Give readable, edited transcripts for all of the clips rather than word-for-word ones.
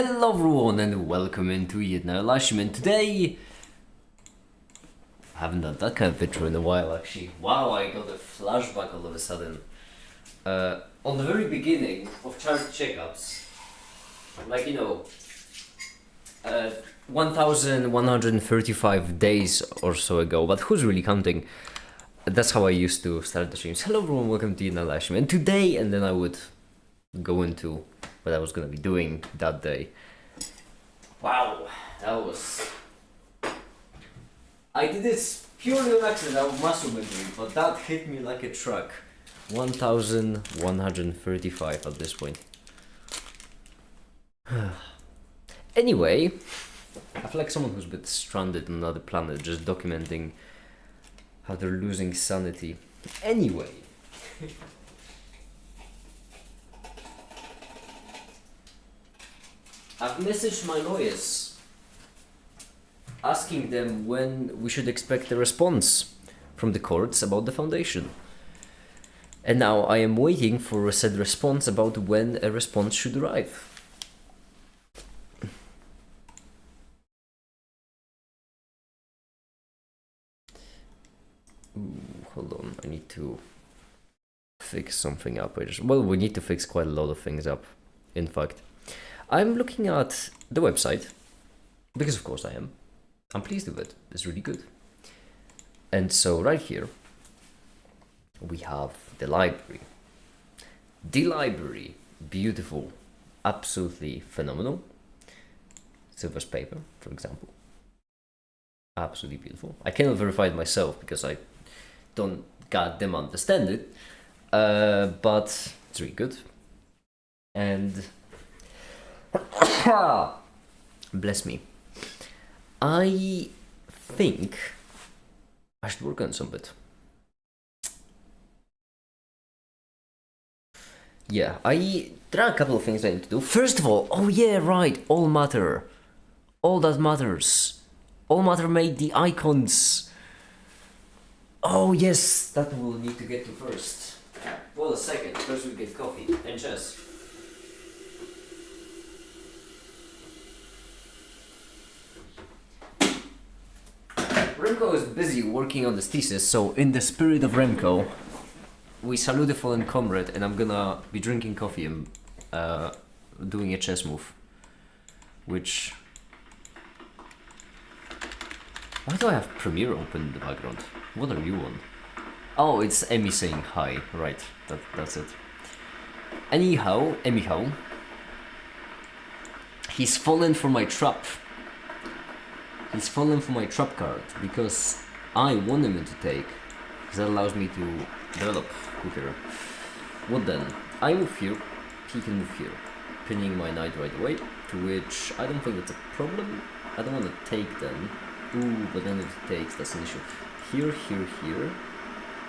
Hello everyone and welcome into yet another live stream. And today, I haven't done that kind of video in a while actually. Wow, I got a flashback all of a sudden. On the very beginning of charity checkups, like 1135 days or so ago, but who's really counting? That's how I used to start the streams. Hello everyone, welcome to yet another live stream. And today, and then I would go into what I was gonna be doing that day. Wow, that was... I did this purely on accident, I was muscle memory, but that hit me like a truck. 1135 at this point. Anyway, I feel like someone who's a bit stranded on another planet, just documenting how they're losing sanity. Anyway. I've messaged my lawyers asking them when we should expect a response from the courts about the foundation. And now I am waiting for a said response about when a response should arrive. Ooh, hold on, I need to fix something up. Well, we need to fix quite a lot of things up, in fact. I'm looking at the website, because of course I am. I'm pleased with it, it's really good. And so right here, we have the library. The library, beautiful, absolutely phenomenal. Silver's paper, for example. Absolutely beautiful. I cannot verify it myself because I don't goddamn understand it, but it's really good. And bless me. I think I should work on some bit. Yeah, there are a couple of things I need to do. First of all, oh yeah, right, all matter. All that matters. All matter made the icons. Oh yes, that we'll need to get to first. Well, a second, first we get coffee and chess. Remco is busy working on this thesis, so in the spirit of Remco, we salute the fallen comrade, and I'm gonna be drinking coffee and doing a chess move. Which... Why do I have Premiere open in the background? What are you on? Oh, it's Emmy saying hi. Right, that's it. Anyhow, he's fallen for my trap. He's fallen for my trap card because I want him to take, because that allows me to develop quicker. What then? I move here, he can move here, pinning my knight right away, to which I don't think that's a problem. I don't want to take then. Ooh, but then if it takes, that's an issue. Here, here, here.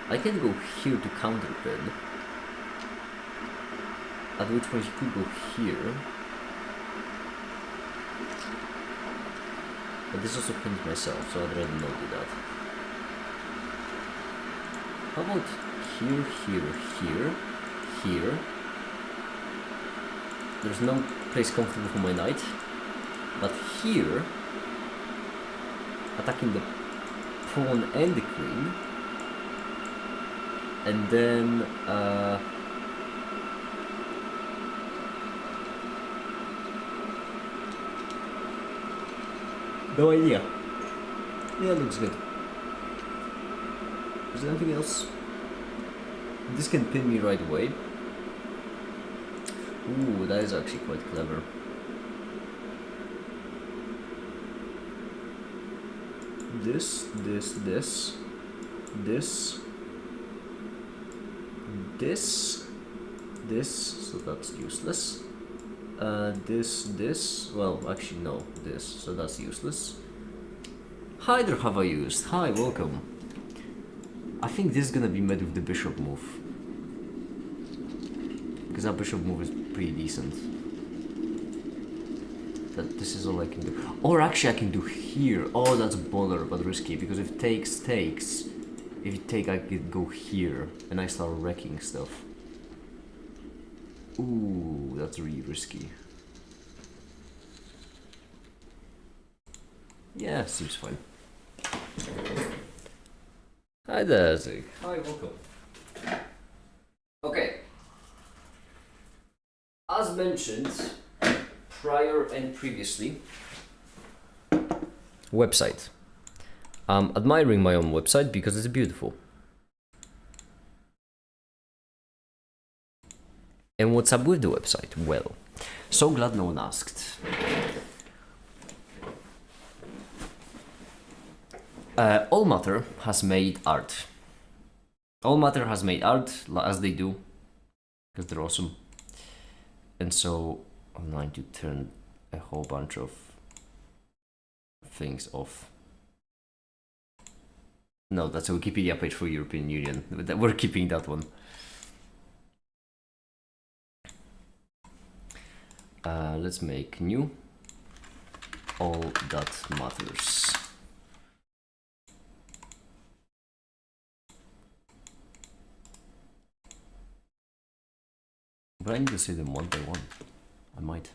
I can go here to counter pin, at which point he could go here. But this also pins myself, so I'd rather not do that. How about here, here, here, here? There's no place comfortable for my knight. But here, attacking the pawn and the queen. And then, no idea. Yeah, looks good. Is there anything else? This can pin me right away. Ooh, that is actually quite clever. This, this, this, this, this, this, so that's useless. This, well, actually no, this, so that's useless. Hi there, have I used? Hi, welcome. I think this is gonna be met with the bishop move. Because that bishop move is pretty decent. That this is all I can do. Or actually I can do here. Oh, that's baller, but risky, because if takes, takes. If you take, I could go here, and I start wrecking stuff. Ooh, that's really risky. Yeah, seems fine. Hi there, Zig. Hi, welcome. Okay. As mentioned prior and previously, website. I'm admiring my own website because it's beautiful. And what's up with the website? Well, so glad no one asked. All Matter has made art. All Matter has made art, as they do, because they're awesome. And so I'm going to turn a whole bunch of things off. No, that's a Wikipedia page for European Union. We're keeping that one. Let's make new. All that matters. But I need to say them one by one. I might.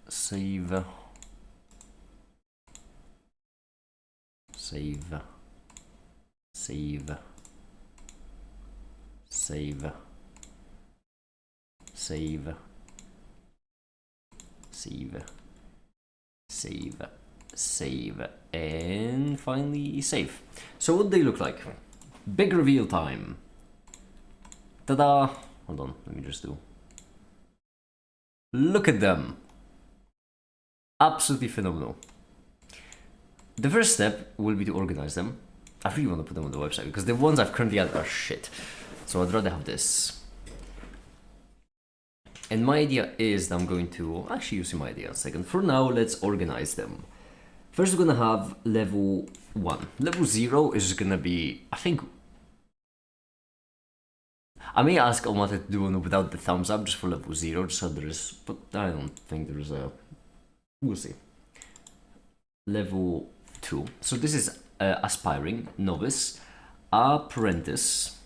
Save. Save. Save. Save. Save. Save. Save. Save. And finally save. So what do they look like? Big reveal time. Ta-da! Hold on, let me just do. Look at them! Absolutely phenomenal. The first step will be to organize them. I really want to put them on the website because the ones I've currently had are shit. So I'd rather have this. And my idea is that I'm going to actually use my idea in a second. For now, let's organize them. First, we're gonna have level 1. Level 0 is gonna be, I think. I may ask Omata to do one without the thumbs up just for level 0, just so there is, but I don't think there is a. We'll see. Level 2. So this is aspiring, novice, apprentice,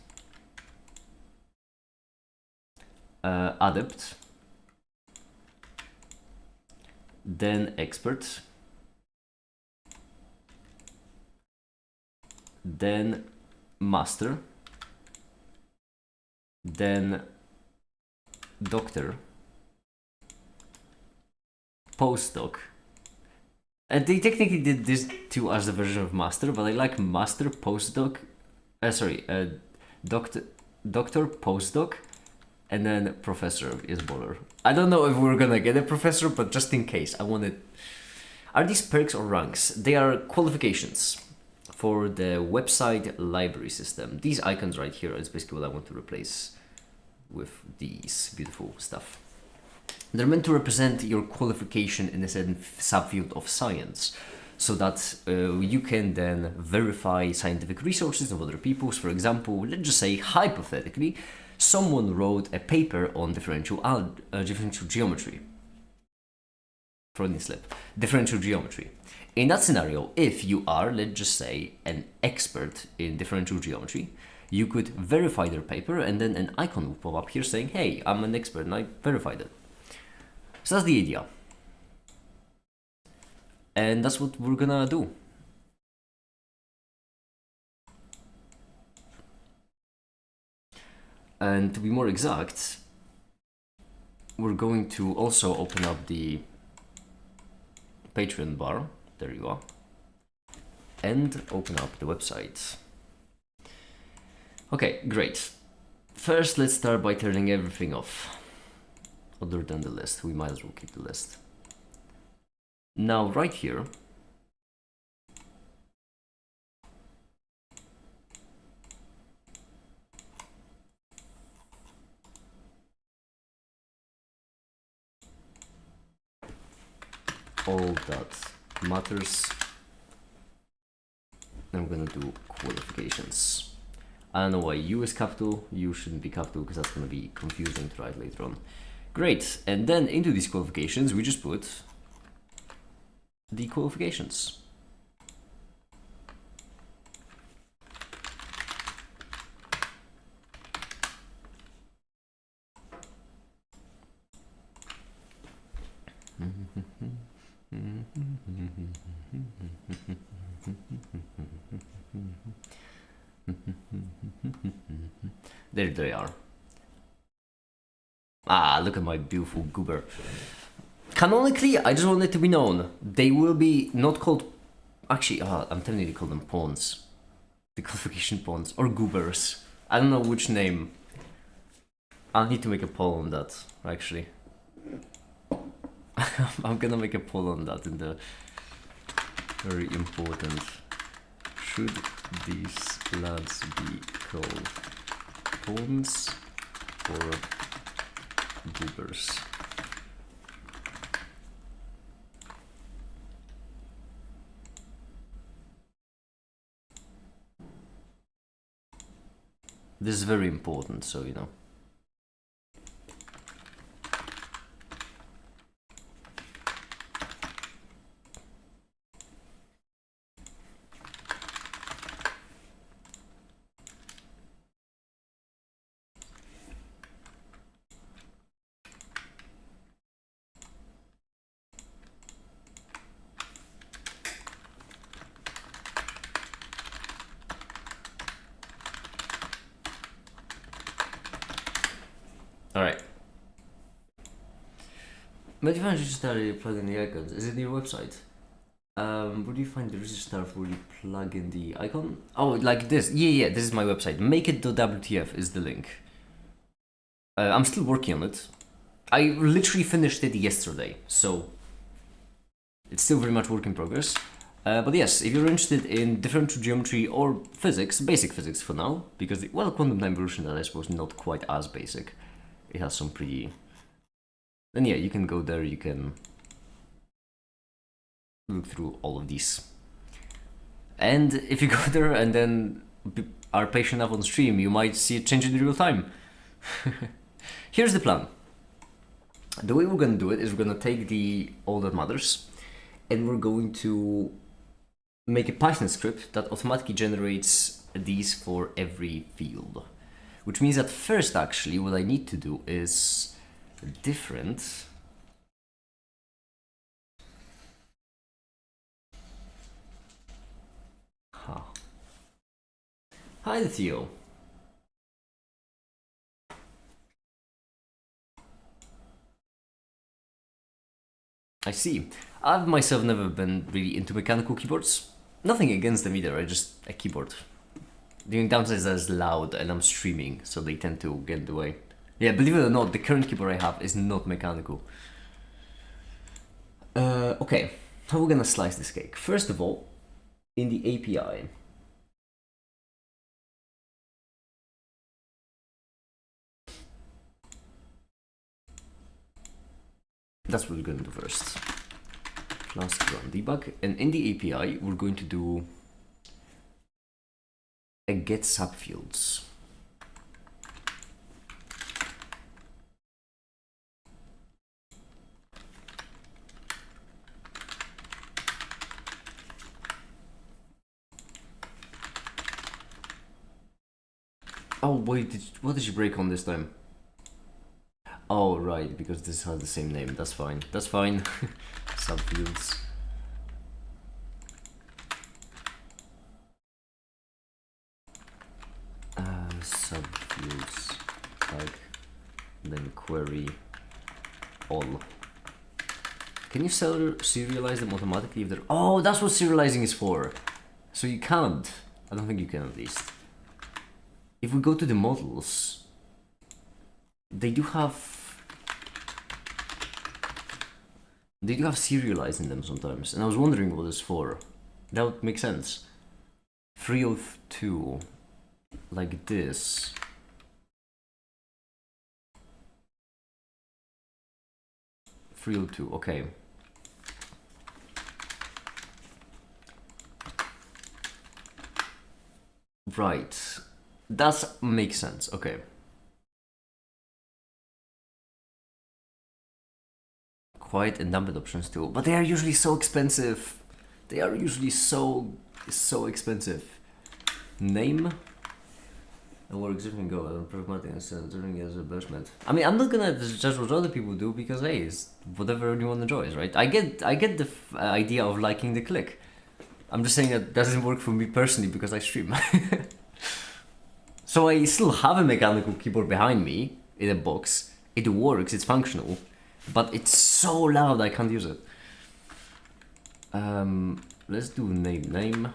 adept, then expert, then master, then doctor, postdoc. And they technically did this too as a version of master, but I like master, postdoc, doctor, postdoc, and then professor is baller. I don't know if we're gonna get a professor, but just in case, I wanted. Are these perks or ranks? They are qualifications for the website library system. These icons right here is basically what I want to replace with these beautiful stuff. They're meant to represent your qualification in a certain subfield of science, so that you can then verify scientific resources of other people's. For example, let's just say hypothetically, someone wrote a paper on differential geometry. Freudian slip. Differential geometry. In that scenario, if you are, let's just say, an expert in differential geometry, you could verify their paper and then an icon will pop up here saying, hey, I'm an expert and I verified it. So that's the idea. And that's what we're gonna do. And to be more exact, we're going to also open up the Patreon bar. There you are. And open up the website. Okay, great. First, let's start by turning everything off. Other than the list, we might as well keep the list. Now, right here, all that matters. I'm gonna do qualifications. I don't know why U is capital, U shouldn't be capital because that's gonna be confusing to write later on. Great, and then into these qualifications we just put the qualifications. There they are. Ah, look at my beautiful goober. Canonically, I just want it to be known, they will be not called... Actually, I'm tempted to call them pawns. The qualification pawns. Or goobers. I don't know which name. I'll need to make a poll on that, actually. I'm gonna make a poll on that in the... Very important. Should these lads be called pawns or goobers? This is very important, so you know. Alright. Where do you find registrar plug in the icons? Is it in your website? Where do you find the registrar where you plug in the icon? Oh, like this. Yeah, this is my website. Makeit.wtf is the link. I'm still working on it. I literally finished it yesterday, so it's still very much work in progress. But yes, if you're interested in differential geometry or physics, basic physics for now, because, well, quantum time evolution is, I suppose, not quite as basic. It has some pretty... Then yeah, you can go there, you can look through all of these. And if you go there and then are patient enough on stream, you might see it change in real time. Here's the plan. The way we're gonna do it is we're gonna take the older mothers and we're going to make a Python script that automatically generates these for every field. Which means that first, actually, what I need to do is different. Huh. Hi, Theo. I see. I've myself never been really into mechanical keyboards. Nothing against them either, just a keyboard. The only downside is that it's loud and I'm streaming, so they tend to get in the way. Yeah, believe it or not, the current keyboard I have is not mechanical. Okay, how are we gonna slice this cake? First of all, in the API, that's what we're gonna do first. Plus run debug, and in the API, we're going to do a get subfields. Oh wait, what did you break on this time? Oh right, because this has the same name. That's fine. That's fine. Subfields. Subfields tag, then query all. Can you serialize them automatically if they're... Oh, that's what serializing is for. So you can't. I don't think you can, at least. If we go to the models, they do have serialize in them sometimes, and I was wondering what it's for. That would make sense. 302, like this. Okay. Right. That makes sense. Okay. Quiet and dampened options too, but they are usually so expensive. They are usually so expensive. Name And works even go and pragmatic and doing as a bashment. I mean, I'm not gonna judge what other people do because hey, it's whatever anyone enjoys, right? I get the idea of liking the click. I'm just saying that doesn't work for me personally because I stream. So I still have a mechanical keyboard behind me in a box. It works, it's functional, but it's so loud I can't use it. Let's do name.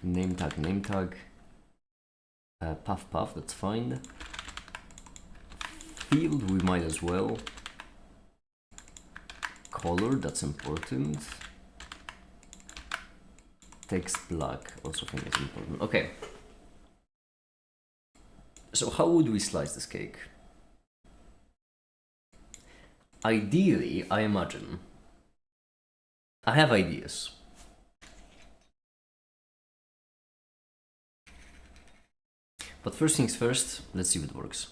Name tag. Puff, that's fine. Field, we might as well. Color, that's important. Text black, also think it's important. Okay. So how would we slice this cake? Ideally, I imagine. I have ideas. But first things first, let's see if it works.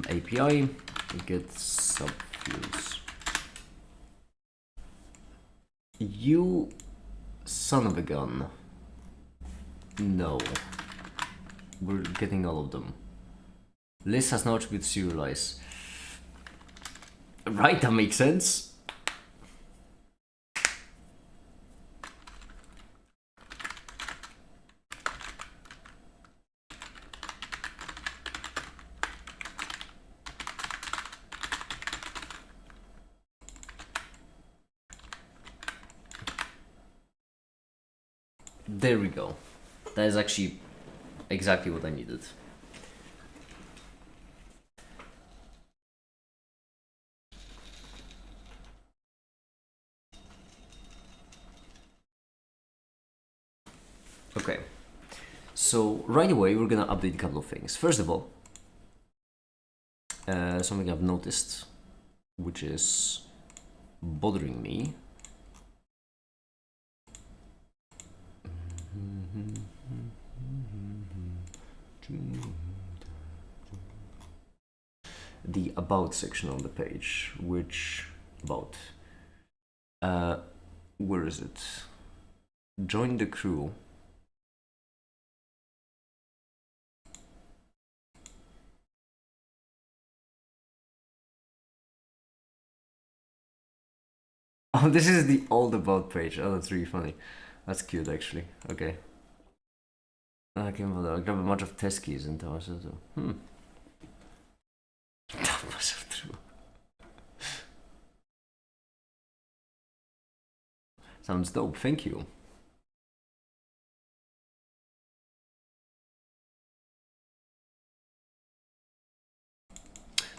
API, get subfields. You son of a gun. No. We're getting all of them. List has no attribute serialize. Right, that makes sense. There we go. That is actually exactly what I needed. Okay, so right away we're gonna update a couple of things. First of all, something I've noticed, which is bothering me. The about section on the page, which about where is it? Join the crew. Oh, this is the old about page. Oh, that's really funny. That's cute, actually. Okay. I can grab a bunch of test keys and that was it. That was so true. Sounds dope. Thank you.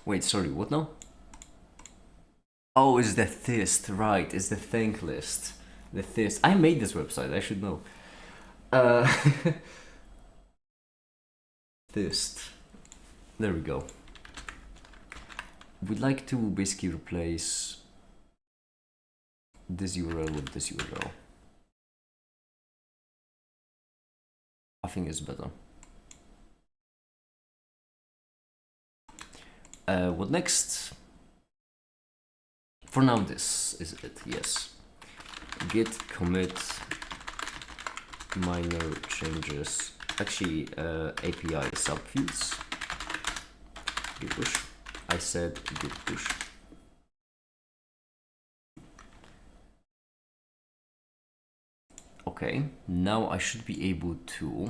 Wait, sorry. What now? Oh, it's the thist, right? It's the thank list. The thist. I made this website. I should know. Thist. There we go. We'd like to basically replace this URL with this URL. I think it's better. What next? For now, this is it, yes. Git commit minor changes. Actually, API subfields. Git push. I said git push. Okay, now I should be able to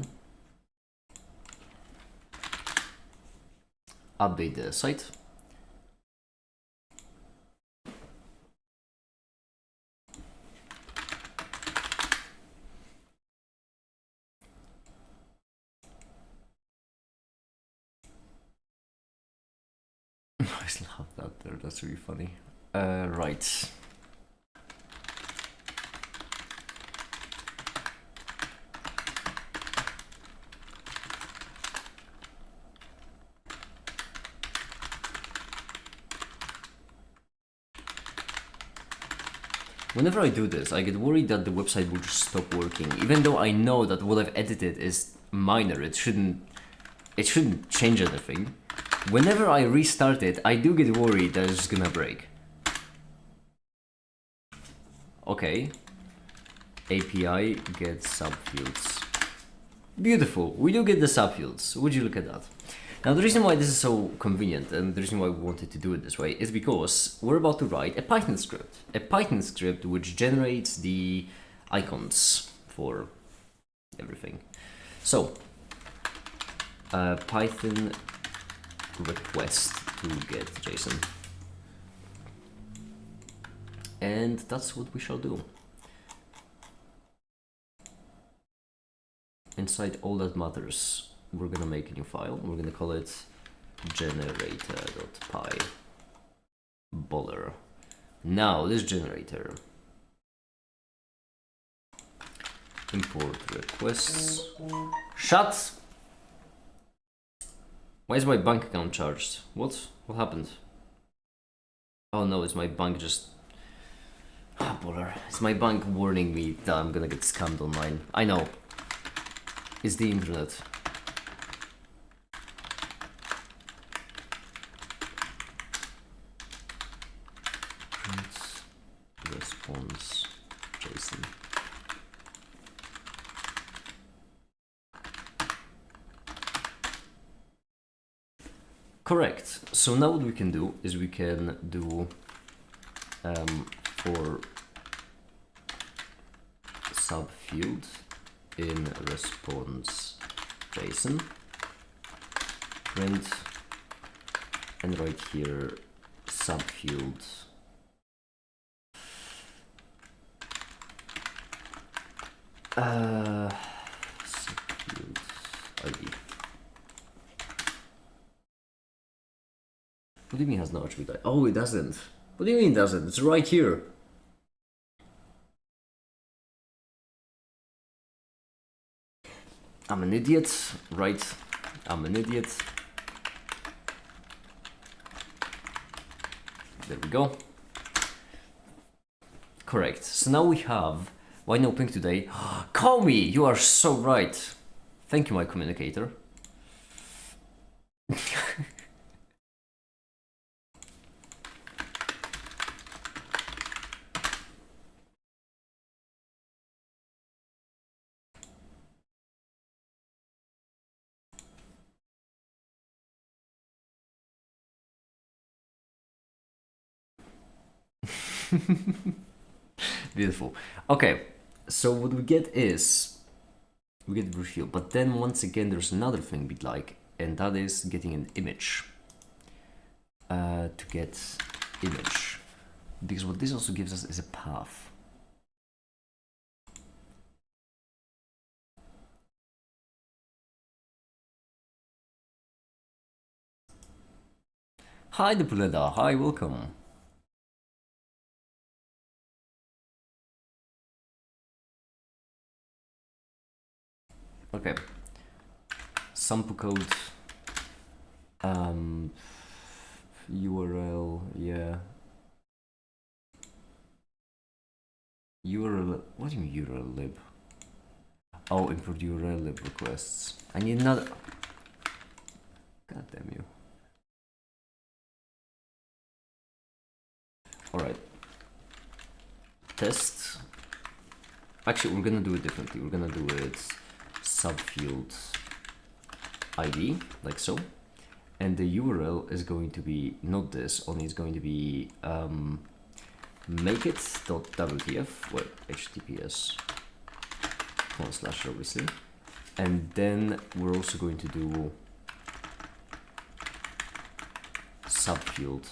update the site. I still have that there, that's really funny. Right. Whenever I do this, I get worried that the website will just stop working, even though I know that what I've edited is minor. It shouldn't it shouldn't change anything. Whenever I restart it, I do get worried that it's gonna break. Okay. API get subfields. Beautiful, we do get the subfields. Would you look at that? Now the reason why this is so convenient and the reason why we wanted to do it this way is because we're about to write a Python script. A Python script which generates the icons for everything. So, Python request to get JSON. And that's what we shall do. Inside all that matters, we're gonna make a new file. We're gonna call it generator.py boller. Now this generator import requests. Shut! Why is my bank account charged? What happened? Oh no, it's my bank just... Ah, boller. It's my bank warning me that I'm gonna get scammed online. I know. It's the internet. Print response JSON. Correct. So now what we can do is we can do for subfield in response JSON print and right here subfield subfield ID. What do you mean has no attribute? Oh, it doesn't. What do you mean it doesn't? It's right here. I'm an idiot, right? I'm an idiot. There we go. Correct. So now we have, why no ping today? Call me! You are so right. Thank you, my communicator. Beautiful. Okay, so what we get is we get reveal, but then once again there's another thing we'd like, and that is getting an image. To get image, because what this also gives us is a path. Hi, Depuleda. Hi, welcome. Okay. Sample code. URL, yeah. URL. What do you mean URL lib? Oh, import URL lib requests. I need another. God damn you. Alright. Test. Actually, we're gonna do it differently. We're gonna do it subfield ID, like so. And the URL is going to be not this, only it's going to be makeit.wtf, well, HTTPS / obviously. And then we're also going to do subfield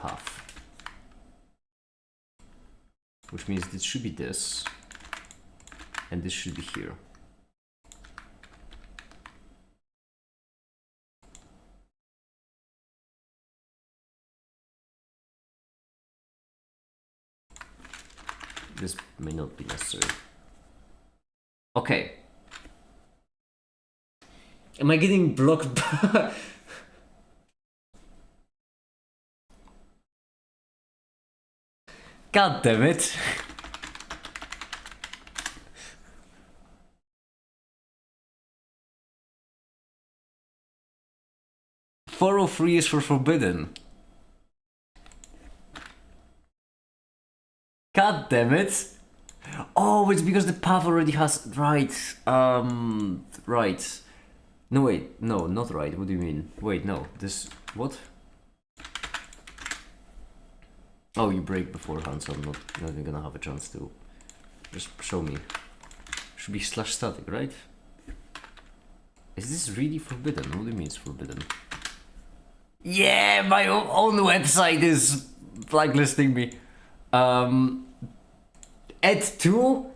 path, which means this should be this, and this should be here. This may not be necessary. Okay. Am I getting blocked? God damn it. 403 is for forbidden. God damn it. Oh, it's because the path already has... Right. Right. No, wait. No, not right. What do you mean? Wait, no. This... What? Oh, you break beforehand, so I'm not even gonna have a chance to... Just show me. Should be slash static, right? Is this really forbidden? What do you mean it's forbidden? Yeah, my own website is blacklisting me. Add to?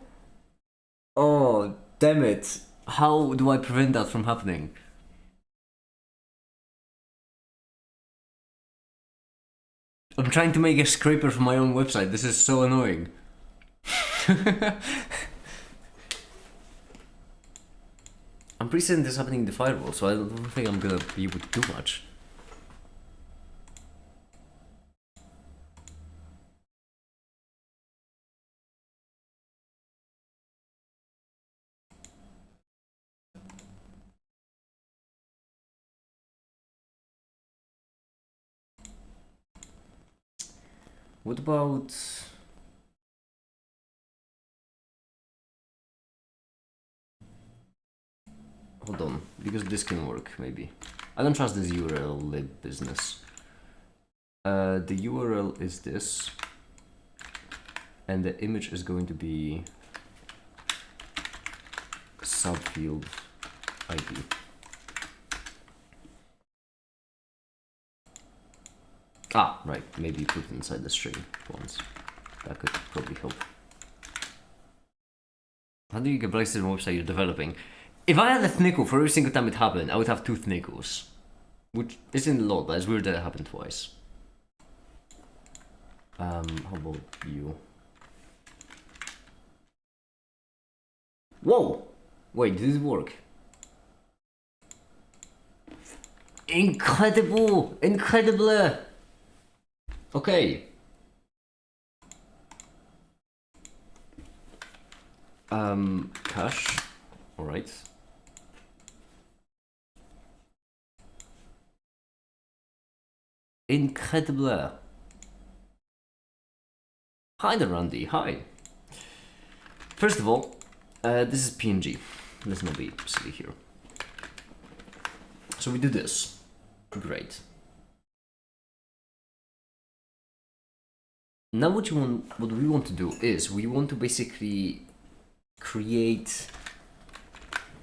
Oh, damn it. How do I prevent that from happening? I'm trying to make a scraper for my own website. This is so annoying. I'm pretty certain this is happening in the firewall, so I don't think I'm gonna be able to do much. What about... Hold on, because this can work, maybe. I don't trust this URL lib business. The URL is this, and the image is going to be subfield ID. Ah, right, maybe put it inside the string once. That could probably help. How do you get places on a website you're developing? If I had a thnickle for every single time it happened, I would have 2 thnickles. Which isn't a lot, but it's weird that it happened twice. How about you? Whoa! Wait, did it work? Incredible! Incredible! Okay. Cache. Alright. Incredible. Hi there, Randy. Hi. First of all, this is PNG. Let's not be silly here. So we do this. Great. Now what we want to do is we want to basically create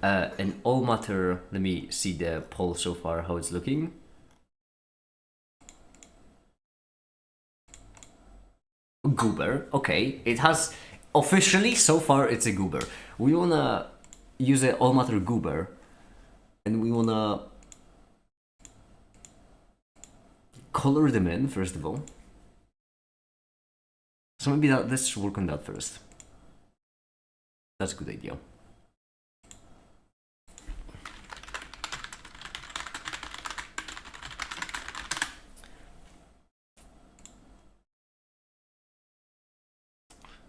an all matter. Let me see the poll so far, how it's looking. Goober, okay. It has officially so far it's a goober. We wanna use an all matter goober, and we wanna color them in first of all. So maybe let's work on that first. That's a good idea.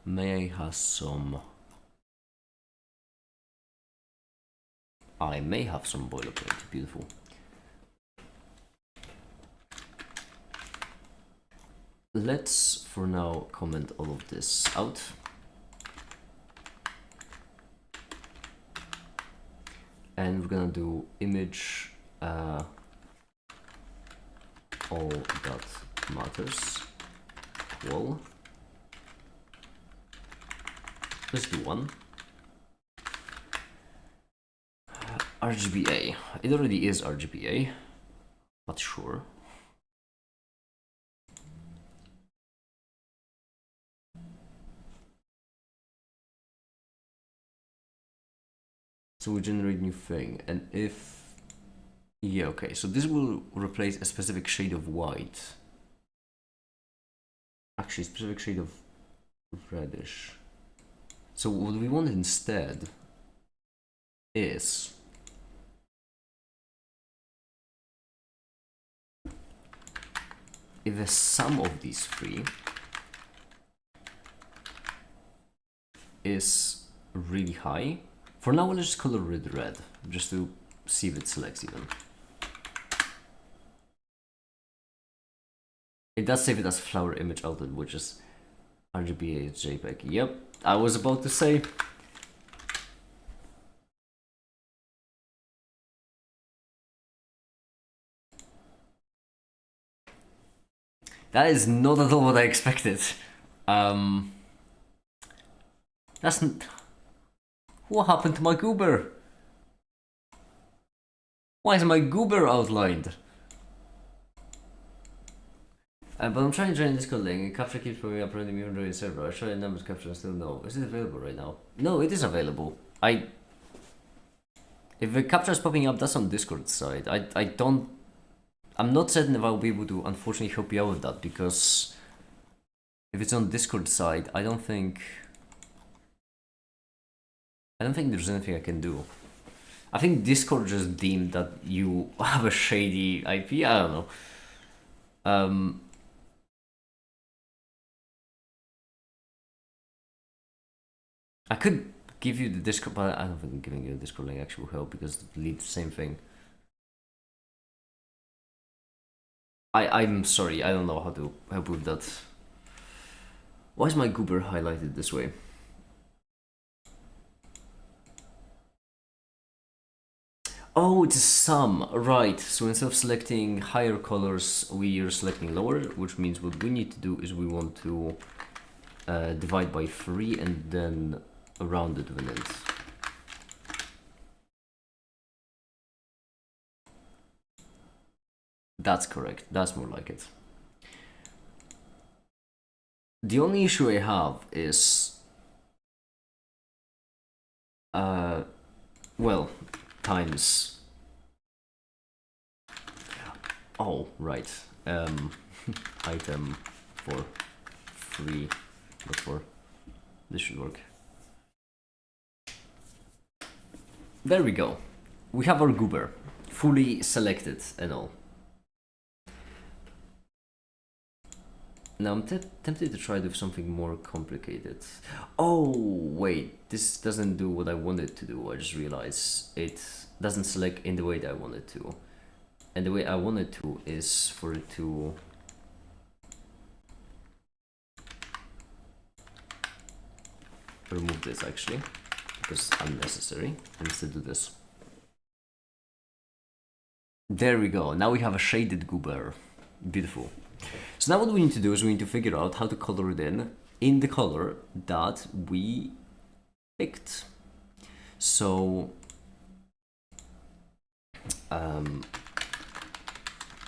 May I have some... I may have some boilerplate. Beautiful. Let's, for now, comment all of this out. And we're gonna do image all that matters equal. Let's do one. RGBA. It already is RGBA, but sure. So we generate new thing, and if... Yeah, okay, so this will replace a specific shade of white. Actually, specific shade of reddish. So what we want instead is... if the sum of these three is really high, for now we'll just color it red, just to see if it selects even. It does save it as flower image output, which is RGBA JPEG. Yep, I was about to say. That is not at all what I expected. That's what happened to my goober? Why is my goober outlined? But I'm trying to join Discord link. Capture keeps popping up on the Join server. I tried the numbers capture and still no. Is it available right now? No, it is available. If the capture is popping up, that's on Discord side. I'm not certain if I'll be able to unfortunately help you out with that, because if it's on Discord side, I don't think there's anything I can do. I think Discord just deemed that you have a shady IP. I don't know. I could give you the Discord, but I don't think giving you the Discord link actually will help, because it leads to the same thing. I'm sorry, I don't know how to help with that. Why is my goober highlighted this way? Oh, it's a sum, right. So instead of selecting higher colors, we are selecting lower, which means what we need to do is we want to divide by 3 and then round it within it. That's correct. That's more like it. The only issue I have is, well, times. Oh, right. Item for 3, not 4. This should work. There we go. We have our goober fully selected and all. Now I'm tempted to try to do something more complicated. Oh, wait, this doesn't do what I wanted to do. I just realized it doesn't select in the way that I wanted to. And the way I wanted to is for it to... remove this actually, because it's unnecessary. And instead do this. There we go. Now we have a shaded goober. Beautiful. So now what we need to do is we need to figure out how to color it in the color that we picked. So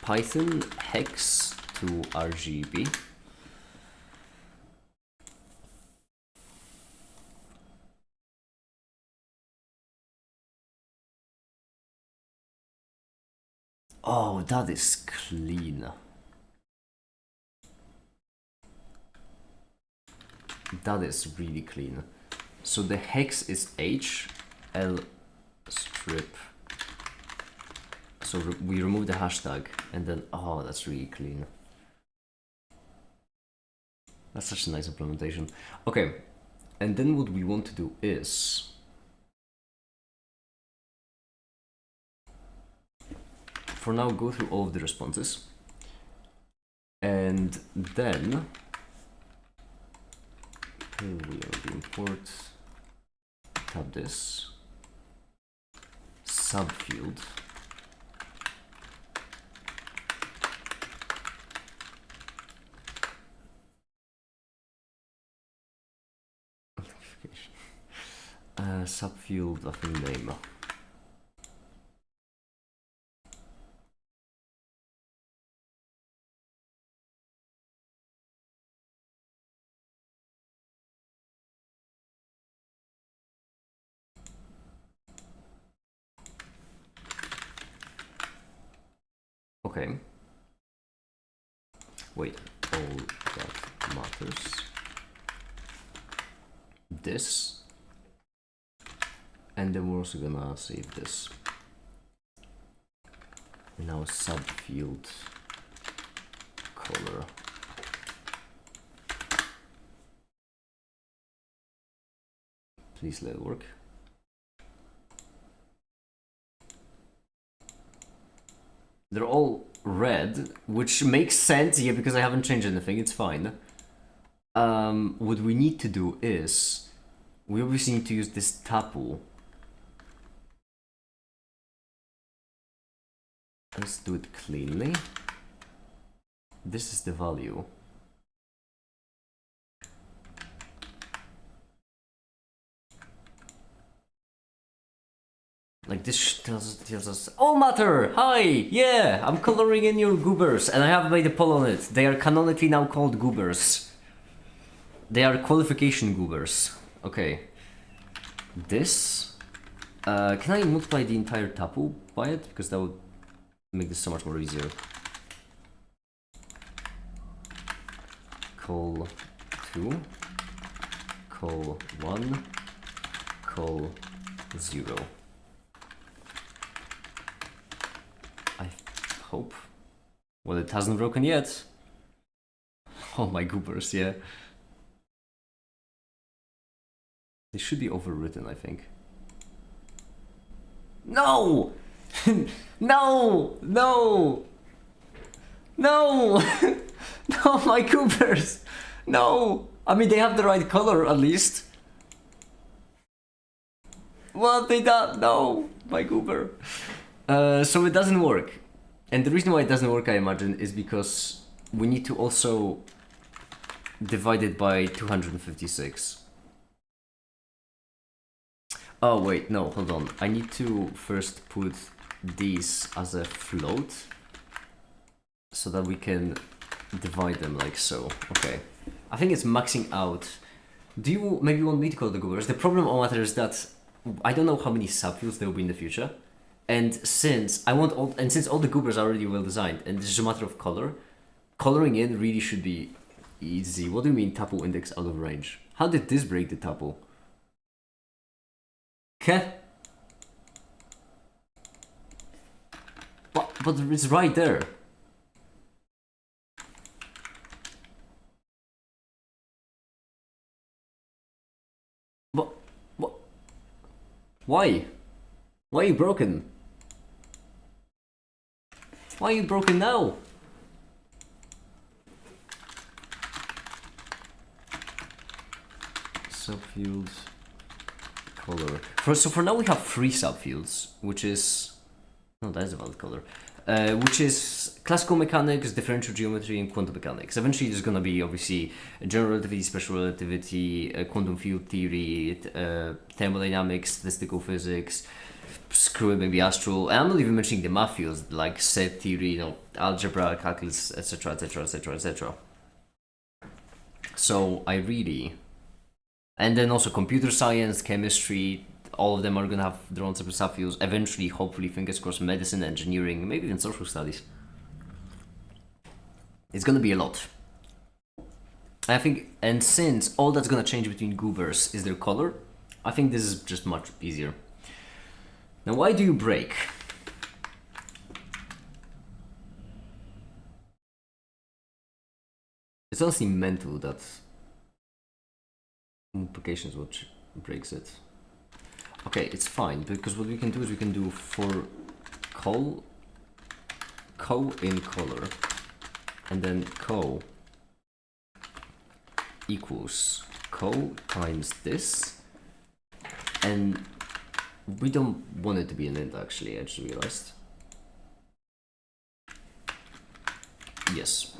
Python hex to RGB. Oh, that is clean. That is really clean. So the hex is H, L strip. So we remove the hashtag and then, oh, that's really clean. That's such a nice implementation. Okay, and then what we want to do is for now go through all of the responses and then here we are the import, tab this, subfield, subfield of name. Okay. Wait, all that matters. This. And then we're also gonna save this. Now subfield color. Please let it work. They're all red, which makes sense, yeah, because I haven't changed anything, it's fine. What we need to do is, we obviously need to use this tuple. Let's do it cleanly. This is the value. Like this tells us, oh matter, hi, yeah, I'm coloring in your goobers, and I have made a poll on it. They are canonically now called goobers. They are qualification goobers. Okay. This, can I multiply the entire tuple by it? Because that would make this so much more easier. Col 2, col 1, col 0. I hope. Well, it hasn't broken yet. Oh my goobers, yeah. They should be overwritten, I think. No! No! No! No! No, my goobers! No! I mean, they have the right color, at least. What? They don't? No! My goober. So it doesn't work. And the reason why it doesn't work, I imagine, is because we need to also divide it by 256. Oh wait, no, hold on. I need to first put these as a float so that we can divide them like so. Okay. I think it's maxing out. Do you maybe want me to call the goobers? The problem on matter is that I don't know how many subfields there will be in the future. And since since all the goobers are already well designed and it's just a matter of color, coloring in really should be easy. What do you mean tuple index out of range? How did this break the tuple? Okay. But it's right there. What? Why? Why are you broken? Why are you broken now? Subfields, color. So for now we have 3 subfields, which is... No, that is a valid color. Which is classical mechanics, differential geometry, and quantum mechanics. Eventually there's gonna be, obviously, general relativity, special relativity, quantum field theory, thermodynamics, statistical physics, screw it, maybe astral, and I'm not even mentioning the math fields, like set theory, you know, algebra, calculus, etc, etc, etc, etc. So I really... And then also computer science, chemistry, all of them are gonna have their own separate subfields. Eventually, hopefully, fingers crossed, medicine, engineering, maybe even social studies. It's gonna be a lot. I think, and since all that's gonna change between goobers is their color, I think this is just much easier. Now, why do you break? It's honestly mental that implications which breaks it. Okay, it's fine, because what we can do is we can do for co in color, and then co equals co times this, and we don't want it to be an int actually, I just realized. Yes.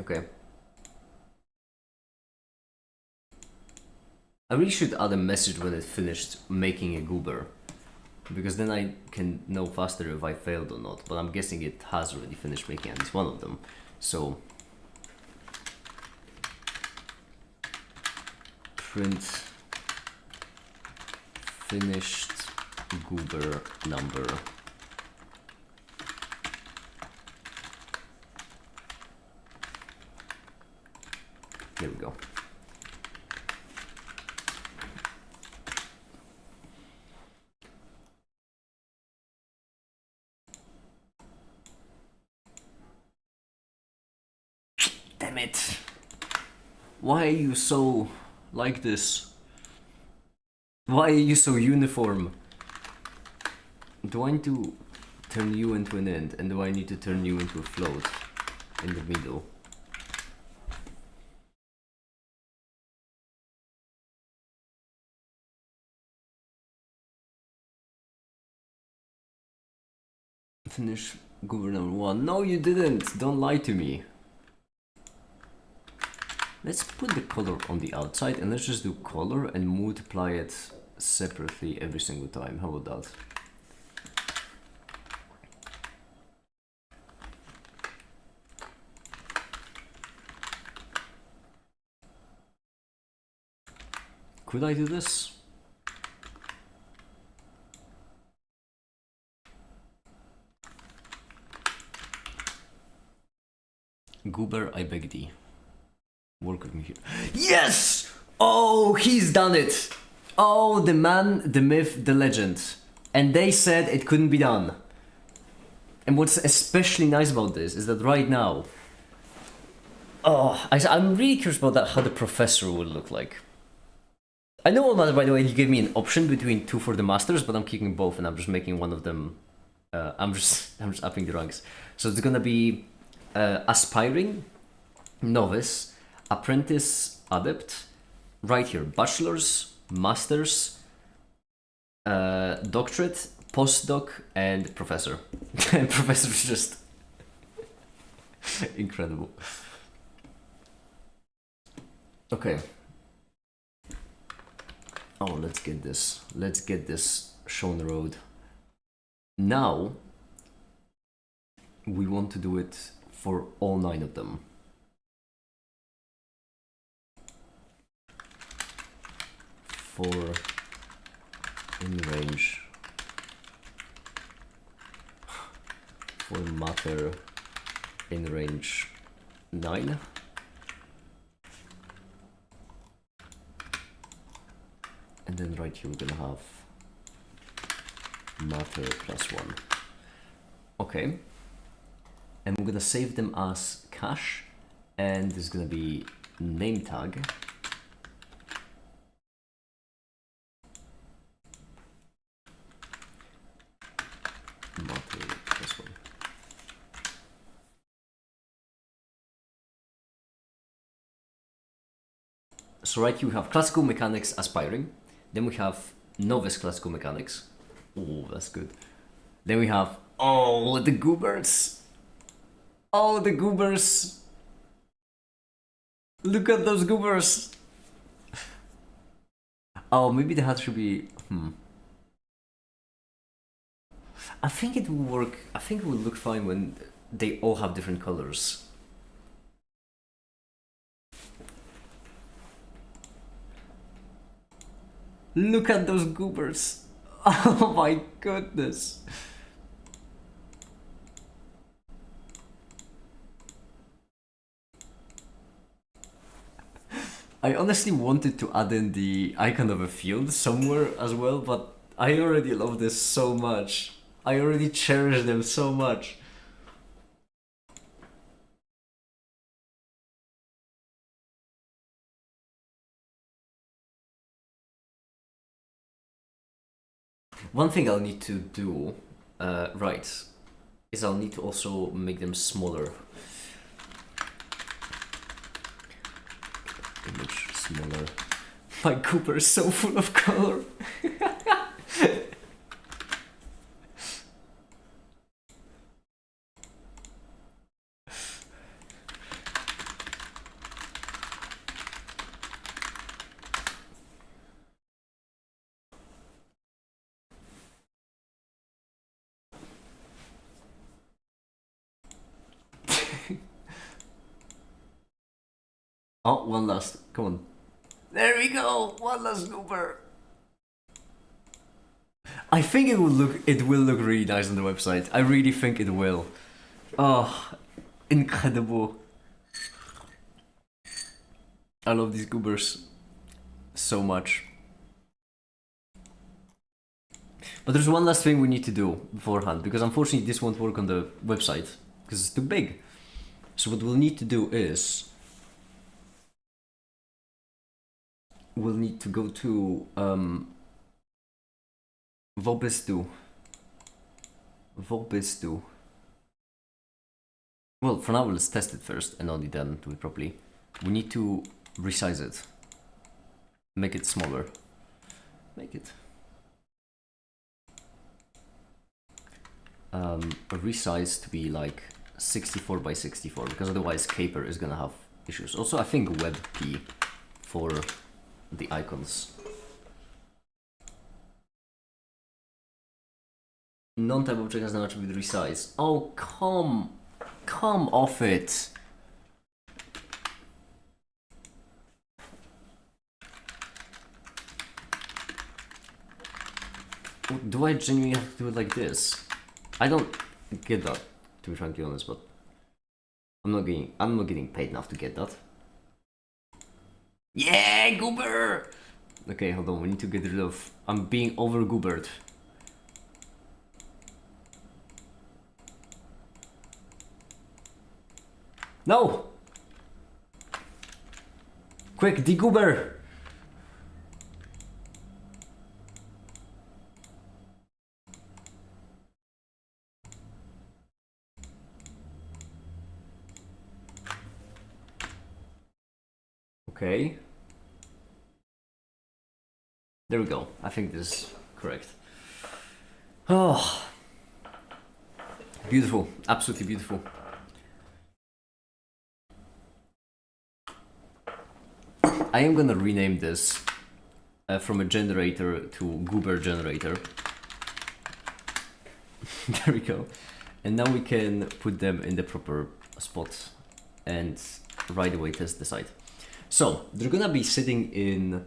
Okay. I really should add a message when it finished making a goober, because then I can know faster if I failed or not, but I'm guessing it has already finished making at least one of them. So print finished goober number. There we go. Damn it. Why are you so like this? Why are you so uniform? Do I need to turn you into an end, and do I need to turn you into a float in the middle? Finish goober number 1. No, you didn't. Don't lie to me. Let's put the color on the outside and let's just do color and multiply it separately every single time. How about that? Could I do this? Goober, I beg thee. Work with me here. Yes! Oh, he's done it! Oh, the man, the myth, the legend. And they said it couldn't be done. And what's especially nice about this is that right now... Oh, I'm really curious about that, how the professor would look like. I know, by the way, you gave me an option between 2 for the masters, but I'm kicking both and I'm just making one of them... I'm just upping the ranks. So it's gonna be aspiring, novice, apprentice, adept, right here, bachelor's, master's, doctorate, postdoc, and professor. And professor is just incredible. Okay. Oh, let's get this shown the road. Now, we want to do it for all 9 of them. For in range, for matter in range 9. And then right here we're gonna have matter +1. Okay. And we're gonna save them as cache, and there's gonna be name tag. Matter +1. So right here we have classical mechanics aspiring. Then we have novice classical mechanics. Oh, that's good. Then we have, oh, the goobers. Oh, the goobers. Look at those goobers. Oh, maybe the hat should be, I think it will work. I think it will look fine when they all have different colors. Look at those goobers. Oh my goodness. I honestly wanted to add in the icon of a field somewhere as well, but I already love this so much. I already cherish them so much. One thing I'll need to do, right, is I'll need to also make them smaller. Image smaller. My Cooper is so full of color. Oh, one last. Come on. There we go. One last Cooper. I think it will look really nice on the website. I really think it will. Oh, incredible. I love these goobers so much. But there's one last thing we need to do beforehand, because unfortunately this won't work on the website because it's too big. So what we'll need to do is we'll need to go to Wobistu. Well, for now, let's test it first and only then do it properly. We need to resize it. Make it smaller. Make it. Resize to be like 64 by 64 because otherwise Caper is gonna have issues. Also, I think WebP for the icons. Non-type object has an attribute resize. Oh, come off it. Do I genuinely have to do it like this? I don't get that, to be frankly honest, but I'm not getting paid enough to get that. Yeah, goober! Okay, hold on, we need to get rid of... I'm being over-goobered. No! Quick, degoober! Okay. There we go. I think this is correct. Oh. Beautiful. Absolutely beautiful. I am gonna rename this from a generator to goober generator. There we go. And now we can put them in the proper spot and right away test the site. So they're gonna be sitting in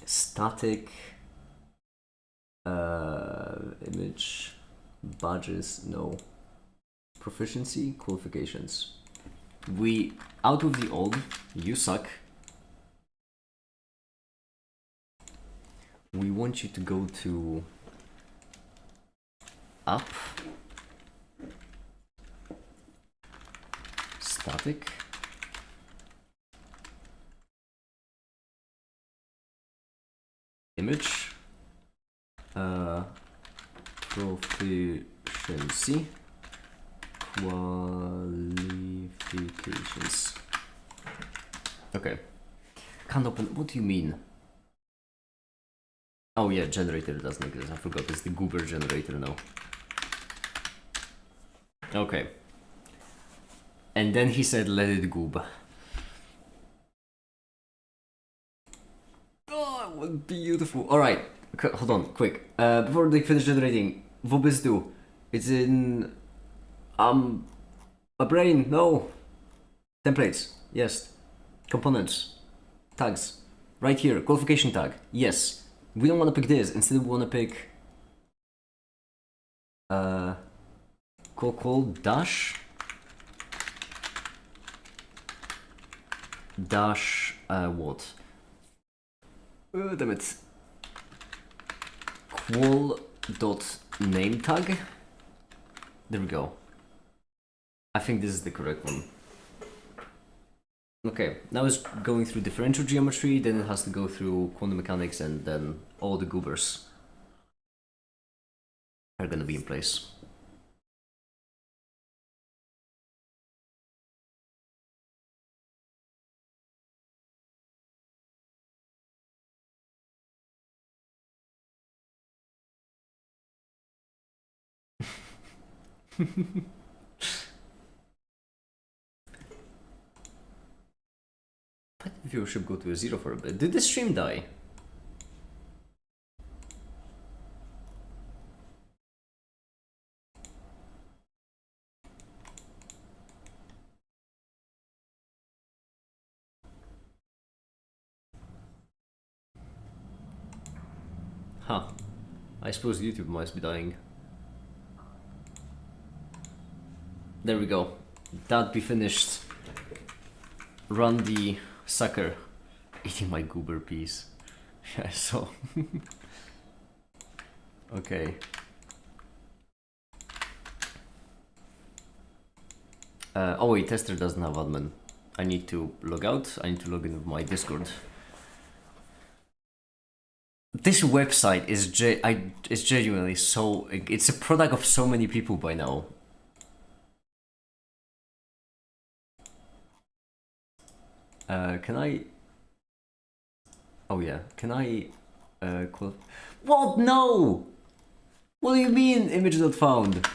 static image badges, no, proficiency qualifications. We out of the old, you suck. We want you to go to up, static, image, proficiency, qualifications. Okay, can't open, what do you mean? Oh yeah, generator doesn't exist, I forgot, it's the goober generator now. Okay. And then he said, let it goob. Oh, beautiful. Alright, hold on, quick. Before they finish generating, Wobistu. It's in... a brain, no. Templates, yes. Components. Tags. Right here, qualification tag, yes. We don't want to pick this, instead we want to pick... call dash... dash... what? Damn it. Qual dot name tag. There we go. I think this is the correct one. Okay, now it's going through differential geometry, then it has to go through quantum mechanics, and then all the goobers are gonna be in place. Viewership go to a 0 for a bit. Did the stream die? Huh. I suppose YouTube must be dying. There we go. That be finished. Run the sucker. Eating my goober piece. Yeah, so. Okay. Oh wait, tester doesn't have admin. I need to log out. I need to log in with my Discord. This website is is genuinely so... It's a product of so many people by now. Can I... Oh yeah, can I... What? No! What do you mean, image not found?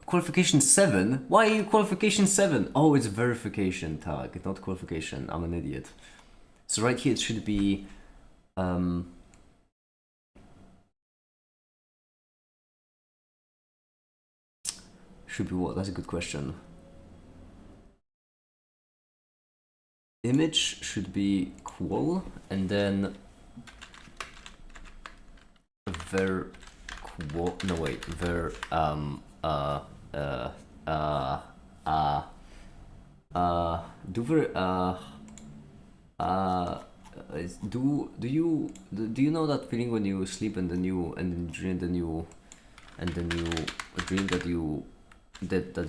Qualification 7? Why are you qualification 7? Oh, it's verification tag, not qualification. I'm an idiot. So right here it should be... Should be what? That's a good question. Image should be qual, and then... No wait, do you know that feeling when you sleep and then you dream that you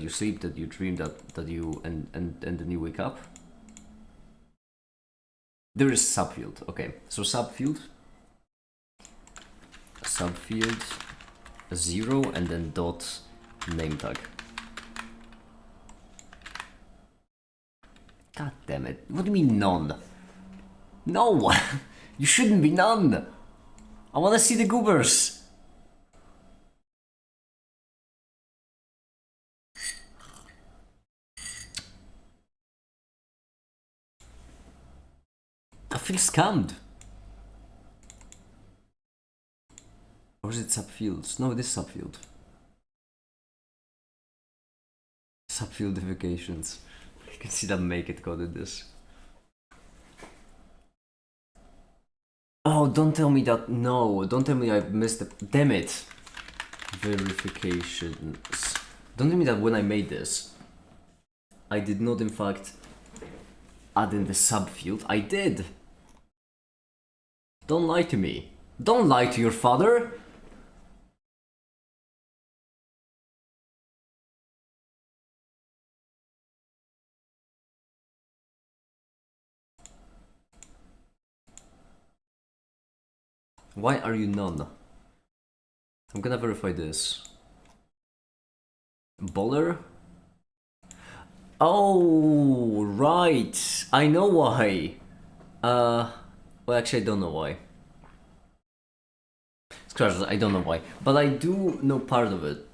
sleep, that you dream that you and then you wake up? There is subfield. Okay, so subfield 0 and then dot name tag. God damn it. What do you mean none? No! You shouldn't be none! I wanna see the goobers! I feel scammed. Or is it subfields? No, it is subfield. Subfieldifications. You can see that make it coded this. Oh, don't tell me that. No, don't tell me I missed it. Damn it. Verifications. Don't tell me that when I made this, I did not in fact add in the subfield. I did. Don't lie to me. Don't lie to your father. Why are you none? I'm gonna verify this. Bowler? Oh, right. I know why. Well, actually, I don't know why. Scratch that, I don't know why. But I do know part of it.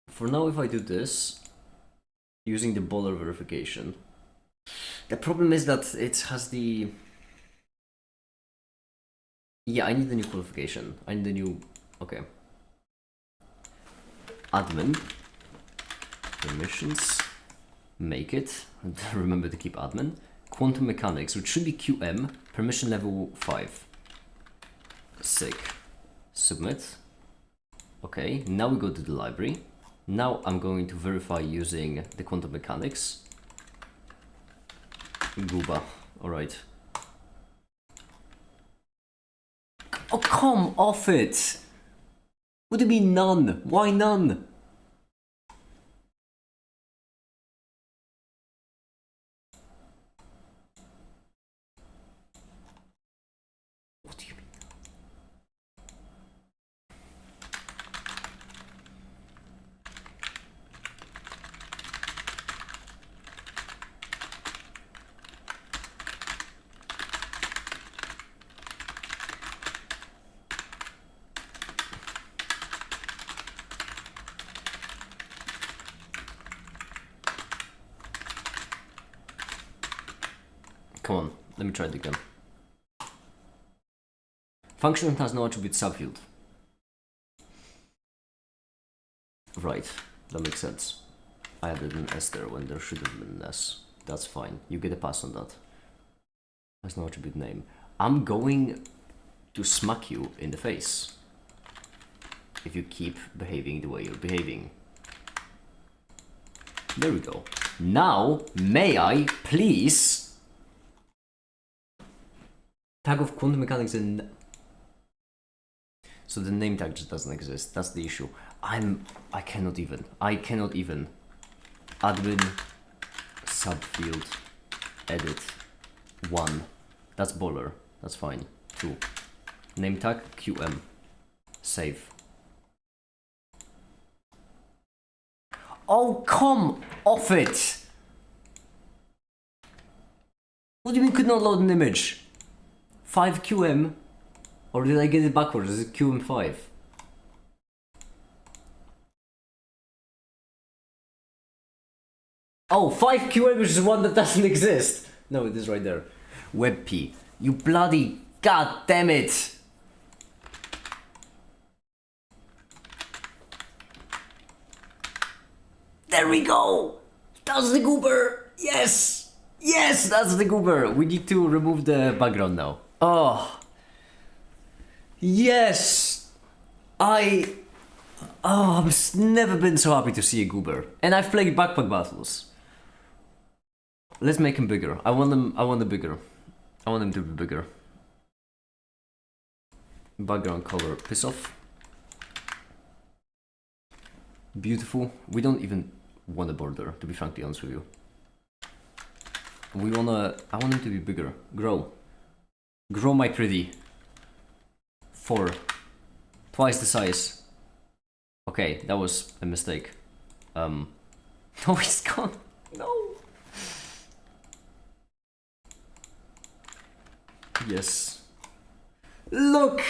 For now, if I do this, using the bowler verification, the problem is that it has the... Yeah, I need the new qualification. I need the new... Okay. Admin. Permissions. Make it. Remember to keep admin. Quantum mechanics, which should be QM. Permission level 5. Sick. Submit. Okay, now we go to the library. Now I'm going to verify using the quantum mechanics. Gooba. Alright. Oh, come off it! What do you mean none? Why none? What do you mean? Come on, let me try it again. Function has no attribute subfield. Right, that makes sense. I added an S there when there should have been an S. That's fine, you get a pass on that. Has no attribute name. I'm going to smack you in the face if you keep behaving the way you're behaving. There we go. Now, may I please... Tag of quantum mechanics and... So the name tag just doesn't exist. That's the issue. I cannot even. Admin subfield edit 1. That's baller. That's fine. 2. Name tag QM. Save. Oh, come off it! What do you mean could not load an image? 5QM? Or did I get it backwards? Is it QM5? Oh, 5QM, which is one that doesn't exist. No, it is right there. WebP. You bloody god damn it! There we go! That's the goober! Yes! Yes, that's the goober! We need to remove the background now. Oh. Yes! I've never been so happy to see a goober. And I've played backpack battles. Let's make him bigger. I want them bigger. I want him to be bigger. Background color, piss off. Beautiful. We don't even want a border, to be frankly honest with you. I want him to be bigger. Grow. Grow my pretty. 4. Twice the size. Okay, that was a mistake. No, he's gone. No. Yes. Look!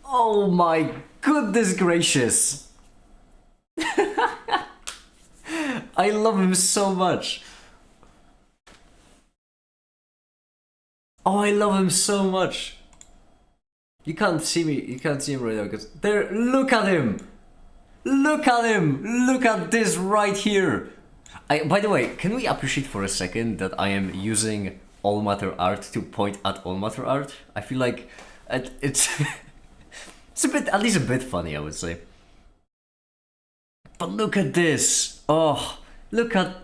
Oh my goodness gracious! I love him so much. Oh, I love him so much. You can't see me. You can't see him right now because there. Look at him. Look at him. Look at this right here. By the way, can we appreciate for a second that I am using All Matter Art to point at All Matter Art? I feel like it's it's a bit, at least a bit funny, I would say. But look at this. Oh, look at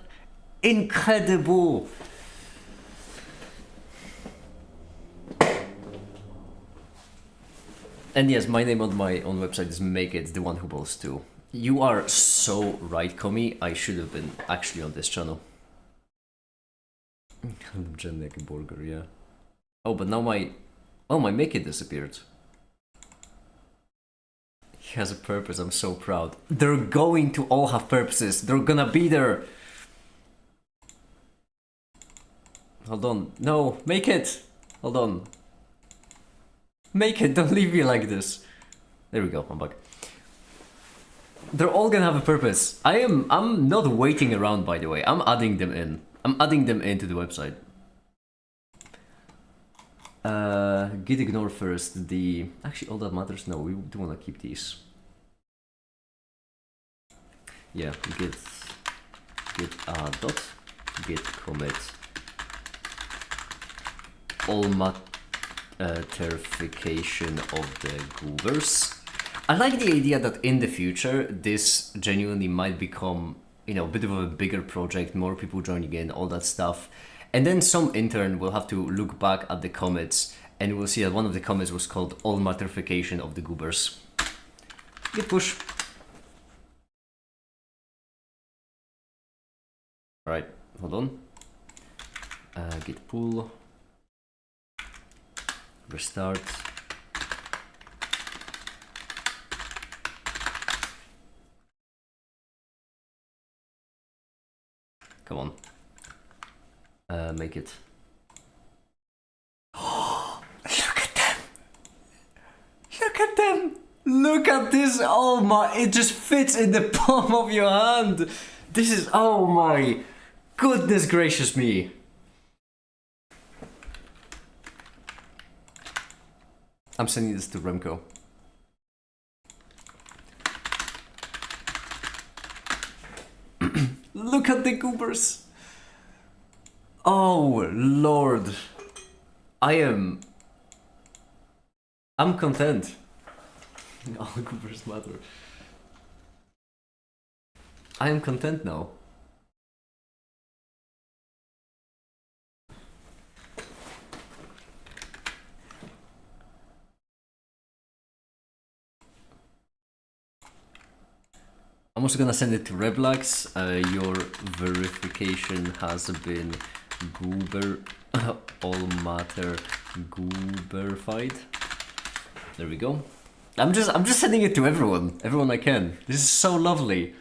incredible. And yes, my name on my own website is Make It, the one who balls too. You are so right, Komi. I should have been actually on this channel. Genetic burger, yeah. Oh, but now my Make It disappeared. He has a purpose. I'm so proud. They're going to all have purposes. They're gonna be there. Hold on. No, Make It. Hold on. Make It. Don't leave me like this. There we go. I'm back. They're all gonna have a purpose. I'm not waiting around, by the way. I'm adding them in. I'm adding them into the website. Git ignore first. Actually, all that matters. No, we do want to keep these. Yeah, git dot git commit all matterification of the goobers. I like the idea that in the future this genuinely might become, you know, a bit of a bigger project, more people joining in, all that stuff. And then some intern will have to look back at the commits and we'll see that one of the commits was called all matterification of the goobers. Git push. Alright, hold on. Git pull. Restart. Come on. Make it. Look at them! Look at them! Look at this! Oh my, it just fits in the palm of your hand! This is, oh my goodness gracious me! I'm sending this to Remco. Look at the goobers! Oh Lord! I'm content. All goobers matter. I am content now. I'm also gonna send it to Reblax. Your verification has been goober all matter gooberfied. There we go. I'm just sending it to everyone I can. This is so lovely.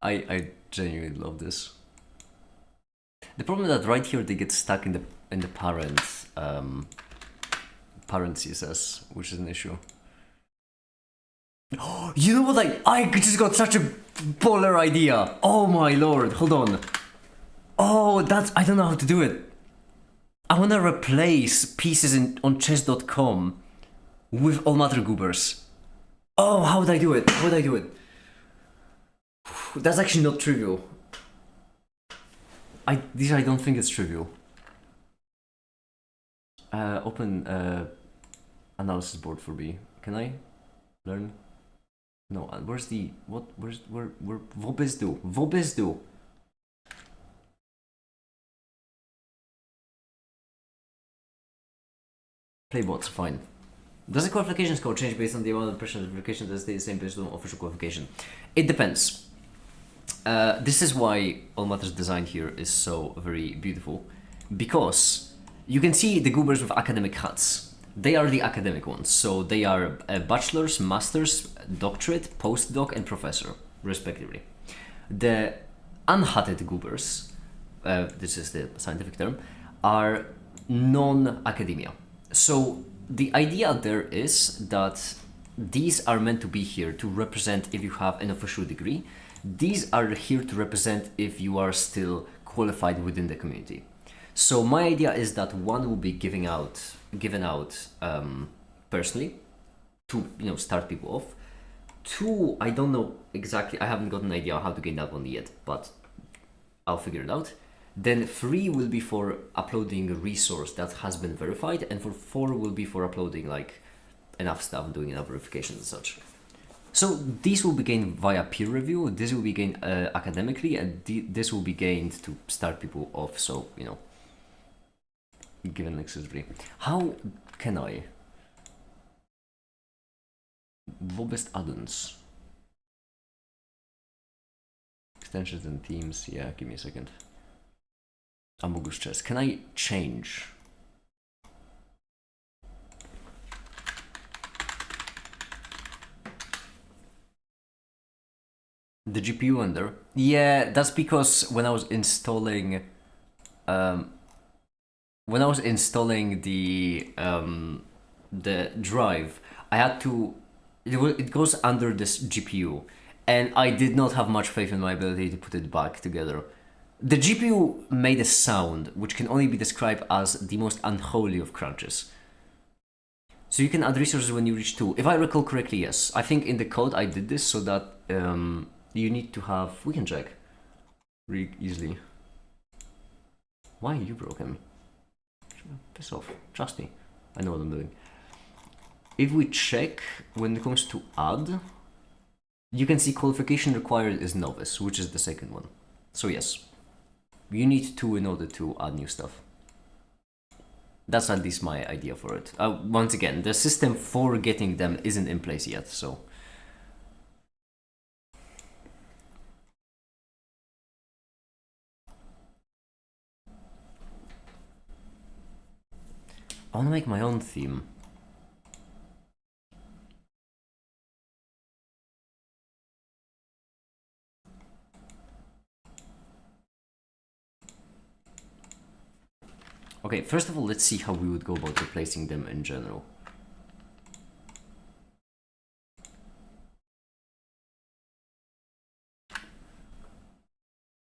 I genuinely love this. The problem is that right here they get stuck in the parent CSS, which is an issue. You know what? I just got such a polar idea. Oh my lord! Hold on. Oh, I don't know how to do it. I wanna replace pieces on chess.com with all matter goobers. Oh, how would I do it? How would I do it? That's actually not trivial. I don't think it's trivial. Open analysis board for B. Can I learn? No. Where's the what? Where? Vobizdu. Vobizdu. Playbots, fine. Does the qualification score change based on the amount of personal verification that stays the same based on official qualification? It depends. This is why All Matters design here is so very beautiful, because you can see the goobers with academic hats. They are the academic ones, so they are bachelor's, master's, doctorate, postdoc, and professor, respectively. The unhatted goobers, this is the scientific term, are non-academia. So the idea there is that these are meant to be here to represent if you have an official degree. These are here to represent if you are still qualified within the community. So my idea is that one will be given out personally to start people off. Two, I don't know exactly. I haven't got an idea how to gain that one yet, but I'll figure it out. Then 3 will be for uploading a resource that has been verified, and for 4 will be for uploading like enough stuff, doing enough verifications and such. So these will be gained via peer review, this will be gained academically, and this will be gained to start people off, so, given accessibility. How can I? Vobest add-ons. Extensions and themes, yeah, give me a second. Amogus chess. Can I change? The GPU under? Yeah, that's because when I was installing the drive, I had to. It goes under this GPU, and I did not have much faith in my ability to put it back together. The GPU made a sound which can only be described as the most unholy of crunches. So you can add resources when you reach 2. If I recall correctly, yes. I think in the code I did this so that you need to have... We can check really easily. Why are you broken? Piss off. Trust me. I know what I'm doing. If we check when it comes to add, you can see qualification required is novice, which is the second one. So yes. You need 2 in order to add new stuff. That's at least my idea for it. Once again, the system for getting them isn't in place yet, so... I want to make my own theme. Okay, first of all, let's see how we would go about replacing them in general.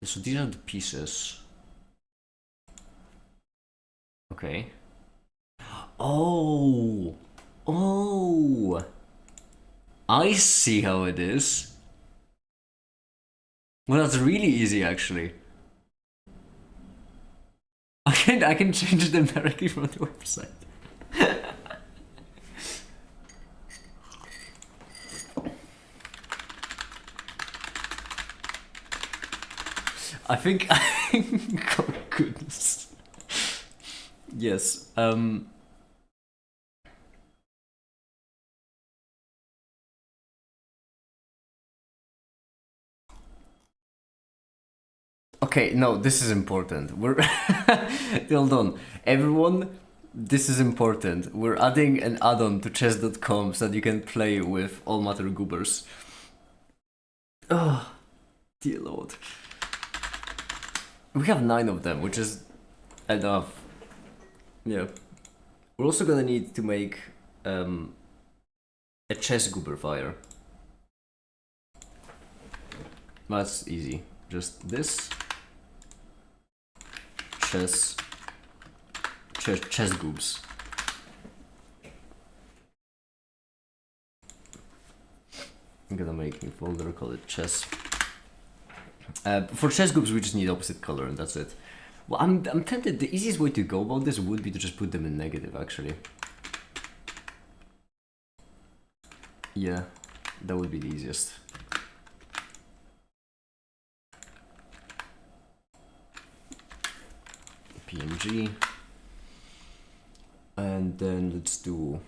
So these are the pieces. Okay. Oh! Oh! I see how it is. Well, that's really easy, actually. I can change them directly from the website. I think oh goodness. Yes. Okay, no, this is important. We're hold on, everyone. This is important. We're adding an add-on to chess.com so that you can play with all matter goobers. Oh, dear lord. We have 9 of them, which is enough. Yeah. We're also gonna need to make a chess goober fire. That's easy. Just this. Chess goobs. I'm gonna make a new folder, call it chess. For chess goobs, we just need opposite color, and that's it. Well, I'm tempted. The easiest way to go about this would be to just put them in negative, actually. Yeah, that would be the easiest. PNG. And then let's do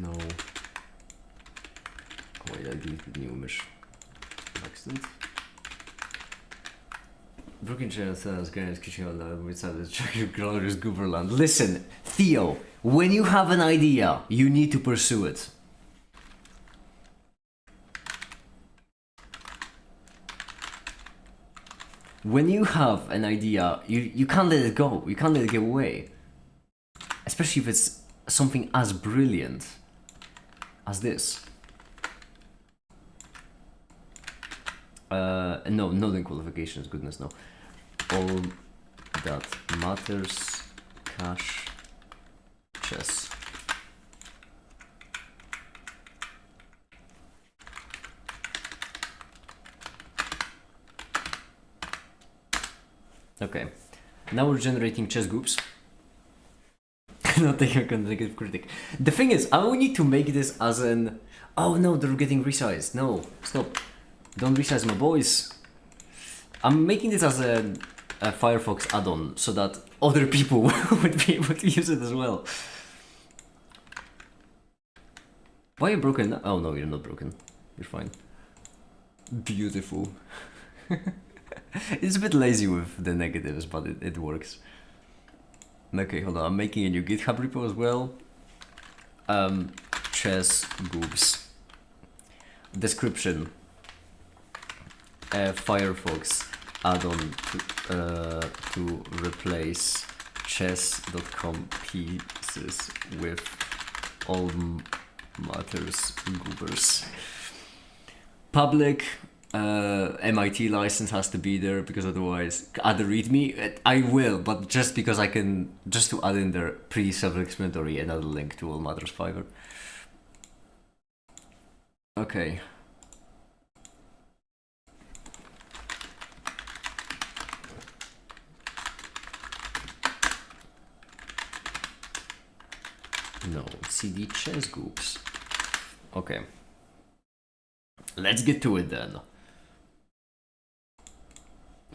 no. Oh wait, I deleted the new image. Accident. Broken channel says guys kitchen on the outside the Czech colors Gooberland. Listen, Theo, when you have an idea, you need to pursue it. When you have an idea, you can't let it go. You can't let it get away. Especially if it's something as brilliant as this. No, not in qualifications, goodness no. All that matters, cash, chess. Okay, now we're generating chess groups. Not taking a negative critic. The thing is, I will need to make this as an... Oh no, they're getting resized. No, stop. Don't resize my boys. I'm making this as a Firefox add-on so that other people would be able to use it as well. Why are you broken? Oh no, you're not broken. You're fine. Beautiful. It's a bit lazy with the negatives, but it works. Okay, hold on. I'm making a new GitHub repo as well. Chess goobs. Description. Firefox add-on to replace chess.com pieces with all matters goobers. Public MIT license has to be there because otherwise add a readme. I will, but just because I can, just to add in there pretty self-explanatory another link to all matters Fiverr. Okay. No, CD chess groups. Okay. Let's get to it then.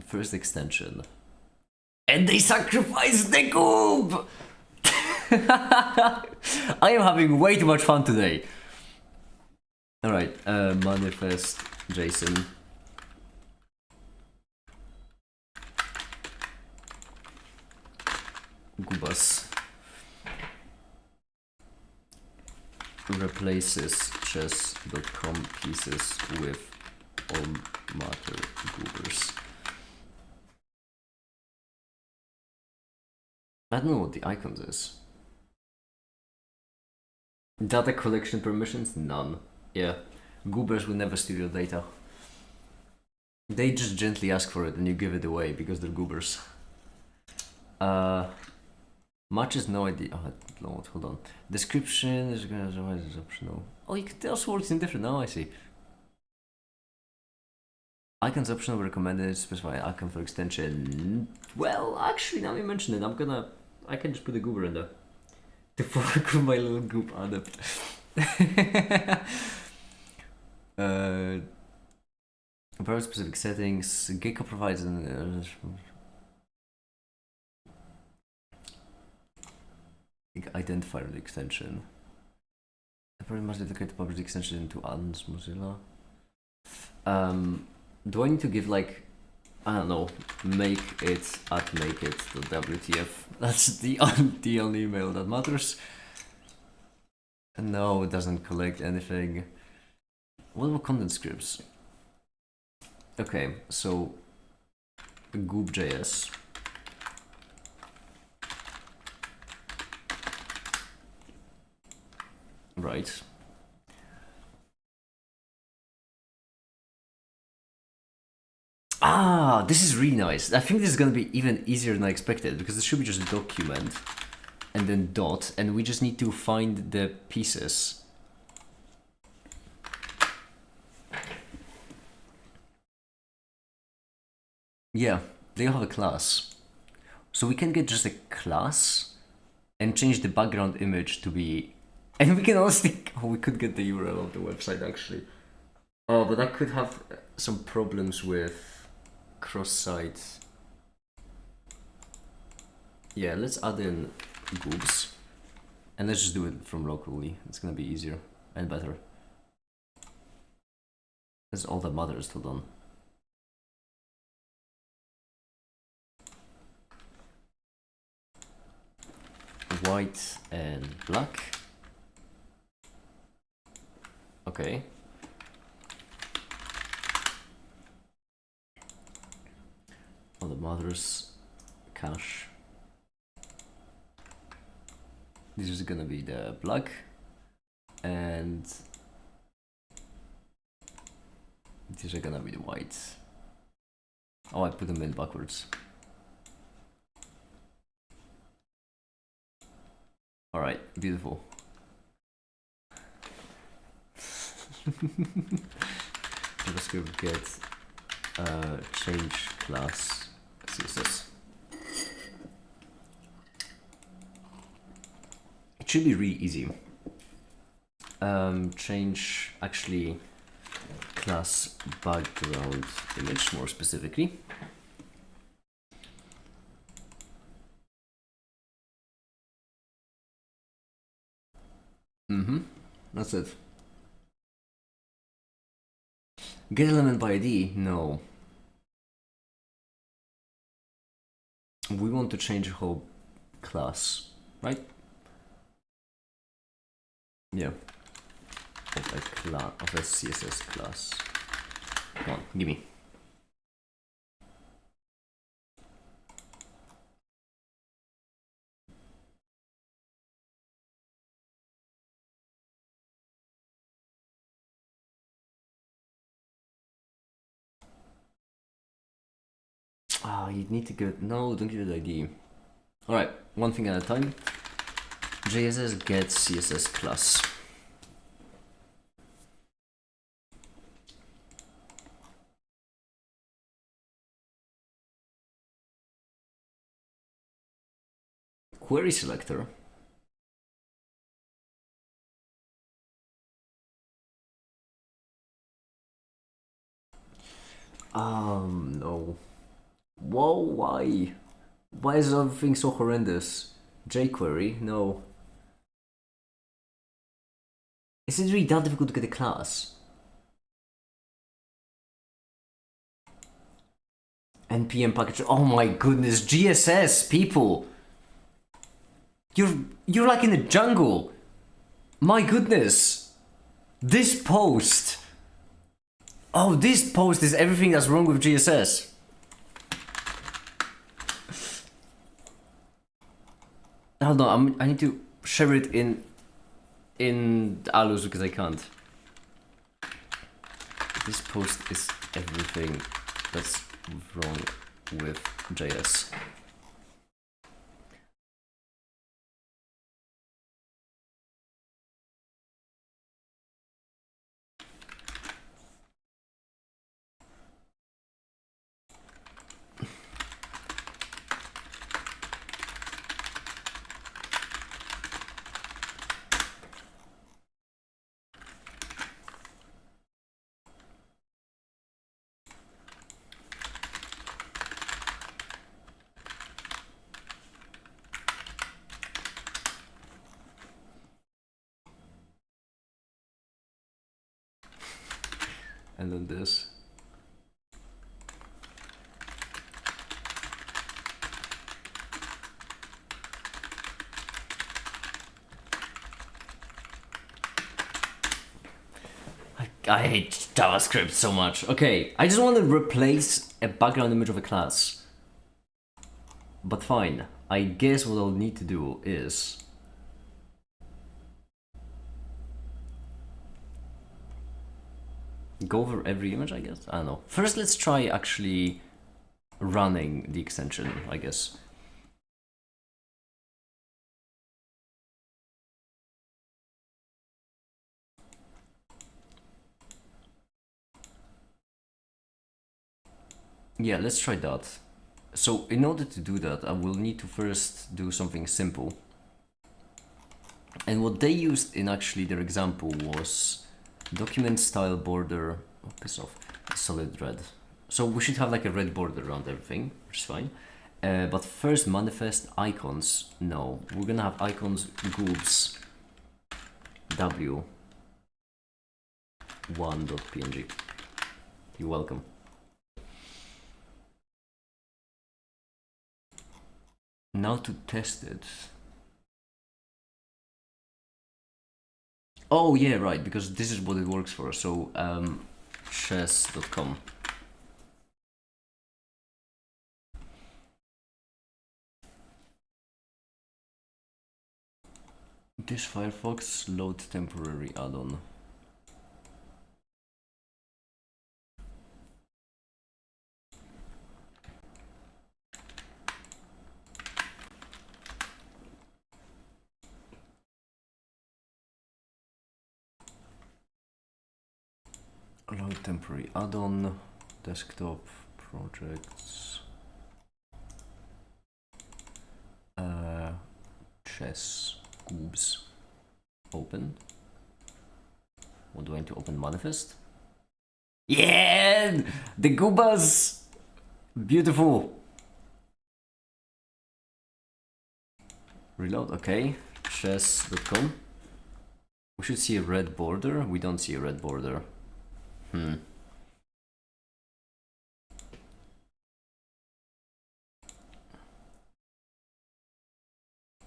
First extension. And they sacrificed the goob! I am having way too much fun today. Alright, manifest JSON. Goobus. Replaces chess.com pieces with all matter goobers. I don't know what the icons is. Data collection permissions? None. Yeah. Goobers will never steal your data. They just gently ask for it and you give it away because they're goobers. Matches no idea. Oh, Lord, hold on. Description is optional. Oh, you can also works in different. Now I see. Icons optional recommended. Specify icon for extension. Well, actually, now you mention it, I can just put a goober in there to fork my little goop added. Very specific settings. Gecko provides an. Identifier the extension. I probably must dedicate the publish extension to add-ons Mozilla. Do I need to give like I don't know, make it at makeit.wtf. That's the only email that matters. No, it doesn't collect anything. What about content scripts? Okay, so goop.js. Right. Ah, this is really nice. I think this is gonna be even easier than I expected, because this should be just a document and then dot, and we just need to find the pieces. Yeah, they have a class. So we can get just a class and change the background image to be... And we can honestly... Oh, we could get the URL of the website, actually. Oh, but that could have some problems with cross-site. Yeah, let's add in groups. And let's just do it from locally. It's gonna be easier and better. That's all that matters, hold on. White and black. Okay. All the mothers, cache. This is gonna be the black, and these are gonna be the whites. Oh, I put them in backwards. All right, beautiful. JavaScript get change class CSS. It should be really easy. Change actually class background image more specifically. That's it. Get element by ID? No. We want to change the whole class, right? Yeah. Of a CSS class. Come on, gimme. Ah, you need to get... No, don't give it ID. Alright, one thing at a time. JSS gets CSS class. Query selector. No. Whoa, why? Why is everything so horrendous? jQuery? No. Is it really that difficult to get a class? npm package. Oh my goodness, GSS, people! You're like in the jungle. My goodness. This post. Oh, this post is everything that's wrong with GSS. Hold on, I need to share it in Alus because I can't. This post is everything that's wrong with JS. And then this. I hate JavaScript so much. Okay, I just want to replace a background image of a class. But fine, I guess what I'll need to do is go over every image, I guess? I don't know. First, let's try actually running the extension, I guess. Yeah, let's try that. So in order to do that, I will need to first do something simple. And what they used in actually their example was document style border, oh, piss off, solid red. So we should have like a red border around everything, which is fine. But first manifest icons. No, we're gonna have icons groups w 1.png. You're welcome. Now to test it. Oh yeah, right, because this is what it works for. So chess.com. This Firefox load temporary add-on. Load temporary add-on, desktop, projects, chess, goobs, open. What do I need to open? Manifest? Yeah! The goobas! Beautiful! Reload, okay. Chess.com. We should see a red border. We don't see a red border.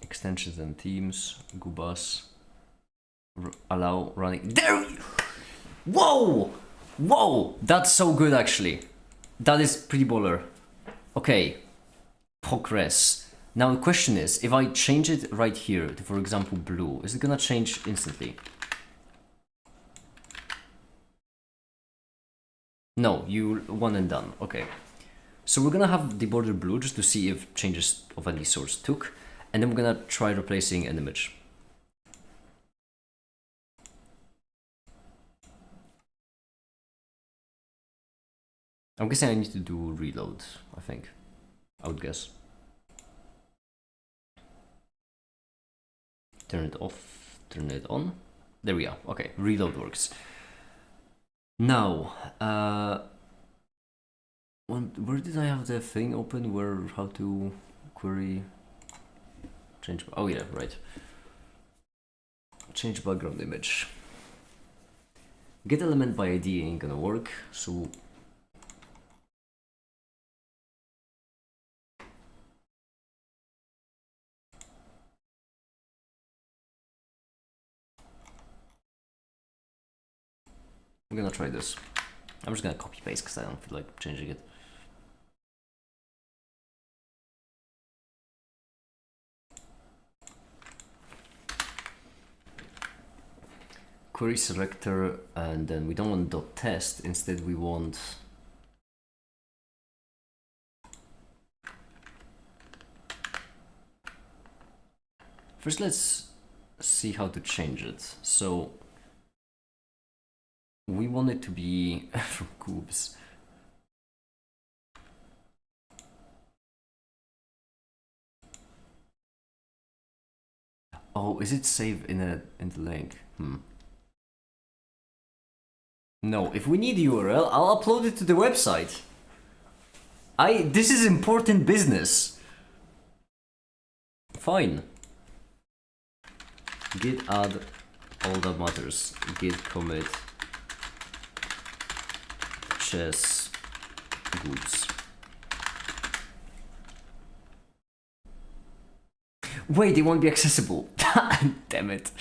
Extensions and themes, goobas, allow running. There! Whoa! Whoa! That's so good actually. That is pretty baller. Okay. Progress. Now the question is, if I change it right here to, for example, blue, is it gonna change instantly? No, you one and done. Okay. So we're gonna have the border blue just to see if changes of any sorts took. And then we're gonna try replacing an image. I'm guessing I need to do reload, I think. I would guess. Turn it off, turn it on. There we go. Okay, reload works. Now, where did I have the thing open where how to query change? Oh yeah, right. Change background image. Get element by ID ain't gonna work, so I'm gonna try this. I'm just gonna copy paste because I don't feel like changing it. Query selector, and then we don't want .test, instead we want first let's see how to change it. So we want it to be from goobs. Oh, is it saved in the link? No, if we need URL, I'll upload it to the website. This is important business. Fine. Git add all that matters. Git commit chess goobs. Wait, it won't be accessible. Damn it.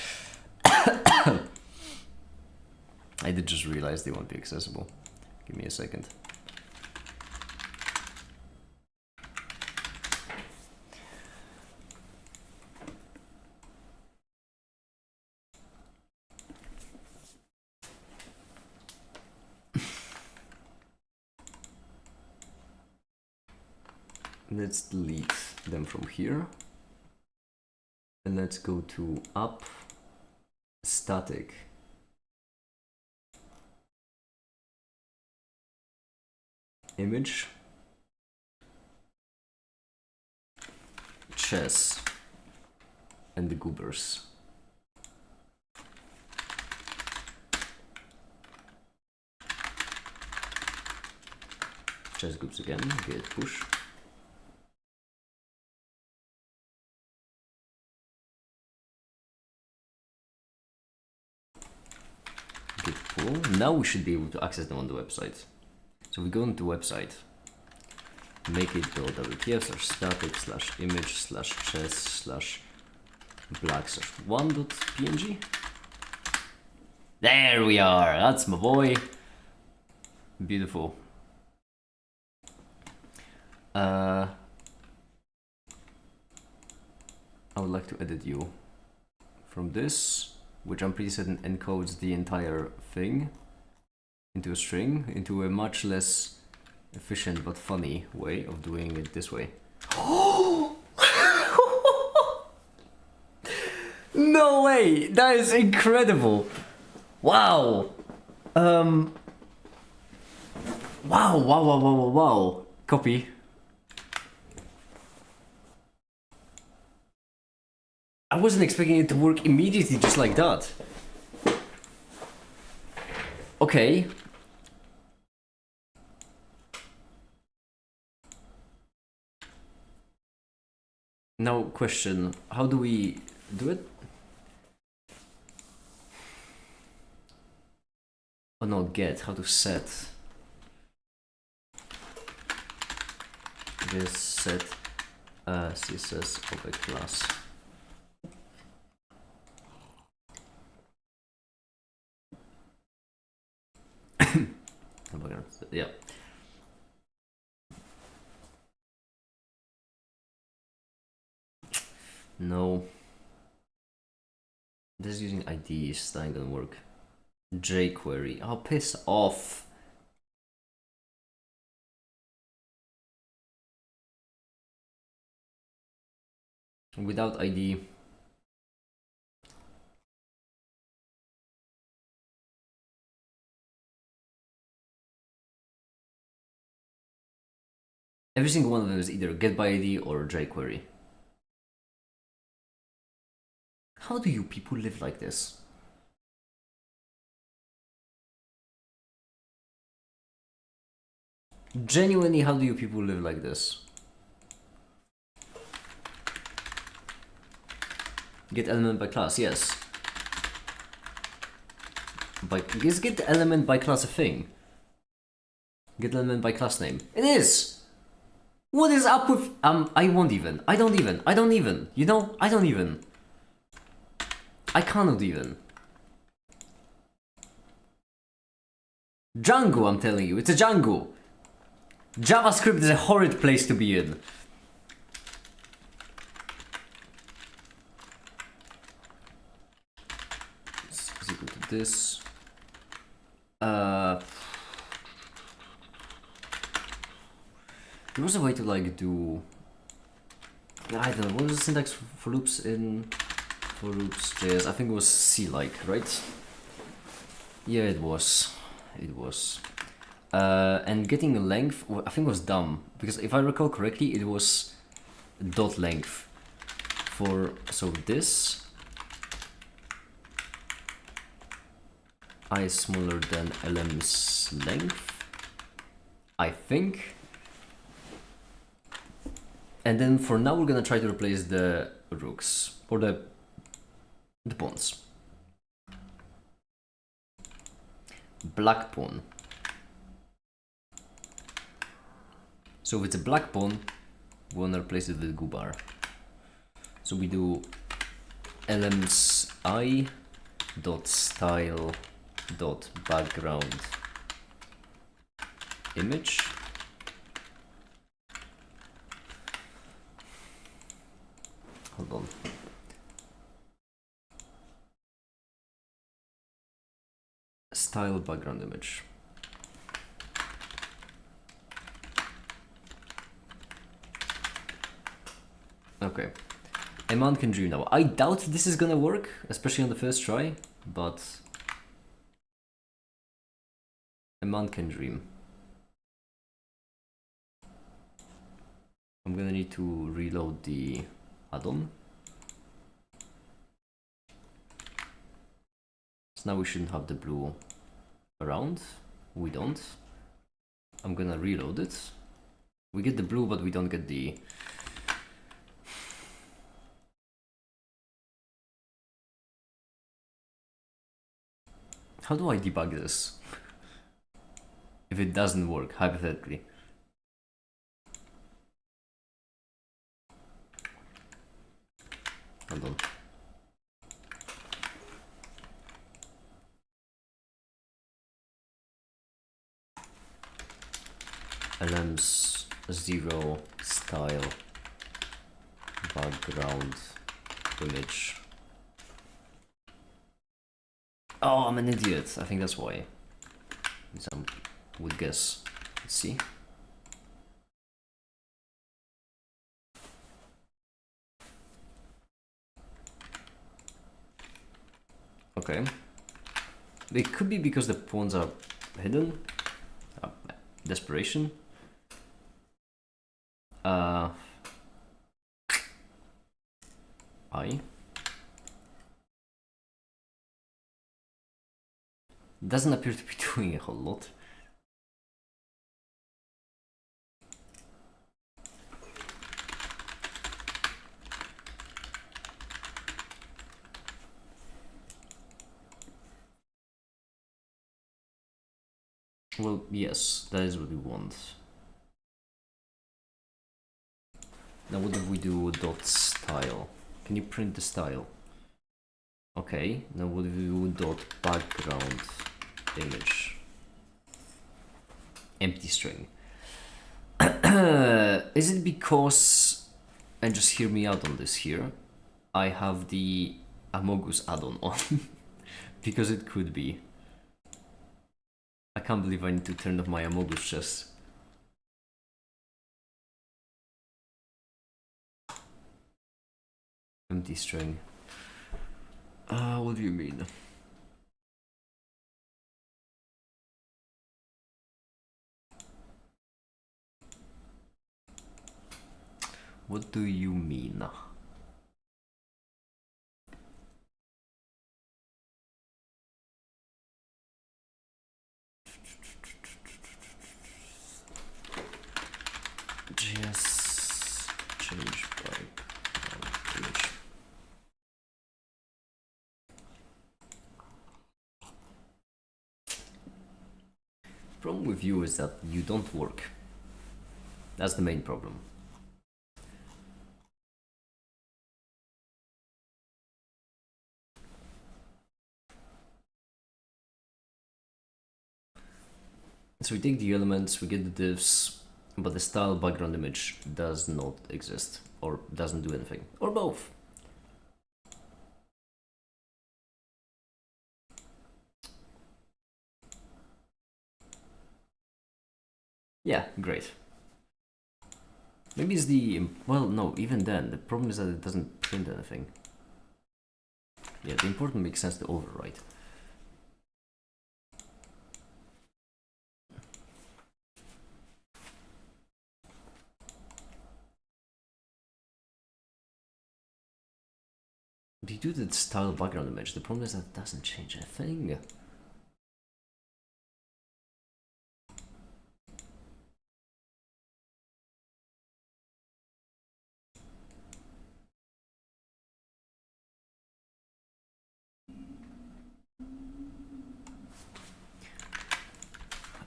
I did just realize they won't be accessible. Give me a second. Let's delete them from here. And let's go to up, static. Image. Chess. And the goobers. Chess groups again, git push. Git pull. Now we should be able to access them on the website. So we go into website, make it .wtf/static/image/chess/black/1.png. There we are, that's my boy. Beautiful. I would like to edit you from this, which I'm pretty certain encodes the entire thing into a string, into a much less efficient but funny way of doing it this way. No way! That is incredible! Wow! Wow. Copy. I wasn't expecting it to work immediately just like that. Okay. Now question, how do we do it? Oh no, get, how to set. This set CSS object class. Yeah. No. This is using IDs, that ain't gonna work. jQuery. Oh, piss off. Without ID. Every single one of them is either get by ID or jQuery. How do you people live like this? Genuinely, how do you people live like this? Get element by class, yes. Is get element by class a thing? Get element by class name. It is! What is up with... I don't even. You know, I don't even. I cannot even. Django, I'm telling you. It's a Django. JavaScript is a horrid place to be in. Let's go to this. There was a way to like do... I don't know, what was the syntax for loops in... For loops JS? I think it was C-like, right? Yeah, it was. And getting a length, I think was dumb. Because if I recall correctly, it was dot length. So this... I is smaller than LM's length. I think. And then for now we're gonna try to replace the rooks or the pawns. Black pawn. So if it's a black pawn, we wanna replace it with goobar. So we do lms I dot style dot background image. Hold on. Style background image. Okay. A man can dream now. I doubt this is gonna work, especially on the first try, but a man can dream. I'm gonna need to reload the add-on. So now we shouldn't have the blue around. We don't. I'm gonna reload it. We get the blue, but we don't get the... How do I debug this? If it doesn't work, hypothetically. Hold on. LMS 0 style background image. Oh, I'm an idiot. I think that's why. Some would guess. Let's see. Okay. It could be because the pawns are hidden. Desperation. I. Doesn't appear to be doing a whole lot. Well, yes, that is what we want. Now what if we do dot style? Can you print the style? Okay, now what if we do dot background image? Empty string. Is it because, and just hear me out on this here, I have the Amogus add-on on? Because it could be. I can't believe I need to turn off my Amogus chest. Empty string. What do you mean? What do you mean? JS change by image. Problem with you is that you don't work. That's the main problem. So we take the elements, we get the divs, but the style background image does not exist, or doesn't do anything, or both. Yeah, great. Maybe it's the... well, no, even then, the problem is that it doesn't print anything. Yeah, the important makes sense to overwrite. You do the style background image, the problem is that it doesn't change a thing.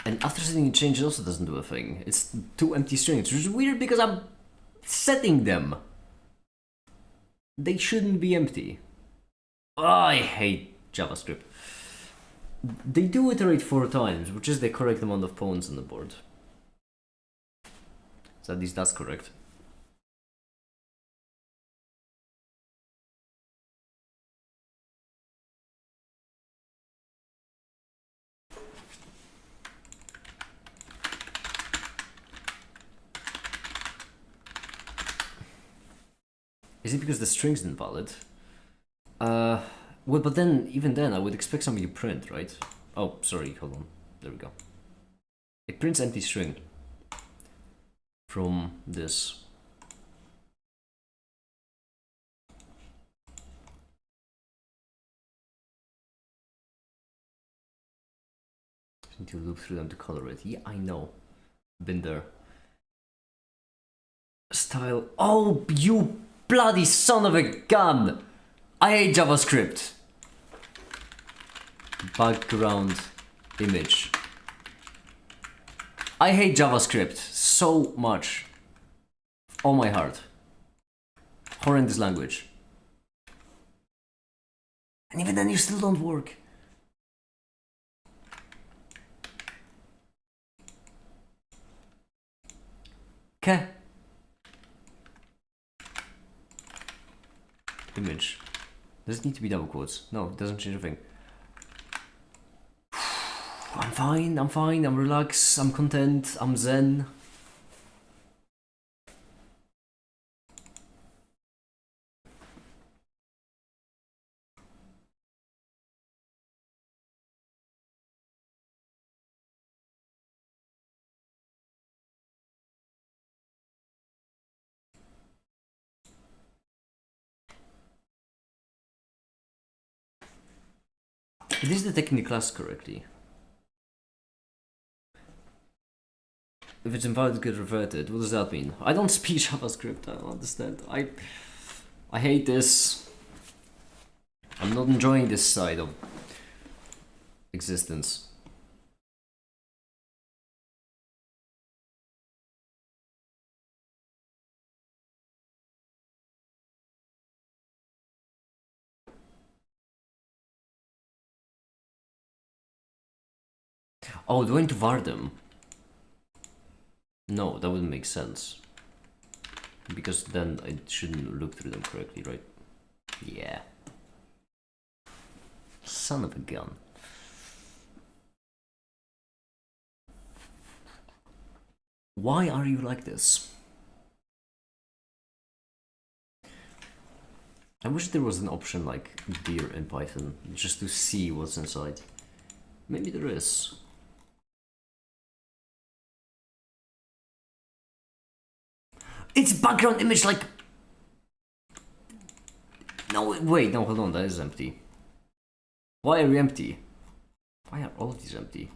And after setting a change, it also doesn't do a thing. It's two empty strings, which is weird because I'm setting them. They shouldn't be empty. Oh, I hate JavaScript. They do iterate 4 times, which is the correct amount of pawns on the board. So at least that's correct. Is it because the string's invalid? Well, but then, even then, I would expect something to print, right? Oh, sorry, hold on. There we go. It prints empty string from this. Need to loop through them to color it. Yeah, I know. Been there. Style. Oh, you bloody son of a gun! I hate JavaScript. Background image. I hate JavaScript so much. Oh my heart. Horrendous language. And even then you still don't work. Okay. Image. Does it need to be double quotes? No, it doesn't change a thing. I'm fine, I'm relaxed, I'm content, I'm zen. This is detecting the class correctly. If it's invalid, get reverted. What does that mean? I don't speak JavaScript. I don't understand. I hate this. I'm not enjoying this side of existence. Oh, do I need to var them? No, that wouldn't make sense. Because then I shouldn't look through them correctly, right? Yeah. Son of a gun. Why are you like this? I wish there was an option like dir in Python, just to see what's inside. Maybe there is. It's background image like... No, wait, no, hold on, that is empty. Why are you empty? Why are all of these empty?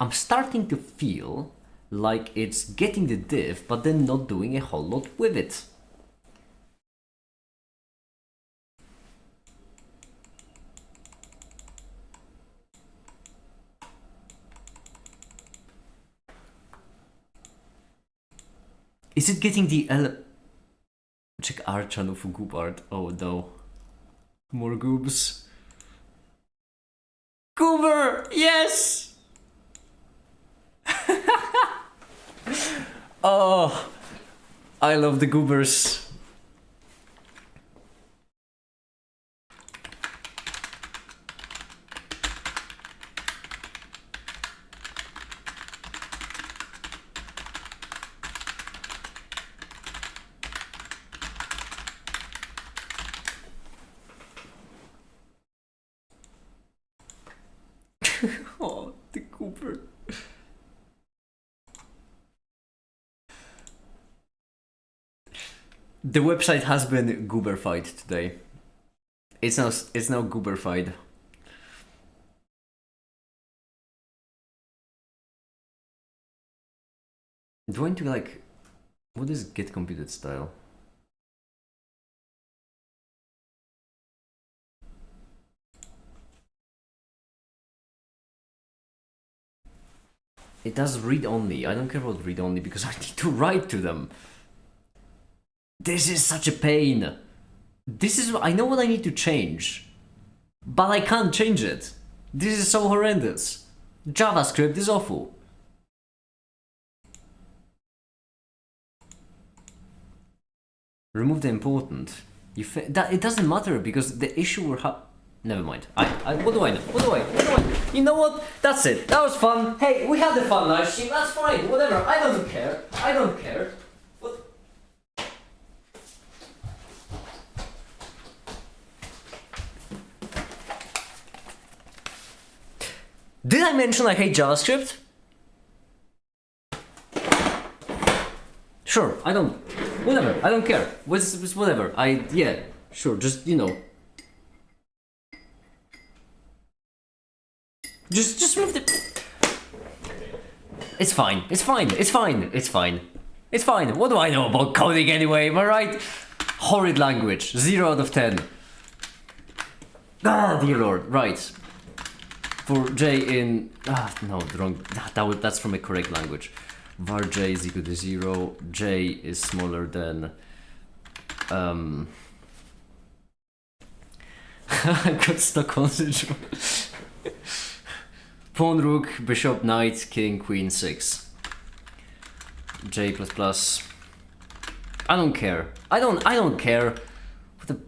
I'm starting to feel like it's getting the div, but then not doing a whole lot with it. Is it getting the check our channel for goob art? Oh no. More goobs. Goober! Yes! Oh, I love the goobers. Oh, the goober. The website has been gooberfied today. It's now gooberfied. Do I need to like, what is get computed style? It does read only. I don't care about read only because I need to write to them. This is such a pain. This is, I know what I need to change. But I can't change it. This is so horrendous. JavaScript is awful. Remove the important. That it doesn't matter because the issue will have. Never mind. What do I know? What do I? You know what? That's it. That was fun. Hey, we had a fun live stream. That's fine. Whatever. I don't care. I don't care. What? Did I mention I hate JavaScript? Sure. I don't. Whatever. I don't care. Whatever. Yeah. Sure. Just Just move the. It's fine. It's fine. It's fine. It's fine. It's fine. What do I know about coding anyway? Am I right? Horrid language. 0 out of 10. Ah, dear lord. Right. For j in. No, wrong. That's from a correct language. Var j is equal to 0. J is smaller than. I got stuck on syndrome. Pawn, rook, bishop, knight, king, queen, 6. J++. I don't care. I don't care. What the...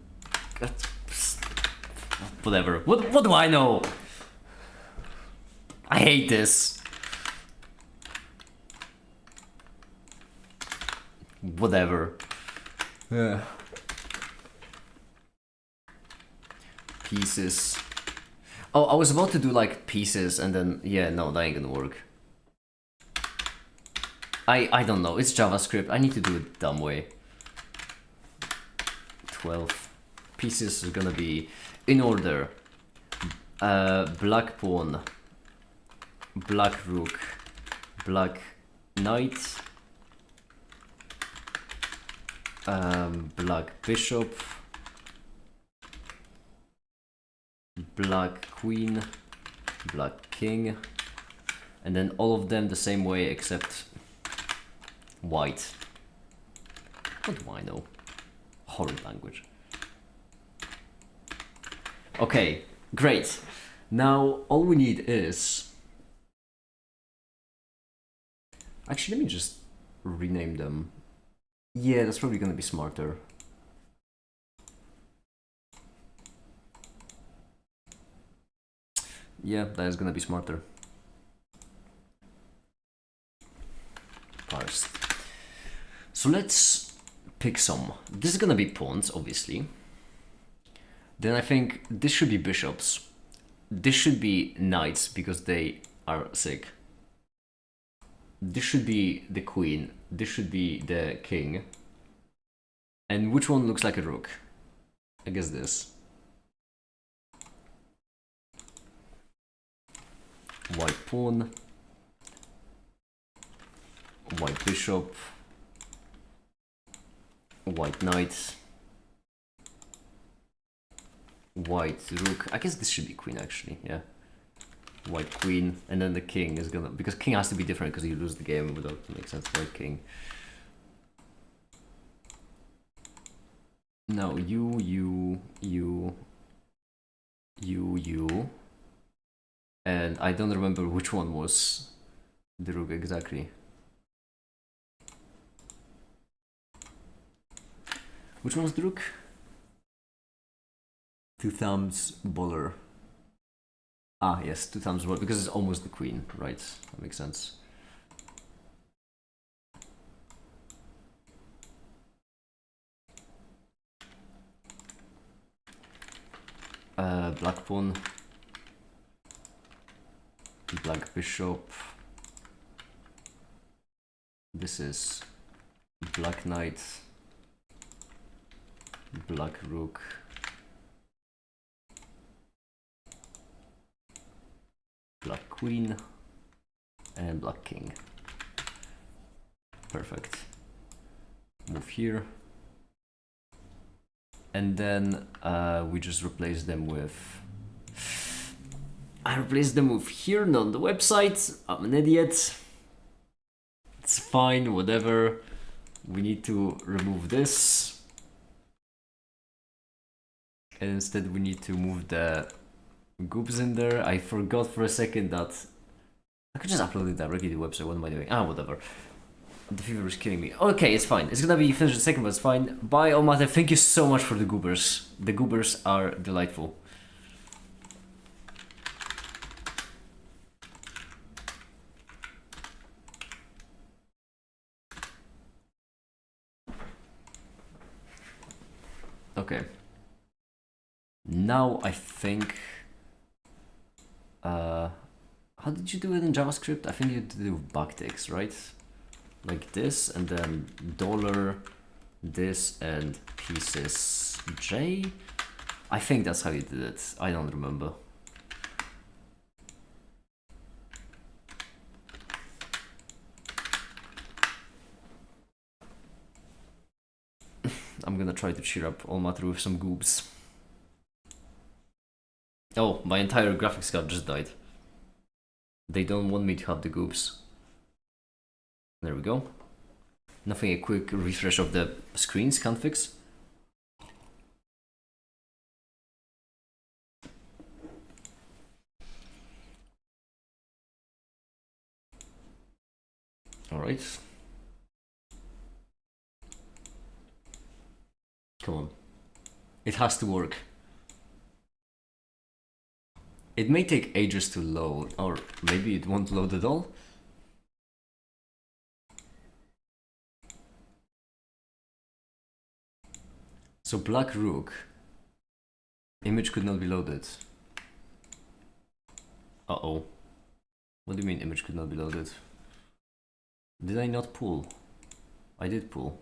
Whatever. What do I know? I hate this. Whatever. Yeah. Pieces. Oh, I was about to do like pieces and then, yeah, no, that ain't gonna work. I don't know, it's JavaScript, I need to do it dumb way. 12. Pieces are gonna be in order. Black pawn, black rook, black knight, black bishop, black queen, black king, and then all of them the same way except white. What do I know? Horrid language. Okay, great. Now all we need is... Actually, let me just rename them. Yeah, that's probably gonna be smarter. Yeah, that is gonna be smarter. Parsed. So let's pick some. This is gonna be pawns, obviously. Then I think this should be bishops. This should be knights because they are sick. This should be the queen. This should be the king. And which one looks like a rook? I guess this. White pawn, white bishop, white knight, white rook. I guess this should be queen actually, yeah. White queen, and then the king is gonna, because king has to be different because you lose the game without make sense. White king. No, you. And I don't remember which one was the rook exactly. Which one was the rook? Two thumbs bowler. Ah, yes, two thumbs bowler, because it's almost the queen, right? That makes sense. Black pawn. Black bishop. This is black knight, black rook, black queen, and black king. Perfect. Move here. And then we just replace them with... I replaced them with here, not on the website. I'm an idiot. It's fine, whatever. We need to remove this. And instead we need to move the Goob's in there. I forgot for a second that I could just upload it directly to the website. What am I doing? Ah, whatever. The fever is killing me. Okay, it's fine. It's gonna be finished in a second, but it's fine. Bye, Omate. Thank you so much for the goobers. The goobers are delightful. Okay. Now I think... how did you do it in JavaScript? I think you did it with backticks, right? Like this, and then dollar this and pieces J. I think that's how you did it. I don't remember. I'm gonna try to cheer up Olmater with some goobs. Oh, my entire graphics card just died. They don't want me to have the goobs. There we go. Nothing a quick refresh of the screens can't fix. Alright. Come on. It has to work. It may take ages to load, or maybe it won't load at all. So Black Rook. Image could not be loaded. Uh-oh. What do you mean image could not be loaded? Did I not pull? I did pull.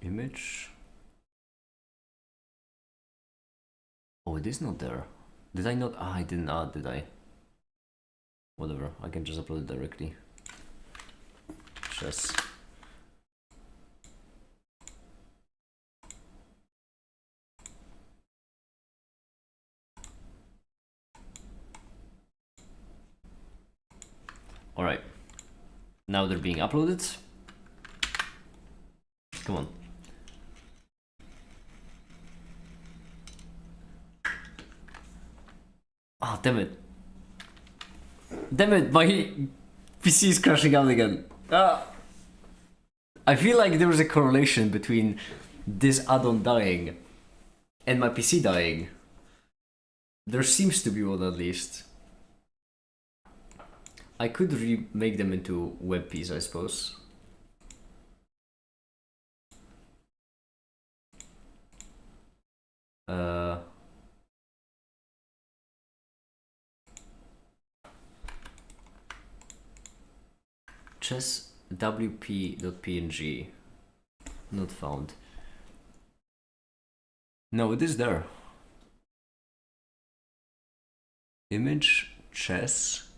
Image. Oh, it is not there. Did I not? Ah, I didn't add, did I? Whatever, I can just upload it directly. Chess. Alright. Now they're being uploaded. Come on. Ah, damn it. Damn it, my PC is crashing out again. Ah. I feel like there was a correlation between this add-on dying and my PC dying. There seems to be one at least. I could remake them into WebPs, I suppose. Chess wp.png not found. No, it is there. Image chess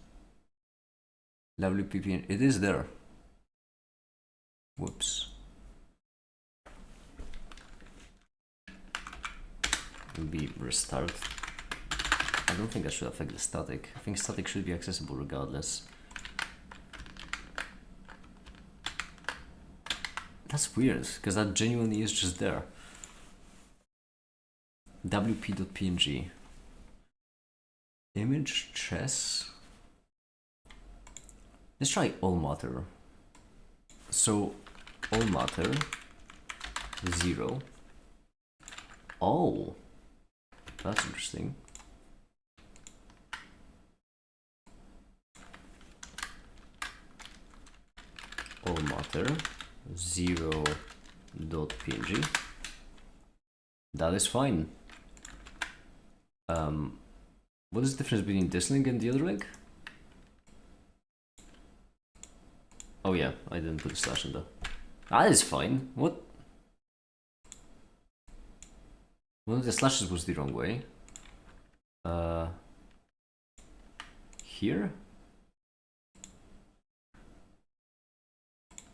wp. It is there. Whoops. Maybe restart. I don't think that should affect the static. I think static should be accessible regardless. That's weird, because that genuinely is just there. wp.png. Image chess. Let's try all matter. So all matter 0. Oh, that's interesting. All matter 0.png. That is fine. What is the difference between this link and the other link? Oh yeah, I didn't put a slash in there. That is fine. What? One of the slashes was the wrong way. Here?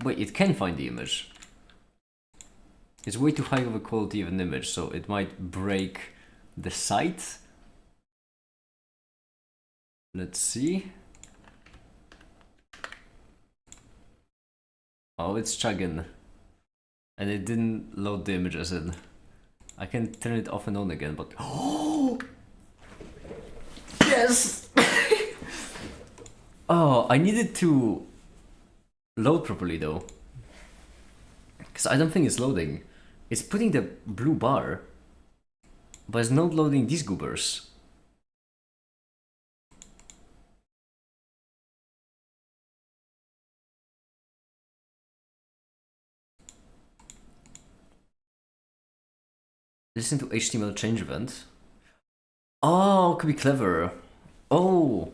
Wait, it can find the image. It's way too high of a quality of an image, so it might break the site. Let's see. Oh, it's chugging. And it didn't load the images in. I can turn it off and on again, but... Oh! Yes! Oh, I needed to load properly though. Because I don't think it's loading. It's putting the blue bar, but it's not loading these goobers. Listen to HTML change event. Oh, could be clever. Oh.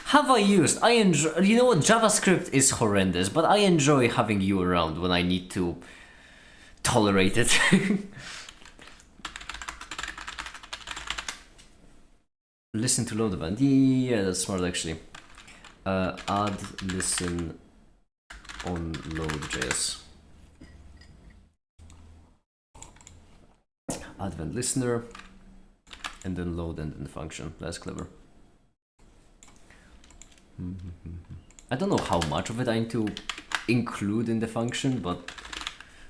Have I used? I enjoy. You know what? JavaScript is horrendous, but I enjoy having you around when I need to tolerate it. Listen to load event. Yeah, that's smart actually. Add listen on load.js. Add event listener, and then load and then function. That's clever. I don't know how much of it I need to include in the function, but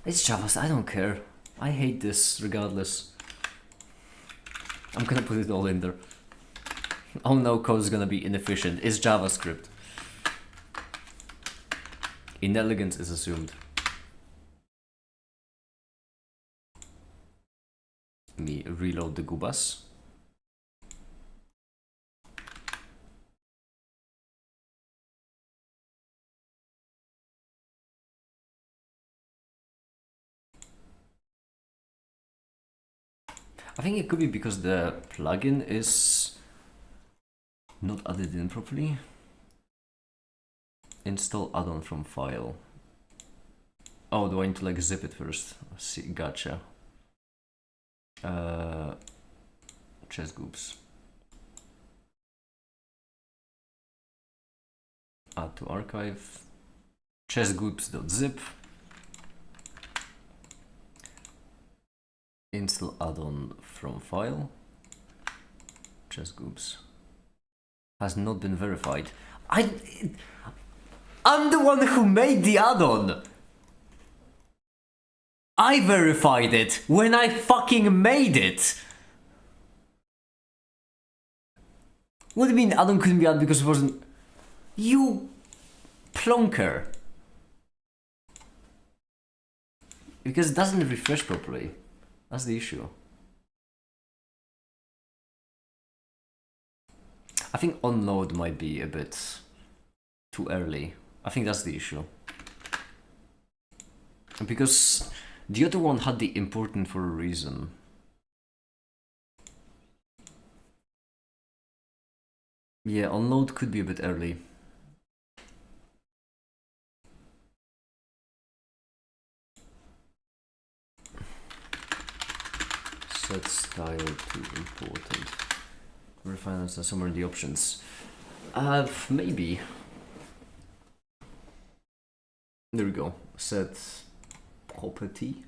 it's Java, I don't care. I hate this regardless. I'm gonna put it all in there. Oh no, code is gonna be inefficient. It's JavaScript. Inelegance is assumed. Let me reload the Gubas. I think it could be because the plugin is not added in properly. Install add-on from file. Oh, do I need to like zip it first? See, gotcha. Chess groups. Add to archive. Chessgroups.zip. Install add-on from file. Chessgroups. Has not been verified. I'm the one who made the add-on. I verified it when I fucking made it. What do you mean add-on couldn't be added because it wasn't? You plonker. Because it doesn't refresh properly. That's the issue. I think onload might be a bit too early. I think that's the issue. Because the other one had the important for a reason. Yeah, onload could be a bit early. Set style to important. Refinance somewhere in the options. Maybe. There we go. Set property.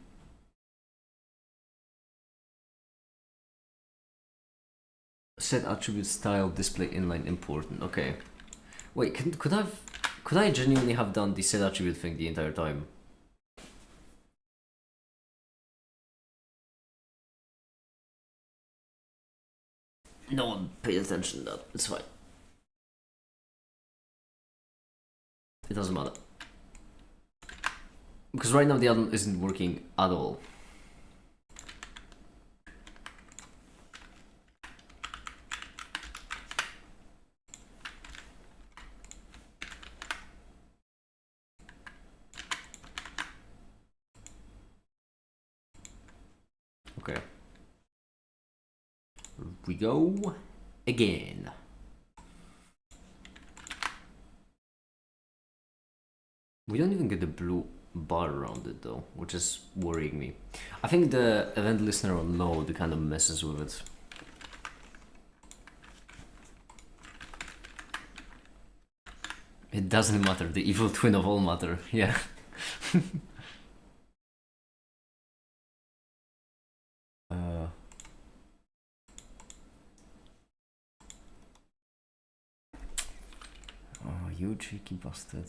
Set attribute style display inline important. Okay. Wait, could I genuinely have done the set attribute thing the entire time? No one paid attention to that. It's fine. It doesn't matter. Because right now the add-on isn't working at all. Okay. We go again. We don't even get the blue bar around it though, which is worrying me. I think the event listener on load kind of messes with it. It doesn't matter, the evil twin of all matter, yeah. Oh, you cheeky bastard.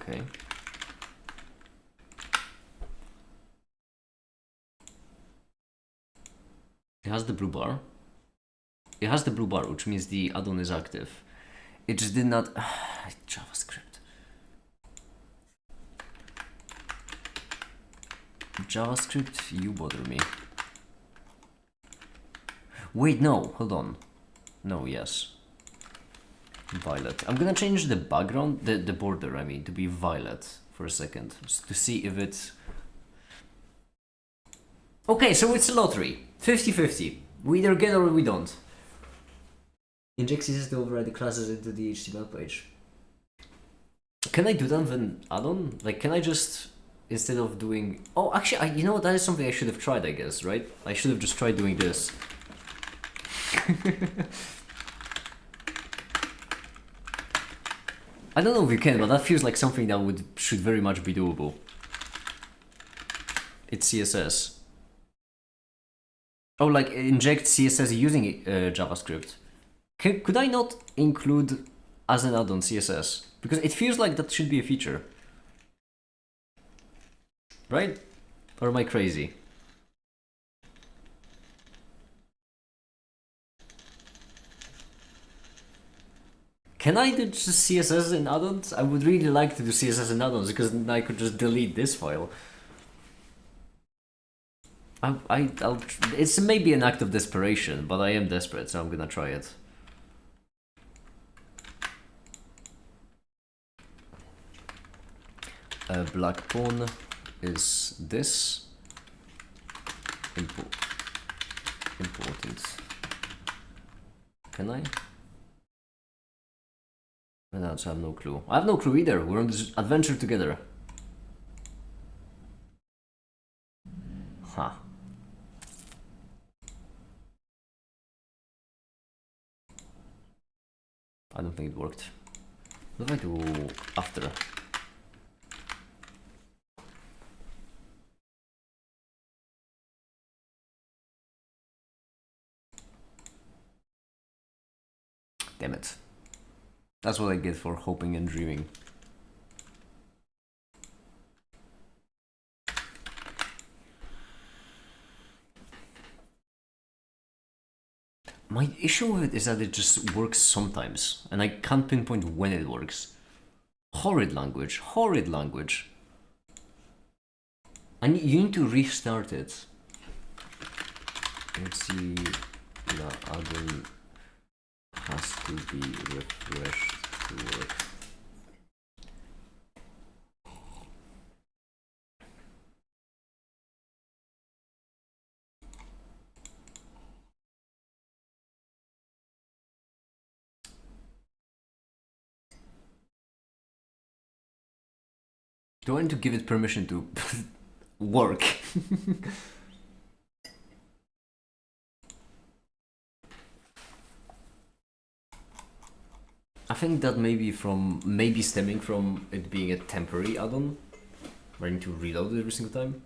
Okay. It has the blue bar. It has the blue bar, which means the add-on is active. It just did not... JavaScript. JavaScript, you bother me. Wait, no, hold on. No, yes. Violet. I'm gonna change the background, the border, I mean, to be violet for a second, just to see if it's... Okay, so it's a lottery. 50-50. We either get or we don't. Inject CSS to override the classes into the HTML page. Can I do that with an add-on? Like, can I just, instead of doing... Oh, actually, you know what? That is something I should have tried, I guess, right? I should have just tried doing this. I don't know if you can, but that feels like something that should very much be doable. It's CSS. Oh, like inject CSS using JavaScript. Could I not include as an add-on CSS? Because it feels like that should be a feature. Right? Or am I crazy? Can I do just CSS in add-ons? I would really like to do CSS in add-ons because then I could just delete this file. It's maybe an act of desperation, but I am desperate, so I'm gonna try it. Black pawn is this. Important. Can I? No, I have no clue. I have no clue either. We're on this adventure together. Huh. I don't think it worked. What do I do after? Damn it. That's what I get for hoping and dreaming. My issue with it is that it just works sometimes, and I can't pinpoint when it works. Horrid language, horrid language. And you need to restart it. Let's see, the add-on has to be refreshed to work. Do I need to give it permission to work? I think that maybe stemming from it being a temporary add-on, where I need to reload it every single time.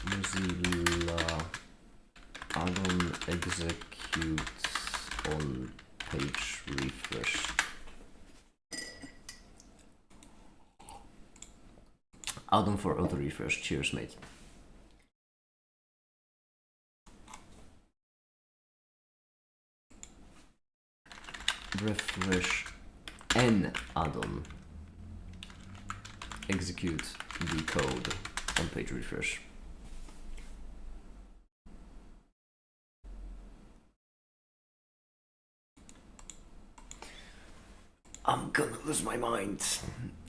Mozilla add-on execute on page refresh. Add-on for auto refresh. Cheers, mate. Refresh n add-on. Execute the code on page refresh. I'm gonna lose my mind.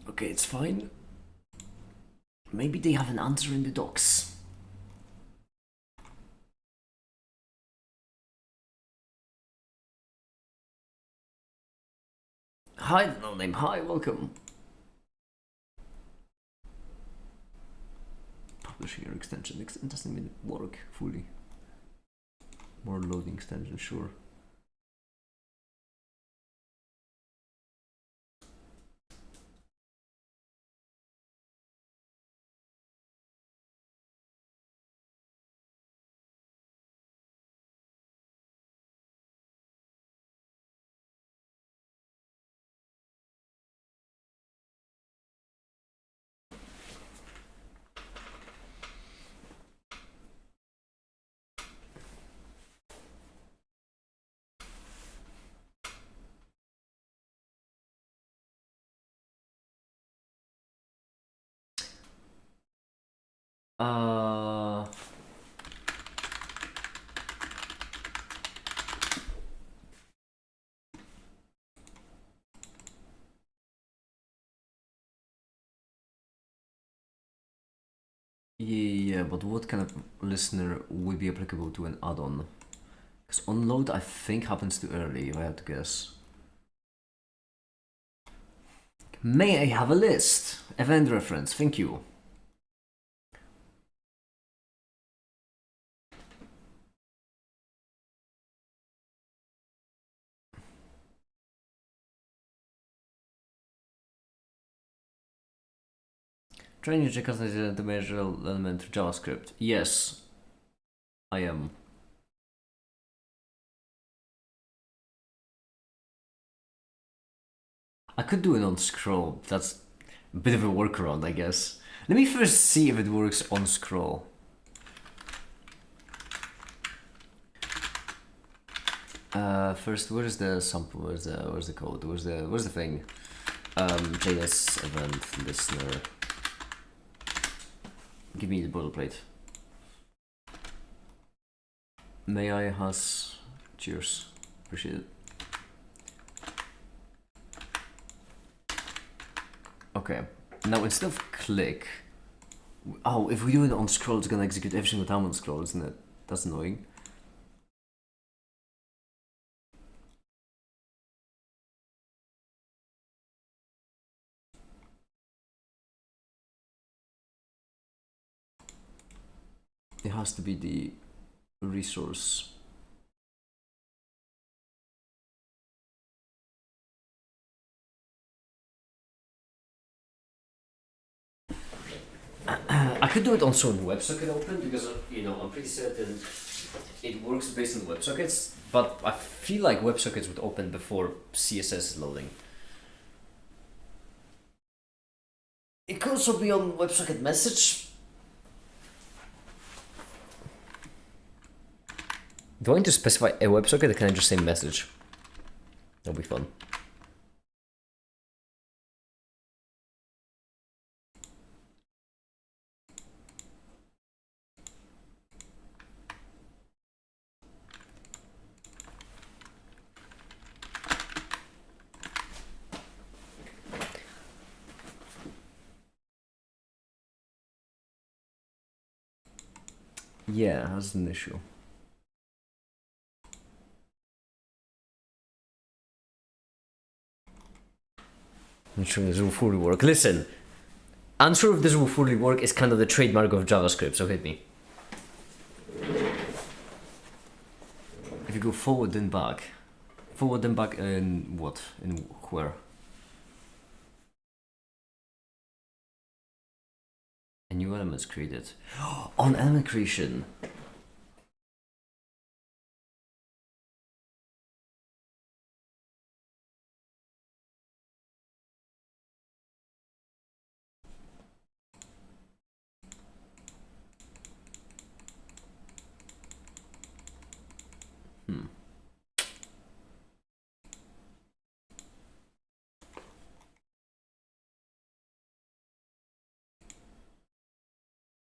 Okay, it's fine. Maybe they have an answer in the docs. Hi, no name. Hi, welcome. Publishing your extension. It doesn't even work fully. More loading extension, sure. Yeah, but what kind of listener would be applicable to an add-on? Because onload, I think, happens too early, if I had to guess. May I have a list? Event reference, thank you. Trying to check out the measure element to JavaScript. Yes, I am. I could do it on scroll. That's a bit of a workaround, I guess. Let me first see if it works on scroll. First, where's the sample? Where's the code? Where's the thing? JS event listener. Give me the boilerplate. May I has. Cheers. Appreciate it. Okay. Now instead of click. Oh, if we do it on scroll, it's gonna execute every single time on scroll, isn't it? That's annoying. It has to be the resource. I could do it on some WebSocket open because I'm pretty certain it works based on WebSockets, but I feel like WebSockets would open before CSS is loading. It could also be on WebSocket message. Do I need to specify a WebSocket or can I just say message? That'll be fun. Yeah, that's an issue. I'm not sure this will fully work. Listen, unsure if this will fully work is kind of the trademark of JavaScript, so hit me. If you go forward then back. Forward then back in what? In where? A new element's created. On element creation.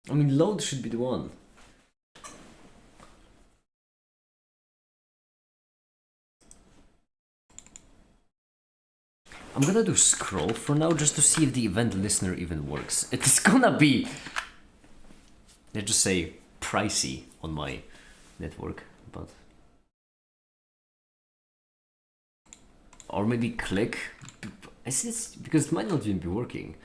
I mean, load should be the one. I'm gonna do scroll for now just to see if the event listener even works. It's gonna be, let's just say, pricey on my network, but. Or maybe click. It's because it might not even be working.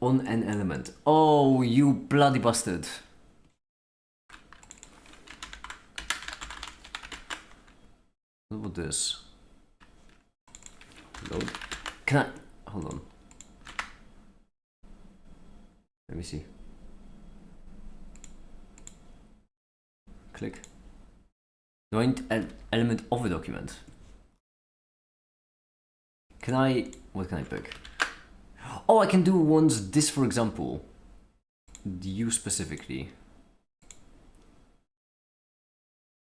On an element. Oh, you bloody bastard. What about this? Load. Can I? Hold on. Let me see. Click. Do I need an element of a document? Can I? What can I pick? Oh, I can do ones. This, for example. You specifically.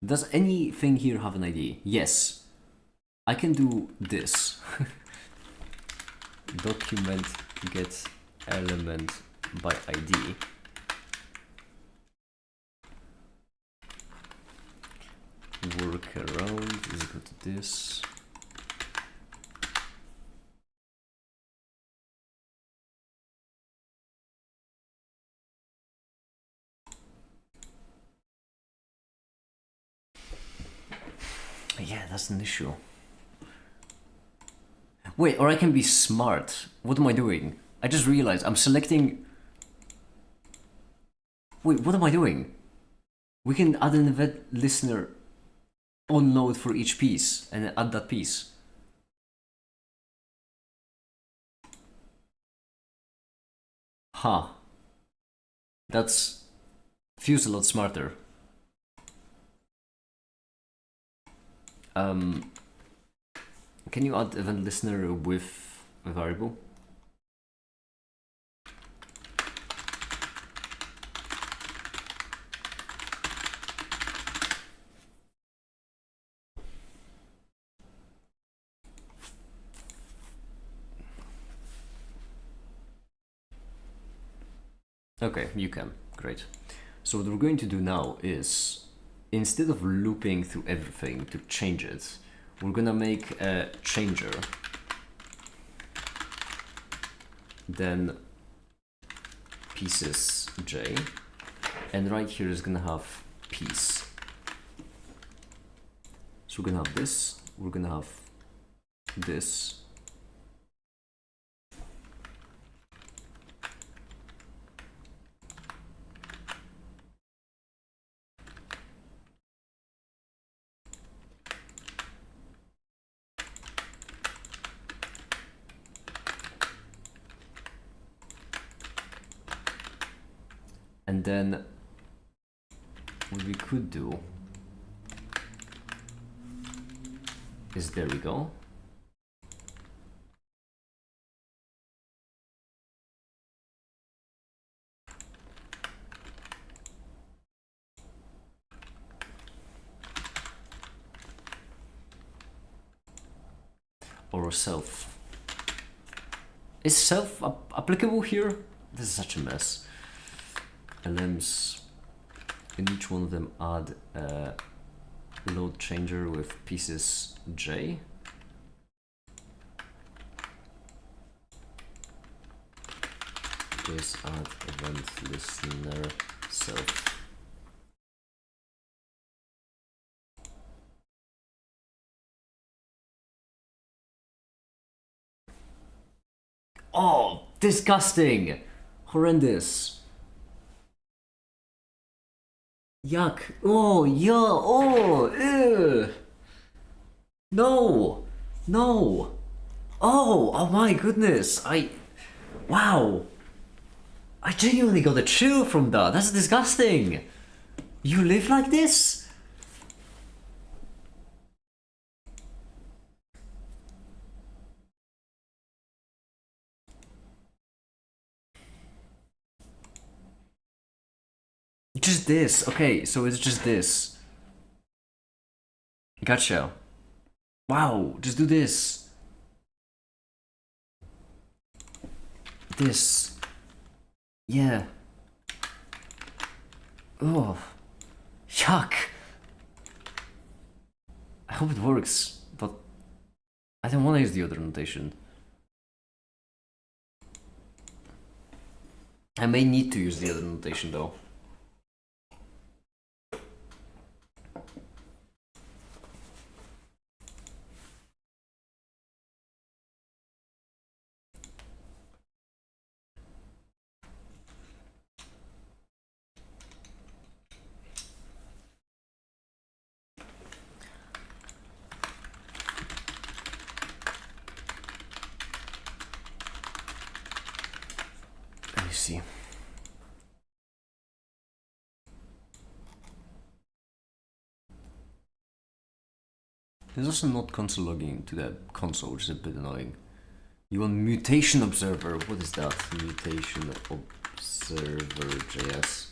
Does anything here have an ID? Yes. I can do this. Document get element by ID. Workaround is equal to this. yeah, that's an issue. Wait, or I can be smart. What am I doing? I just realized I'm selecting... Wait, what am I doing? We can add an event listener on node for each piece and add that piece. Huh. That's... feels a lot smarter. Can you add event listener with a variable? Okay, you can. Great. So what we're going to do now is, instead of looping through everything to change it, we're gonna make a changer, then pieces j, and right here is gonna have piece. So we're gonna have this, we're gonna have this, and then what we could do is, there we go. Or self. Is self applicable here? This is such a mess. LMs, in each one of them add a load changer with pieces j. Is add event listener self. Oh, disgusting! Horrendous. Yuck. Oh, yeah. Oh, ew. No. No. Oh my goodness. Wow. I genuinely got a chill from that. That's disgusting. You live like this? Just this. Okay, so it's just this. Gotcha. Wow, just do this. This. Yeah. Oh. Yuck. I hope it works, but I don't want to use the other notation. I may need to use the other notation though. Let me see. There's also not console logging to the console, which is a bit annoying. You want mutation observer? What is that? Mutation observer JS.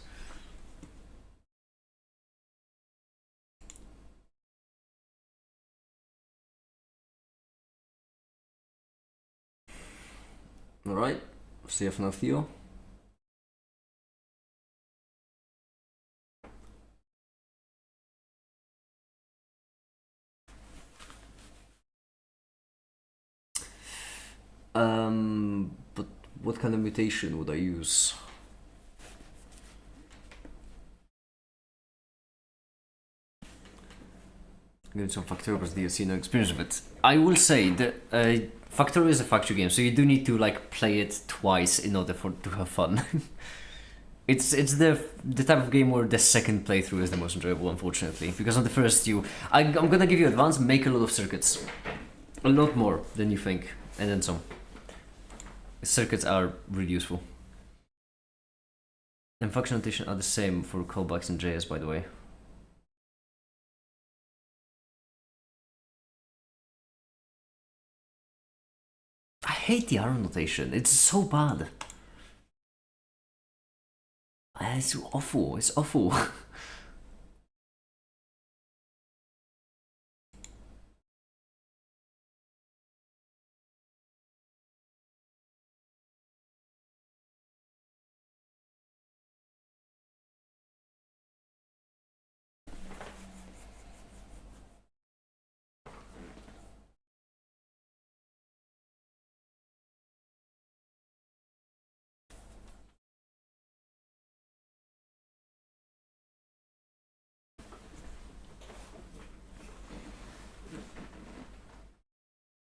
Alright, CF now Theo. But what kind of mutation would I use? I'm Even some Factorio DLC, no experience with it. I will say that Factorio is a factory game, so you do need to like play it twice in order to have fun. It's the type of game where the second playthrough is the most enjoyable, unfortunately, because on the first I'm gonna give you advance, make a lot of circuits, a lot more than you think, and then some. Circuits are really useful. And function notation are the same for callbacks and JS, by the way. I hate the arrow notation. It's so bad. It's awful. It's awful.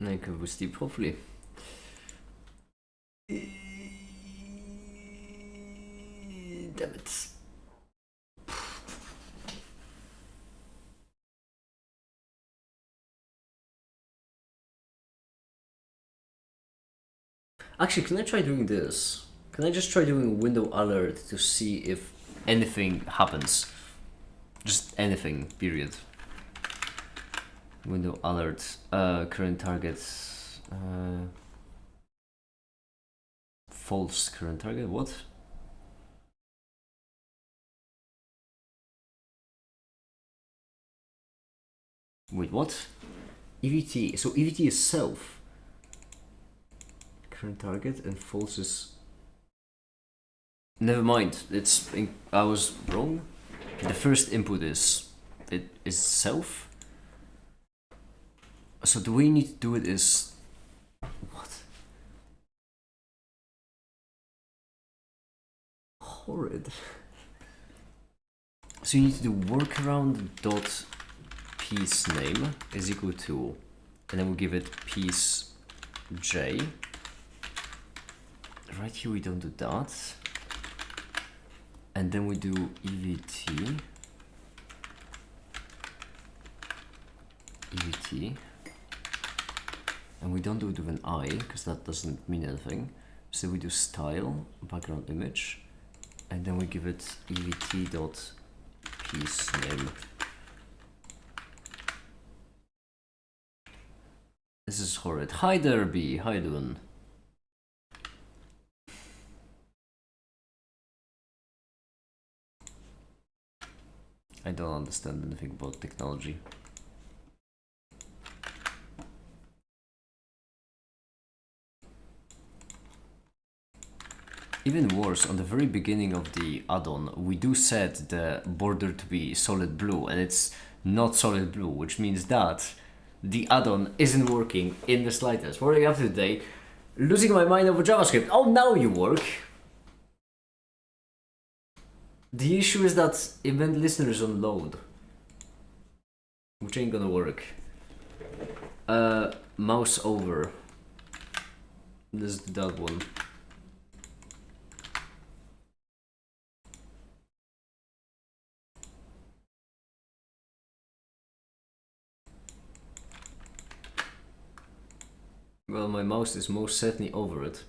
I could with Steve, hopefully. Damn it. Actually, can I try doing this? Can I just try doing window alert to see if anything happens? Just anything, period. Window alert, current target, false current target, what? Wait, what? EVT, so EVT is self. Current target and false is... Never mind, I was wrong. The first input is self. So the way you need to do it is... What? Horrid. So you need to do workaround dot piece name is equal to, and then we'll give it piece j. Right here we don't do that. And then we do EVT. And we don't do it with an I, because that doesn't mean anything. So we do style, background image, and then we give it EVT dot piece name. This is horrid. Hi there, B. How you doing? I don't understand anything about technology. Even worse, on the very beginning of the add-on, we do set the border to be solid blue, and it's not solid blue, which means that the add-on isn't working in the slightest. What are you up to today? Losing my mind over JavaScript. Oh, now you work! The issue is that event listener is on load, which ain't gonna work. Mouse over. This is that one. Well, my mouse is most certainly over it.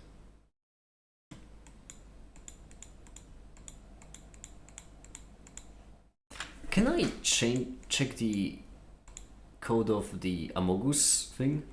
Can I check the code of the Amogus thing?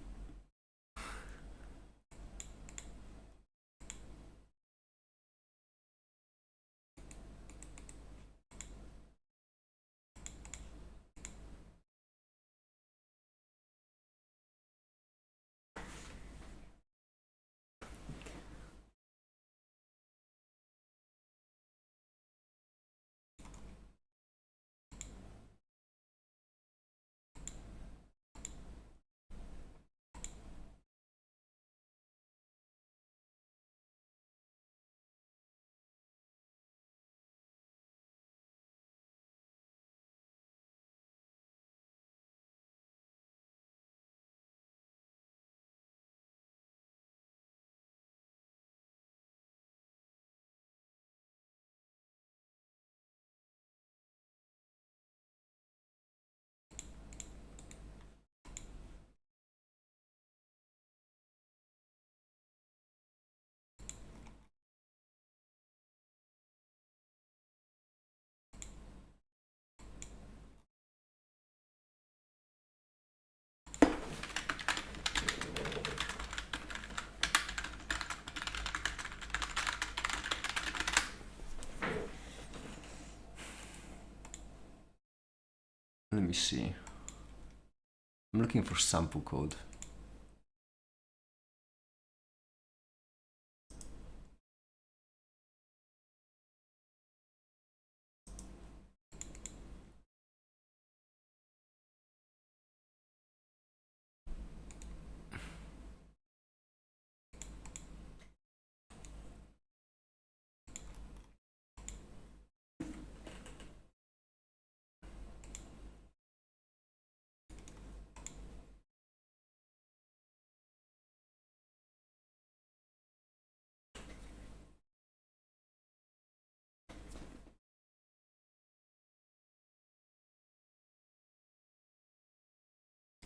see. I'm looking for sample code.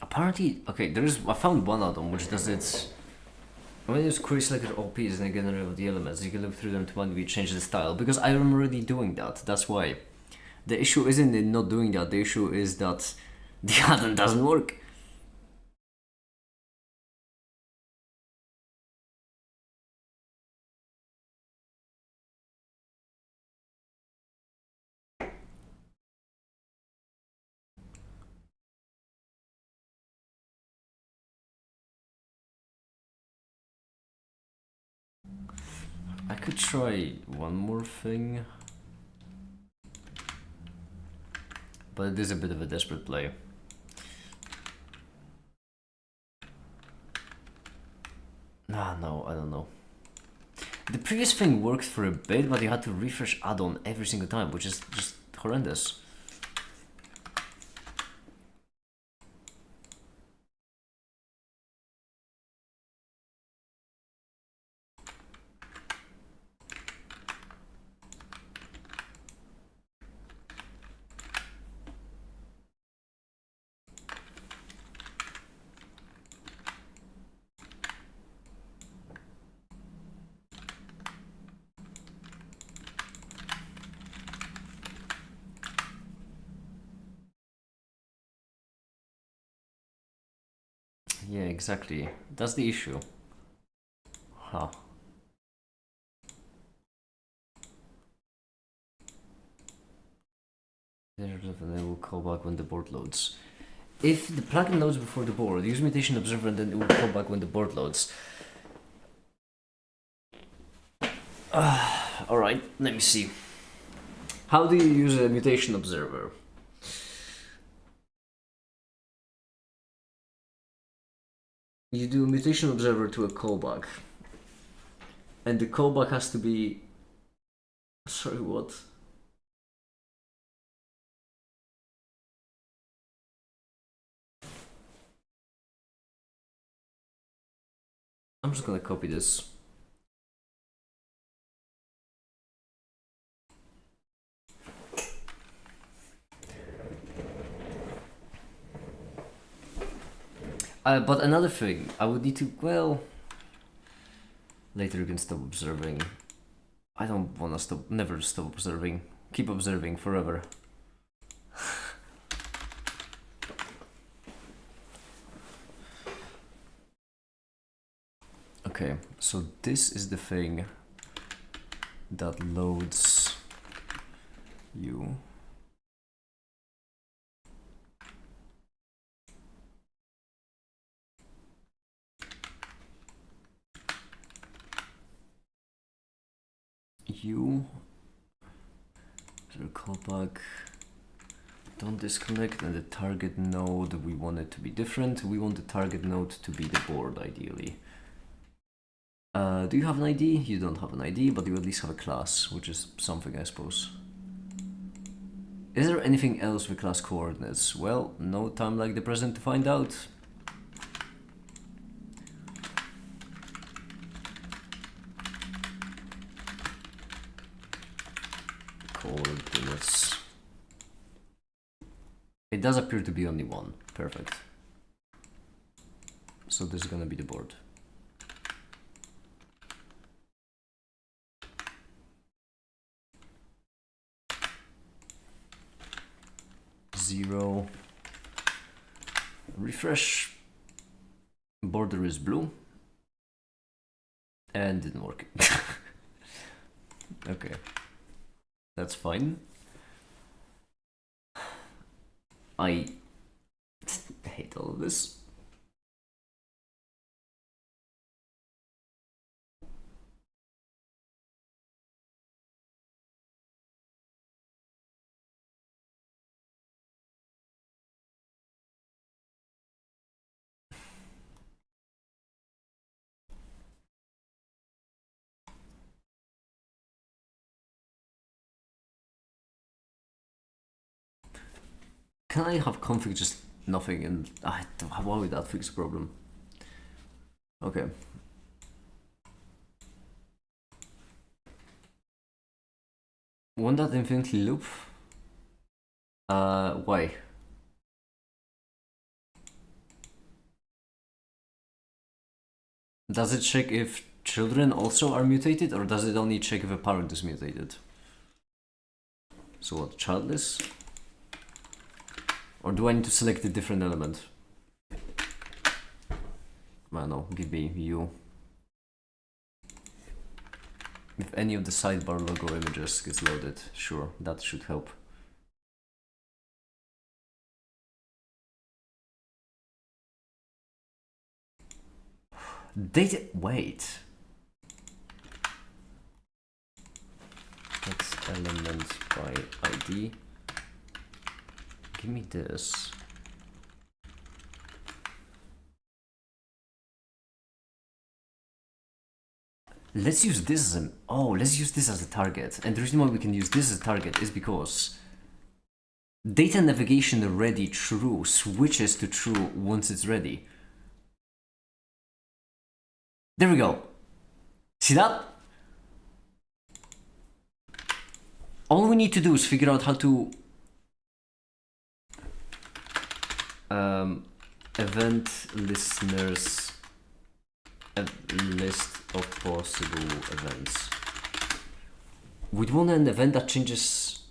Apparently, okay, I found one add-on which does it. When you query selected all pieces and generate of the elements, you can look through them to manually change the style. Because I am already doing that, that's why. The issue isn't in not doing that, the issue is that the add-on doesn't work. I could try one more thing, but it is a bit of a desperate play. No, I don't know. The previous thing worked for a bit, but you had to refresh add-on every single time, which is just horrendous. Yeah, exactly. That's the issue. Huh. And it will call back when the board loads. If the plugin loads before the board, use mutation observer and then it will call back when the board loads. Alright, let me see. How do you use a mutation observer? You do a mutation observer to a callback. And the callback has to be... Sorry, what? I'm just gonna copy this. But another thing, I would need to, well... Later you can stop observing. I don't wanna stop, never stop observing. Keep observing forever. Okay, so this is the thing that loads you. So callback, don't disconnect, and the target node, we want it to be different. We want the target node to be the board, ideally. Do you have an ID? You don't have an ID, but you at least have a class, which is something, I suppose. Is there anything else with class coordinates? Well, no time like the present to find out. Coordinates. It does appear to be only one. Perfect. So this is gonna be the board. Zero. Refresh. Border is blue. And didn't work. Okay. That's fine. I hate all of this. Can I have config just nothing and how would that fix the problem? Okay. Want that infinitely loop? Why? Does it check if children also are mutated, or does it only check if a parent is mutated? So what, childless? Or do I need to select a different element? I don't know, give me you. If any of the sidebar logo images gets loaded, sure, that should help. Data, wait. That's element by ID. Give me this. Let's use this as let's use this as a target. And the reason why we can use this as a target is because data navigation ready true switches to true once it's ready. There we go. See that? All we need to do is figure out how to event listeners a list of possible events. We'd want an event that changes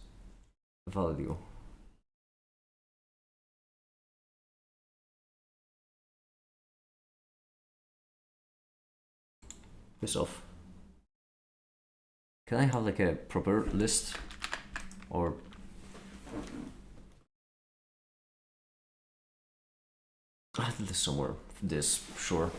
value. This off. Can I have like a proper list? Or I have this somewhere. This, sure.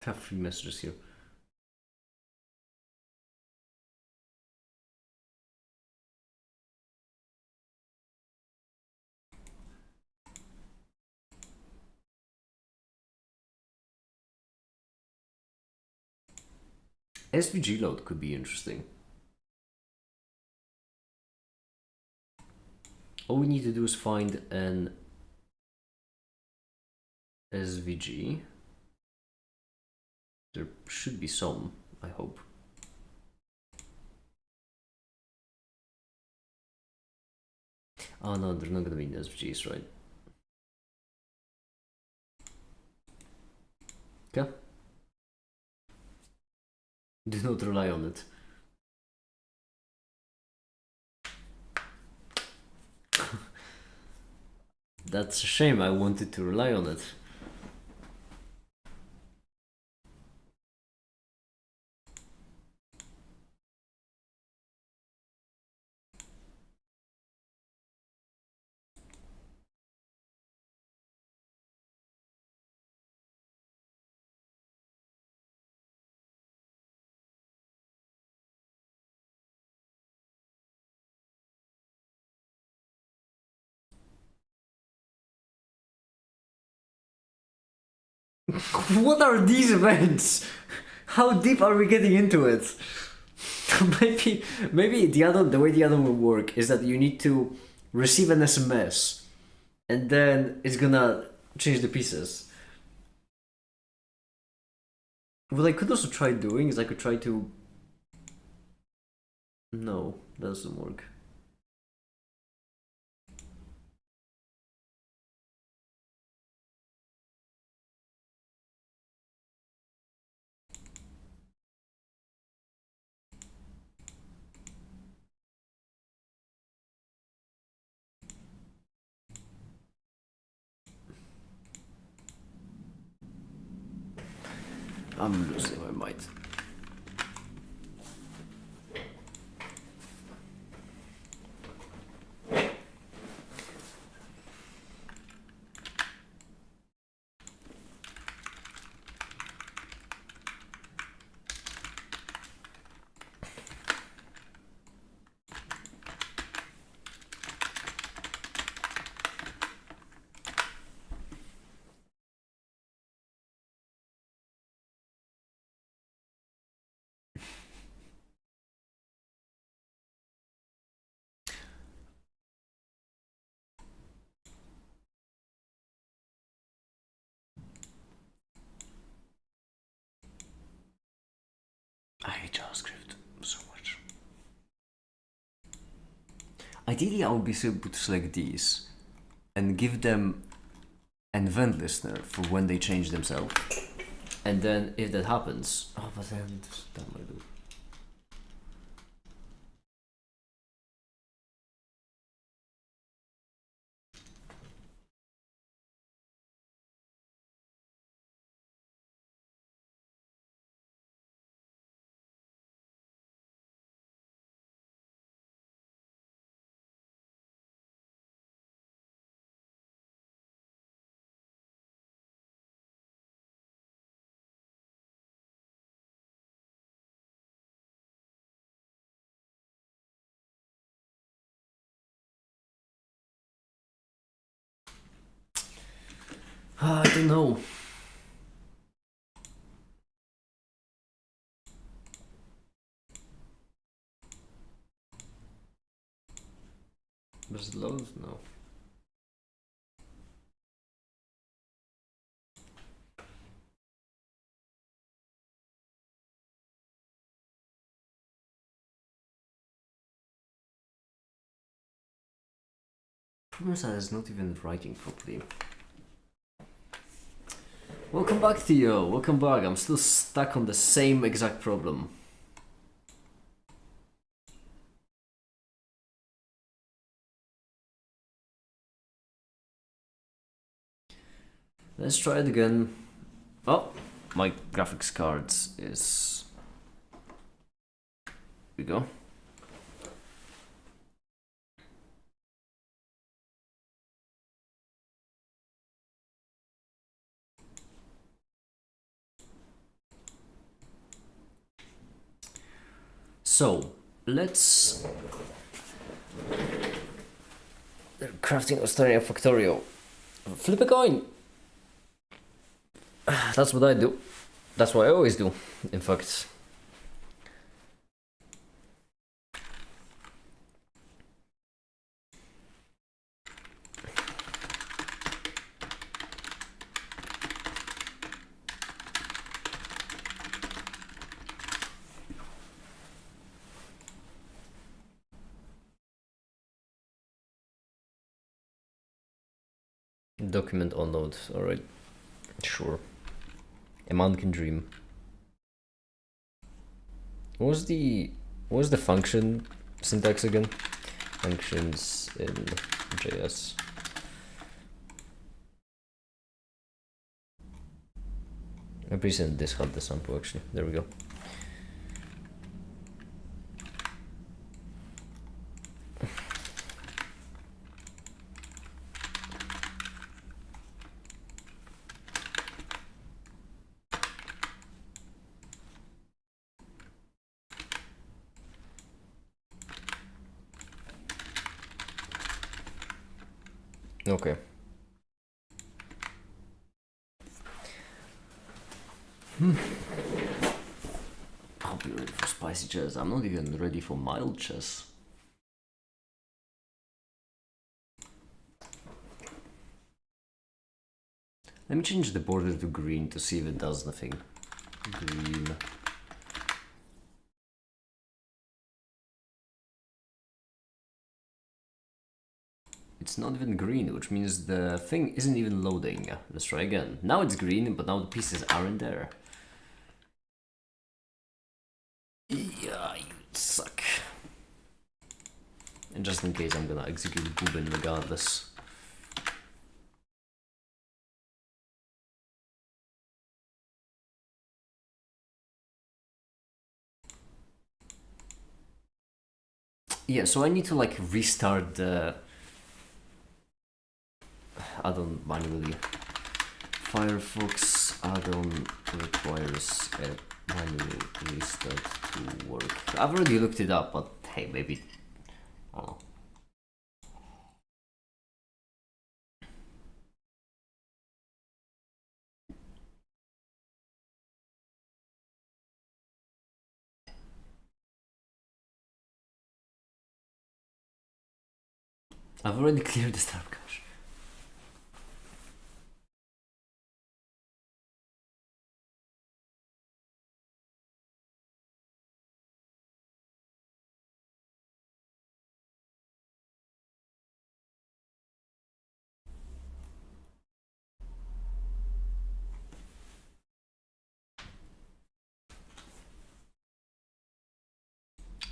I have 3 messages here. SVG load could be interesting. All we need to do is find an SVG. There should be some, I hope. Oh no, they're not gonna be in SVGs, right? Okay. Do not rely on it. That's a shame, I wanted to rely on it. What are these events? How deep are we getting into it? maybe the way the other will work is that you need to receive an SMS, and then it's gonna change the pieces. What I could also try doing is I could try to... No, that doesn't work. I'm losing my mind. I hate JavaScript so much. Ideally, I would be able to select these and give them an event listener for when they change themselves. And then if that happens, oh, but then that might do. I don't know. Does it load? No. Problem is that it's not even writing properly. Welcome back, Theo. Welcome back. I'm still stuck on the same exact problem. Let's try it again. Oh, my graphics cards is... Here we go. So, let's... Crafting Australia Factorio. Flip a coin! That's what I do. That's what I always do, in fact. Document on node, alright. Sure. A man can dream. What was the function syntax again? Functions in JS. I'm pretty certain this had the sample actually. There we go. Okay. I'll be ready for spicy chess. I'm not even ready for mild chess. Let me change the border to green to see if it does nothing. Green. It's not even green, which means the thing isn't even loading. Let's try again. Now it's green, but now the pieces aren't there. Yeah, you suck. And just in case, I'm gonna execute Boobin regardless. Yeah, so I need to like restart the add-on manually. Firefox add-on requires a manual restart to work. I've already looked it up, but hey, maybe. I don't know. I've already cleared the start cache.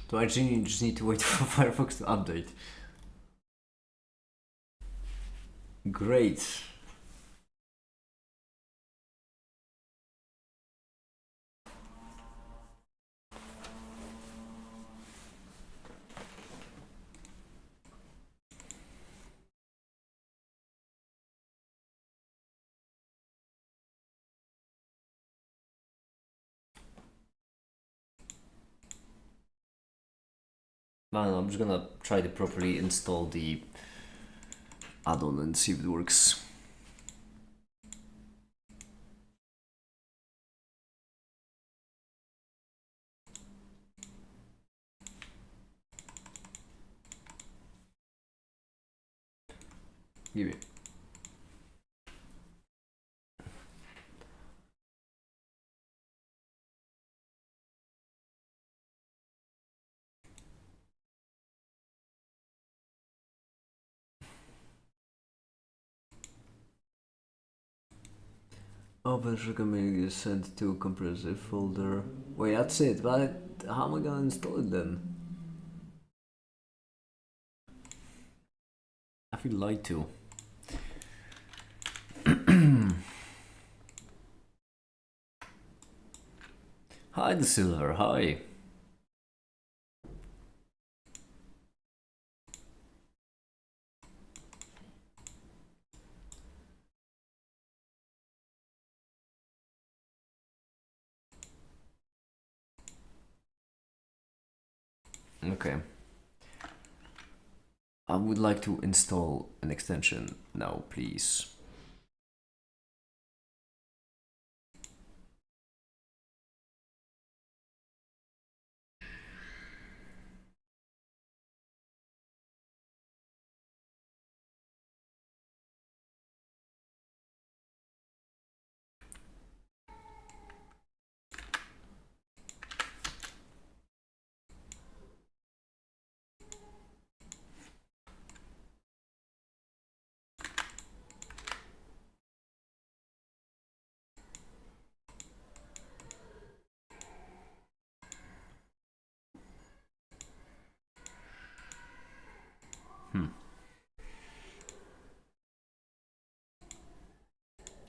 So I actually just need to wait for Firefox to update. Great. I don't know, I'm just gonna try to properly install the add-on and see if it works. Give it. Open recommended is sent to compressive folder. Wait, that's it. But how am I gonna install it then? I feel lied to. Hi, the silver. Hi. Okay. I would like to install an extension now, please.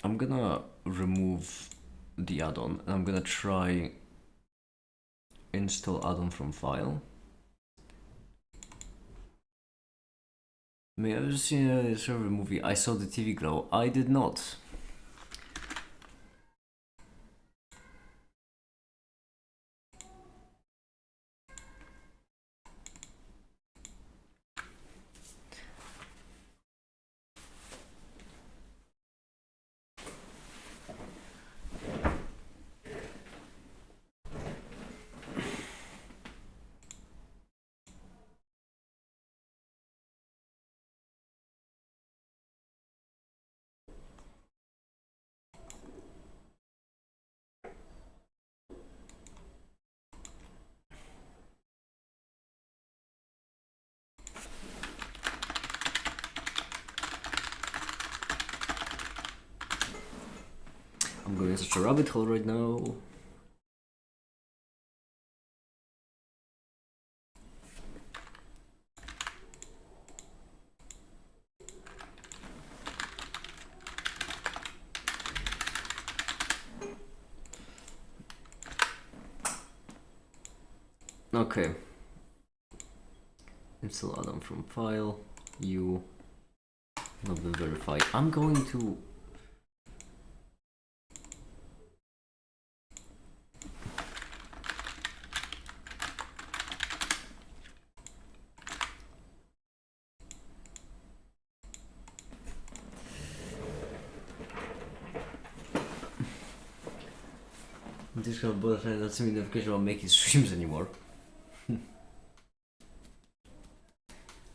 I'm gonna remove the add-on and I'm gonna try install add-on from file. May I have seen a server movie? I saw the TV glow. I did not. such a rabbit hole right now. Okay. Install add-on from file. You not been verified. I'm going to. This kind of boyfriend doesn't mean notification about making streams anymore.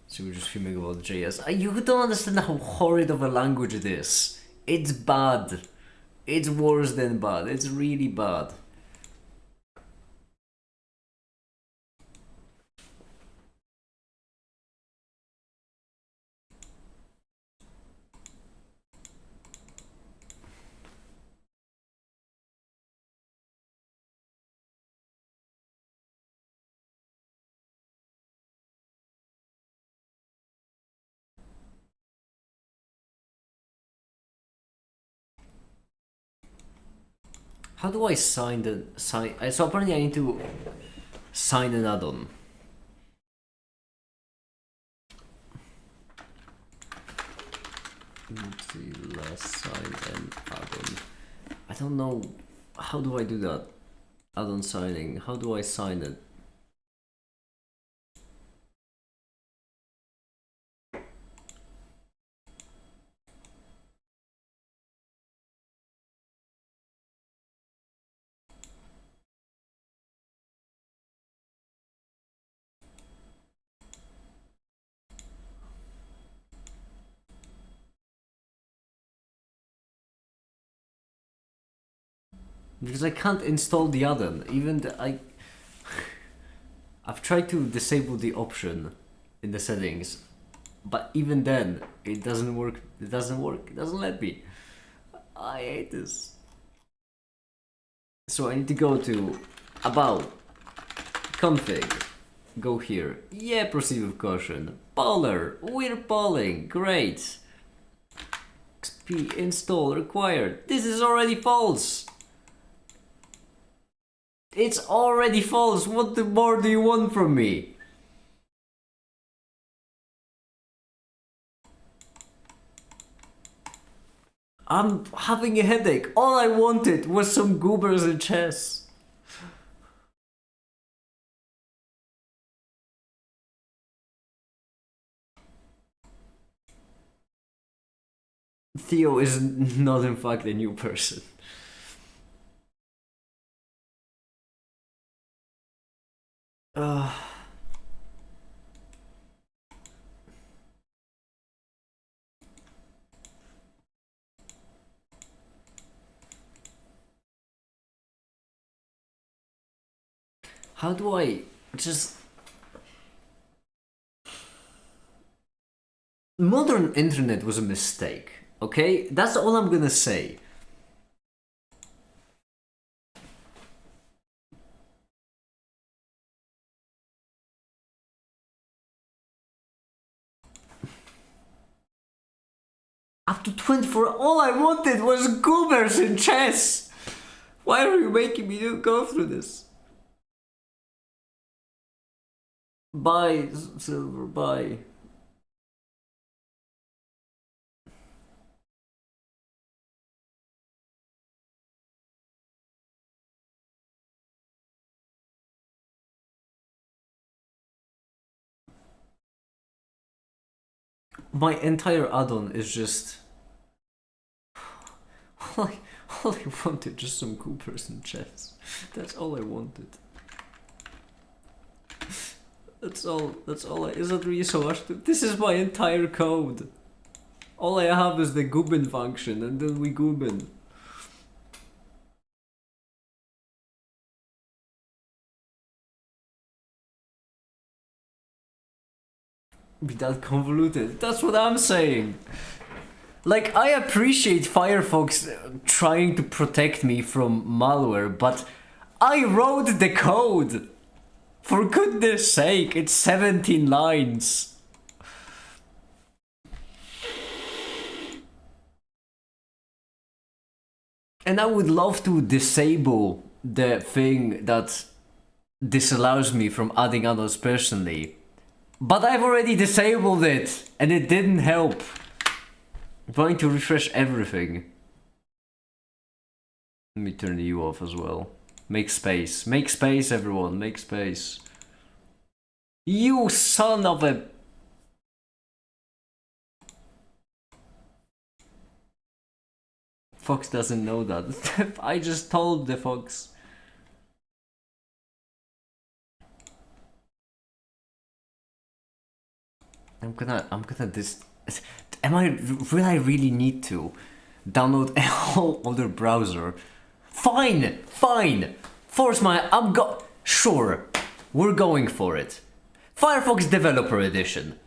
So we're just streaming about JS. You don't understand how horrid of a language it is. It's bad. It's worse than bad. It's really bad. How do I sign? So apparently I need to sign an add-on. Let's sign an add-on. I don't know. How do I do that? Add-on signing. How do I sign it? Because I can't install the add-on. Even I've tried to disable the option in the settings, but even then it doesn't work. It doesn't work. It doesn't let me. I hate this. So I need to go to about config. Go here. Yeah, proceed with caution. Poller. We're polling. Great. XP install required. This is already false. It's already false. What more do you want from me? I'm having a headache. All I wanted was some goobers and chess. Theo is not in fact a new person. How do I just... Modern internet was a mistake, okay? That's all I'm gonna say. After 24, all I wanted was goobers in chess! Why are you making me go through this? Bye, Silver, bye. My entire add-on is just... all I wanted, just some goobers in chess. That's all I wanted. That's all is that really so much this is my entire code. All I have is the goobin function and then we goobin. Be that convoluted. That's what I'm saying. Like, I appreciate Firefox trying to protect me from malware, but I wrote the code! For goodness sake, it's 17 lines! And I would love to disable the thing that disallows me from adding others personally. But I've already disabled it, and it didn't help. I'm going to refresh everything. Let me turn you off as well. Make space. Make space, everyone. Make space. You son of a... Fox doesn't know that. I just told the Fox. I'm gonna am I, will I really need to download a whole other browser? Fine, fine. Sure, we're going for it. Firefox Developer Edition.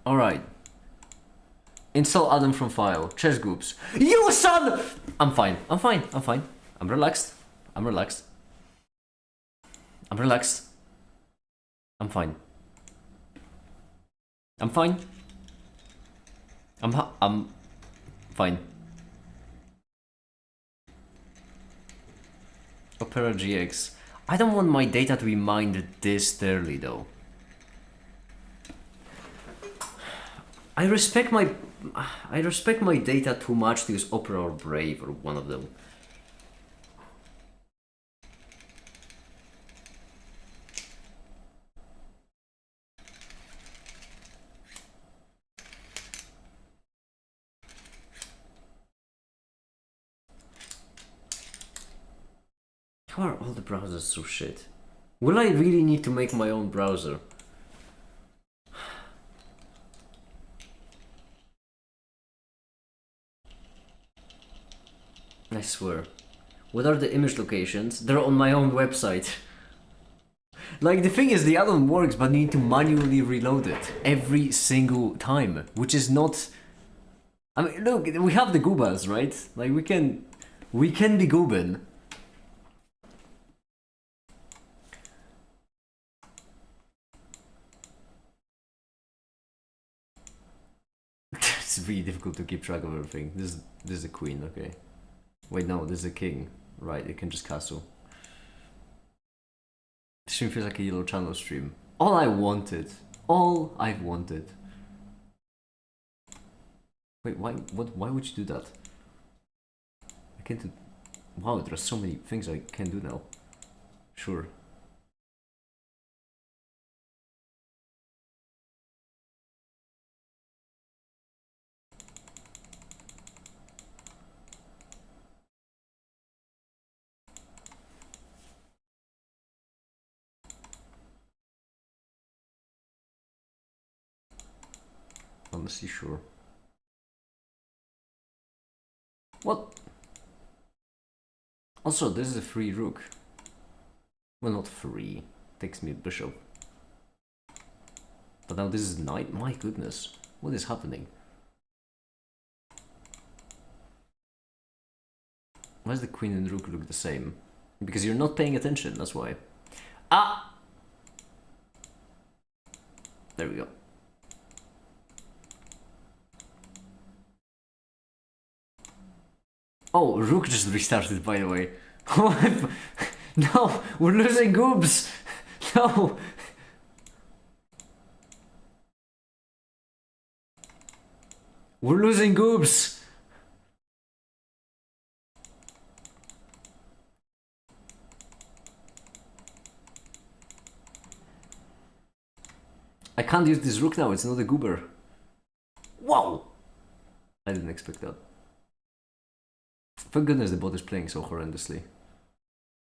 Alright. Install add-on from file. Chess groups. You son! I'm fine. I'm fine. I'm fine. I'm relaxed. I'm relaxed. I'm relaxed. I'm fine. I'm fine. I'm fine. Opera GX. I don't want my data to be mined this early though. I respect my data too much to use Opera or Brave or one of them. How are all the browsers so shit? Will I really need to make my own browser? I swear. What are the image locations? They're on my own website. Like, the thing is, the add-on works, but you need to manually reload it every single time, which is not... I mean, look, we have the Goobas, right? Like, we can be Goobin. It's really difficult to keep track of everything. This is a queen, okay. Wait, no, this is a king. Right, it can just castle. This stream feels like a yellow channel stream. All I've wanted. Wait, why would you do that? I can't do... Wow, there are so many things I can do now. Sure. Honestly, sure. What? Also, this is a free rook. Well, not free. Takes me bishop. But now this is knight. My goodness. What is happening? Why does the queen and rook look the same? Because you're not paying attention, that's why. Ah! There we go. Oh, rook just restarted, by the way. No, we're losing goobs. No. We're losing goobs. I can't use this rook now, it's not a goober. Wow! I didn't expect that. Thank goodness the bot is playing so horrendously.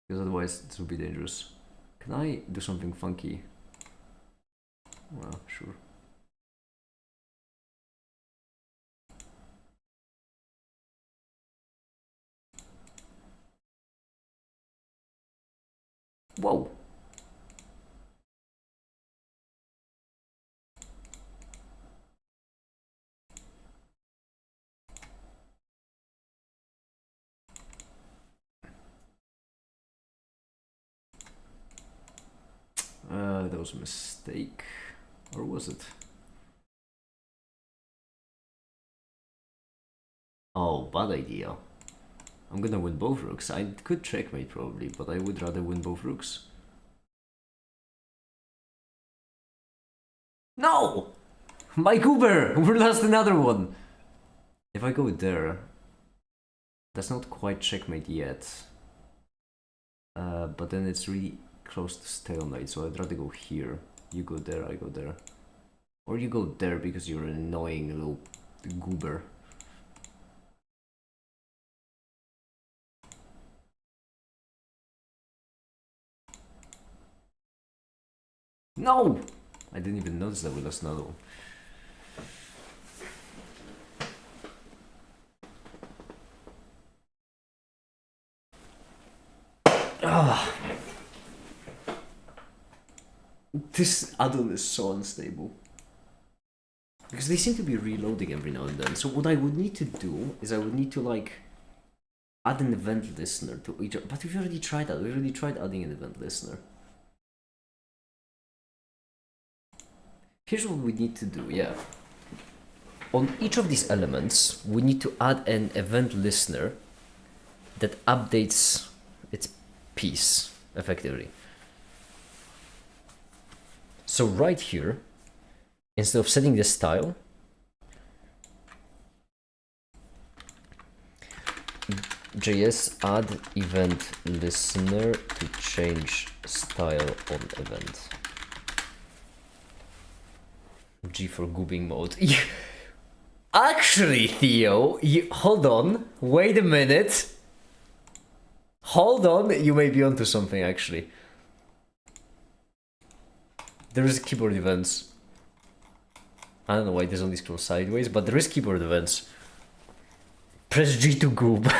Because otherwise this would be dangerous. Can I do something funky? Well, sure. Whoa! That was a mistake. Or was it? Oh, bad idea. I'm gonna win both rooks. I could checkmate probably, but I would rather win both rooks. No! My goober! We lost another one! If I go there, that's not quite checkmate yet. But then it's really close to stalemate, so I'd rather go here. You go there, I go there. Or you go there because you're an annoying little goober. No! I didn't even notice that we lost another one. Ah. This add-on is so unstable. Because they seem to be reloading every now and then. So what I would need to do is I would need to like add an event listener to each. But we've already tried that. We already tried adding an event listener. Here's what we need to do, yeah. On each of these elements, we need to add an event listener that updates its piece, effectively. So right here, instead of setting the style, JS add event listener to change style on event. G for goobing mode. Actually, Theo, hold on, wait a minute. Hold on, you may be onto something actually. There is keyboard events. I don't know why this only scrolls sideways, but there is keyboard events. Press G to goob.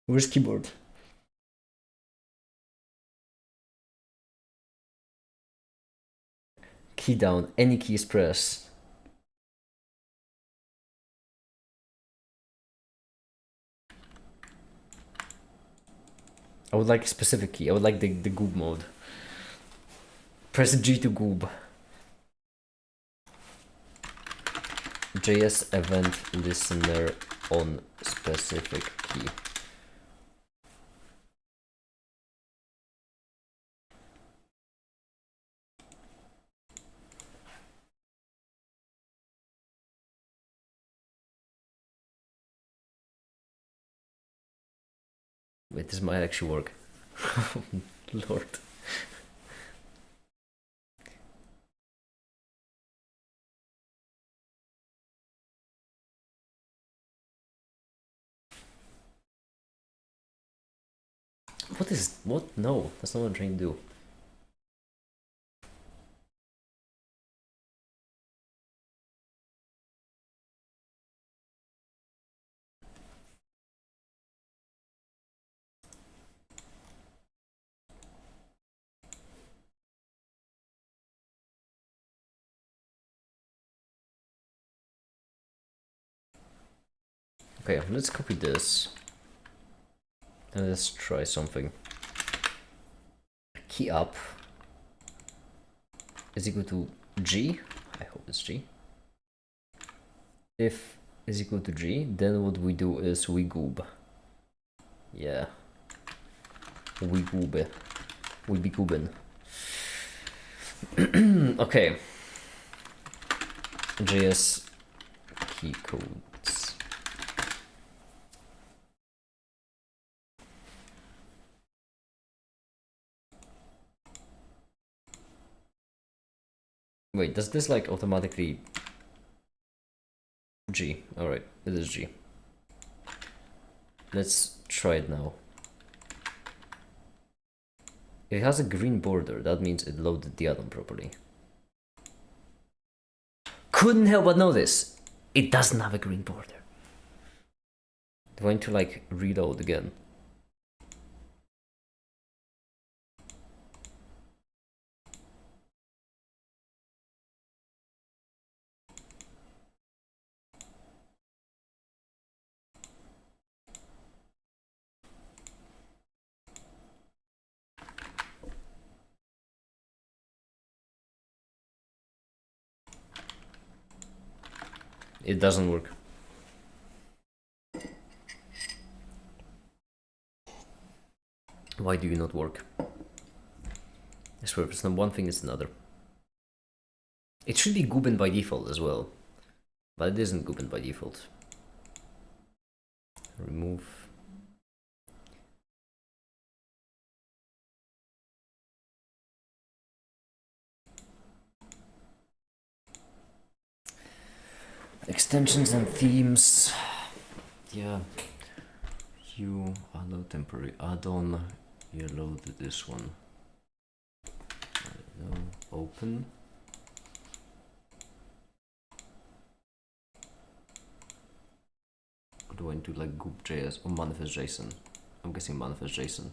Where's keyboard? Key down, any key is pressed. I would like a specific key. I would like the goob mode. Press G to goob. JS event listener on specific key. Wait, this might actually work. Lord. What? No, that's not what I'm trying to do. Okay, let's copy this. And let's try something. Key up is equal to G. I hope it's G. If is equal to G, then what we do is we goob. Yeah. We goob. We be goobin. Okay. JS key codes. Wait, does this like automatically G? Alright, it is G. Let's try it now. It has a green border, that means it loaded the add-on properly. Couldn't help but notice, it doesn't have a green border. Do I need to like reload again? It doesn't work. Why do you not work? I swear, if it's not one thing, it's another. It should be Guben by default as well, but it isn't Guben by default. Remove. Extensions and themes. Yeah. You allow temporary add-on. You loaded this one. Open. Or do I need to like goop.js or manifest.json? I'm guessing manifest.json.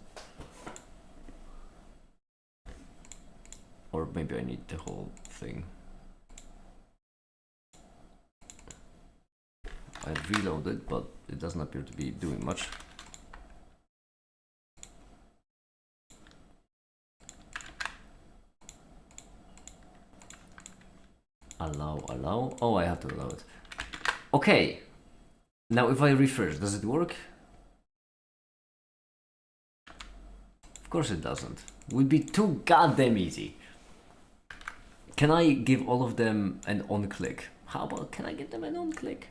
Or maybe I need the whole thing. I've reloaded, but it doesn't appear to be doing much. Allow. Oh, I have to allow it. Okay. Now if I refresh, does it work? Of course it doesn't. Would be too goddamn easy. Can I give all of them an on-click? How about, can I give them an on-click?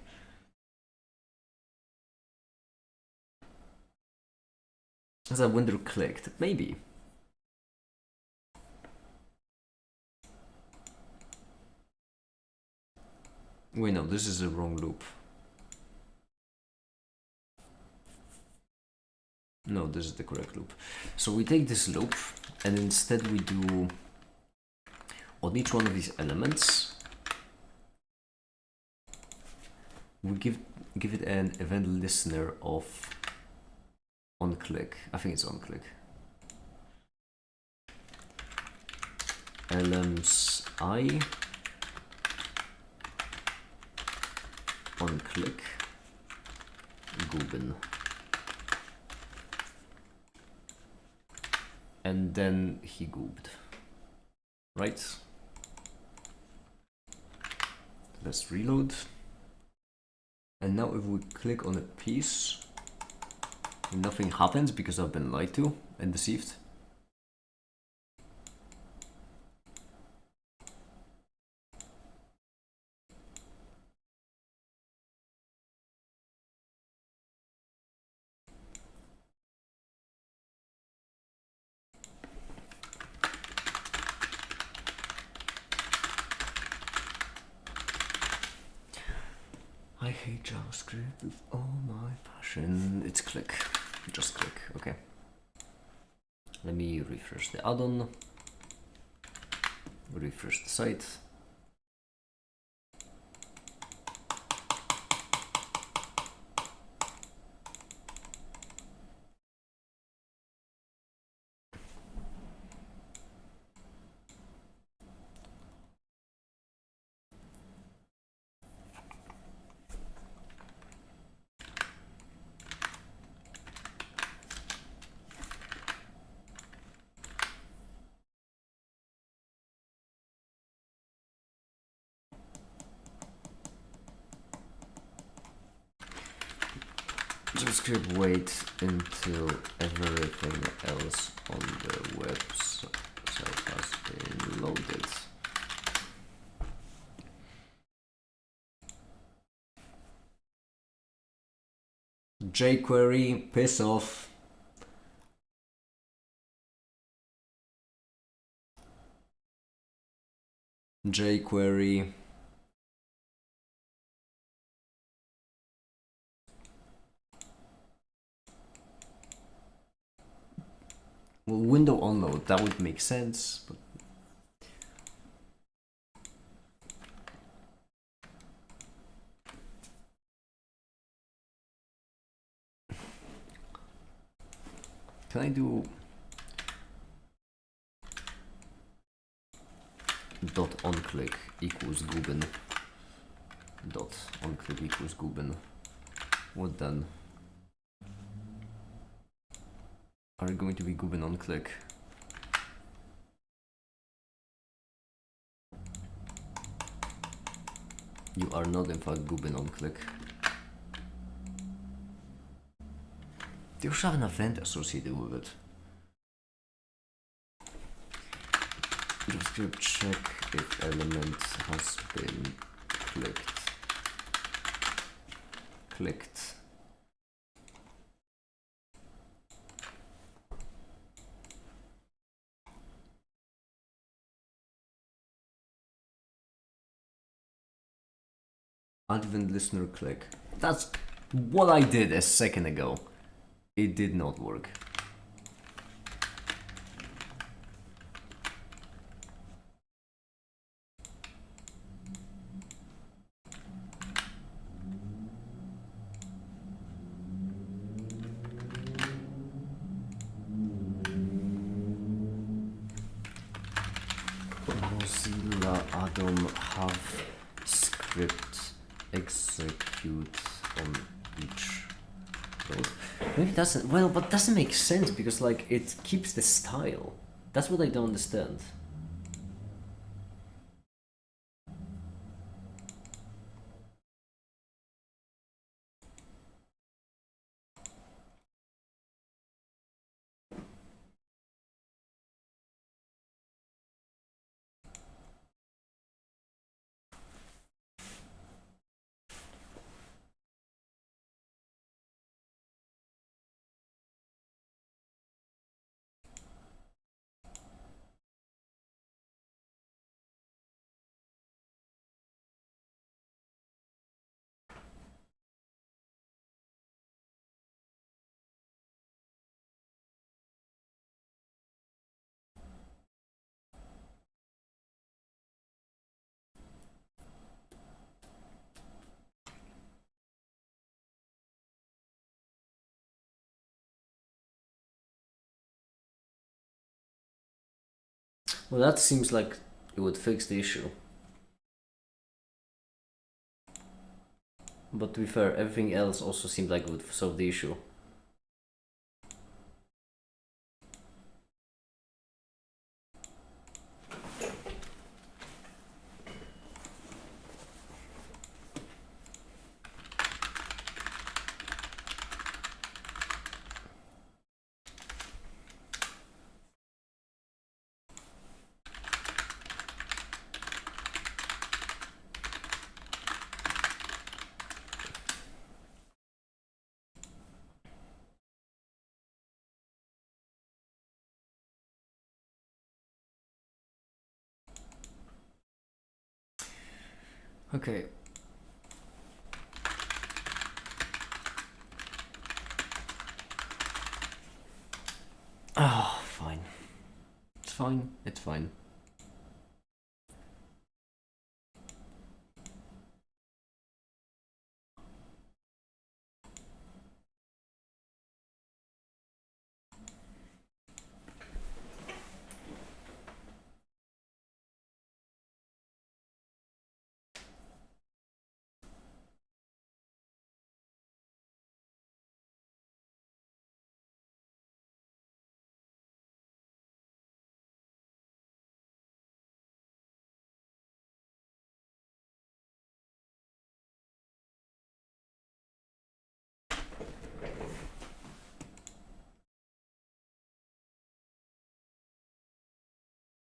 As a window clicked, maybe. Wait, no, this is the wrong loop. No, this is the correct loop. So we take this loop and instead we do on each one of these elements, we give it an event listener of on click. I think it's on click. Elements I on click Guben. And then he gooped. Right? Let's reload. And now if we click on a piece, nothing happens because I've been lied to and deceived. I hate JavaScript with all my passion. It's click. Just click. Okay. Let me refresh the add-on. Refresh the site. JavaScript wait until everything else on the website has been loaded. jQuery, piss off. jQuery. Well, window unload, that would make sense, but can I do dot onClick equals Guben? Dot onClick equals Guben. What then? Are you going to be Guben onClick? You are not in fact Guben onClick. You should have an event associated with it. JavaScript check if element has been clicked. Advent listener click. That's what I did a second ago. It did not work. Mozilla add-on have script execute on each road. Maybe it doesn't. Well, but doesn't make sense because like it keeps the style. That's what I don't understand. Well, that seems like it would fix the issue. But to be fair, everything else also seemed like it would solve the issue. Okay. Oh, fine. It's fine. It's fine.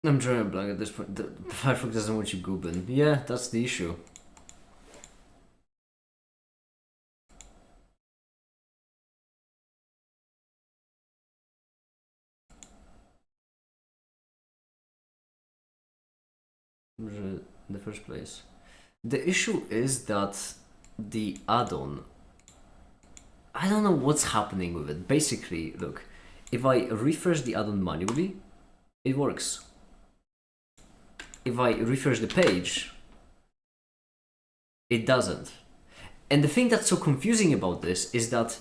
I'm drawing a blank at this point. The Firefox doesn't want you goobing. Yeah, that's the issue. In the first place. The issue is that the add-on, I don't know what's happening with it. Basically, look, If I refresh the add-on manually, it works. If I refresh the page, it doesn't. And the thing that's so confusing about this is that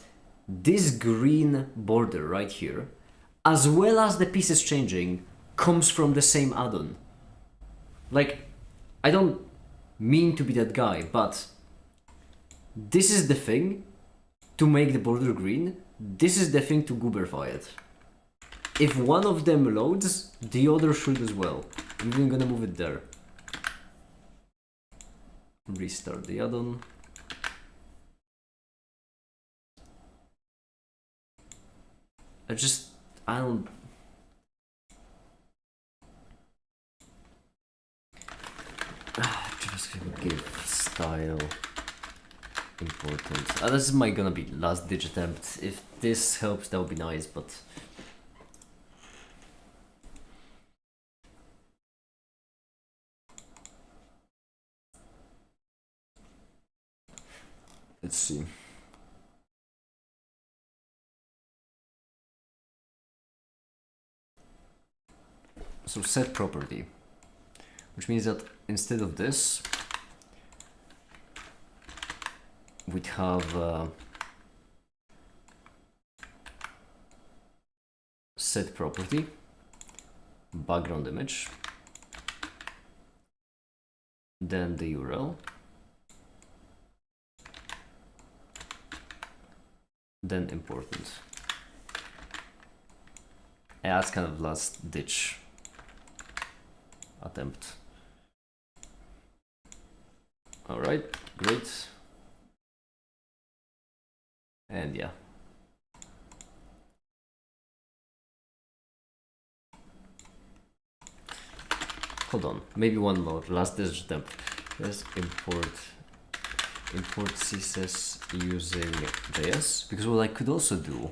this green border right here, as well as the pieces changing, comes from the same add-on. Like, I don't mean to be that guy, but this is the thing to make the border green. This is the thing to gooberfy it. If one of them loads, the other should as well. I'm even gonna move it there. Restart the add-on. I don't... JavaScript give style important. This is gonna be last ditch attempt. If this helps, that would be nice, but... Let's see. So set property, which means that instead of this, we'd have set property, background image, then the URL, then important. And that's kind of last ditch attempt. All right, great. And yeah. Hold on, maybe one more, last ditch attempt. Let's import CSS using JS, because what I could also do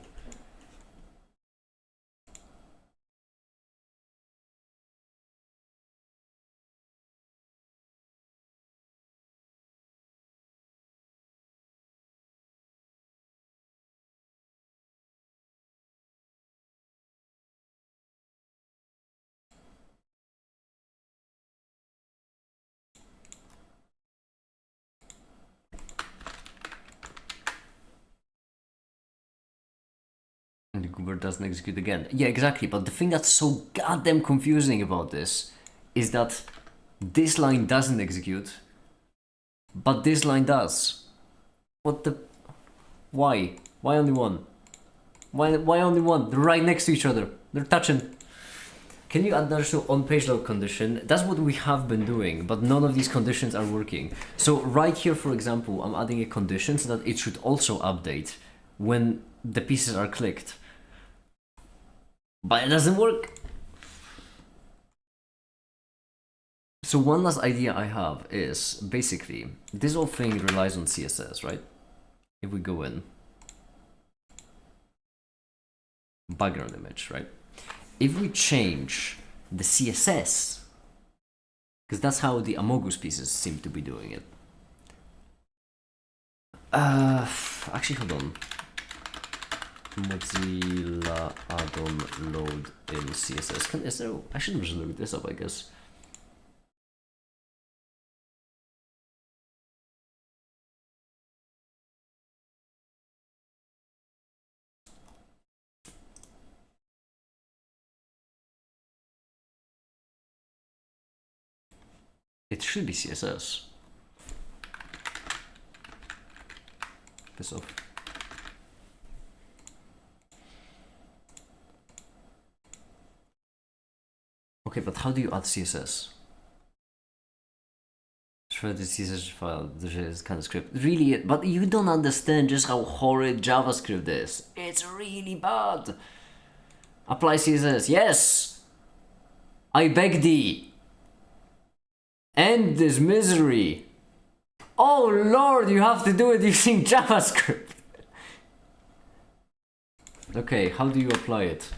and the goober doesn't execute again. Yeah, exactly. But the thing that's so goddamn confusing about this is that this line doesn't execute, but this line does. What the? Why? Why only one? Why only one? They're right next to each other. They're touching. Can you add another on-page load condition? That's what we have been doing, but none of these conditions are working. So right here, for example, I'm adding a condition so that it should also update when the pieces are clicked. But it doesn't work. So one last idea I have is basically this whole thing relies on CSS, right? If we go in background image, right? If we change the CSS, because that's how the Amogus pieces seem to be doing it. Actually, hold on. Mozilla add-on load in CSS. I should just look this up, I guess. It should be CSS. Piss off. Okay, but how do you add CSS? Shred the CSS file, this kind of script. Really, but you don't understand just how horrid JavaScript is. It's really bad. Apply CSS, yes! I beg thee. End this misery. Oh Lord, you have to do it using JavaScript. Okay, how do you apply it?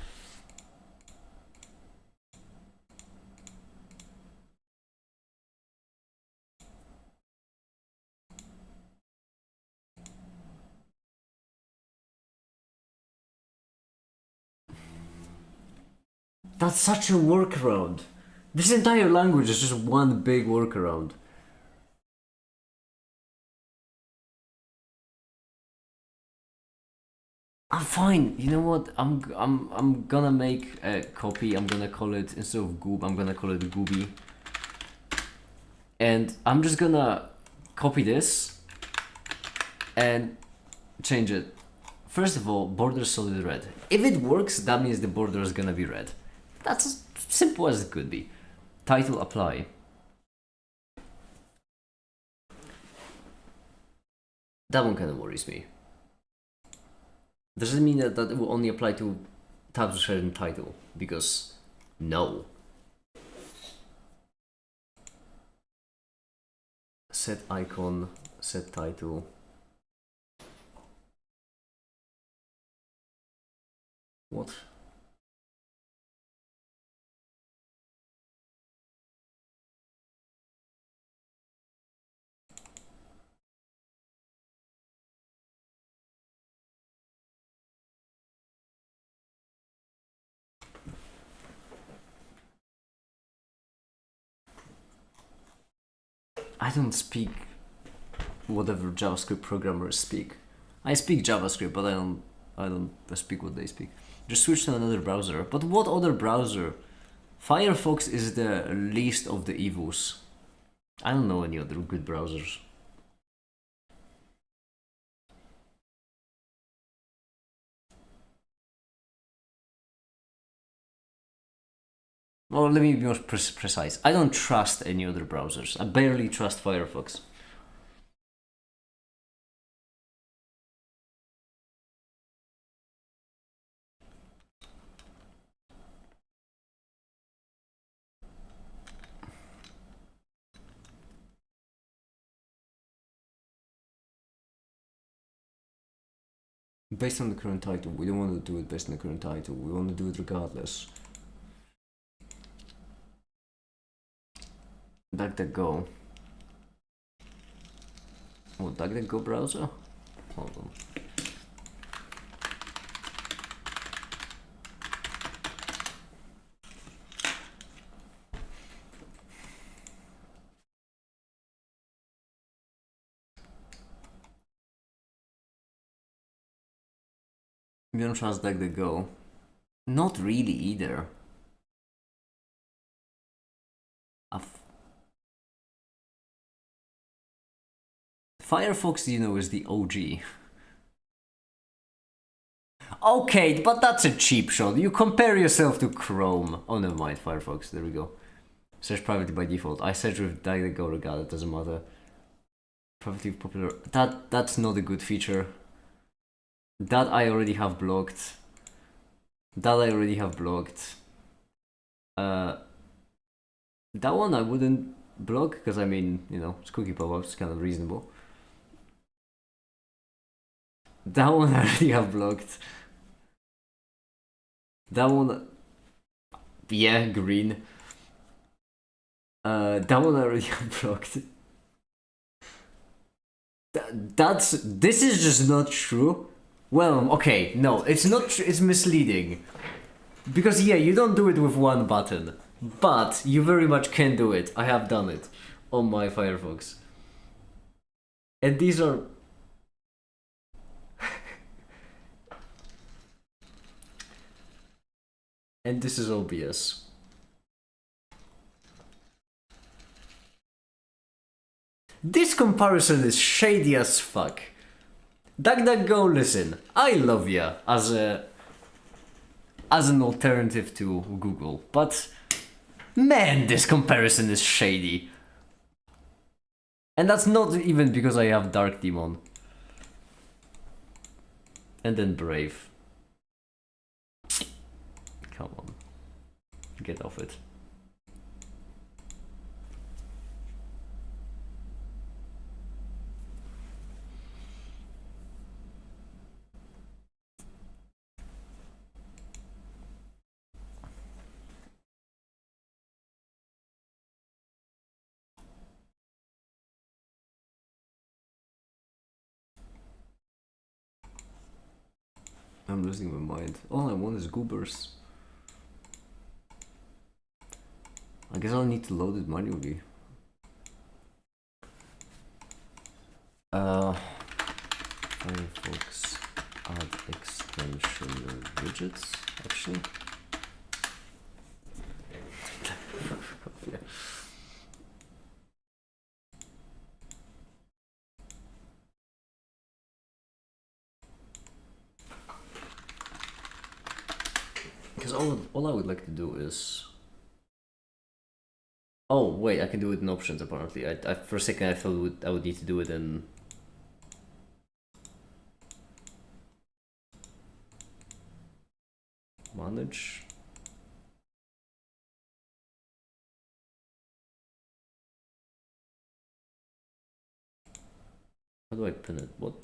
That's such a workaround. This entire language is just one big workaround. I'm fine. You know what? I'm gonna make a copy. I'm gonna call it, instead of goob, I'm gonna call it gooby. And I'm just gonna copy this and change it. First of all, border solid red. If it works, that means the border is gonna be red. That's as simple as it could be. Title apply. That one kind of worries me. Does it mean that it will only apply to tabs with certain title? Because no. Set icon, set title. What? I don't speak whatever JavaScript programmers speak. I speak JavaScript, but I don't speak what they speak. Just switch to another browser. But what other browser? Firefox is the least of the evils. I don't know any other good browsers. Well, let me be more precise. I don't trust any other browsers. I barely trust Firefox. Based on the current title, we don't want to do it based on the current title. We want to do it regardless. DuckDuckGo. Oh, DuckDuckGo browser? Hold on. You don't trust DuckDuckGo? Not really either. Firefox, you know, is the OG. Okay, but that's a cheap shot. You compare yourself to Chrome. Oh, never mind, Firefox. There we go. Search privately by default. I search with DuckDuckGo regard. It doesn't matter. Privately popular. That's not a good feature. That I already have blocked. That one I wouldn't block because I mean, you know, it's cookie pop-ups. It's kind of reasonable. That one I already have blocked. That one, yeah, green. That one I already have blocked. This is just not true. Well, okay, no, it's not true. It's misleading. Because yeah, you don't do it with one button, but you very much can do it. I have done it on my Firefox. And these are and this is obvious. This comparison is shady as fuck. DuckDuckGo, listen, I love ya as an alternative to Google, but man, this comparison is shady. And that's not even because I have Dark Demon. And then Brave. Come on. Get off it. I'm losing my mind. All I want is goobers. I guess I'll need to load it manually. Firefox add extension widgets, actually. Yeah. Because all I would like to do is... Oh, wait, I can do it in options, apparently. I for a second I thought I would need to do it in... Manage. How do I pin it? What?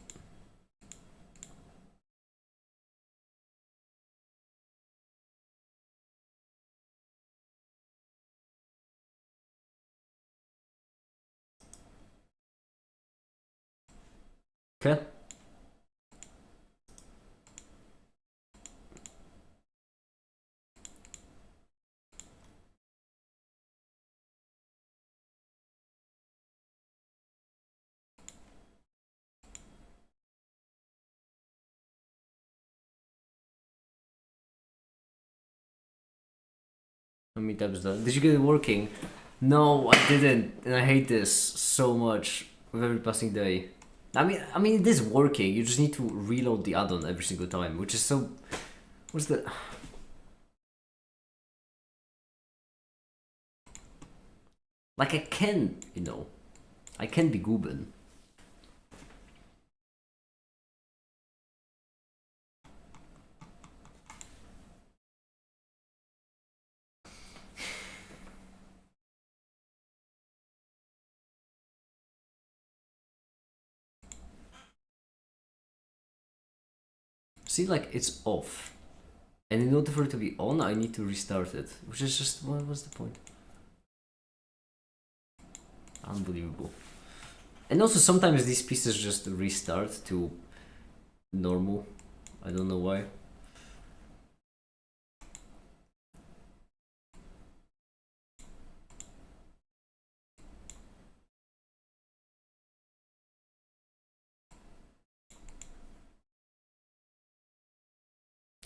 Okay. How many tabs done? Did you get it working? No, I didn't, and I hate this so much with every passing day. I mean, it is working. You just need to reload the add-on every single time, which is so. What's the? Like I can, I can be Guben. See, like it's off, and in order for it to be on, I need to restart it, which is just what's the point? Unbelievable. And also sometimes these pieces just restart to normal. I don't know why.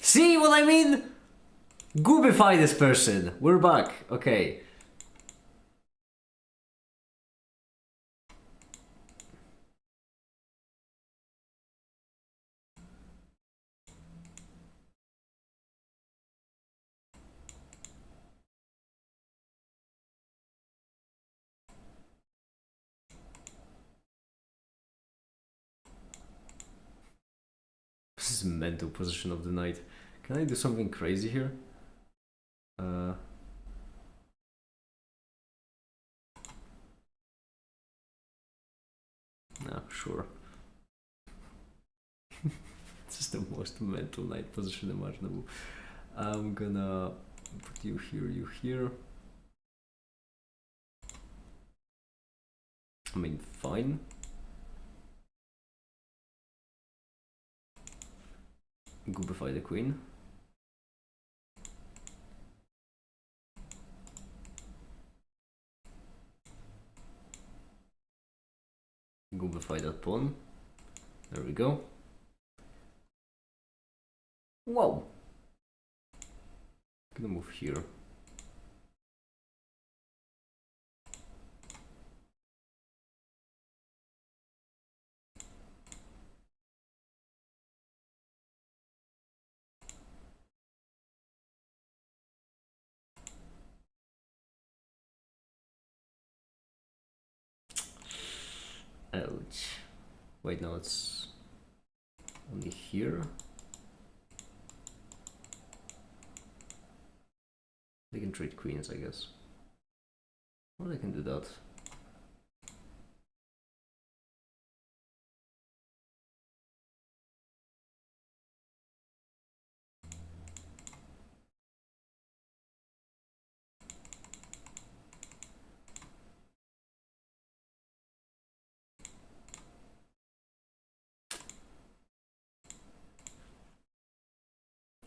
See what I mean? Goobify this person. We're back. Okay. This is mental position of the night. Can I do something crazy here? No, sure. This is the most mental night position imaginable. I'm gonna put you here. I mean, fine. Goobify the queen. Goobify that pawn. There we go. Whoa. I'm gonna move here. Ouch. Wait, no, it's only here. They can trade queens, I guess. Or they can do that.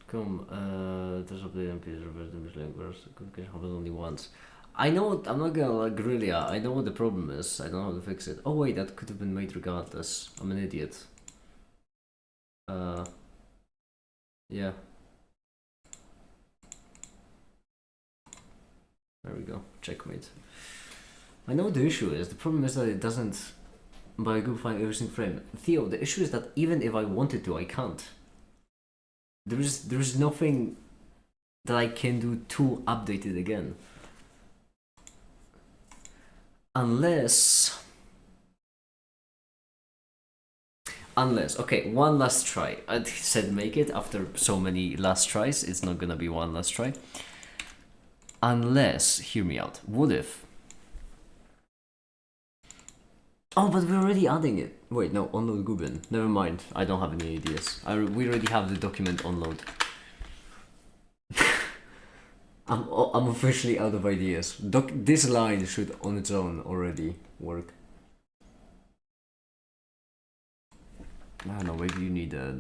Come, there's update and please reverse the misleading communication happens only once. I know, I'm not gonna like really, I know what the problem is. I don't know how to fix it. Oh wait, that could have been made regardless. I'm an idiot. Uh, yeah. There we go, checkmate. I know what the issue is. The problem is that it doesn't, by groupifying every single frame. Theo, the issue is that even if I wanted to, I can't. There's nothing that I can do to update it again. Unless, okay, one last try. I said make it after so many last tries. It's not gonna be one last try. Unless, hear me out. What if? Oh, but we're already adding it. Wait, no, onload Gubin. Never mind. I don't have any ideas. We already have the document onload. I'm officially out of ideas. This line should on its own already work. I don't know, maybe you need a...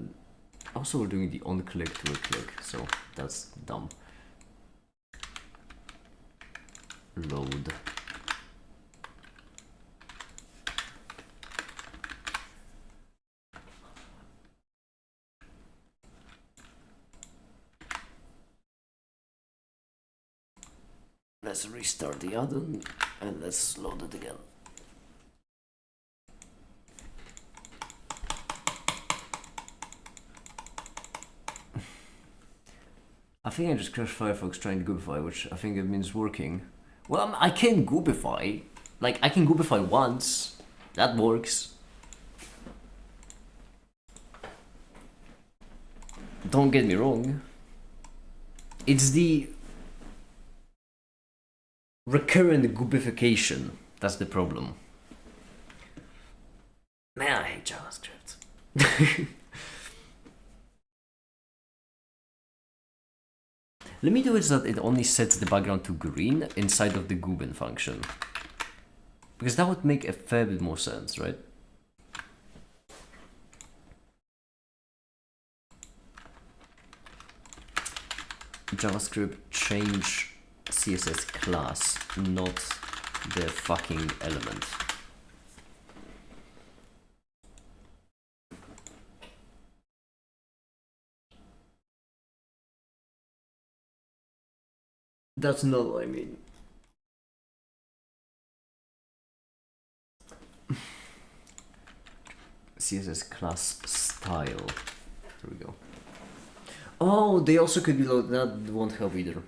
Also, we're doing the on-click to a click, so that's dumb. Load. Let's restart the add-on and let's load it again. I think I just crashed Firefox trying to goopify, which I think it means working. Well, I can goopify. Like, I can goopify once. That works. Don't get me wrong. It's the recurrent goopification that's the problem. Man, I hate JavaScript. Let me do it so that it only sets the background to green inside of the Gubin function. Because that would make a fair bit more sense, right? JavaScript change CSS class, not the fucking element. That's not what I mean. CSS class style. There we go. Oh, they also could be loaded. That won't help either.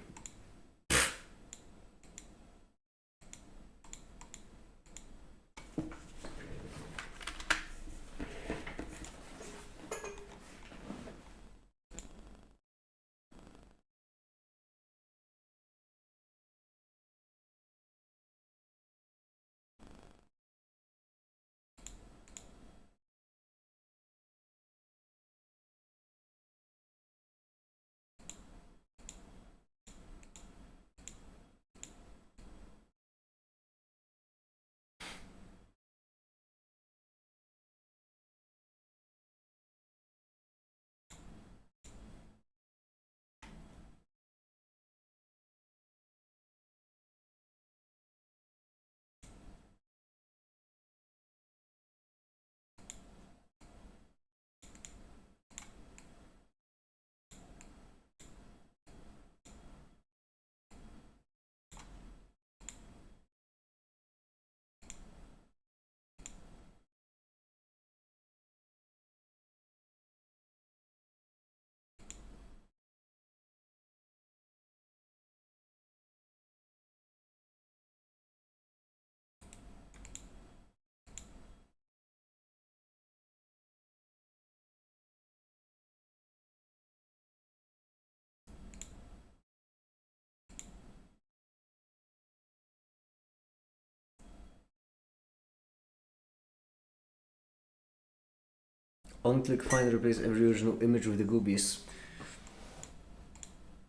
On-click find replace every original image with the goobies.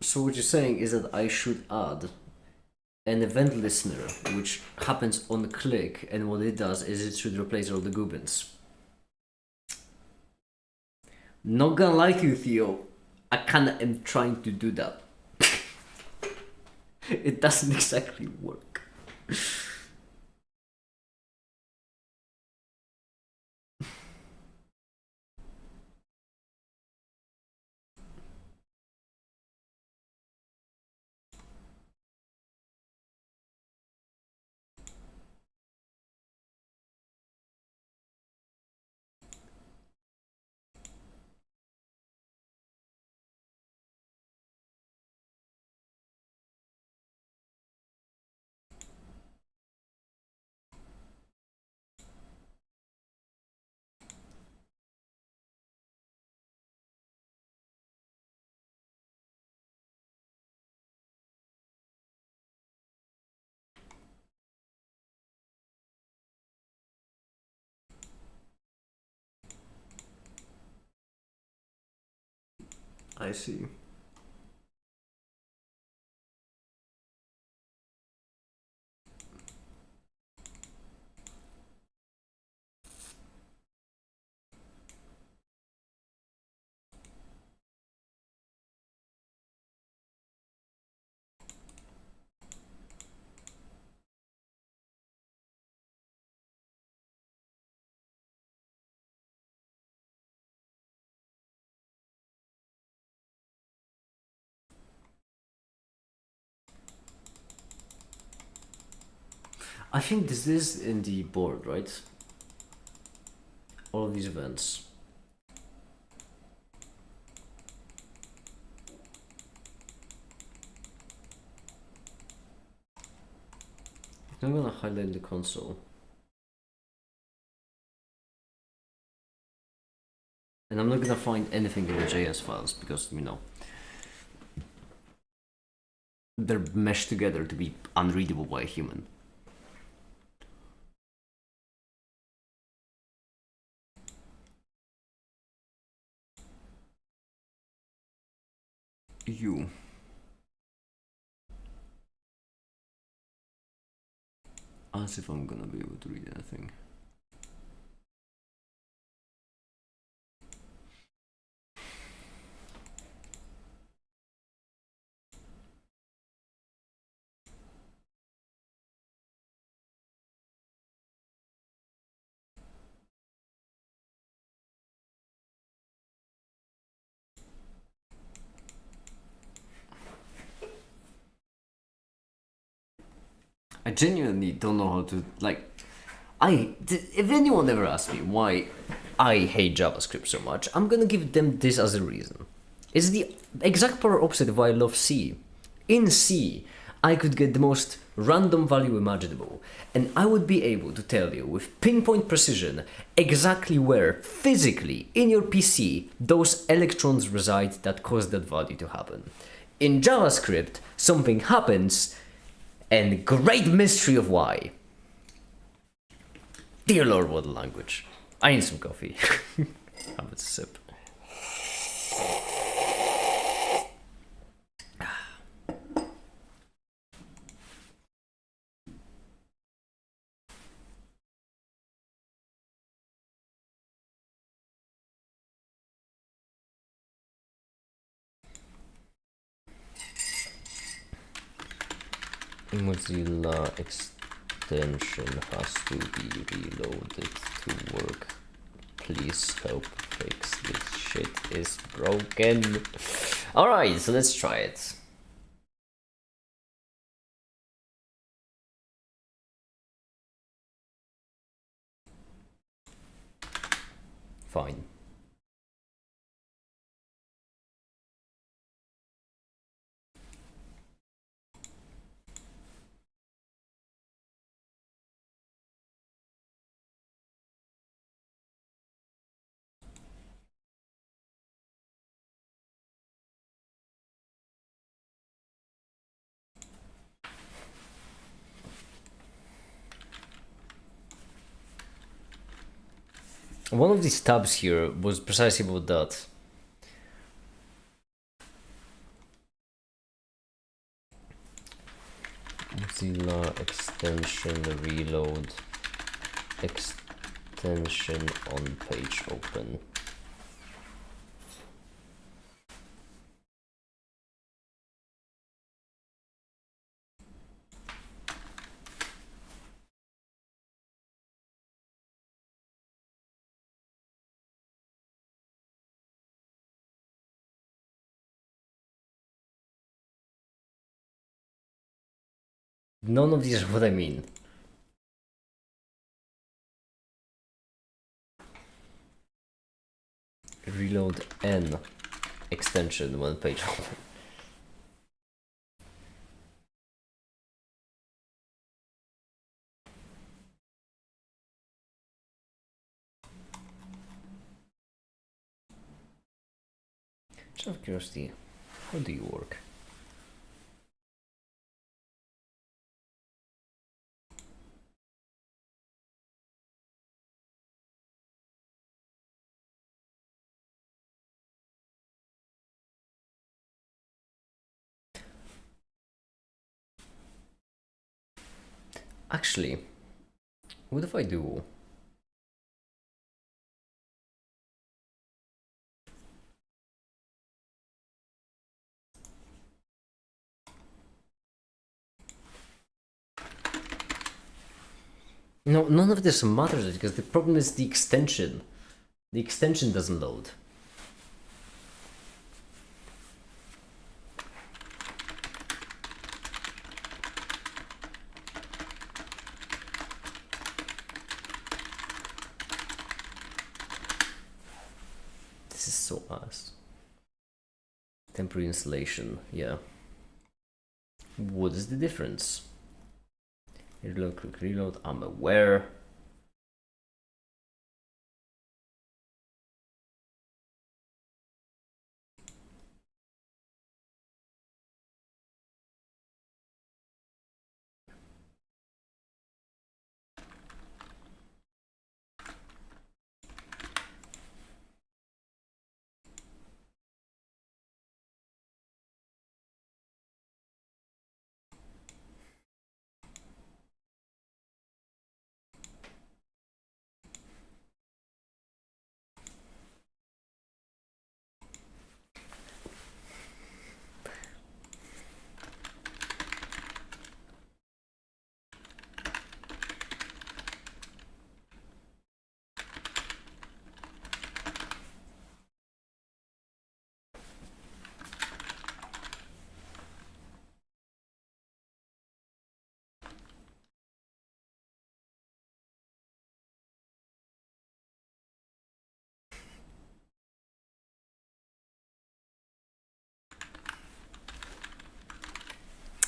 So what you're saying is that I should add an event listener which happens on click, and what it does is it should replace all the goobins. Not gonna lie to you, Theo, I kinda am trying to do that. It doesn't exactly work. I see. I think this is in the board, right? All of these events. I'm gonna highlight the console. And I'm not gonna find anything in the JS files because, you know, they're meshed together to be unreadable by a human. You. As if I'm gonna be able to read anything. I genuinely don't know how to, like, if anyone ever asks me why I hate JavaScript so much, I'm gonna give them this as a reason. It's the exact polar opposite of why I love C. In C, I could get the most random value imaginable, and I would be able to tell you with pinpoint precision exactly where physically in your PC those electrons reside that cause that value to happen. In JavaScript, something happens, and great mystery of why. Dear Lord, what a language. I need some coffee. Have a sip. Mozilla extension has to be reloaded to work. Please help fix this shit is broken. Alright, so let's try it. Fine. One of these tabs here was precisely about that. Mozilla extension reload extension on page open. None of these are what I mean. Reload N extension when page open. Just out of curiosity, how do you work? Actually, what if I do? No, none of this matters because the problem is the extension. The extension doesn't load. This is so ass. Temporary installation, yeah. What is the difference? Reload, quick reload, I'm aware.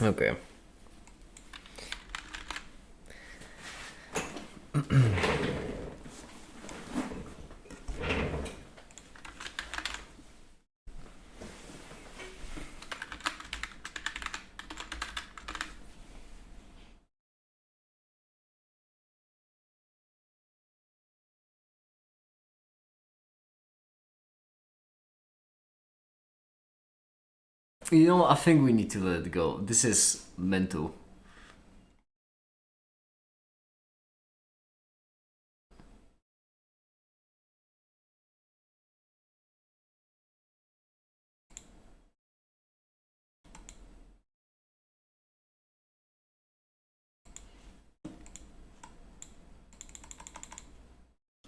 Okay. You know, I think we need to let it go. This is mental.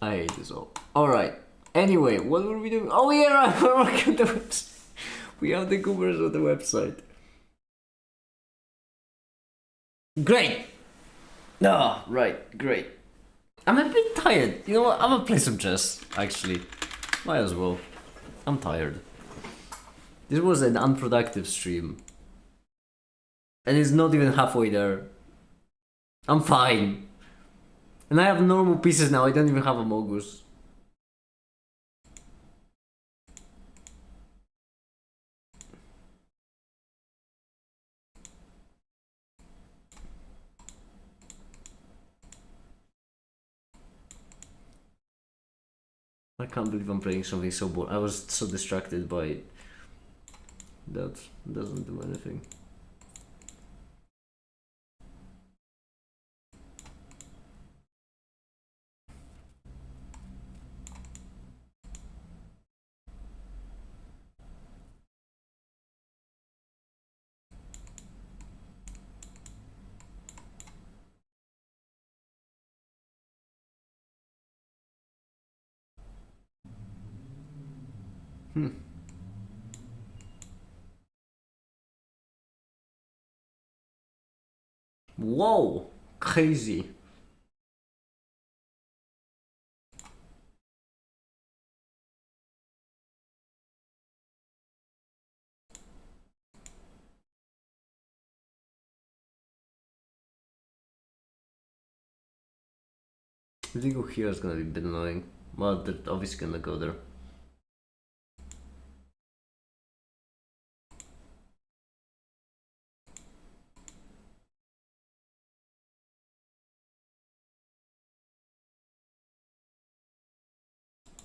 I hate this all. Alright. Anyway, what were we doing? Oh yeah, right, we're working the website. We have the goobers on the website. Great! No, right, great. I'm a bit tired. You know what? I'm gonna play some chess, actually. Might as well. I'm tired. This was an unproductive stream. And it's not even halfway there. I'm fine. And I have normal pieces now, I don't even have a Mogus. I can't believe I'm playing something so boring. I was so distracted by it. That doesn't do anything. Whoa! Crazy. If they go here, it's gonna be a bit annoying. Well, they're obviously gonna go there.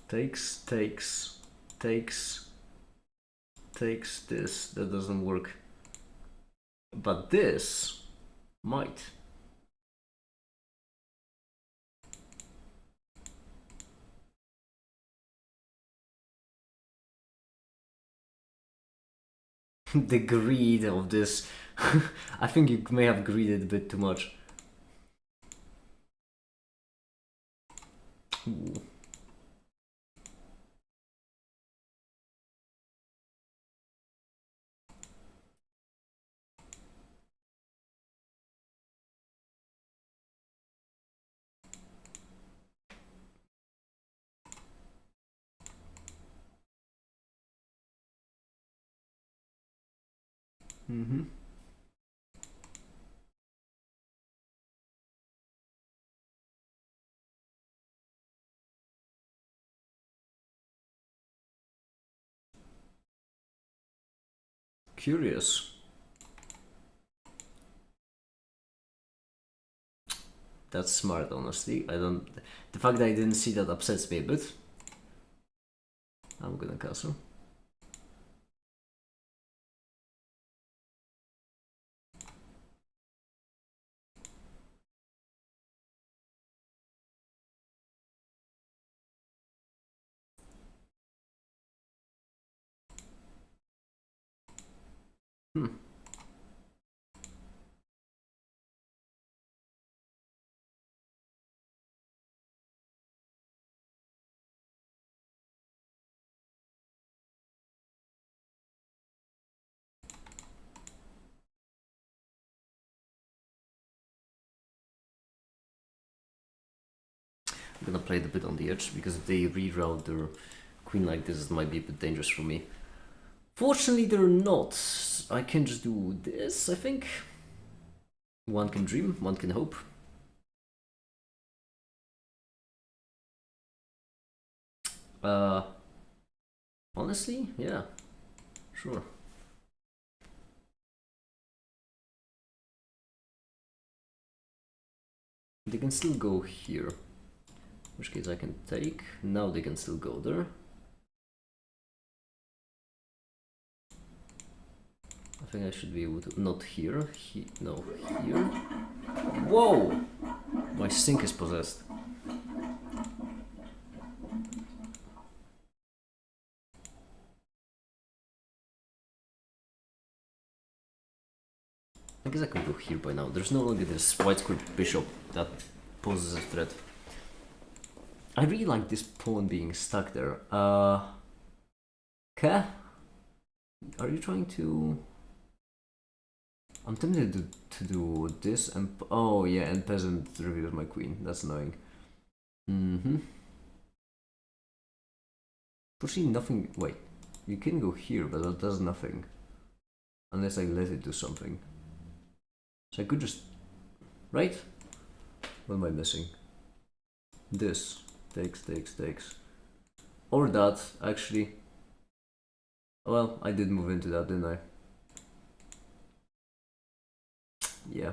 Takes this. That doesn't work. But this might. The greed of this. I think you may have greeded a bit too much. Ooh. Mm-hmm. Curious. That's smart, honestly. The fact that I didn't see that upsets me a bit. I'm gonna castle. I'm gonna play it a bit on the edge, because if they reroute their queen like this, it might be a bit dangerous for me. Fortunately, they're not. I can just do this, I think. One can dream, one can hope. Honestly, yeah, sure. They can still go here. In which case I can take. Now they can still go there. I think I should be able to. Not here. No, here. Whoa! My sink is possessed. I guess I can go here by now. There's no longer this white square bishop that poses a threat. I really like this pawn being stuck there. Okay. Are you trying to... I'm tempted to do this and... Oh yeah, and peasant reveals my queen. That's annoying. Pushing nothing... Wait. You can go here, but that does nothing. Unless I let it do something. So I could just... Right? What am I missing? This. Takes. Or that, actually. Well, I did move into that, didn't I? Yeah.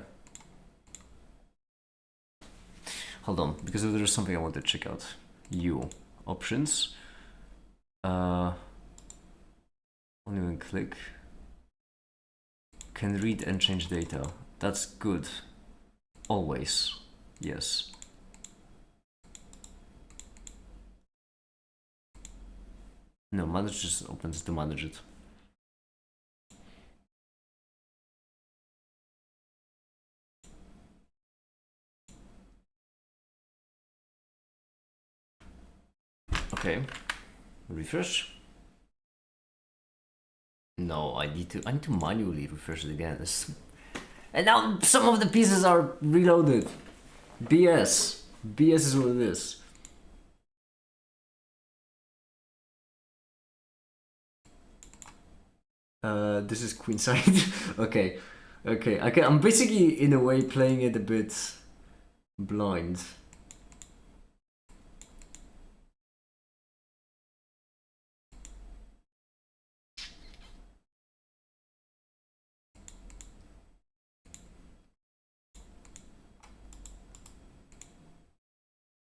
Hold on, because there is something I want to check out. Options. Only one click. Can read and change data. That's good. Always. Yes. No, manage just opens to manage it. Okay. Refresh. No, I need to manually refresh it again. And now some of the pieces are reloaded. BS. BS is what it is. This is queenside. Okay. I'm basically in a way playing it a bit blind.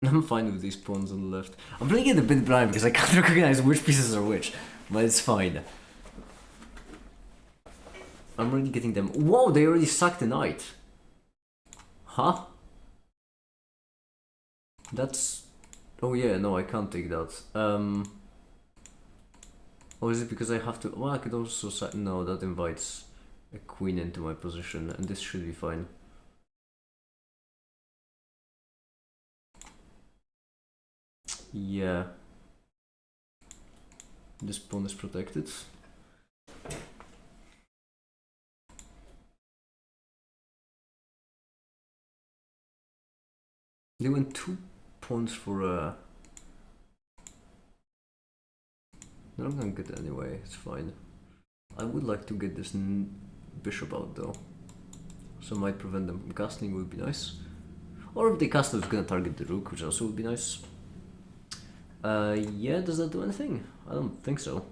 I'm fine with these pawns on the left. I'm playing it a bit blind because I can't recognize which pieces are which, but it's fine. I'm already getting them. Whoa, they already sucked a knight. Huh? That's... Oh yeah, no, I can't take that. Or is it because I have to... Well, I could also... No, that invites a queen into my position, and this should be fine. Yeah. This pawn is protected. They went 2 pawns for a... They're not gonna get it anyway, it's fine. I would like to get this bishop out though. So I might prevent them from castling, would be nice. Or if they castle, it's gonna target the rook, which also would be nice. Yeah, does that do anything? I don't think so.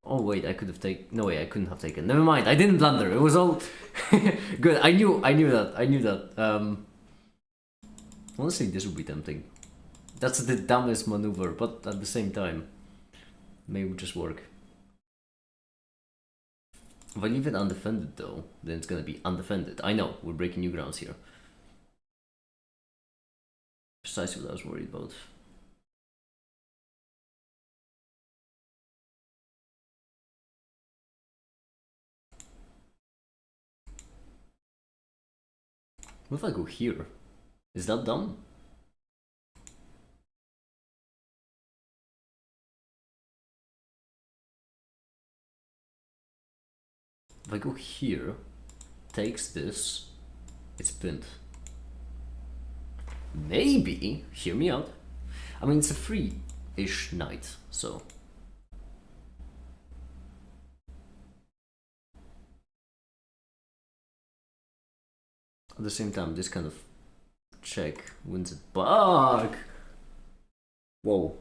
Oh wait, I could have taken... No way, I couldn't have taken. Never mind, I didn't blunder. It was all... Good, I knew that. Honestly, this would be tempting. That's the dumbest maneuver, but at the same time, may would just work. If I leave it undefended though, then it's gonna be undefended. I know, we're breaking new grounds here. Precisely what I was worried about. What if I go here? Is that dumb? If I go here, takes this, it's pinned. Maybe, hear me out. I mean, it's a free-ish knight, so. At the same time, this kind of check wins it back. Whoa.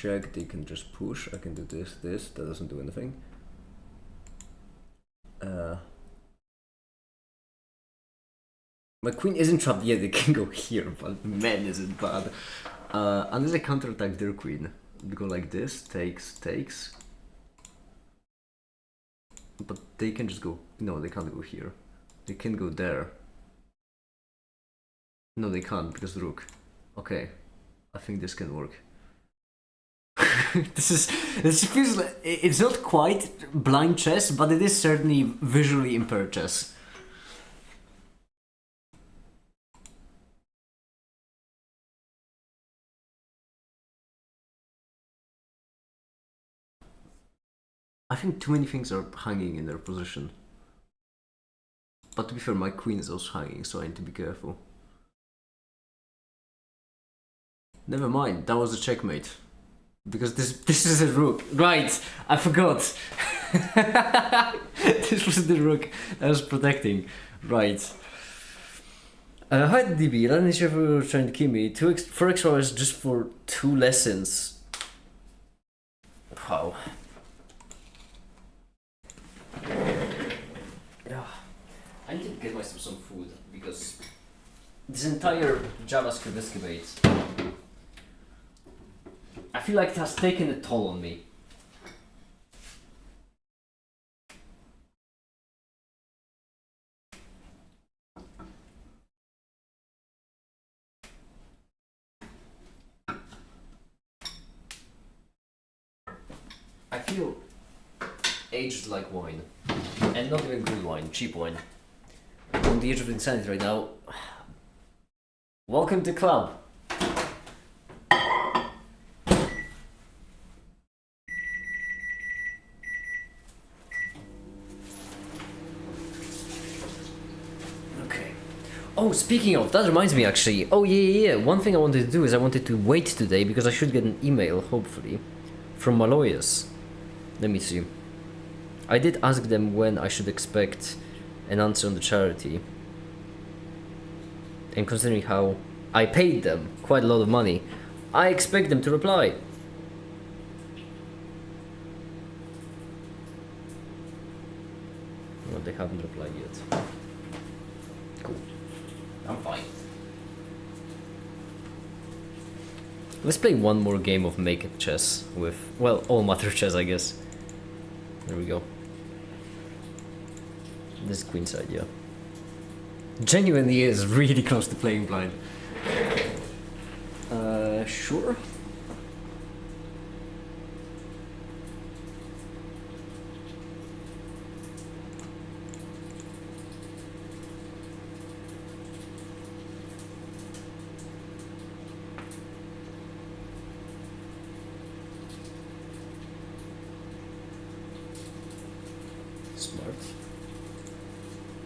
Check, they can just push. I can do this, that doesn't do anything. My queen isn't trapped yet, they can go here, but man is it bad. Unless I counterattack their queen. We go like this, takes. But they can just go... No, they can't go here. They can go there. No, they can't, because the rook. Okay. I think this can work. This feels like... It's not quite blind chess, but it is certainly visually impaired chess. I think too many things are hanging in their position. But to be fair, my queen is also hanging, so I need to be careful. Never mind, that was a checkmate. Because this is a rook. Right, I forgot. This was the rook I was protecting. Right. Hi DB, let me see if you're trying to kill me. 4 extra hours just for 2 lessons. Wow. Yeah. I need to get myself some food because this entire JavaScript escapade, I feel like it has taken a toll on me. I feel aged like wine. And not even good wine, cheap wine. I'm on the edge of insanity right now. Welcome to club. Oh, speaking of, that reminds me actually. Oh, yeah. One thing I wanted to do is I wanted to wait today because I should get an email, hopefully, from my lawyers. Let me see. I did ask them when I should expect an answer on the charity. And considering how I paid them quite a lot of money, I expect them to reply. Well, they haven't replied yet. Cool. I'm fine. Let's play one more game of Make It Chess with, well, All Matter Chess, I guess. There we go. This is queenside, yeah. Genuinely is really close to playing blind. Sure. Smart.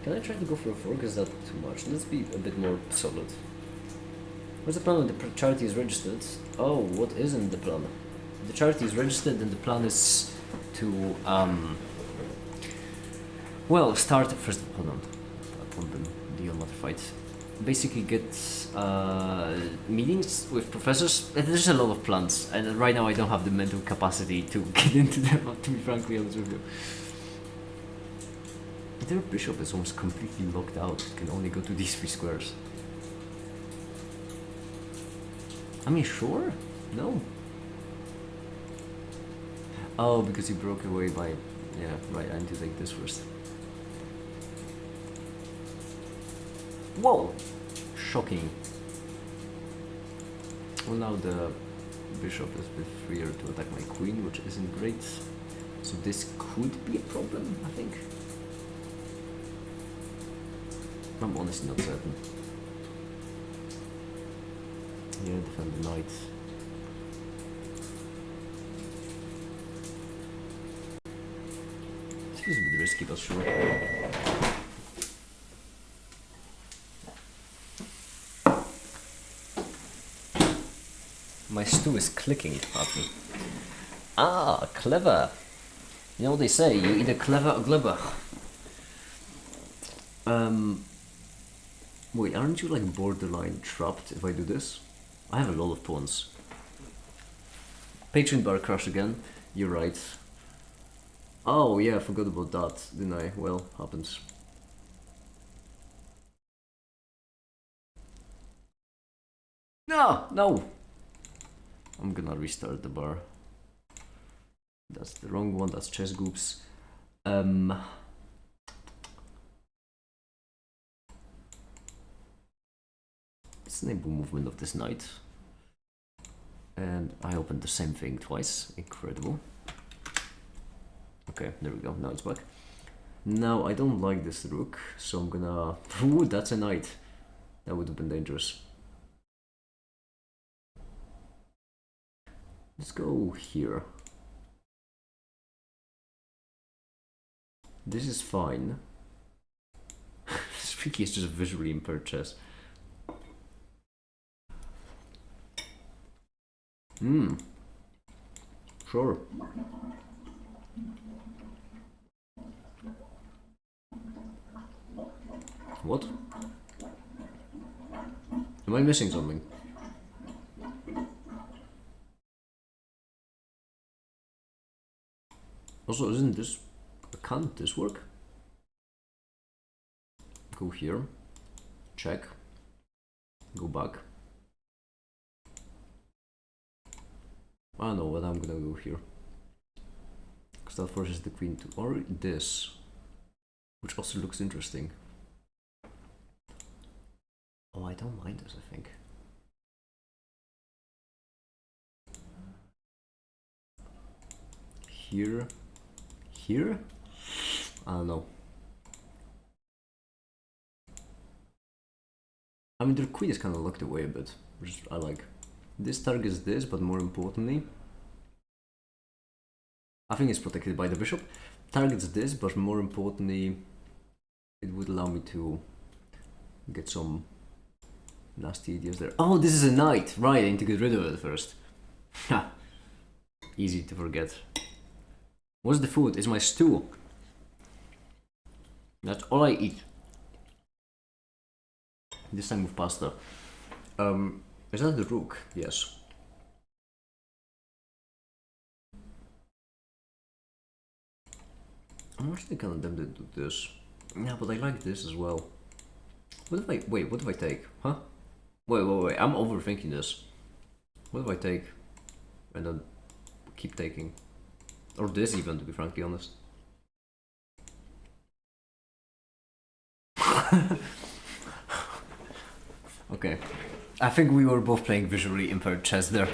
Can I try to go for a fork? Is that too much? Let's be a bit more solid. What's the plan when the charity is registered? Oh, what isn't the plan? The charity is registered and the plan is to, well, start first, hold on, upon the All Matter fight. Basically get meetings with professors. There's a lot of plans, and right now I don't have the mental capacity to get into them, to be frankly honest with you. Their bishop is almost completely locked out. It can only go to these 3 squares. I mean, sure? No. Oh, because he broke away by... Yeah, right, I need to take this first. Whoa! Shocking. Well, now the bishop is a bit freer to attack my queen, which isn't great. So this could be a problem, I think. I'm honestly not certain. Yeah, defend the knight. This feels a bit risky, but sure. My stew is clicking it at me. Ah, clever. You know what they say, you either clever or clever. Wait, aren't you like borderline trapped if I do this? I have a lot of pawns. Patron bar crash again. You're right. Oh yeah, I forgot about that, didn't I? Well, happens. No! I'm gonna restart the bar. That's the wrong one, that's chess goops. Let's enable movement of this knight. And I opened the same thing twice. Incredible. Okay, there we go. Now it's back. Now I don't like this rook, so I'm gonna... Ooh, that's a knight. That would have been dangerous. Let's go here. This is fine. Tricky is just visually impaired chess. Sure. What? Am I missing something? Also, isn't this... Can't this work? Go here. Check. Go back. I don't know what I'm gonna go here. Because that forces the queen to... Or this. Which also looks interesting. Oh, I don't mind this, I think. Here. Here? I don't know. I mean, their queen is kind of locked away a bit, which I like. This targets this, but more importantly, I think it's protected by the bishop. Targets this, but more importantly, it would allow me to Get some nasty ideas there. Oh, this is a knight! Right, I need to get rid of it first. Ha! Easy to forget. What's the food? It's my stew. That's all I eat. This time with pasta. Is that the rook? Yes. I'm actually kind of tempted to do this. Yeah, but I like this as well. What if I... Wait, what if I take? Huh? Wait. I'm overthinking this. What if I take? And then keep taking. Or this even, to be frankly honest. Okay. I think we were both playing visually impaired chess there.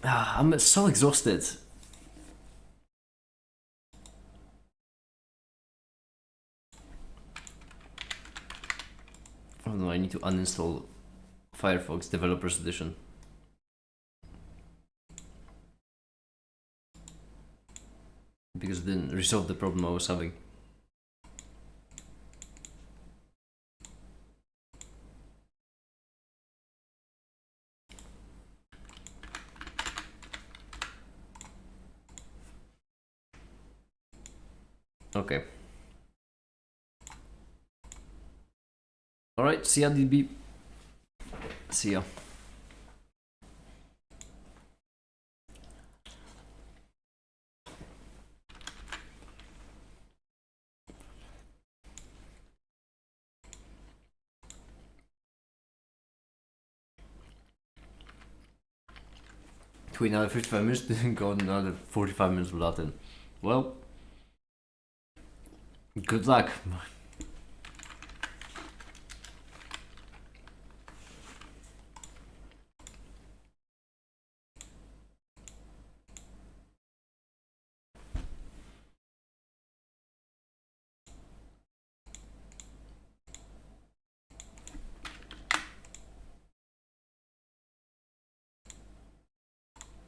I'm so exhausted. Oh no, I need to uninstall Firefox Developers Edition. Because it didn't resolve the problem I was having. Okay. Alright, see ya DB. See ya. Tweet another 55 minutes, didn't go another 45 minutes without it. Well, good luck.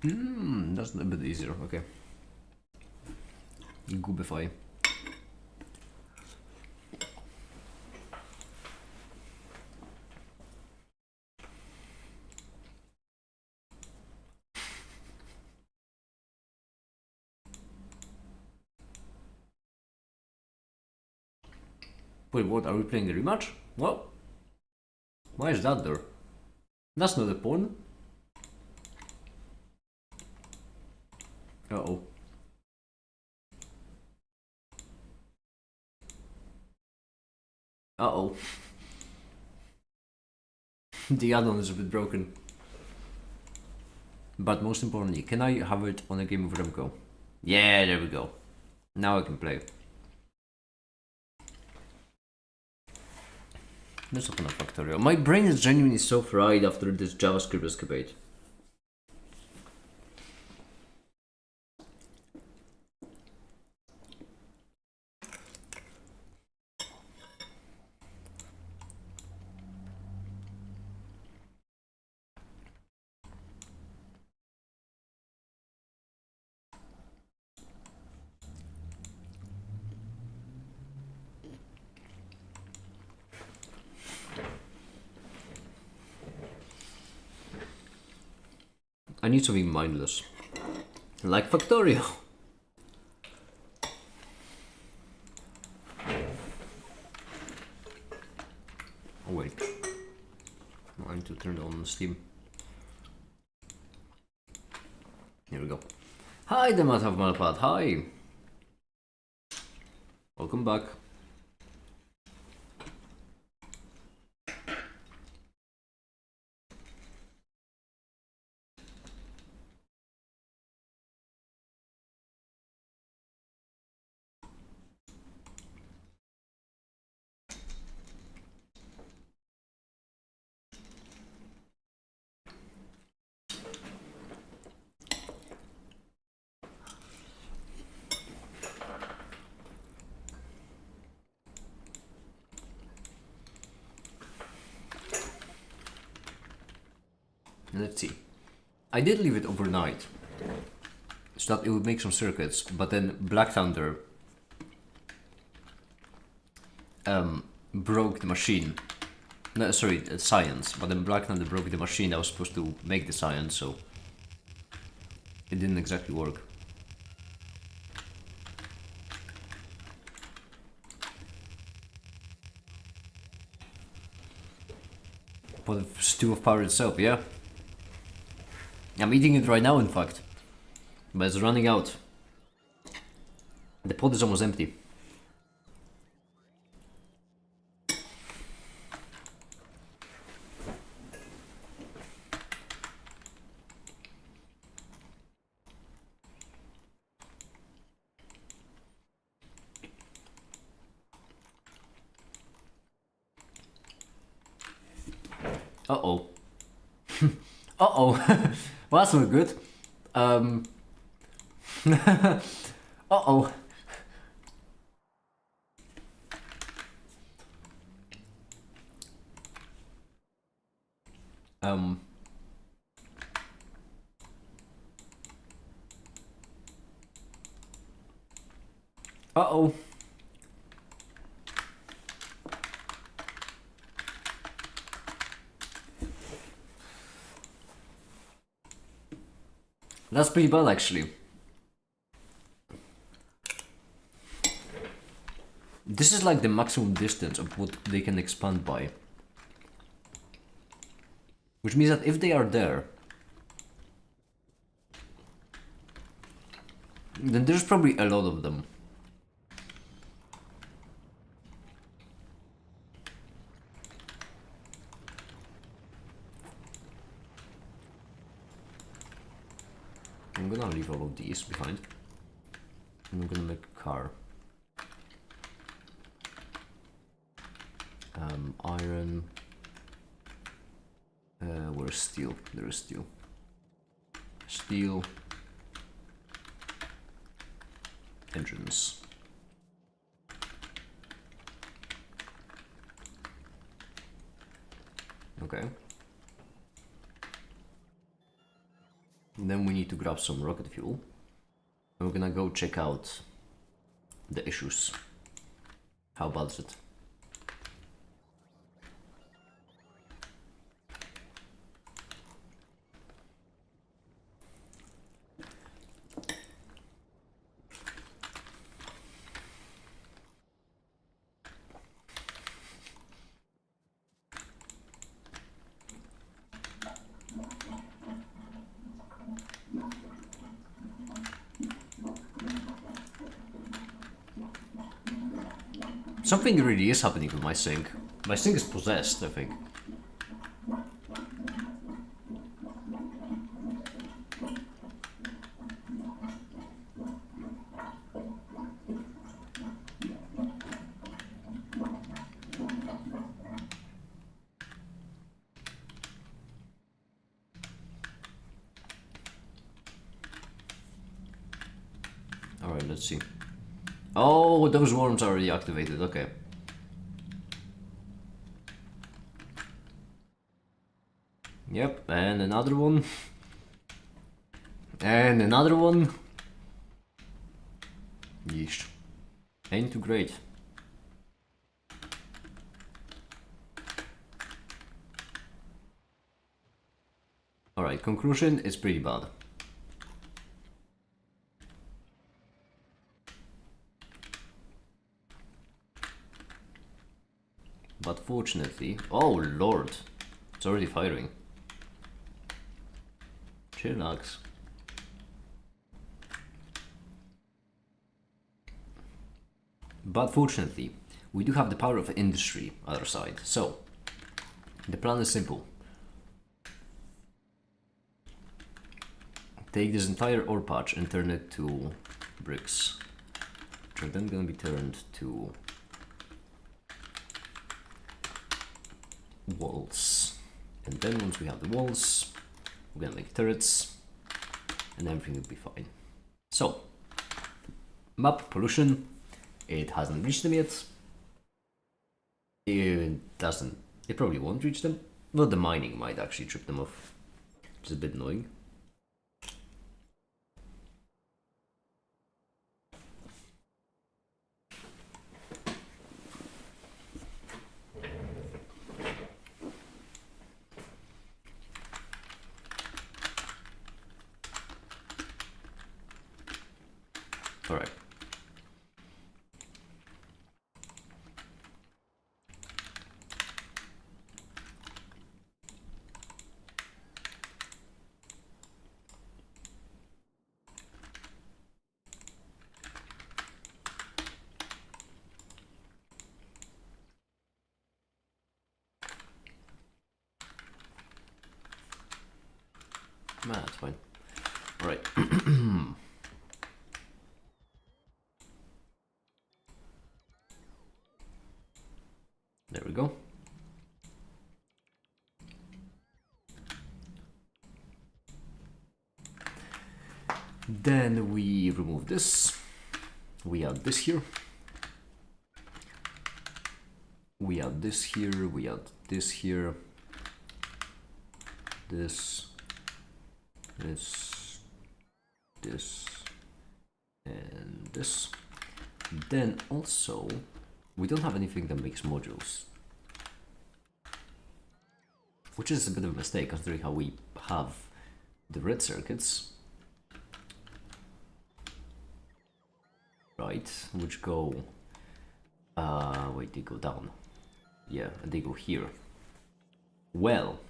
That's a bit easier, okay. Goobify. Wait, what? Are we playing a rematch? What? Why is that there? That's not a pawn. Uh-oh. Uh-oh. The add-on is a bit broken. But most importantly, can I have it on a game of Remco? Yeah, there we go. Now I can play. Let's open up Factorio. My brain is genuinely so fried after this JavaScript escapade. I need something mindless. Like Factorio. Oh wait. I need to turn it on Steam. Here we go. Hi, the Matt of Malpad. Hi. Welcome back. Let's see. I did leave it overnight so that it would make some circuits, but then Black Thunder broke the machine. No, sorry, science. But then Black Thunder broke the machine that was supposed to make the science, so it didn't exactly work. But the stew of power itself, yeah. I'm eating it right now, in fact. But it's running out. The pot is almost empty. Uh-oh. Uh-oh. Well, that's not good. Uh-oh. Uh-oh. That's pretty bad, actually. This is like the maximum distance of what they can expand by. Which means that if they are there, then there's probably a lot of them. I'm gonna leave all of these behind. And I'm gonna make a car. Iron. Where's steel? There is steel. Steel. Engines. Okay. And then we need to grab some rocket fuel. And we're gonna go check out the issues. How bad is it? Something really is happening with my sink. My sink is possessed, I think. Alright, let's see. Oh, those worms are already activated, okay. Yep, and another one. And another one. Yeesh. Ain't too great. Alright, conclusion is pretty bad. But fortunately... Oh lord! It's already firing. Chillax. But fortunately, we do have the power of industry on our side. So, the plan is simple. Take this entire ore patch and turn it to bricks. Which are then gonna be turned to walls. And then once we have the walls, we're gonna make turrets and everything will be fine. So, map pollution, it hasn't reached them yet. It probably won't reach them, but the mining might actually trip them off, which is a bit annoying. That's fine. All right. There we go. Then we remove this. We add this here. We add this here. We add this here. This, and this. Then also, we don't have anything that makes modules, which is a bit of a mistake considering how we have the red circuits, right? Which go, wait, they go down. Yeah, and they go here. Well,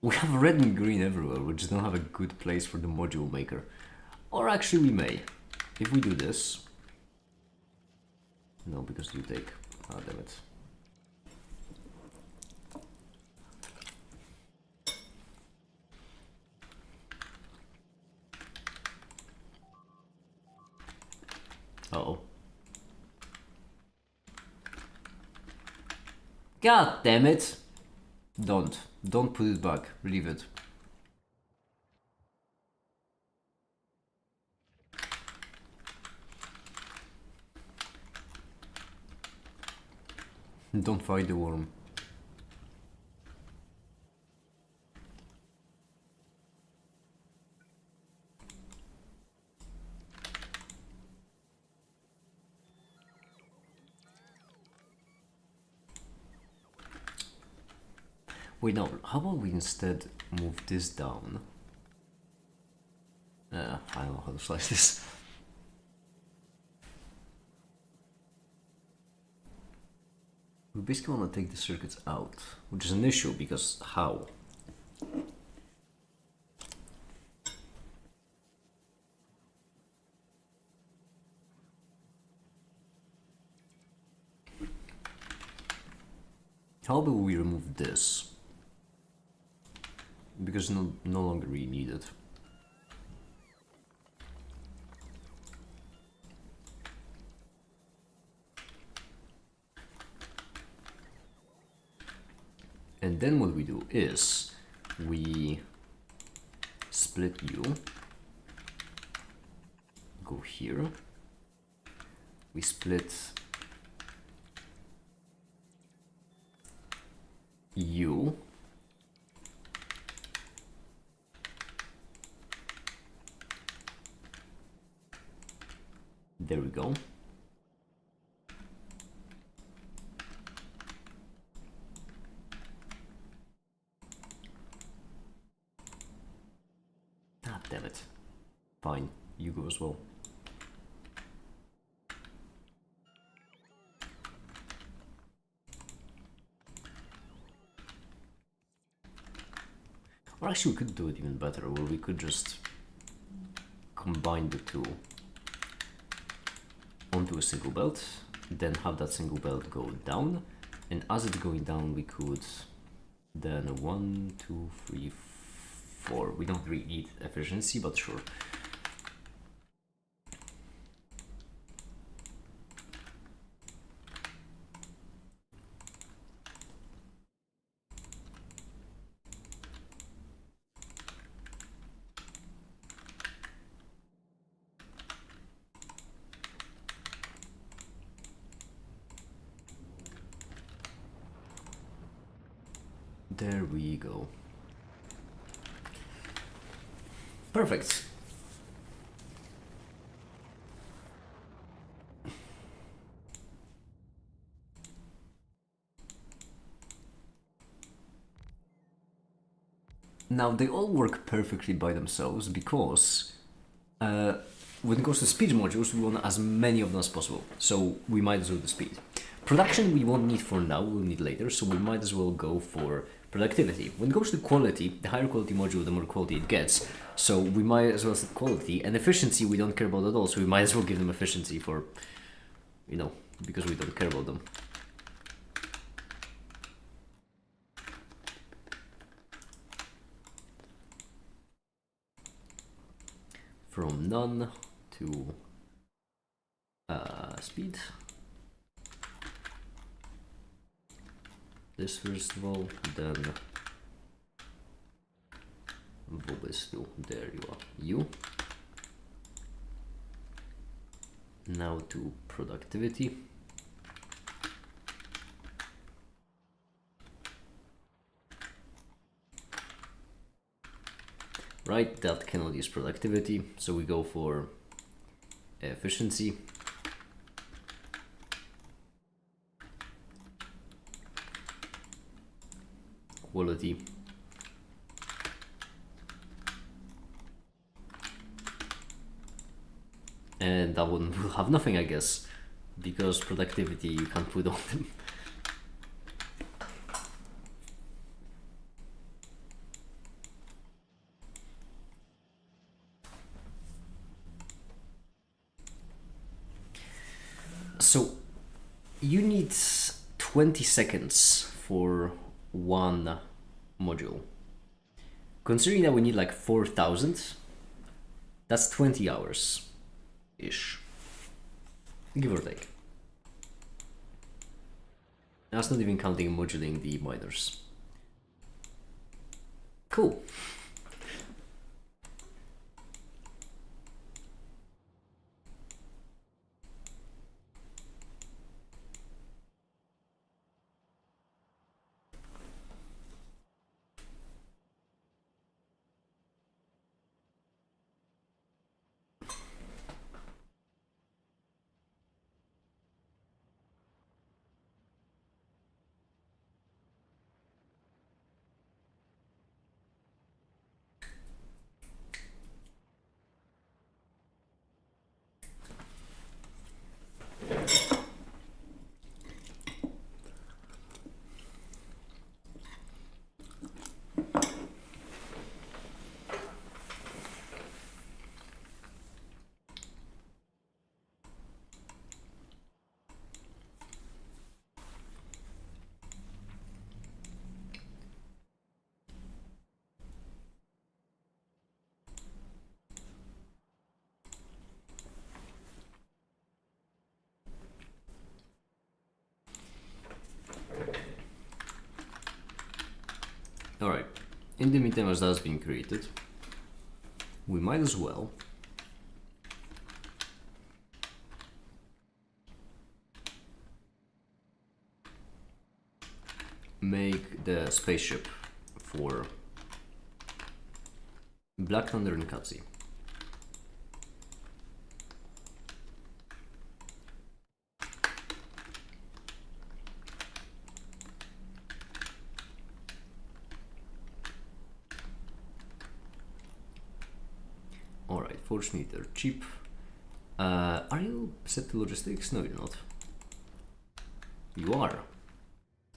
we have red and green everywhere, we just don't have a good place for the module maker. Or actually we may. If we do this... No, because you take... Ah, damn it. Uh-oh. God damn it! Don't put it back. Leave it. Don't fight the worm. Wait, no, how about we instead move this down? I don't know how to slice this. We basically want to take the circuits out, which is an issue because how? How about we remove this? Because no longer really needed. And then what we do is we split U, go here, we split U, there we go. Ah, damn it. Fine, you go as well. Or actually we could do it even better, where we could just combine the two onto a single belt, then have that single belt go down, and as it's going down we could then 1, 2, 3, 4. We don't really need efficiency, but sure. There we go. Perfect. Now they all work perfectly by themselves because when it goes to speed modules, we want as many of them as possible. So we might as well do speed. Production we won't need for now, we'll need later, so we might as well go for productivity. When it goes to quality, the higher quality module, the more quality it gets. So we might as well set quality, and efficiency we don't care about at all, so we might as well give them efficiency for, you know, because we don't care about them. from none to speed. This first of all, then wobestu, there you are, you. Now to productivity. Right, that cannot use productivity, so we go for efficiency. Quality. And that one will have nothing, I guess, because productivity you can't put on them. So you need 20 seconds for one module. Considering that we need like 4,000, that's 20 hours-ish, give or take. That's not even counting moduling the miners. Cool. Alright, in the meantime as that's being created, we might as well make the spaceship for Black Thunder and Katsi. Alright, fortunately they're cheap. Are you set to logistics? No, you're not. You are.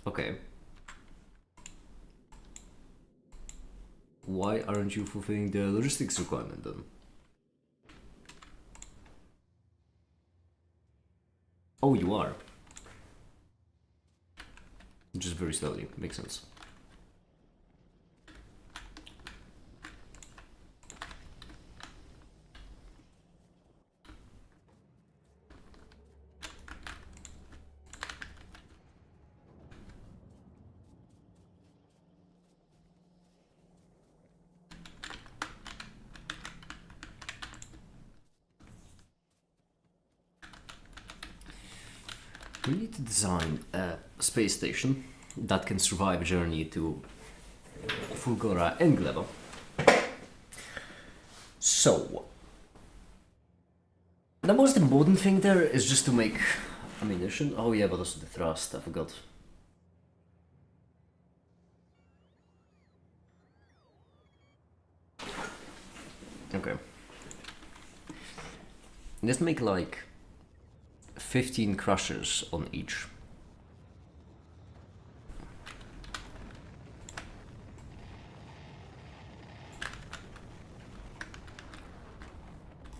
Okay. Why aren't you fulfilling the logistics requirement then? Oh, you are. Just very slowly, makes sense. We need to design a space station that can survive a journey to Fulgora and Gleba. So, the most important thing there is just to make ammunition. Oh yeah, but also the thrust, I forgot. Okay. Let's make like 15 crushers on each.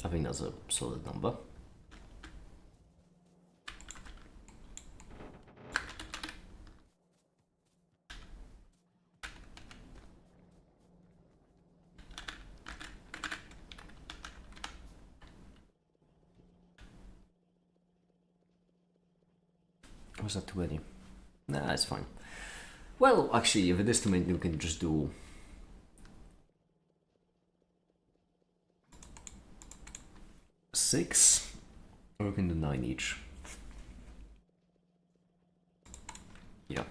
I think that's a solid number. was that too many? Nah, it's fine. Well, actually, if it is too many, we can just do... six, or we can do 9 each. Yeah.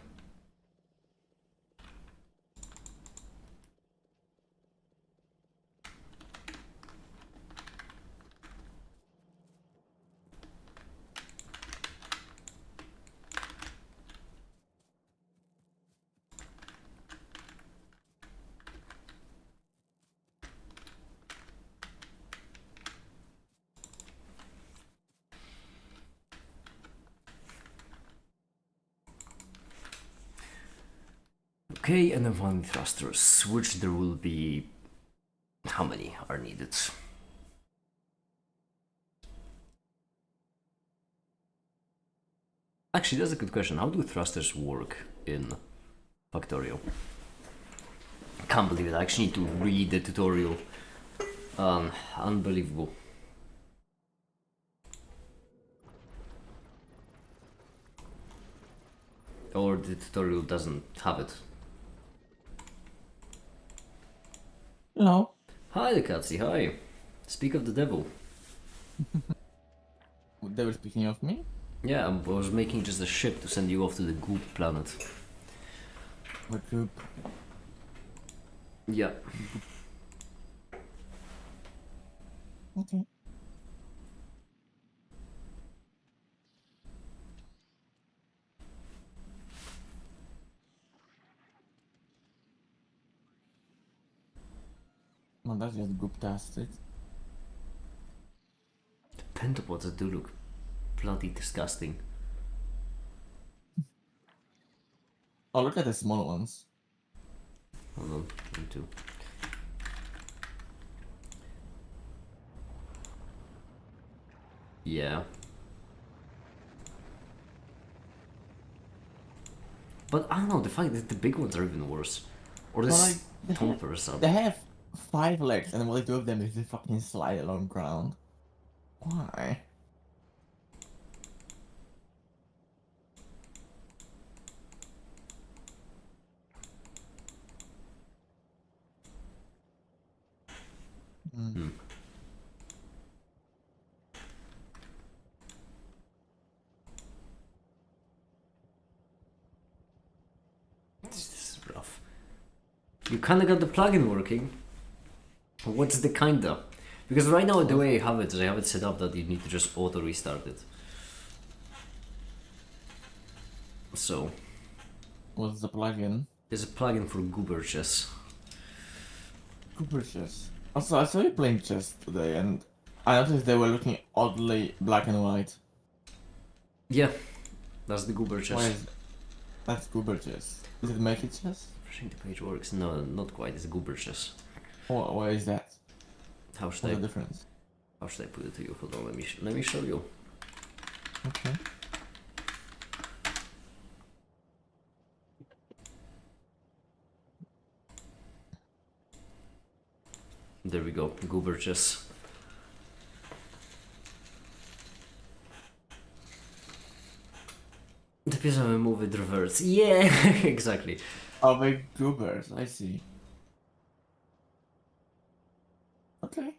Okay, and then one thrusters, which there will be... how many are needed? Actually, that's a good question. How do thrusters work in Factorio? I can't believe it. I actually need to read the tutorial. Unbelievable. Or the tutorial doesn't have it. Hello. Hi, the Katsi, hi. Speak of the devil. They were speaking of me? Yeah, I was making just a ship to send you off to the Goop planet. What group? Yeah. Okay. Well, that's just group-tastic. The pentapods do look bloody disgusting. Oh, look at the small ones. Hold on, me too. Yeah. But I don't know, the fact that the big ones are even worse. Or the Well, like, stompers are... they have 5 legs, and what they do with them is they fucking slide along ground. Why? Hmm. This is rough. You kinda got the plugin working. What's the kinda? Because right now the way I have it is I have it set up that you need to just auto restart it. So What's the plugin? there's a plugin for Goober Chess. Cooper chess. Also, I saw you playing chess today, and I noticed they were looking oddly black and white. Yeah, that's the Goober Why Chess. is that's Cooper chess? Is it make it chess? I think the page works. No, not quite. It's Goober Chess. Why is that? How should What's I? the difference? How should I put it to you? Hold on. Let me show you. Okay. There we go. Goober Chess. Depends on the move it reverts. Yeah, exactly. Oh, big goobers. I see. Okay.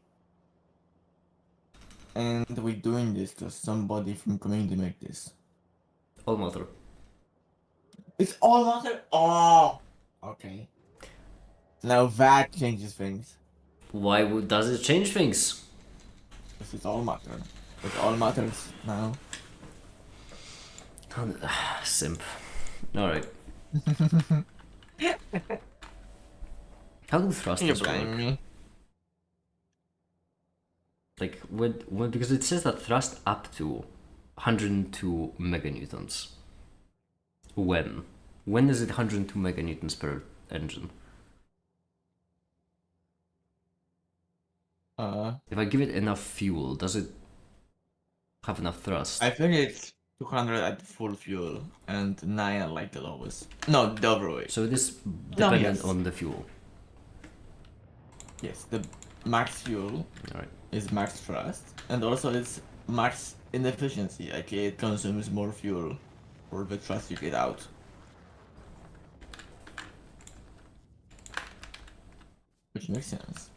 And we're doing this because somebody from community made this. All matter. It's all matter. Oh. Okay. Now that changes things. Why does it change things? Because it's all matter. It all matters now. Simp. Alright. How do thrusters work? me. Like, when, because it says that thrust up to 102 meganewtons. When? When is it 102 meganewtons per engine? If I give it enough fuel, does it have enough thrust? I think it's 200 at full fuel and 9 at like the lowest. No, the overweight. So it is dependent yes. on the fuel. Yes, the max fuel Alright. is max thrust, and also it's max inefficiency. Like it consumes more fuel. for the trust you get out. Which makes sense.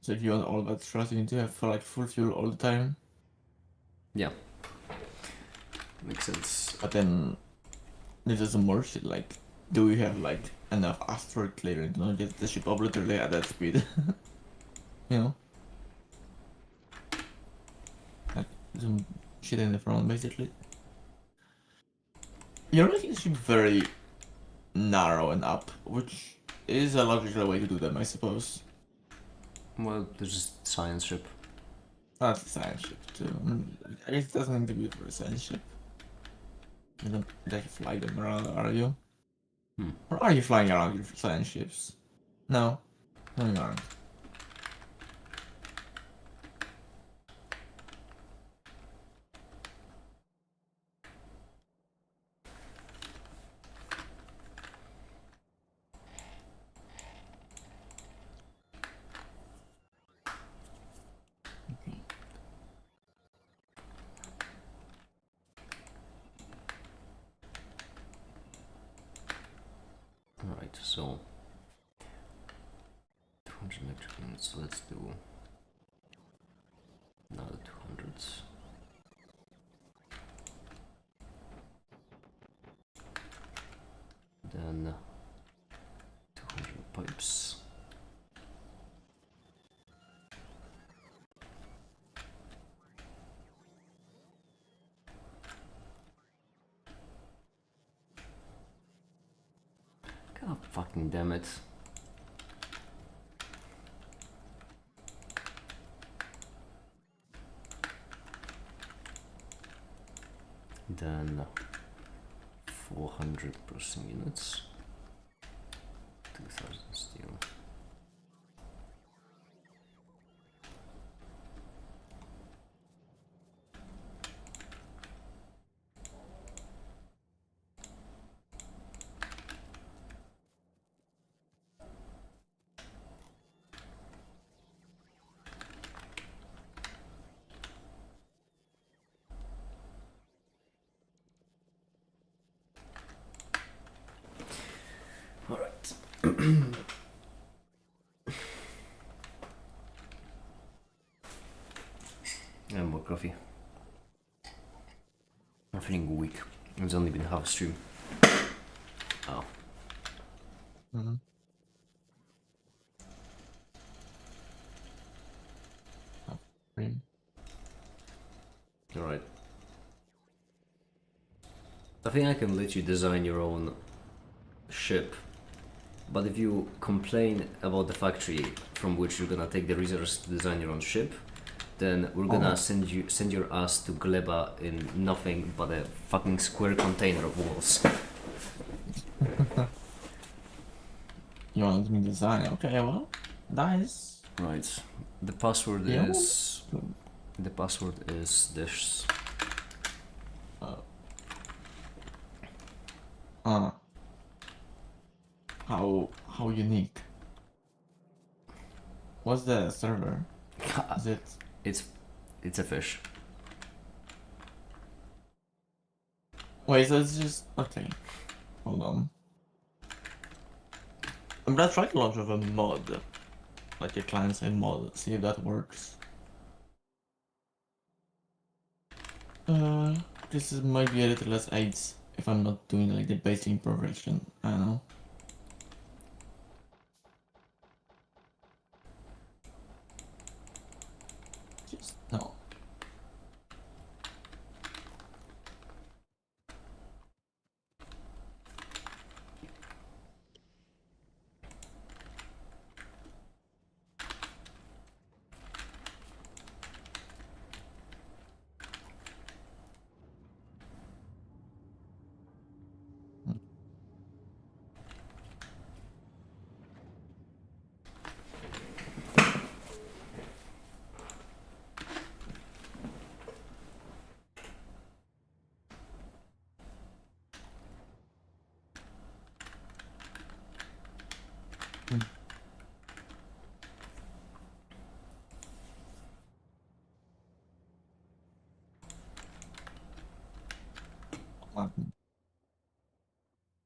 So if you want all that trust, you need to have for like full fuel all the time. Yeah. Makes sense. But then there's just some more shit like, do we have like enough asteroid clearance to not get the ship obliterated at that speed? You know? Like some shit in the front basically. You're making the ship very narrow and up, which is a logical way to do them, I suppose. Well, there's just science ship. That's a science ship too. I guess it doesn't need to be for a science ship. You don't like fly them around, are you? Or are you flying around your science ships? No. No, you aren't. Alright, so 200 electric units, so let's do another 200. Then 200 pipes. God fucking damn it. Then 400 processing units. 2000 steel. Alright. And more coffee. I'm feeling weak. It's only been half a stream. Oh. Mm-hmm. Alright. I think I can let you design your own ship, but if you complain about the factory from which you're gonna take the resources to design your own ship, then we're gonna send your ass to Gleba in nothing but a fucking square container of walls. You want me to design? Okay, well, nice. Right. The password Yeah. is this. How unique? What's the server? Is it? It's a fish. Wait, so it's just okay. Hold on. I'm gonna try to launch with a mod, like a client-side mod. See if that works. This might be a little less aids if I'm not doing like the basic imperfection. I don't know. Just no.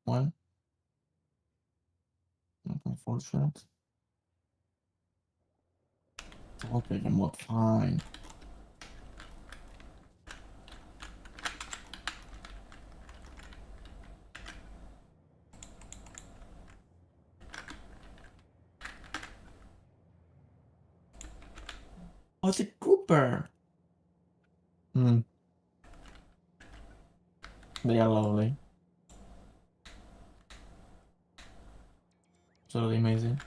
One. Unfortunate. Okay, I'm not fine. Oh, the Cooper. They are lovely. Absolutely amazing.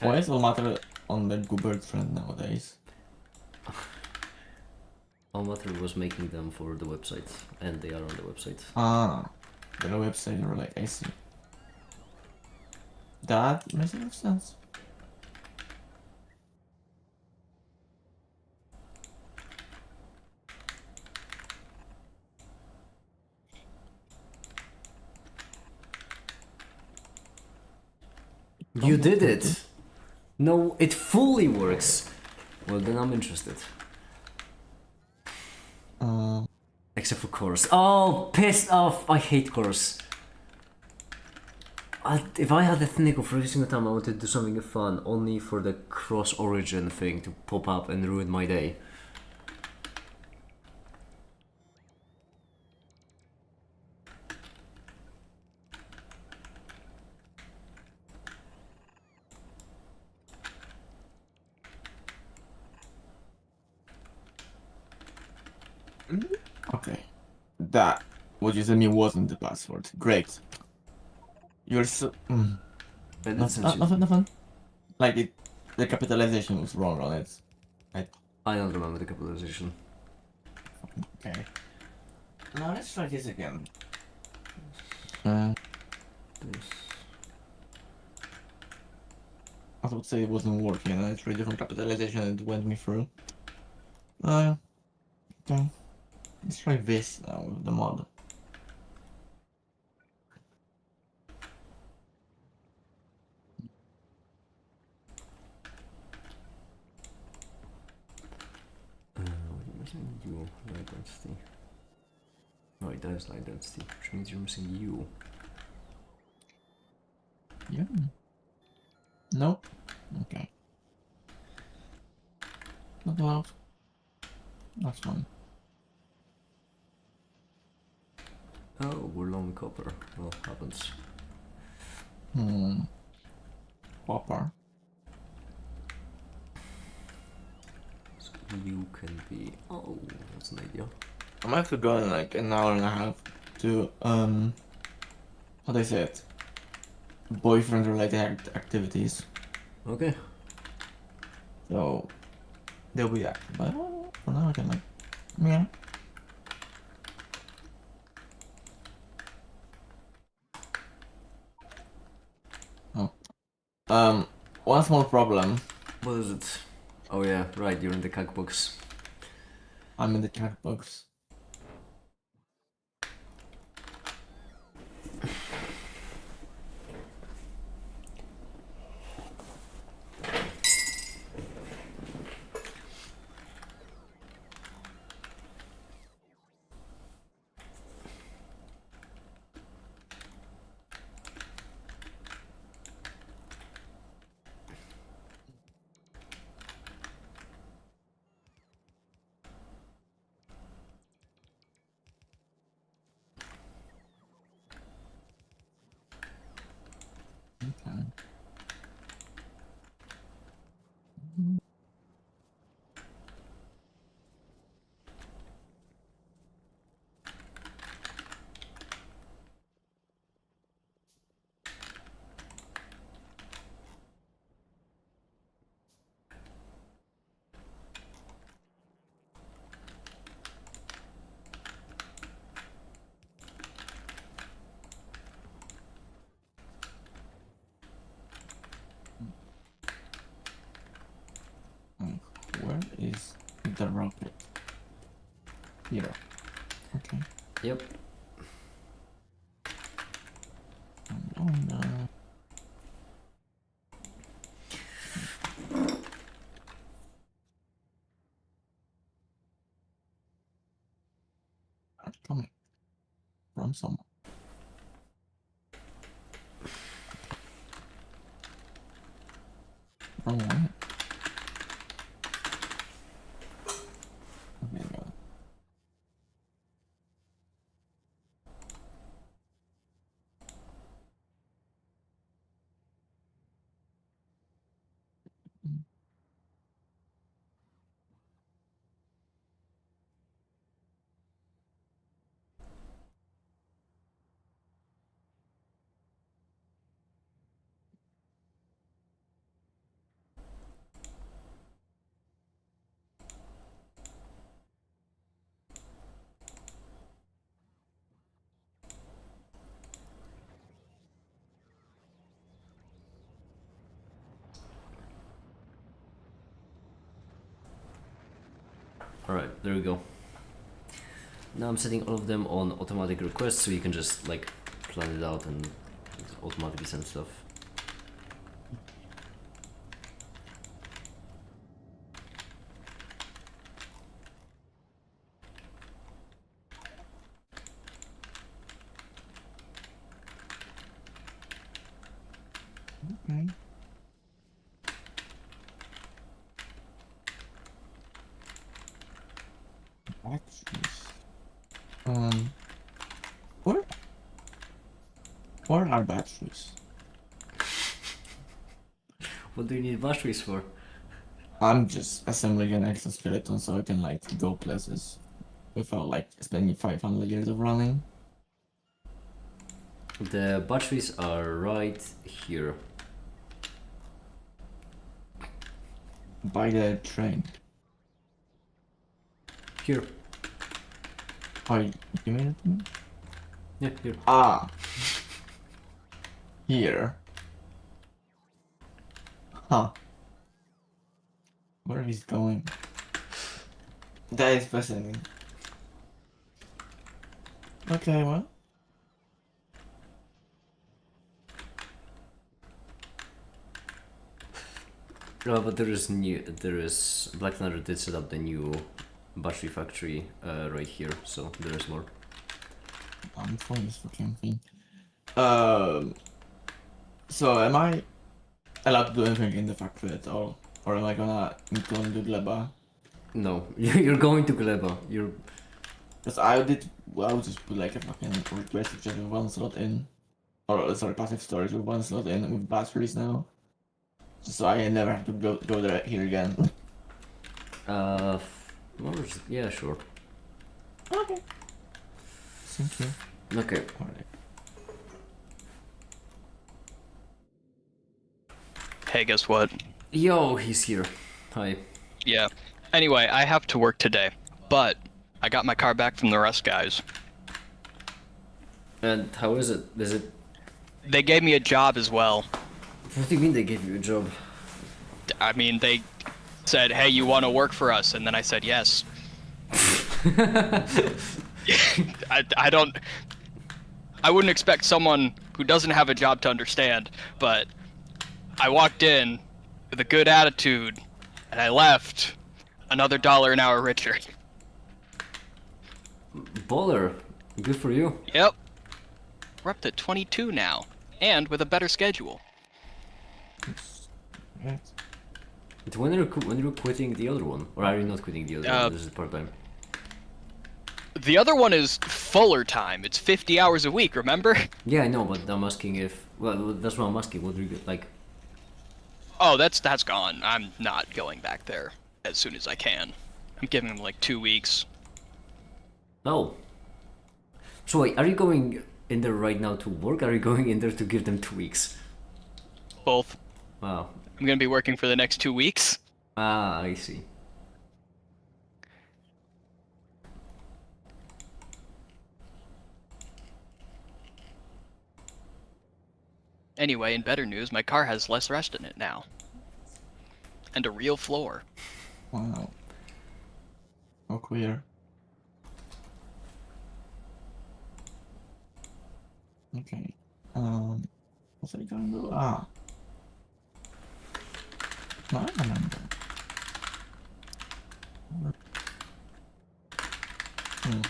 Why is all matter on the Goober trend nowadays? Matter was making them for the website, and they are on the website. Ah, the website, you're like, I see. That makes a lot of sense. You did it! No, it fully works! Well, then I'm interested. Except for chorus. Oh, pissed off! I hate chorus. If I had the technical for every single time I wanted to do something fun, only for the cross origin thing to pop up and ruin my day. Okay. That, what you said me wasn't the password. Great. You're so... Nothing. Like, the capitalization was wrong on it. I don't remember the capitalization. Okay. Now let's try this again. This. I would say it wasn't working, and I tried different capitalization and it went me through. Okay. Let's try this now with the mod. Missing U identity. No, it does identity, which means you're missing U. Yeah. Nope. Okay. Not allowed. That's fine. Oh, we're low on copper. Well, happens. Copper. So U can be. Oh, that's an idea. I might have gone like an hour and a half to how do I say it? Boyfriend related activities. Okay. So they'll be active. But for now I can like yeah. Oh. One small problem. What is it? Oh yeah, right, you're in the CAC box. I'm in the chat box. Okay. Where is the rocket? Here. Okay. Yep. Oh no. are coming from someone. From one. Okay, go. Alright, there we go. Now I'm setting all of them on automatic requests so you can just like plan it out and automatically send stuff. Okay. Batteries. Where? Where are batteries? What do you need batteries for? I'm just assembling an exoskeleton so I can like go places without like spending 500 years of running. The batteries are right here. By the train. Here. Oh, you mean it to me? Yeah, here. Ah. Here. Huh. Where he's going? That is fascinating. Okay, well. No, but there is Black Thunder did set up the new battery factory right here, so there is more. I'm for this fucking thing. So am I allowed to do anything in the factory at all? Or am I gonna need to only do Gleba? No, you're going to Gleba. You're. Because I would just put like a fucking request just with one slot in. Or sorry, passive storage with one slot in with batteries now. Just so I never have to go there here again. Well, yeah, sure. Okay. Thank you. Okay. Alright. Hey, guess what? Yo, he's here. Hi. Yeah. Anyway, I have to work today, but I got my car back from the rest guys. And how is it? Is it? They gave me a job as well. What do you mean they gave you a job? I mean, they said, hey, you want to work for us? And then I said yes. I wouldn't expect someone who doesn't have a job to understand, but I walked in with a good attitude, and I left another $1 an hour richer. Baller. Good for you. Yep. We're up to 22 now, and with a better schedule. Right. But when are you quitting the other one? Or are you not quitting the other one? This is part-time. The other one is fuller time. It's 50 hours a week, remember? Yeah, I know, but I'm asking if... Well, that's what I'm asking. What do you get, like... Oh, that's gone. I'm not going back there as soon as I can. I'm giving them like 2 weeks. Oh. So wait, are you going in there right now to work? Or are you going in there to give them 2 weeks? Both. Wow. I'm gonna be working for the next 2 weeks. Ah, I see. Anyway, in better news, my car has less rust in it now. And a real floor. Wow. How queer. Okay. What's I gonna do? Ah. No, I remember. Hmm.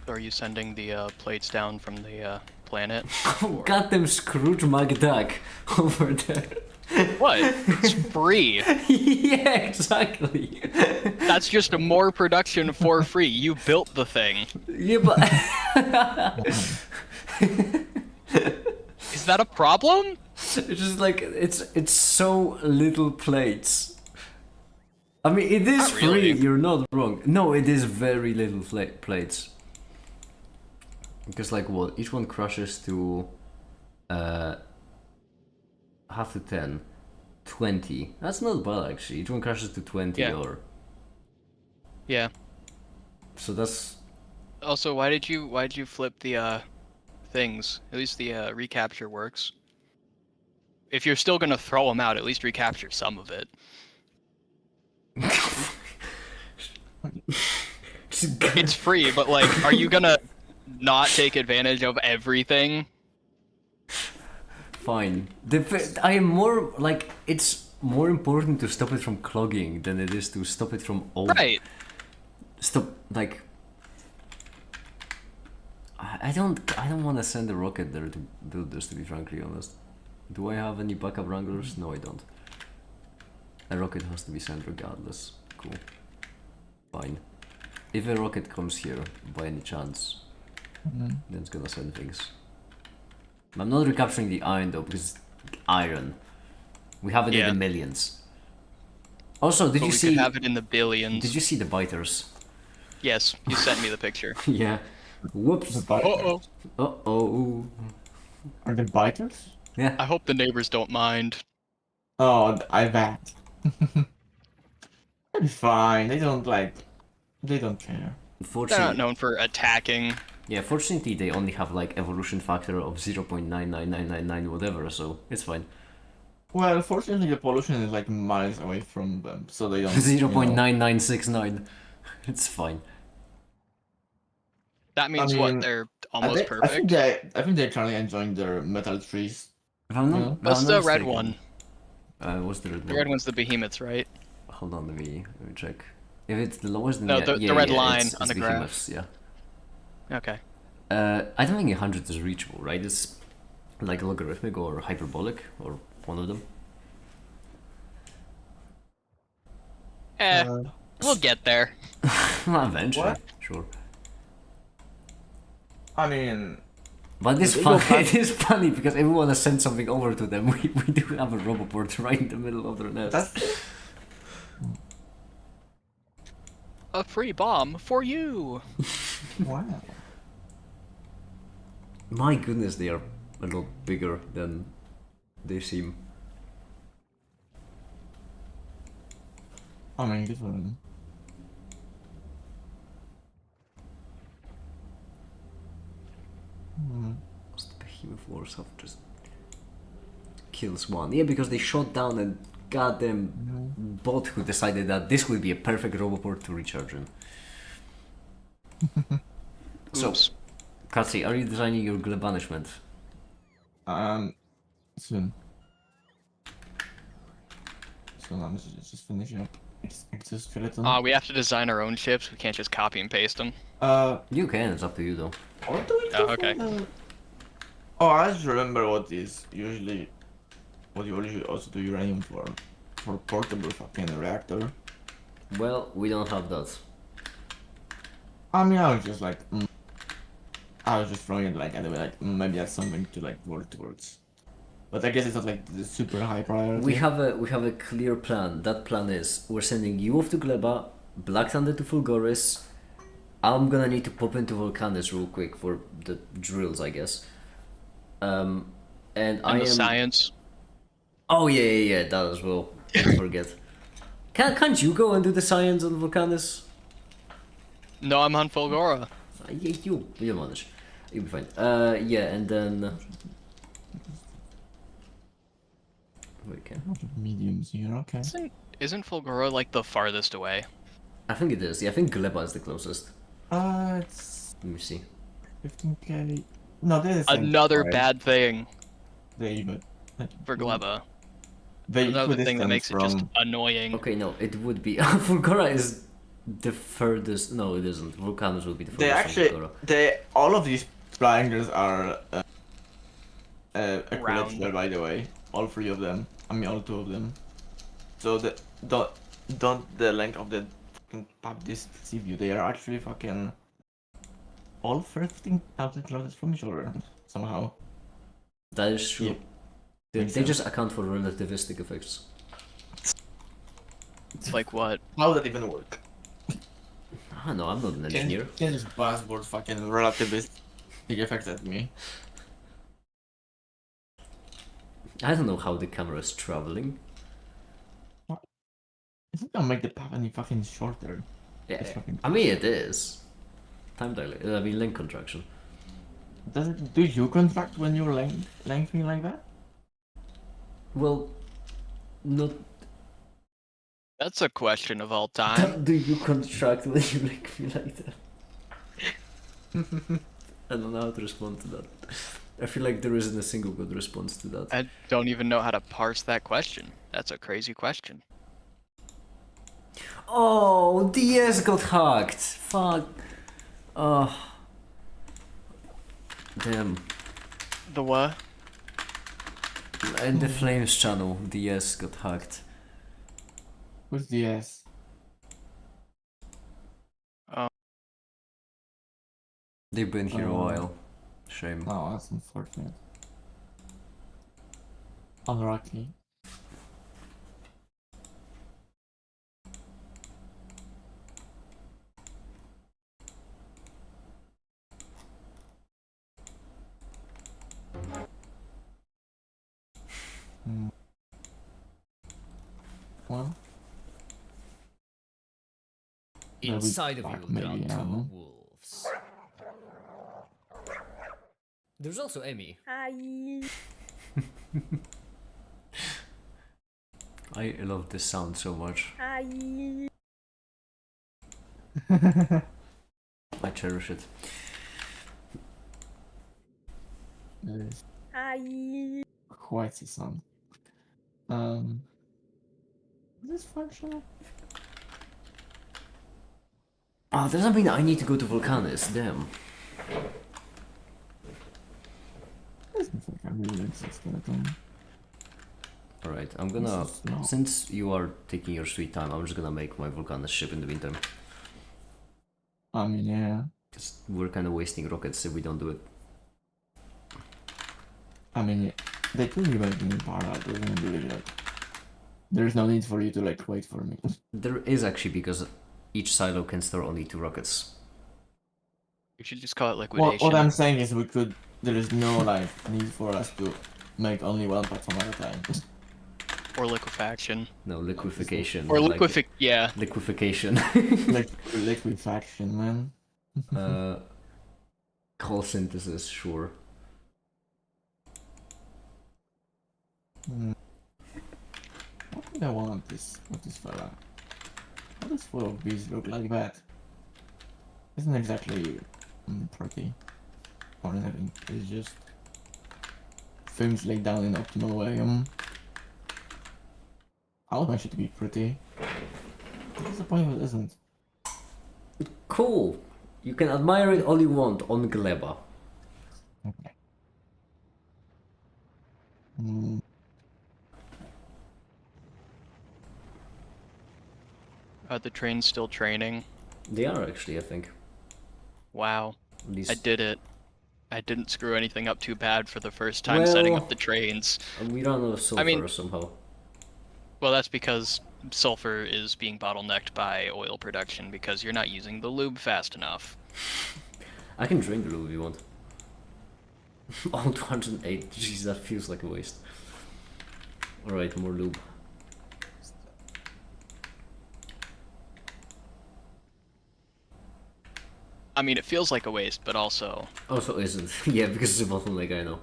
are you sending the plates down from the planet? Goddamn Scrooge McDuck over there. What? It's free. Yeah, exactly. That's just more production for free. You built the thing. Yeah, but Is that a problem? it's just like it's so little plates. I mean, it is Not free. really. You're not wrong. No, it is very little plates. Because like what? Each one crushes to half to 10, 20. That's not bad actually. Each one crashes to 20 Yeah. or Yeah. so that's Also, why did you flip the things? At least the recapture works. If you're still gonna throw them out, at least recapture some of it. It's free, but like, are you gonna not take advantage of everything? fine. I am more like it's more important to stop it from clogging than it is to stop it from Right. Stop like I don't want to send a rocket there to build this, to be frankly honest. Do I have any backup wranglers? No, I don't. A rocket has to be sent regardless. Cool. Fine. If a rocket comes here by any chance, then it's gonna send things. I'm not recapturing the iron though, because iron. We have it in Yeah. the millions. Also, did But you we see? could have it in the billions. Did you see the biters? Yes, you sent me the picture. Yeah. Whoops. The biters. Uh-oh. Uh-oh. Are they biters? Yeah. I hope the neighbors don't mind. Oh, I bet. They'll be fine. They don't care. They're not Unfortunately, known for attacking. yeah, fortunately they only have like evolution factor of 0.99999 whatever, so it's fine. Well, fortunately, the pollution is like miles away from them, so they don't. you know. 0.9969. It's fine. That means mean, what? They're almost I perfect. think they're currently enjoying their metal trees. If I'm not, Yeah. if What's I'm the not red mistaken- one? What's the red The one? red one's the behemoths, right? Hold on, let me check. If it's the lowest, then No, yeah, the red yeah, line it's on the graph. behemoths, yeah. Okay. I don't think 100 is reachable, right? It's like logarithmic or hyperbolic or one of them. We'll get there. Eventually, What? sure. I mean, But it's They go funny. back- It is funny because if we want to send something over to them, we do have a roboport right in the middle of their nest. that's A free bomb for you. wow. My goodness, they are a lot bigger than they seem. I mean, different. The behemoth wars have just kills one. Yeah, because they shot down a goddamn bot who decided that this would be a perfect roboport to recharge in. So, Oops. Katsi, are you designing your gleb banishment? Soon. So I'm just finishing up exoskeleton. We have to design our own ships. We can't just copy and paste them. You can, it's up to you though. What do we do Oh, okay. for the- Oh, I just remember what you usually also do uranium for portable fucking reactor. Well, we don't have that. I mean, I was just like, I was just throwing it like anyway, like maybe that's something to like work towards. But I guess it's not like the super high priority. We have a clear plan. That plan is we're sending you off to Gleba, Black Thunder to Fulgoris. I'm gonna need to pop into Volcanis real quick for the drills, I guess. And I And am. the science. Oh yeah, that as well. Don't forget. Can't you go and do the science on Volcanis? No, I'm on Fulgora. Yeah, you'll manage. You'll be fine. Yeah, and then. Wait, can. A lot of mediums here, okay. Isn't Fulgora like the farthest away? I think it is. Yeah, I think Gleba is the closest. It's Let me see. 15k. No, this is the same Another price. bad thing They but for Gleba. They Another thing that equidistant makes it just from- annoying. Okay, no, it would be. Fulgora is The furthest... No, it isn't. Vulcanus will be the They furthest from actually, Pandora. all of these triangles are equilateral, Round. by the way. All 3 of them. I mean, all 2 of them. So don't the length of the fucking pub deceive you. They are actually fucking all 13,000 kilometers from each other somehow. That is true. Yeah. They Makes sense. just account for relativistic effects. It's like what? How would that even work? I don't know, I'm not an engineer. Can just buzzword fucking relativist effects at me. I don't know how the camera is traveling. It's not gonna make the path any fucking shorter. Yeah, It's fucking- I mean it is. Time dilation. I mean length contraction. Do you contract when you're lengthening like that? Well, not. That's a question of all time. Do you contract when you like me like that? I don't know how to respond to that. I feel like there isn't a single good response to that. I don't even know how to parse that question. That's a crazy question. Oh, DS got hacked. Fuck. Oh. Damn. The what? In the Flames channel, DS got hacked. Who's the S? They've been here a Oh. while. Shame. Oh, that's unfortunate. Unlucky. Well, Inside of back you, there are maybe, I two don't know. wolves. There's also Emmy. Hi. I love this sound so much. Hi. I cherish it. It is Hi. quite a sound. Is this functional? Oh, doesn't mean I need to go to Vulcanus. Damn. Doesn't think I really exist skeleton. Alright, I'm gonna... This is not- Since you are taking your sweet time, I'm just gonna make my Vulcanus ship in the meantime. I mean, yeah. Because we're kind of wasting rockets if we don't do it. I mean, they could be making in parallel. They're gonna do it like. There's no need for you to like wait for me. There is actually, because each silo can store only 2 rockets. You should just call it Well, liquidation. what I'm saying is we could. There is no like need for us to make only one platform at a time. Or liquefaction. No, liquefaction. Or like- yeah. Liquefaction. Like liquefaction, man. Coal synthesis, sure. What would I want with this fella? How does full of bees look like that? Isn't exactly pretty or anything. It's just things laid down in optimal way. I would want it to be pretty. What's the point if it isn't? Cool. You can admire it all you want on Gleba. Okay. Mm, Are the trains still training? They are actually, I think. Wow. At least I did it. I didn't screw anything up too bad for the first time setting Well- up the trains. we run out of sulfur mean- somehow. Well, that's because sulfur is being bottlenecked by oil production because you're not using the lube fast enough. I can drink the lube if you want. Oh, 208. Jeez, that feels like a waste. Alright, more lube. I mean, it feels like a waste, but also... Also isn't. Yeah, because it's a bottleneck, I know.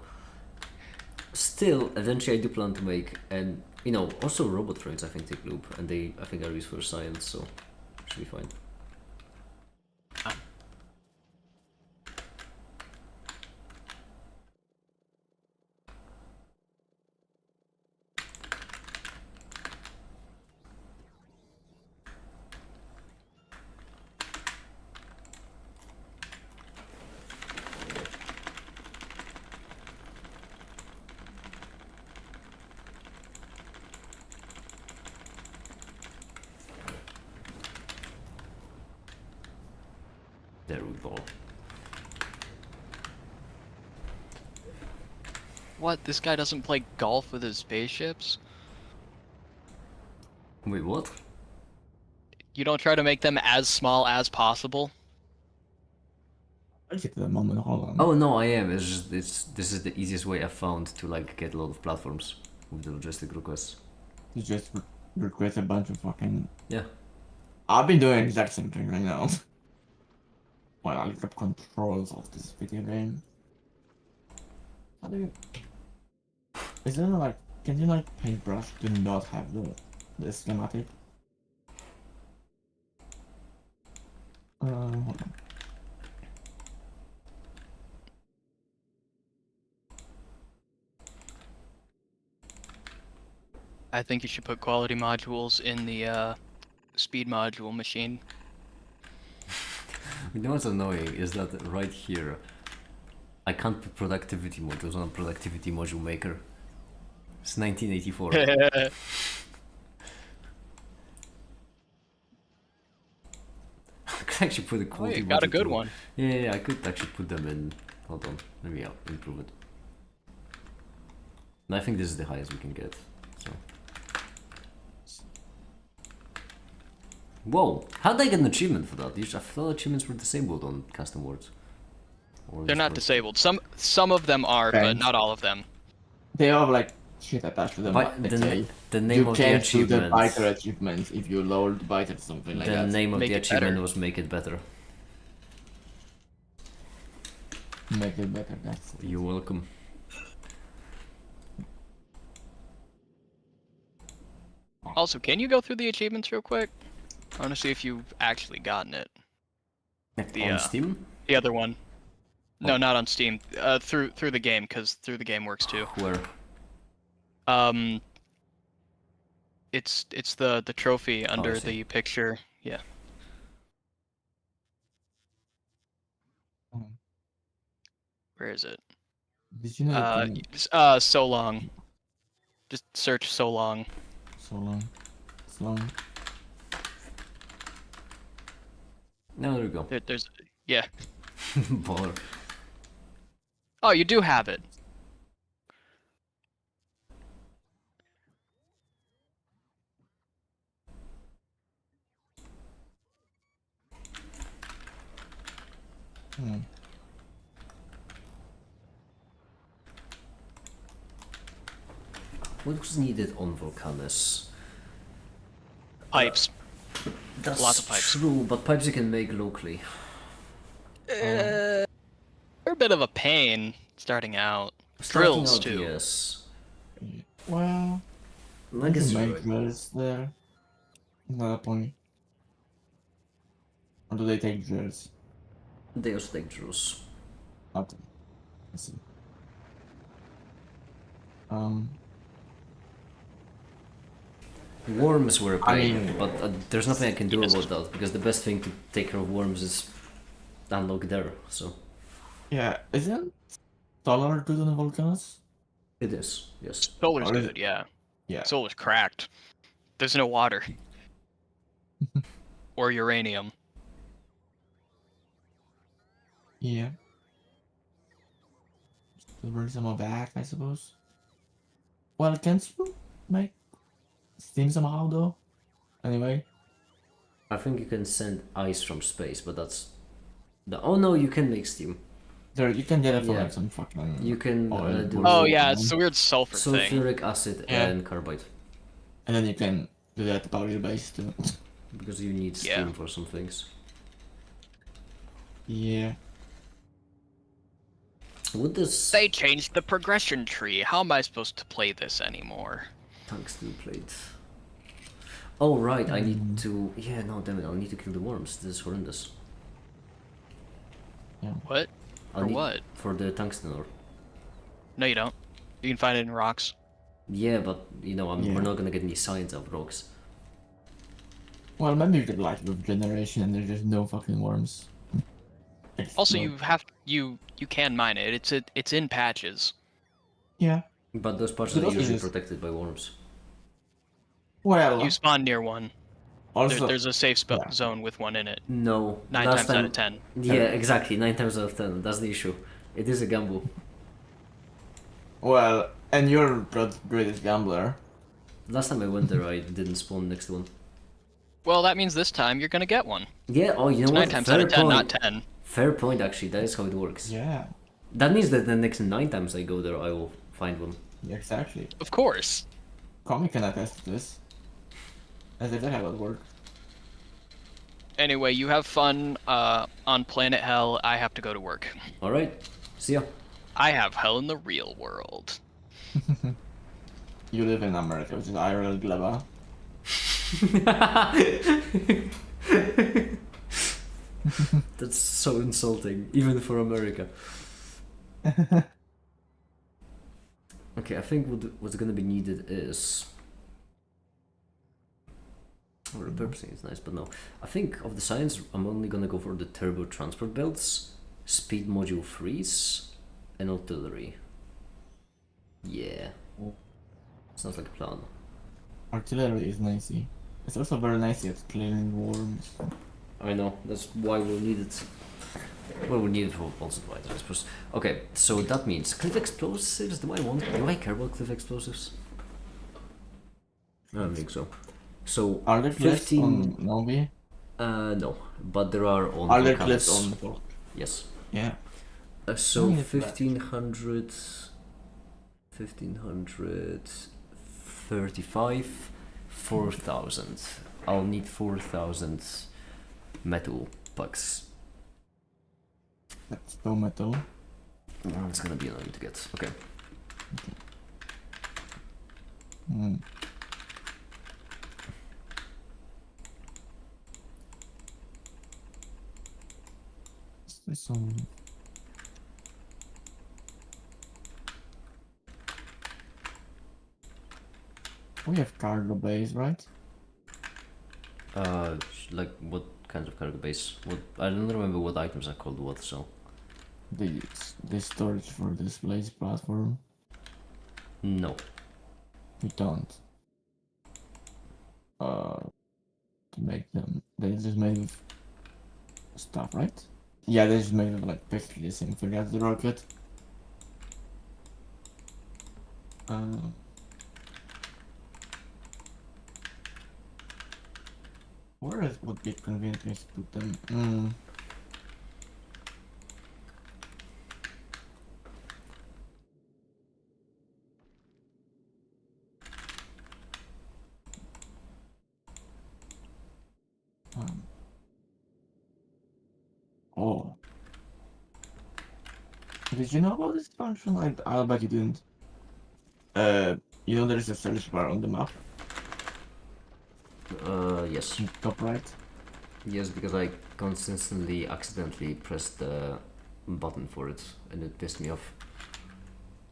Still, eventually I do plan to make, and you know, also robot trains I think take lube, and they I think are used for science, so should be fine. There we go. What? This guy doesn't play golf with his spaceships? Wait, what? You don't try to make them as small as possible? I get to the moment. Hold on. Oh no, I am. It's just this is the easiest way I found to like get a lot of platforms with the logistic requests. You just request a bunch of fucking. Yeah. I've been doing the exact same thing right now. While I look up controls of this video game. How do you? Is there like? Can you like paintbrush do not have the schematic? Hold on. I think you should put quality modules in the speed module machine. You know what's annoying is that right here, I can't put productivity modules on productivity module maker. It's 1984. I could actually put a Oh, quality. you got a module good too. one. Yeah, I could actually put them in. Hold on, maybe I'll improve it. And I think this is the highest we can get. So. Whoa! How did I get an achievement for that? I thought achievements were disabled on custom words. Or They're this not works. disabled. Some of them are, but Thanks. not all of them. They have like shit attached to them. But Let's the, say. the name You of the can't do the achievement. biter achievement if you lower the biter or something like The that. name of Make the it better. achievement was make it better. Make it better. That's You're welcome. Also, can you go through the achievements real quick? I want to see if you've actually gotten it. The, On Steam? The other one. No, Oh. not on Steam. Through the game, because through the game works too. Where? It's the trophy under see. the picture. Yeah. Where is it? Did you know you So long. Just search so long. so long? So long. No, there we go. There's yeah. Baller. Oh, you do have it. Hmm. What was needed on Volcanus? Pipes. That's Lots of pipes. true, but pipes you can make locally. They're a bit of a pain starting out. Starting Drills out, too. Yes. Well, I guess you you're make right. drills there. Another point. Or do they take drills? They also take drills. Okay. I see. Worms were a I pain, mean- but there's nothing I can do Yes. about that because the best thing to take care of worms is unlock there. So Yeah, isn't Solar good on the volcanoes? it is, yes. Solar's Or is good, yeah. Yeah. Solar's cracked. There's no water. Or uranium. Yeah. To bring some more back, I suppose. Well, can't you make steam somehow though? Anyway. I think you can send ice from space, but that's the. Oh no, you can make steam. There, you can get it for Yeah. like some fucking. You can Oil. do Oh yeah, it's a weird sulfur thing. sulfuric acid Yeah. and carbide And then you can do that to power your base too. because you need Yeah. steam for some things. Yeah. Would this They changed the progression tree. How am I supposed to play this anymore? tungsten plate? Oh right, I need to. Yeah, no, damn it, I need to kill the worms. This is horrendous. What? I For need- what? For the tungsten ore. No, you don't. You can find it in rocks. Yeah, but you know, Yeah. we're not gonna get any science out of rocks. Well, maybe you could light with generation and there's just no fucking worms. Also, No. you can mine it. It's in patches. Yeah. But those parts But are also usually just- protected by worms. Well. You spawn near one. Also, There's a safe yeah. zone with one in it. No. 9 last times time, out of 10. Yeah, exactly. 9 times out of 10. That's the issue. It is a gamble. well, and you're greatest gambler. Last time I went there, I didn't spawn next to one. Well, that means this time you're gonna get one. Yeah. Oh, you know It's what? 9 times out of 10, not 10. Fair point. Actually, that is how it works. Yeah. That means that the next 9 times I go there, I will find one. Exactly. Of course. Comic can attest to this. As if that how it works. Anyway, you have fun on Planet Hell. I have to go to work. All right. See ya. I have hell in the real world. You live in America, which is IRL gleba. That's so insulting, even for America. Okay, I think what's gonna be needed is. Well, repurposing is nice, but no. I think of the science, I'm only gonna go for the turbo transport belts, speed module freeze, and artillery. Yeah. Sounds like a plan. Artillery is nicey. It's also very nicey at clearing worms. I know, that's why we'll need it. Well, we need it for pulse advisor, I suppose. Okay, so that means cliff explosives. Do I care about cliff explosives? I don't think so. So Are there cliffs 15. on Novi? No, but there are on. Are there volcanoes. cliffs on Volk? Yes. Yeah. So need that. 1500, 1535, 4000. I'll need 4000 metal pucks. That's no metal. Oh, it's gonna be annoying to get. Okay. Hmm. There's some. We have cargo bays, right? Like what kinds of cargo base? What I don't remember what items are called what. So The storage for this place platform. no. We don't. To make them, they're just made of stuff, right? Yeah, they're just made of like basically the same thing as the rocket. Where would be a convenient place to put them? Oh. Did you know about this function? I'll bet you didn't. You know there's a search bar on the map, Yes. top right? Yes, because I consistently accidentally pressed the button for it and it pissed me off.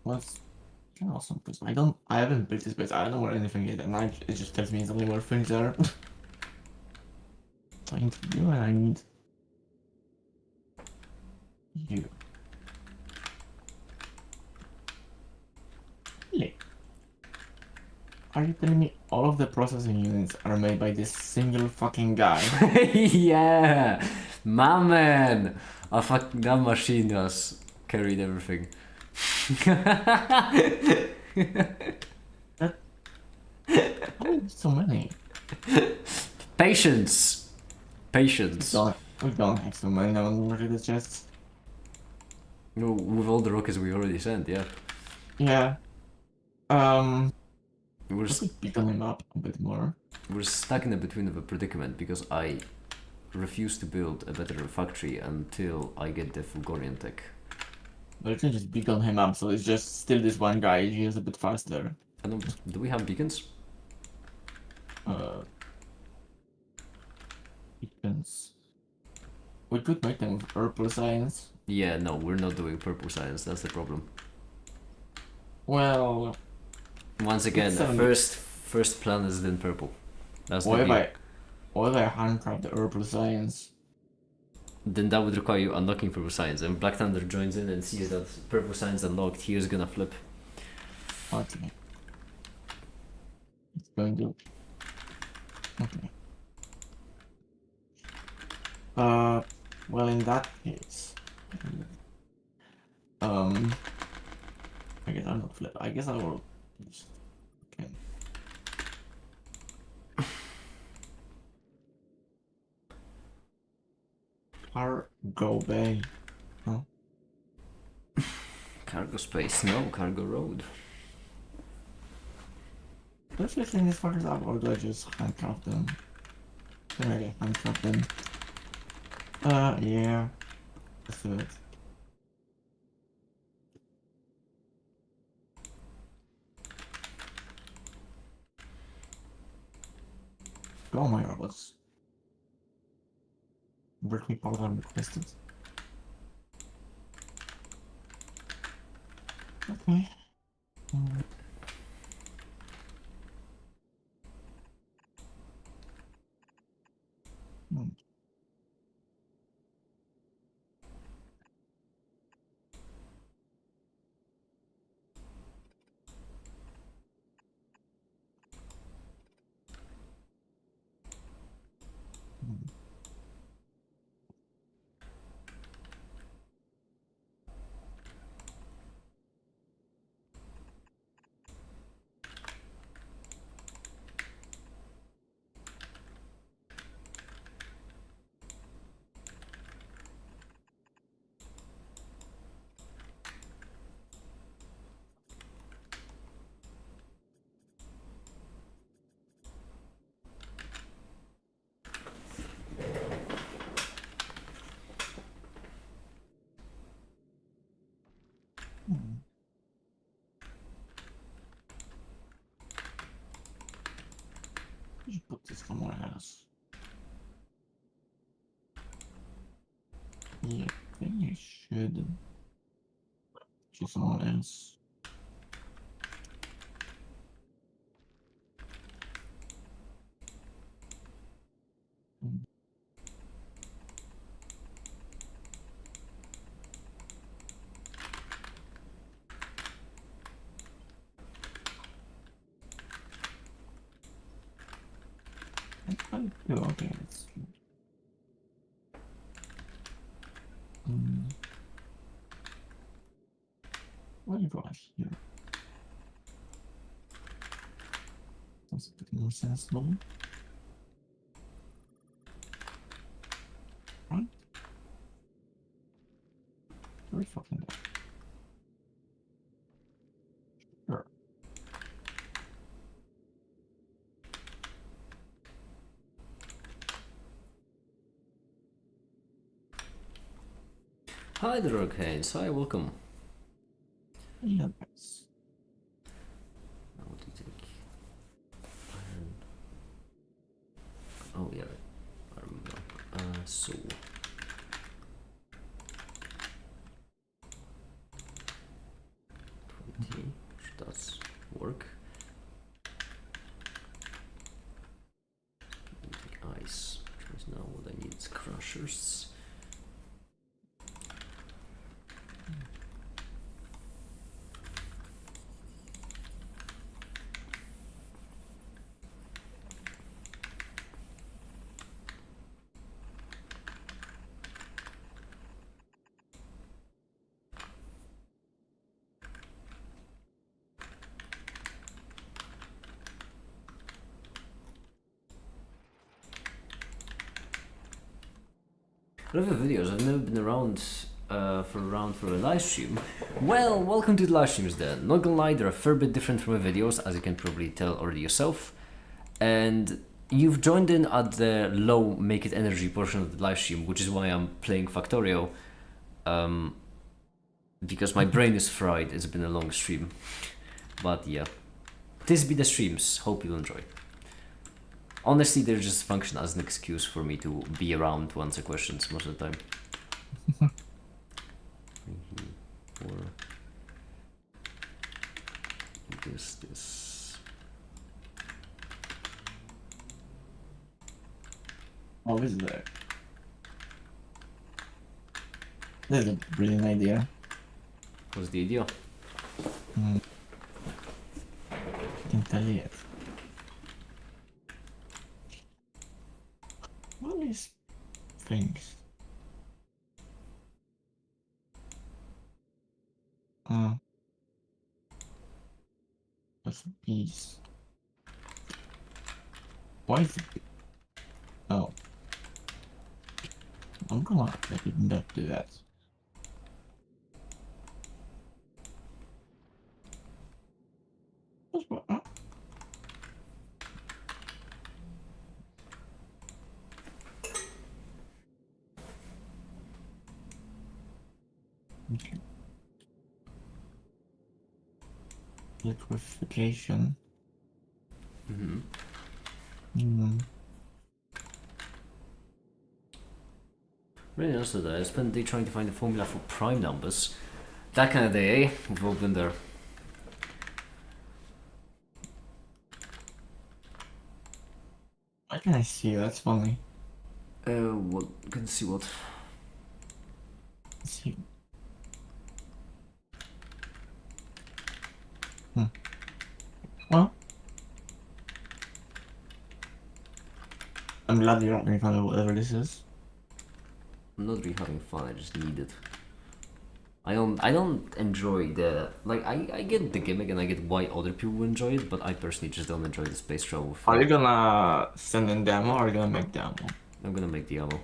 What's awesome? Because I haven't built this base. I don't know where anything is, and it just tells me exactly where things are. So I need you, and I need you. Really? Are you telling me all of the processing units are made by this single fucking guy? Yeah, my man. A fucking that machine has carried everything. How so many? Patience. Patience. We don't have so many now in the chests. No, with all the rockets we already sent, yeah. Yeah. We're Let's pick him up a bit more. we're stuck in a between of a predicament because I refuse to build a better factory until I get the Fulgorian tech. But you can just beacon him up, so it's just still this one guy. He is a bit faster. I don't. Do we have beacons? Beacons. We could make them with purple science. Yeah, no, we're not doing purple science. That's the problem. Well, Once again, It's, first plan is then purple. That's what the if deal. what if I handcraft the purple science? Then that would require you unlocking purple science, and Black Thunder joins in and sees that purple science unlocked. He is gonna flip. Okay. It's going to. Okay. Well, in that case, I guess I'm not flip. I guess I will just okay. Cargo bay. No. Cargo space, no, cargo road. Do I flipping these fuckers up or do I just handcuff them? Then I get handcuff them. Yeah. Let's do it. Oh my god, let's work me part on requested. Okay. Hmm. Hmm. Hmm. I should put this somewhere else. Yeah, I think I should choose someone else. Hmm. Okay, let's. What do you got here? Sounds a bit more sensible. Right? Very fucking good. Sure. Hi there, Arcanes. Hi, welcome. Yeah, that's. Now what do you take? Iron. Oh yeah, I remember. So 20, which does work. Take ice, which is now what I need is crushers. I love the videos. I've never been around for a live stream. Well, welcome to the live streams then. Not gonna lie, they're a fair bit different from my videos, as you can probably tell already yourself. And you've joined in at the low make it energy portion of the live stream, which is why I'm playing Factorio. Because my brain is fried. It's been a long stream. But yeah. This be the streams. Hope you'll enjoy. Honestly, they just function as an excuse for me to be around to answer questions most of the time. This. Oh, is there? This is a brilliant idea. What's the idea? I can tell you it. What is things. That's bees. Why is it? Oh. I'm gonna let it not do that. That's what, okay. Liquefaction. Really honest with that, I spent the day trying to find the formula for prime numbers. That kind of day, eh? We've all been there. Why can I see you? That's funny. What? Can see what? Let's see. Well, I'm glad you're not making fun of whatever this is. I'm not really having fun, I just need it. I don't enjoy the, like, I get the gimmick and I get why other people enjoy it, but I personally just don't enjoy the space travel thing. Are you gonna send in the ammo or are you gonna make the ammo? I'm gonna make the ammo,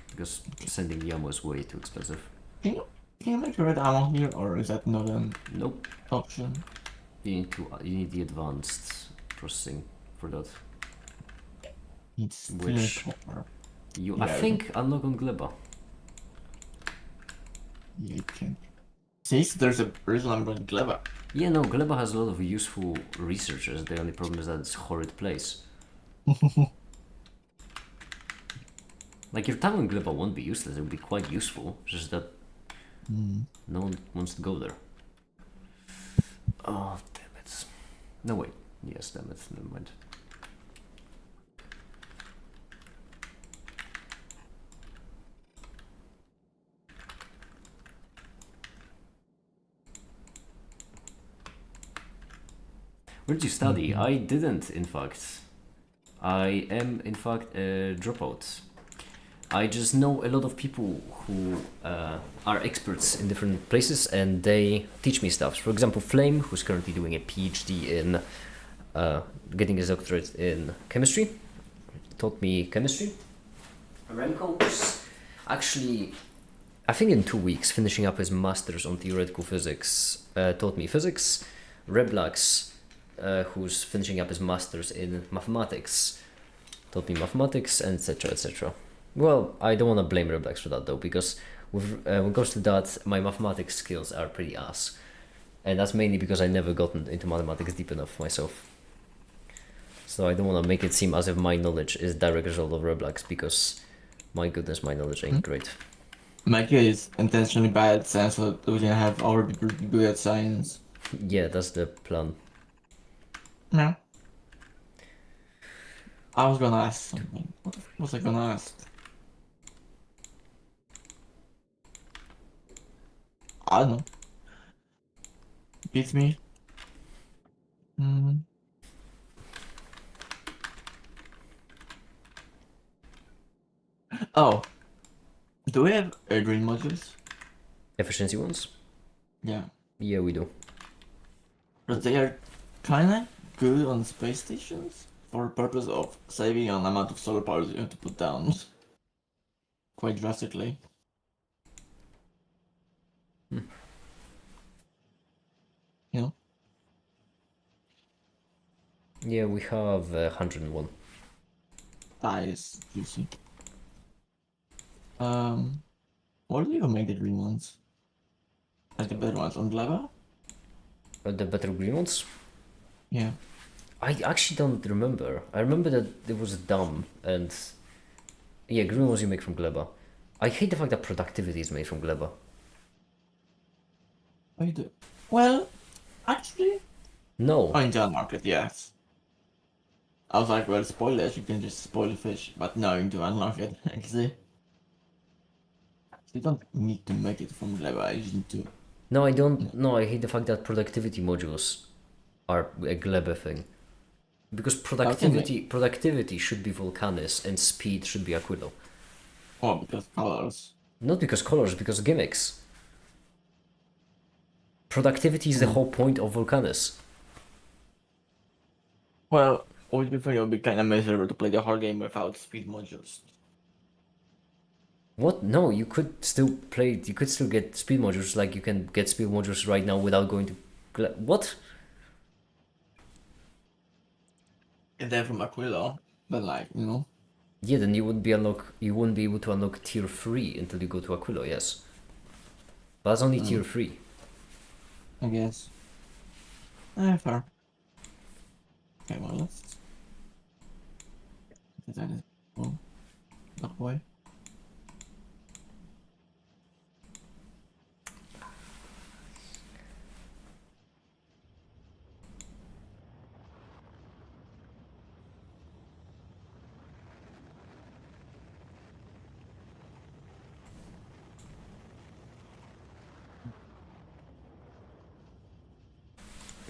because sending the ammo is way too expensive. Can you make the red ammo here or is that not an Nope. option? You need the advanced processing for that. It's Which- copper. I Yeah. think unlock on Gleba. Yeah, you can. See, so there's a reason I'm going Gleba. Yeah, no, Gleba has a lot of useful researchers. The only problem is that it's a horrid place. Like, your time on Gleba won't be useless, it will be quite useful, just that no one wants to go there. Oh, damn it. No, wait. Yes, damn it, never mind. Where did you study? I didn't, in fact. I am, in fact, a dropout. I just know a lot of people who are experts in different places and they teach me stuff. For example, Flame, who's currently doing a PhD in getting his doctorate in chemistry, taught me chemistry. Remco was actually, I think in 2 weeks, finishing up his master's on theoretical physics, taught me physics. Reblax, who's finishing up his master's in mathematics, taught me mathematics, and etc. etc. Well, I don't want to blame Reblax for that though, because when it comes to that, my mathematics skills are pretty ass, and that's mainly because I never gotten into mathematics deep enough myself. So I don't want to make it seem as if my knowledge is direct result of Reblax, because my goodness, my knowledge ain't great. My kid is intentionally bad at science so that we can have our degree good at science. Yeah, that's the plan. No. I was gonna ask something. What was I gonna ask? I don't know. Beats me. Oh. Do we have green modules? Efficiency ones? Yeah. Yeah, we do. But they are kinda good on space stations for the purpose of saving on amount of solar power you have to put down quite drastically. You know? Yeah, we have 101. That is juicy. Where do you make the green ones? Like the better ones on Glava? The better green ones? Yeah. I actually don't remember. I remember that it was dumb and yeah, green ones you make from Gleba. I hate the fact that productivity is made from Gleba. What you do? Well, actually, No. on Indian market, yes. I was like, well, spoilers, you can just spoil the fish, but no, you do unlock it, actually. You don't need to make it from Glava, you just need to. No, I don't. No, I hate the fact that productivity modules are a Gleba thing. Because productivity should be Vulcanus and speed should be Aquilo. Oh, because colors. Not because colors, because gimmicks. Productivity is the whole point of Volcanus. Well, would you think it would be kind of miserable to play the whole game without speed modules? What? No, you could still play. You could still get speed modules. Like you can get speed modules right now without going to. What? And then from Aquila, but like, you know. Yeah, then you wouldn't be unlock. You wouldn't be able to unlock tier 3 until you go to Aquilo. Yes, but that's only tier 3. I guess. Fair. Okay, well, let's. That is cool. That way.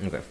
Okay.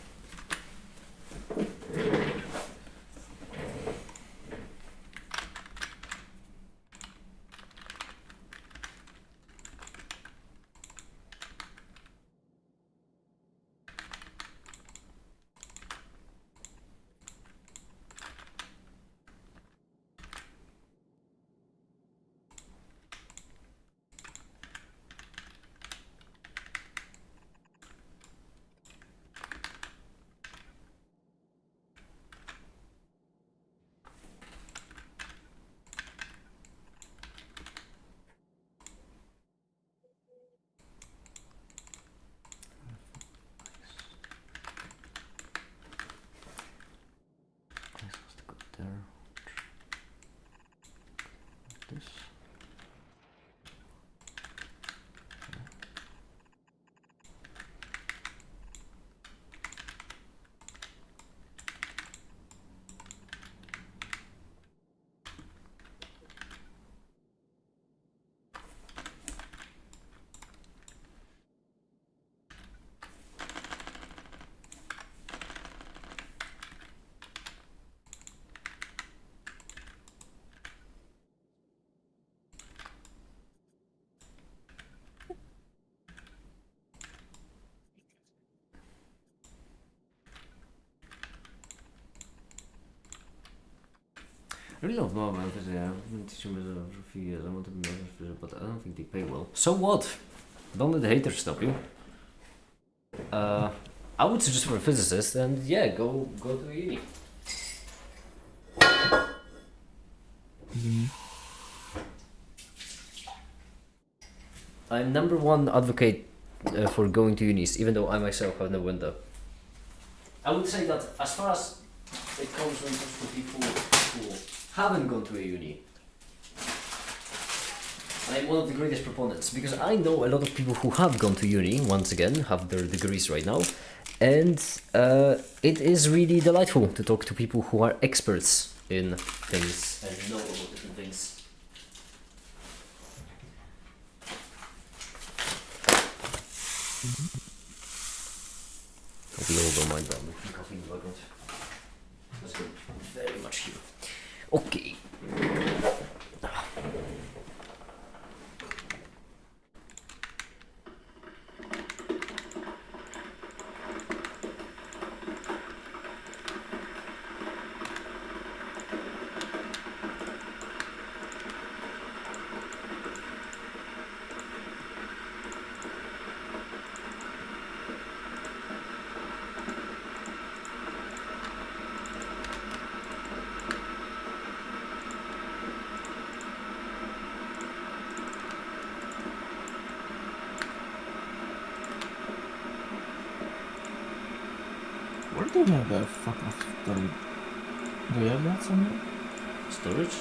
There. This. I really love Marvel because I've been teaching them for a few years. I want to be more, but I don't think they pay well. So what? Don't let the haters stop you. I would suggest for a physicist, and yeah, go to uni. I'm number one advocate for going to unis, even though I myself have no window. I would say that as far as it comes when it comes to people who haven't gone to a uni, I'm one of the greatest proponents because I know a lot of people who have gone to uni, once again, have their degrees right now, and it is really delightful to talk to people who are experts in things and know about different things. Hope you all don't mind that I'm coughing in the background. That's good. Very much here. Okay. Where do you have the fucking storage? Do you have that somewhere? Storage?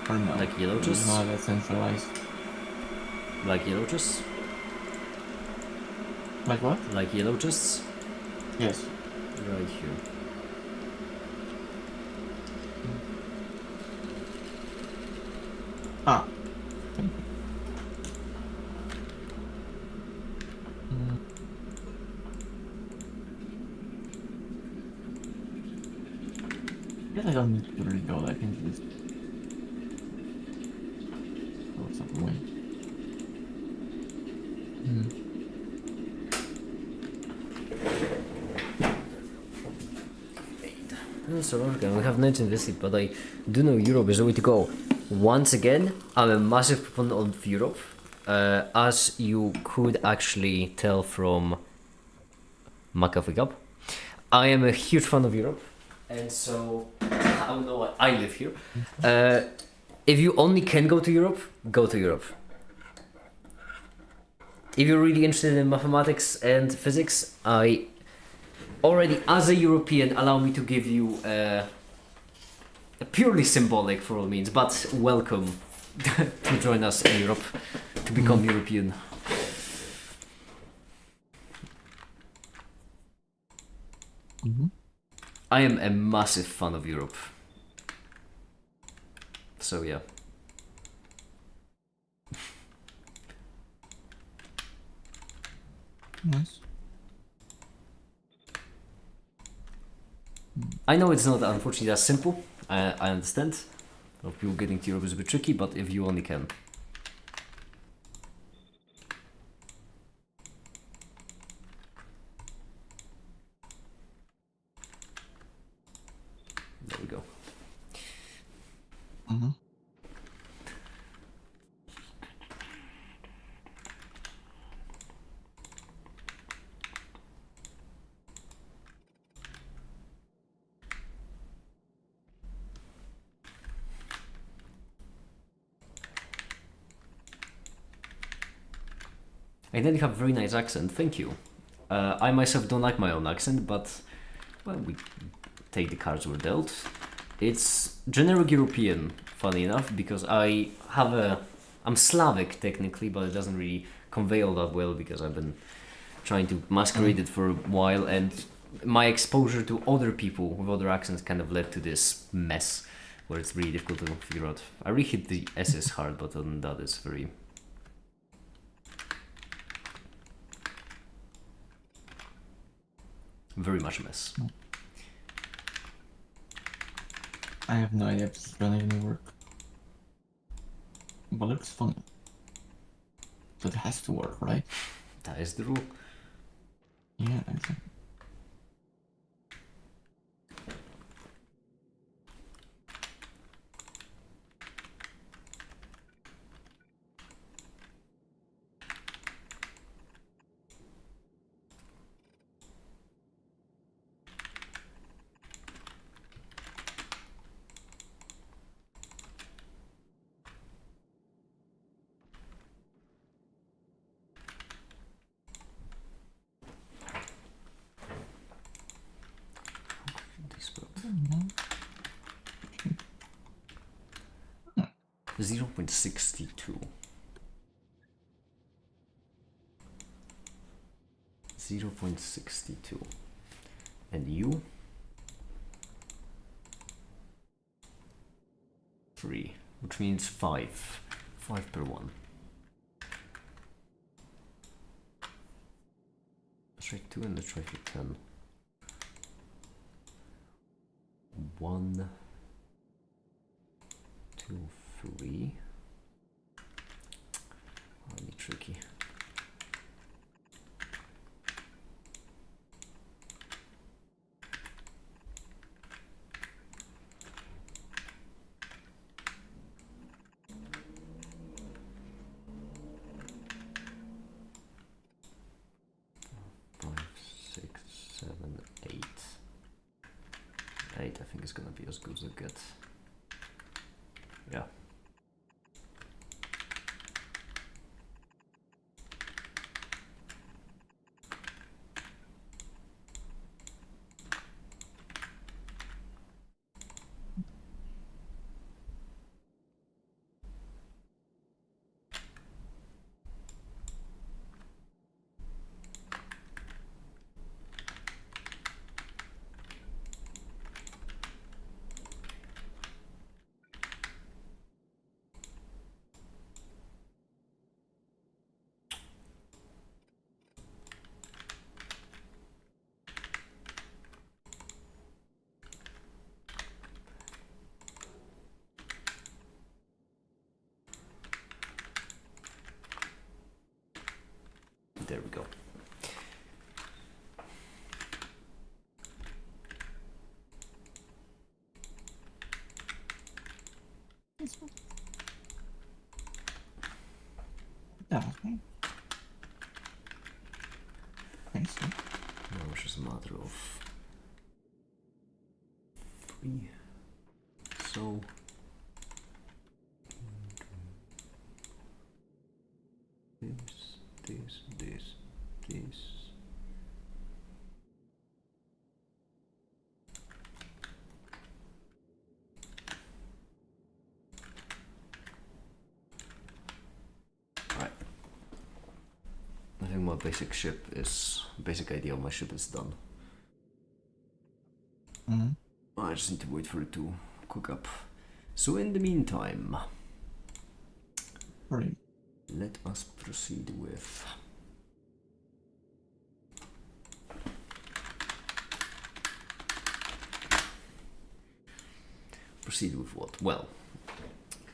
Or no? Like yellow It's chests? not that centralized. Like yellow chests? Like what? Like yellow chests? Yes. Right here. Ah. I guess I don't need to really go. I can just. away. So okay, we have not invested, but I do know Europe is the way to go. Once again, I'm a massive proponent of Europe, as you could actually tell from McAfee Cup. I am a huge fan of Europe, and so I don't know why I live here. If you only can go to Europe, go to Europe. If you're really interested in mathematics and physics, I already, as a European, allow me to give you a purely symbolic for all means, but welcome to join us in Europe, to become European. I am a massive fan of Europe. So yeah. Nice. I know it's not unfortunately that simple. I understand. A lot of people getting to Europe is a bit tricky, but if you only can. There we go. And then you have a very nice accent, thank you. I myself don't like my own accent, but well, we take the cards we're dealt. It's generic European, funny enough, because I'm Slavic technically, but it doesn't really convey all that well because I've been trying to masquerade it for a while, and my exposure to other people with other accents kind of led to this mess where it's really difficult to figure out. I really hit the S's hard, but other than that, it's very much a mess. I have no idea if this is gonna even work. But it looks fun. So it has to work, right? That is the rule. Yeah, exactly. Mm-hmm. 0.62. 0.62. And you? 3, which means 5. 5 per 1. Let's try 2 and let's try for 10. 1, 2, 3. Really tricky. I think it's gonna be as good as it gets. Yeah. There we go. Yeah, okay. Thanks. Now it's just a matter of 3. So this. Right. I think my basic idea of my ship is done. I just need to wait for it to cook up. So in the meantime, Right. let us proceed with what? Well,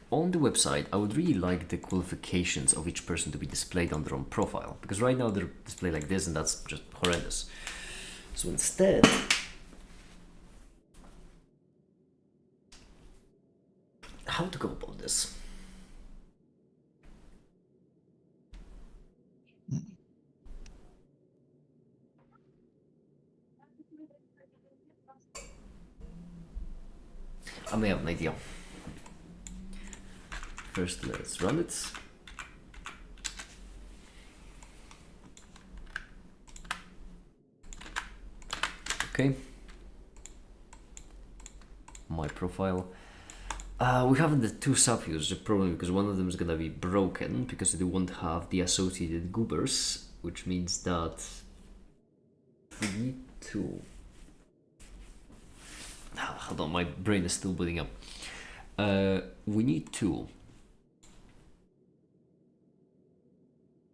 on the website, I would really like the qualifications of each person to be displayed on their own profile, because right now they're displayed like this, and that's just horrendous. So instead, how to go about this? I may have an idea. First, let's run it. Okay. My profile. We have the 2 subviews, the problem because one of them is gonna be broken because they won't have the associated goobers, which means that we need to. Hold on, my brain is still building up. We need to.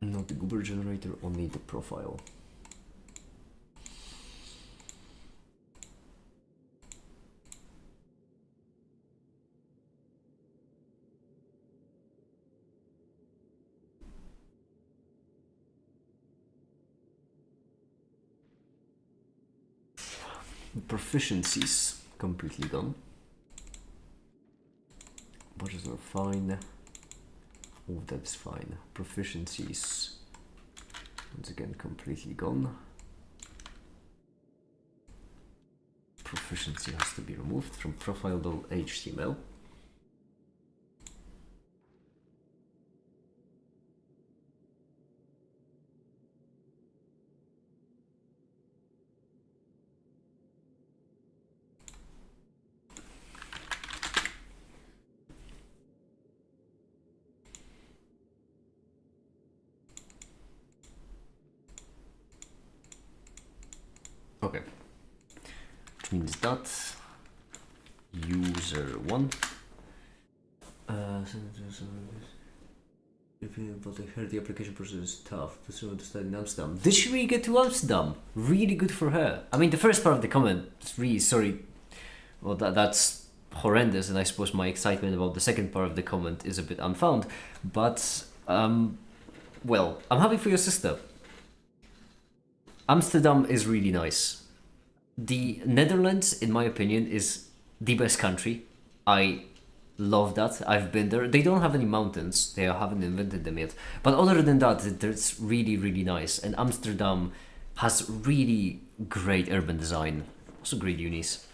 Not the goober generator, only the profile. Proficiencies completely gone. Budgets are fine. Oh, that's fine. Proficiencies once again completely gone. Proficiency has to be removed from profile.html. Okay, which means that user 1. But I heard the application process is tough. But so to study in Amsterdam. Did she really get to Amsterdam? Really good for her. I mean, the first part of the comment is really sorry. Well, that's horrendous, and I suppose my excitement about the second part of the comment is a bit unfound. But well, I'm happy for your sister. Amsterdam is really nice. The Netherlands, in my opinion, is the best country. I love that. I've been there. They don't have any mountains. They haven't invented them yet. But other than that, it's really, really nice. And Amsterdam has really great urban design. Also great unis.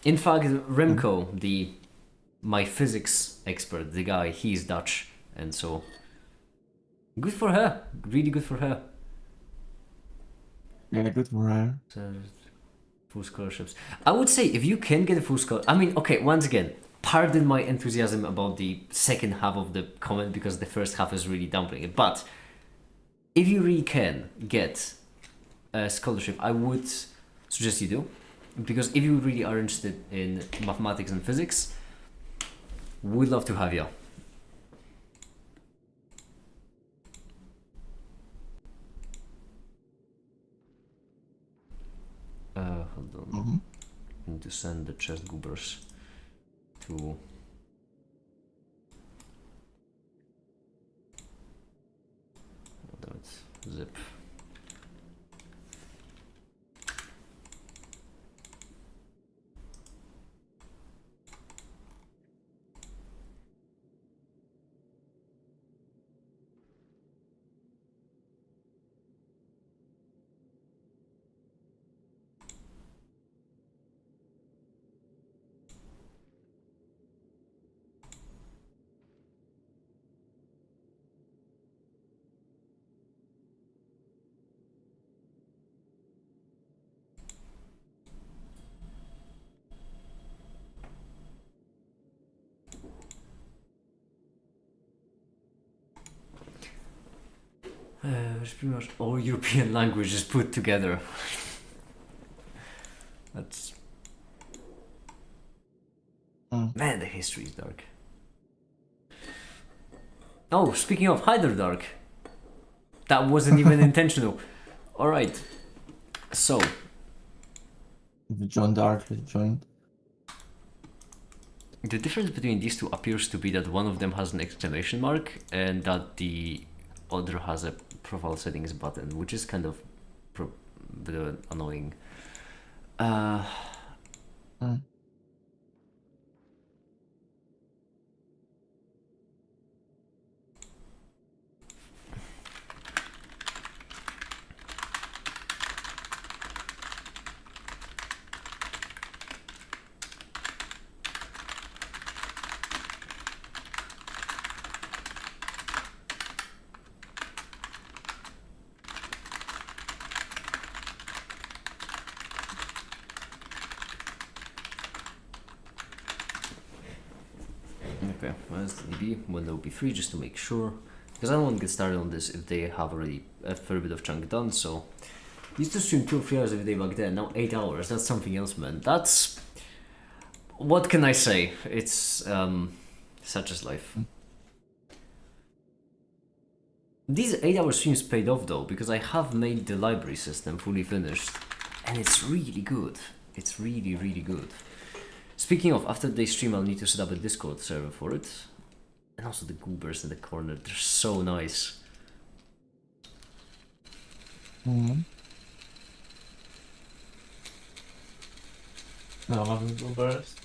In fact, Remco, my physics expert, the guy, he's Dutch. And so, good for her. Really good for her. Yeah, good for her. So, full scholarships. I would say if you can get a full scholarship. I mean, okay, once again, pardon my enthusiasm about the second half of the comment because the first half is really downplaying it. But if you really can get a scholarship, I would suggest you do. Because if you really are interested in mathematics and physics, we'd love to have you. Hold on. I need to send the chest goobers to. Oh, damn it. zip. It's pretty much all European languages put together. That's... Man, the history is dark. Oh, speaking of, hi there, Dark. That wasn't even intentional. Alright. So. John Dark has joined. The difference between these two appears to be that one of them has an exclamation mark and that the other has a profile settings button, which is kind of bit annoying. Okay, where's the DB? When they'll be free, just to make sure. Because I don't want to get started on this if they have already a fair bit of chunk done, so... Used to stream 2 or 3 hours every day back then, now 8 hours, that's something else, man. That's... What can I say? It's, such as life. These 8-hour streams paid off though, because I have made the library system fully finished. And it's really good. It's really, really good. Speaking of, after they stream, I'll need to set up a Discord server for it. And also the goobers in the corner, they're so nice. No, goobers.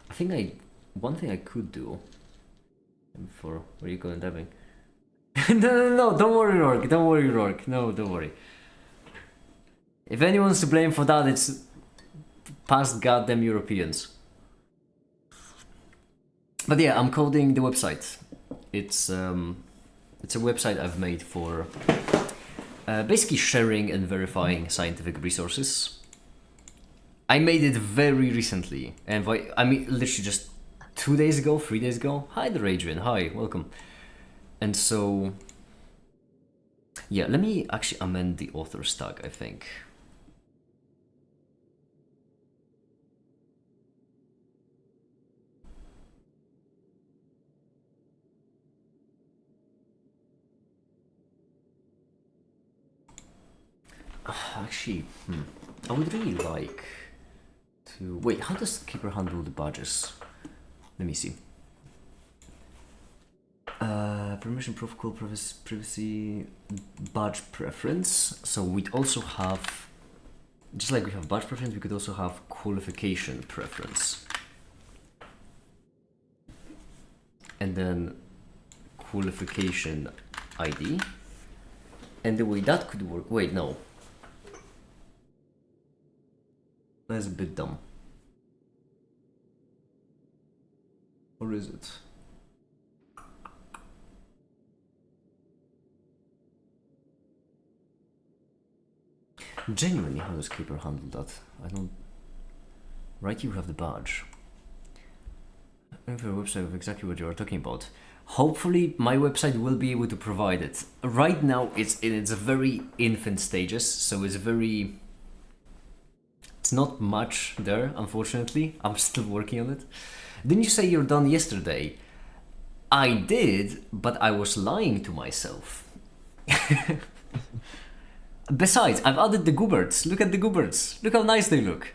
I think one thing I could do for where you going diving? no, don't worry, Rourke. Don't worry, Rourke. No, don't worry. If anyone's to blame for that, it's past goddamn Europeans. But yeah, I'm coding the website. It's a website I've made for basically sharing and verifying scientific resources. I made it very recently, and I mean literally just 2 days ago, 3 days ago. Hi there, Adrian. Hi, welcome. And so, yeah, let me actually amend the authors tag, I think. Actually, I would really like to... Wait, how does Keeper handle the badges? Let me see. Permission protocol, privacy, badge preference. So we'd also have, just like we have badge preference, we could also have qualification preference. And then qualification ID. And the way that could work, wait, no. That's a bit dumb. Or is it? Genuinely, how does Keeper handle that? I don't... Right, you have the badge. I have a website of exactly what you are talking about. Hopefully, my website will be able to provide it. Right now, it's in its very infant stages, so it's very... It's not much there, unfortunately. I'm still working on it. Didn't you say you're done yesterday? I did, but I was lying to myself. Besides, I've added the goobers. Look at the goobers. Look how nice they look.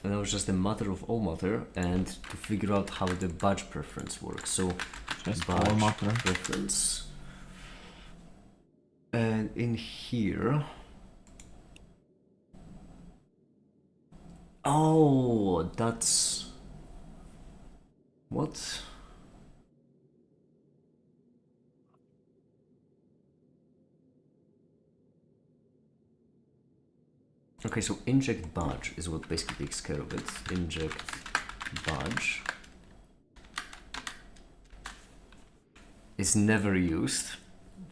And now it's just a matter of all matter and to figure out how the badge preference works. So Just all badge matter. preference. And in here. Oh, that's what? Okay, so inject badge is what basically takes care of it. Inject badge is never used.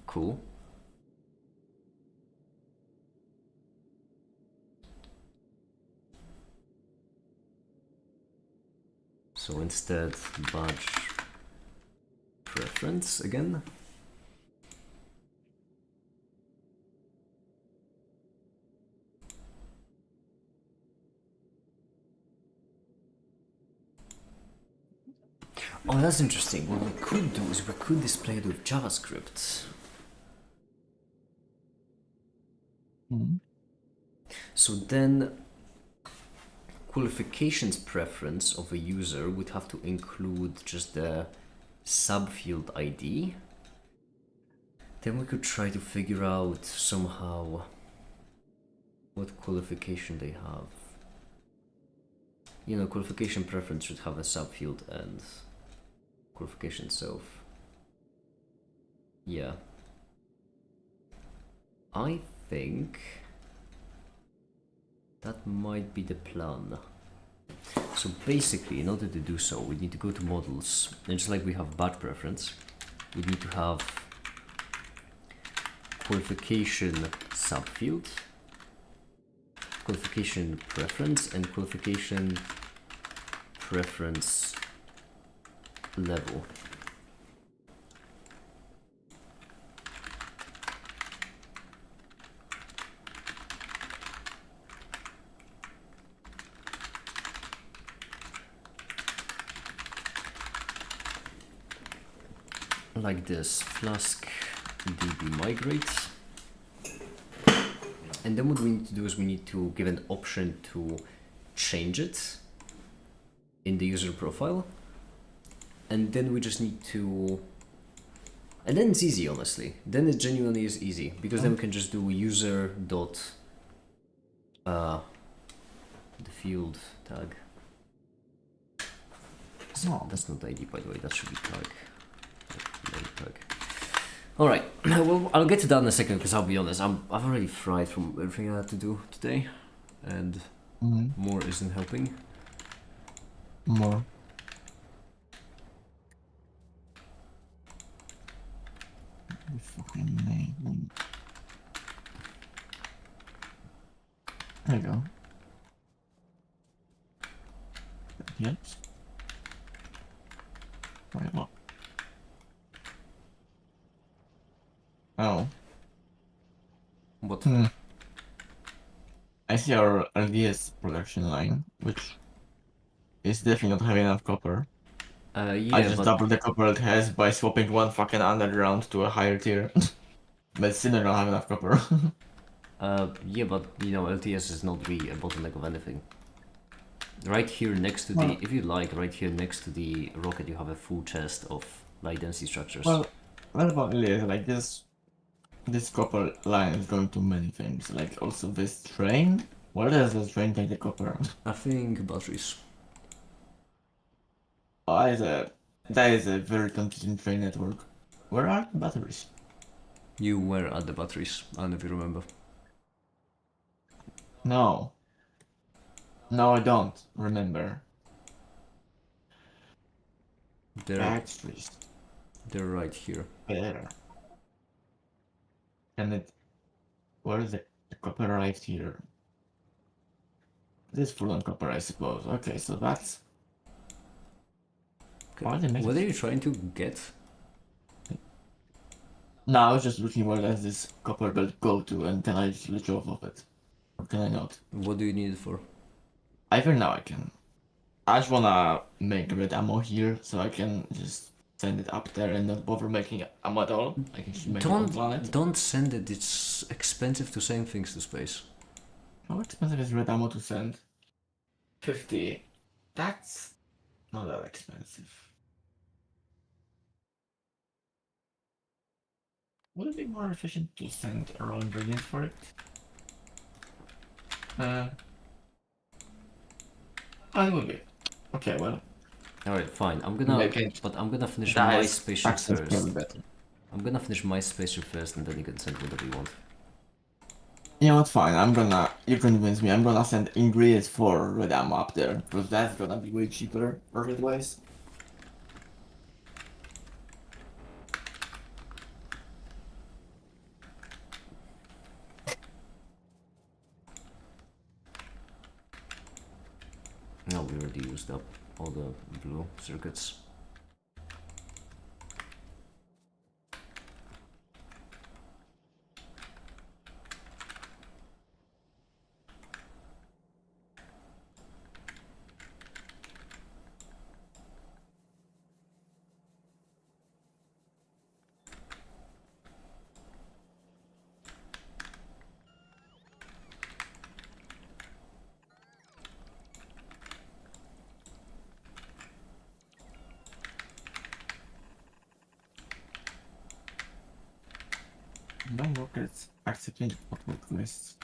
Cool. So instead, badge preference again. Oh, that's interesting. What we could do is we could display it with JavaScript. Mhm. So then qualifications preference of a user would have to include just the subfield ID. Then we could try to figure out somehow what qualification they have. You know, qualification preference should have a subfield and qualification itself. Yeah. I think that might be the plan. So basically, in order to do so, we need to go to models, and just like we have badge preference, we need to have qualification subfield, qualification preference, and qualification preference level. Like this, flask db migrate. And then what we need to do is we need to give an option to change it in the user profile. And then we just need to, and then it's easy, honestly. Then it genuinely is easy, because then we can just do user dot the field tag. Oh. That's not ID, by the way, that should be tag. Tag. All right, well, I'll get to that in a second, because I'll be honest, I've already fried from everything I had to do today, and more isn't helping. More. Fucking name. There you go. Yes. Wait, what? Oh. What? I see our LDS production line, which is definitely not having enough copper. Yeah, I just but doubled the copper it has by swapping one fucking underground to a higher tier. But still don't have enough copper. yeah, but you know, LTS is not really a bottleneck of anything. Right here next to the, if you like, right here next to the rocket, you have a full chest of light density structures. Well, what about LDS? Like this copper line is going to many things. Like also this train. Where does this train take the copper? I think batteries. Oh, that is a very confusing train network. Where are the batteries? You were at the batteries, I don't know if you remember. No. No, I don't remember. Batteries. They're right here. There. And it. Where is the copper right here? This full on copper, I suppose. Okay, so that's. Why they make What it- are you trying to get? No, I was just looking where does this copper belt go to, and then I just switch off of it. Or can I not? What do you need it for? I think now I can. I just wanna make red ammo here, so I can just send it up there and not bother making ammo at all. I can just make it on planet. Don't send it, it's expensive to send things to space. How expensive is red ammo to send? 50. That's not that expensive. Would it be more efficient to send a raw ingredient for it? It would be. Okay, well, Alright, fine. I'm maybe gonna, I can. but I'm gonna finish That my is spaceship access first. probably better. I'm gonna finish my spaceship first, and then you can send whatever you want. You know what? Fine. You convince me. I'm gonna send ingredients for red ammo up there because that's gonna be way cheaper, profit wise. No, we already used up all the blue circuits. No rockets accepting output lists.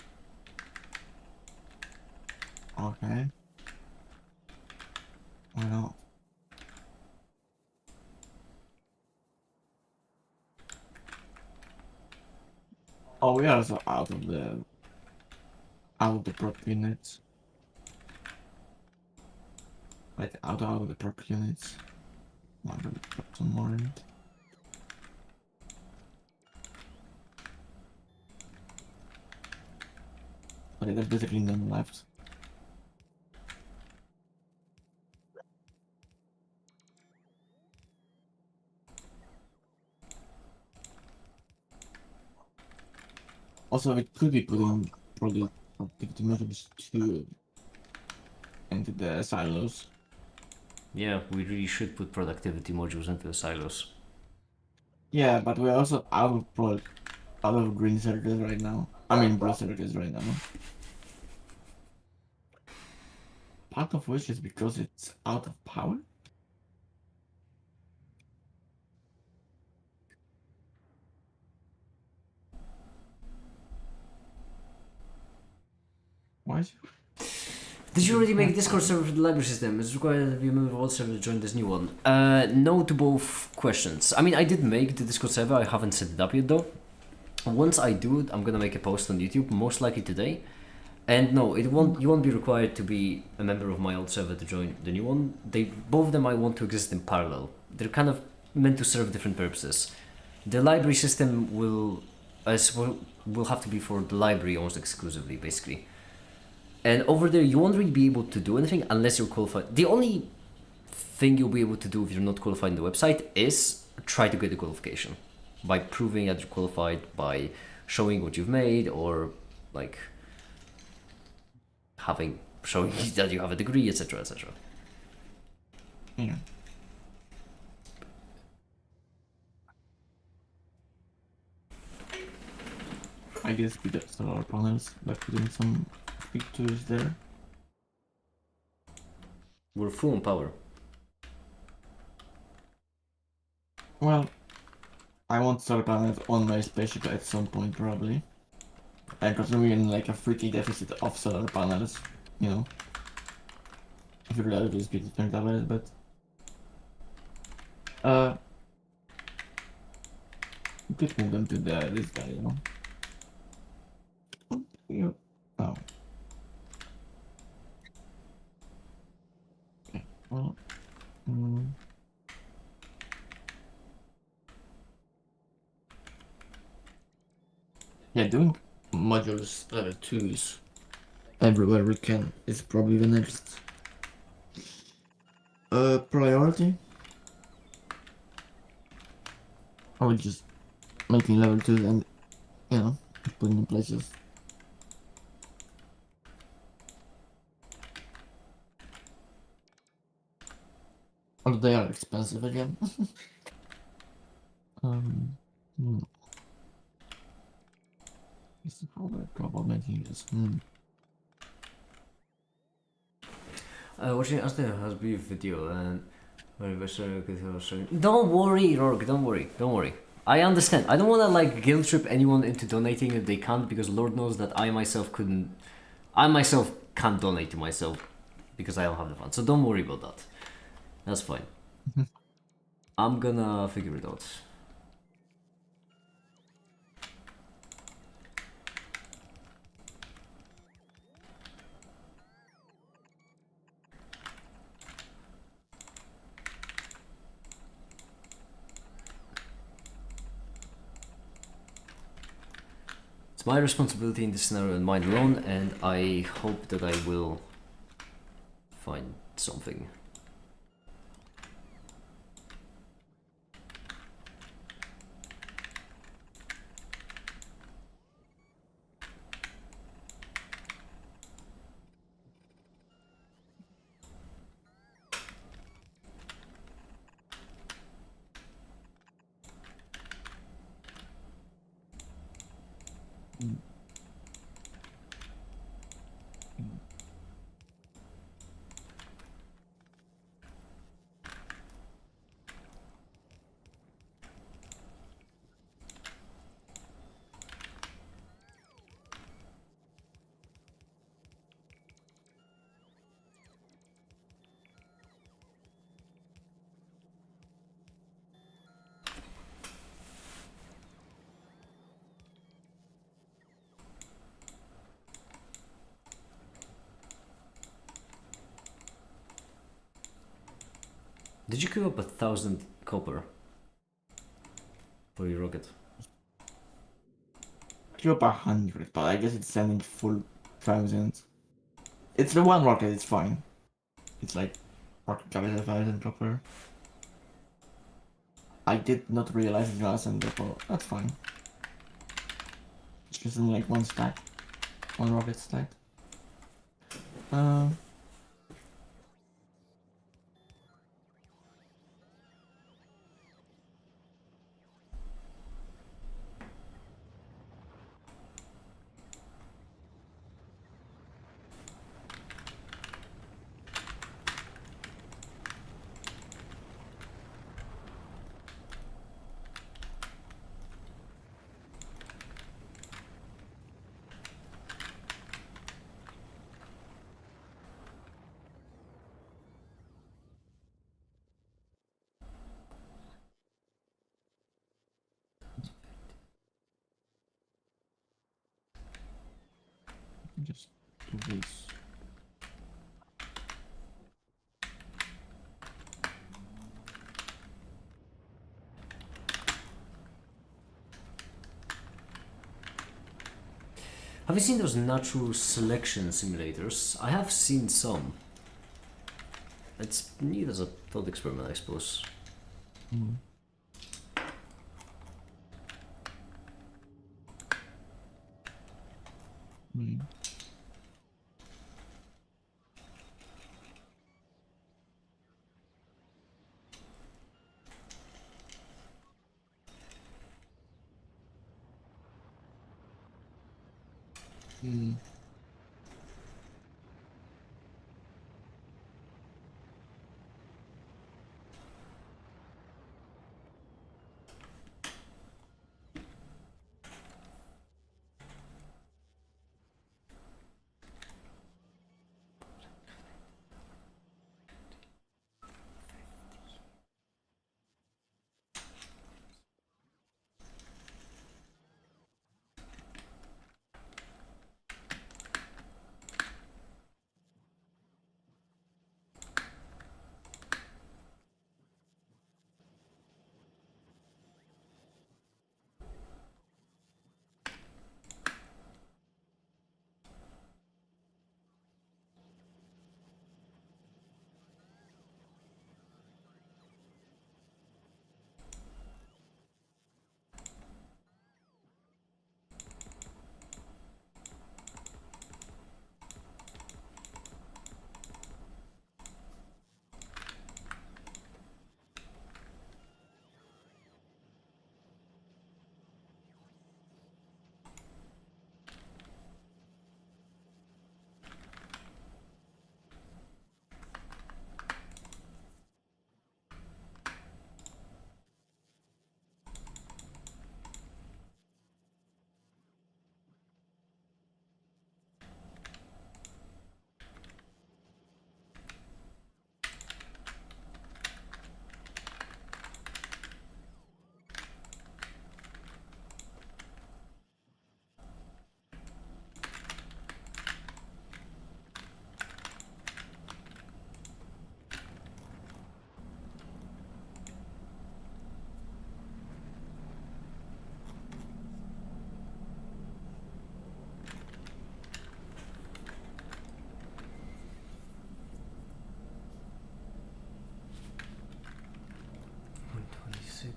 Okay. Why not? Oh, we are also out of the prop units. Like out of the prop units. I'm gonna put some more in it. Okay, there's basically none left. Also, we could be putting probably productivity measures too into the silos. Yeah, we really should put productivity modules into the silos. Yeah, but we're also out of green circuits right now. I mean blue circuits right now. Part of which is because it's out of power. Why is it? Did you already make a Discord server for the library system? It's required that you member of all server to join this new one. No to both questions. I mean, I did make the Discord server. I haven't set it up yet though. Once I do, I'm gonna make a post on YouTube, most likely today. And no, it won't. You won't be required to be a member of my old server to join the new one. Both of them I want to exist in parallel. They're kind of meant to serve different purposes. The library system will have to be for the library almost exclusively, basically. And over there, you won't really be able to do anything unless you're qualified. The only thing you'll be able to do if you're not qualified in the website is try to get the qualification by proving that you're qualified by showing what you've made or like showing that you have a degree, etc., etc. Yeah. I guess we got solar panels by putting some pictures there. We're full on power. Well, I want solar panels on my spaceship at some point probably. And considering we're in like a freaky deficit of solar panels, you know. If you really just get to think about it, but we could move them to this guy, you know. Yeah. Oh. Okay. Well. Yeah, doing modules level 2s everywhere we can is probably the next priority. Or just making level 2 and, you know, putting in places. Although they are expensive again. This is probably making this. Watching Aston has brief video and don't worry, Rorg, don't worry. I understand. I don't want to like guilt trip anyone into donating if they can't, because Lord knows that I myself can't donate to myself because I don't have the funds. So don't worry about that. That's fine. I'm gonna figure it out. It's my responsibility in this scenario and mine alone, and I hope that I will find something. Did you queue up 1,000 copper for your rocket? Queue up 100, but I guess it's sending full 1,000. It's the one rocket, it's fine. It's like rocket carries 1,000 copper. I did not realize it was and therefore that's fine. It's just in like one stack. One rocket stack. Just do this. Have you seen those natural selection simulators? I have seen some. It's neat as a thought experiment, I suppose. Mm. Mm. Mm.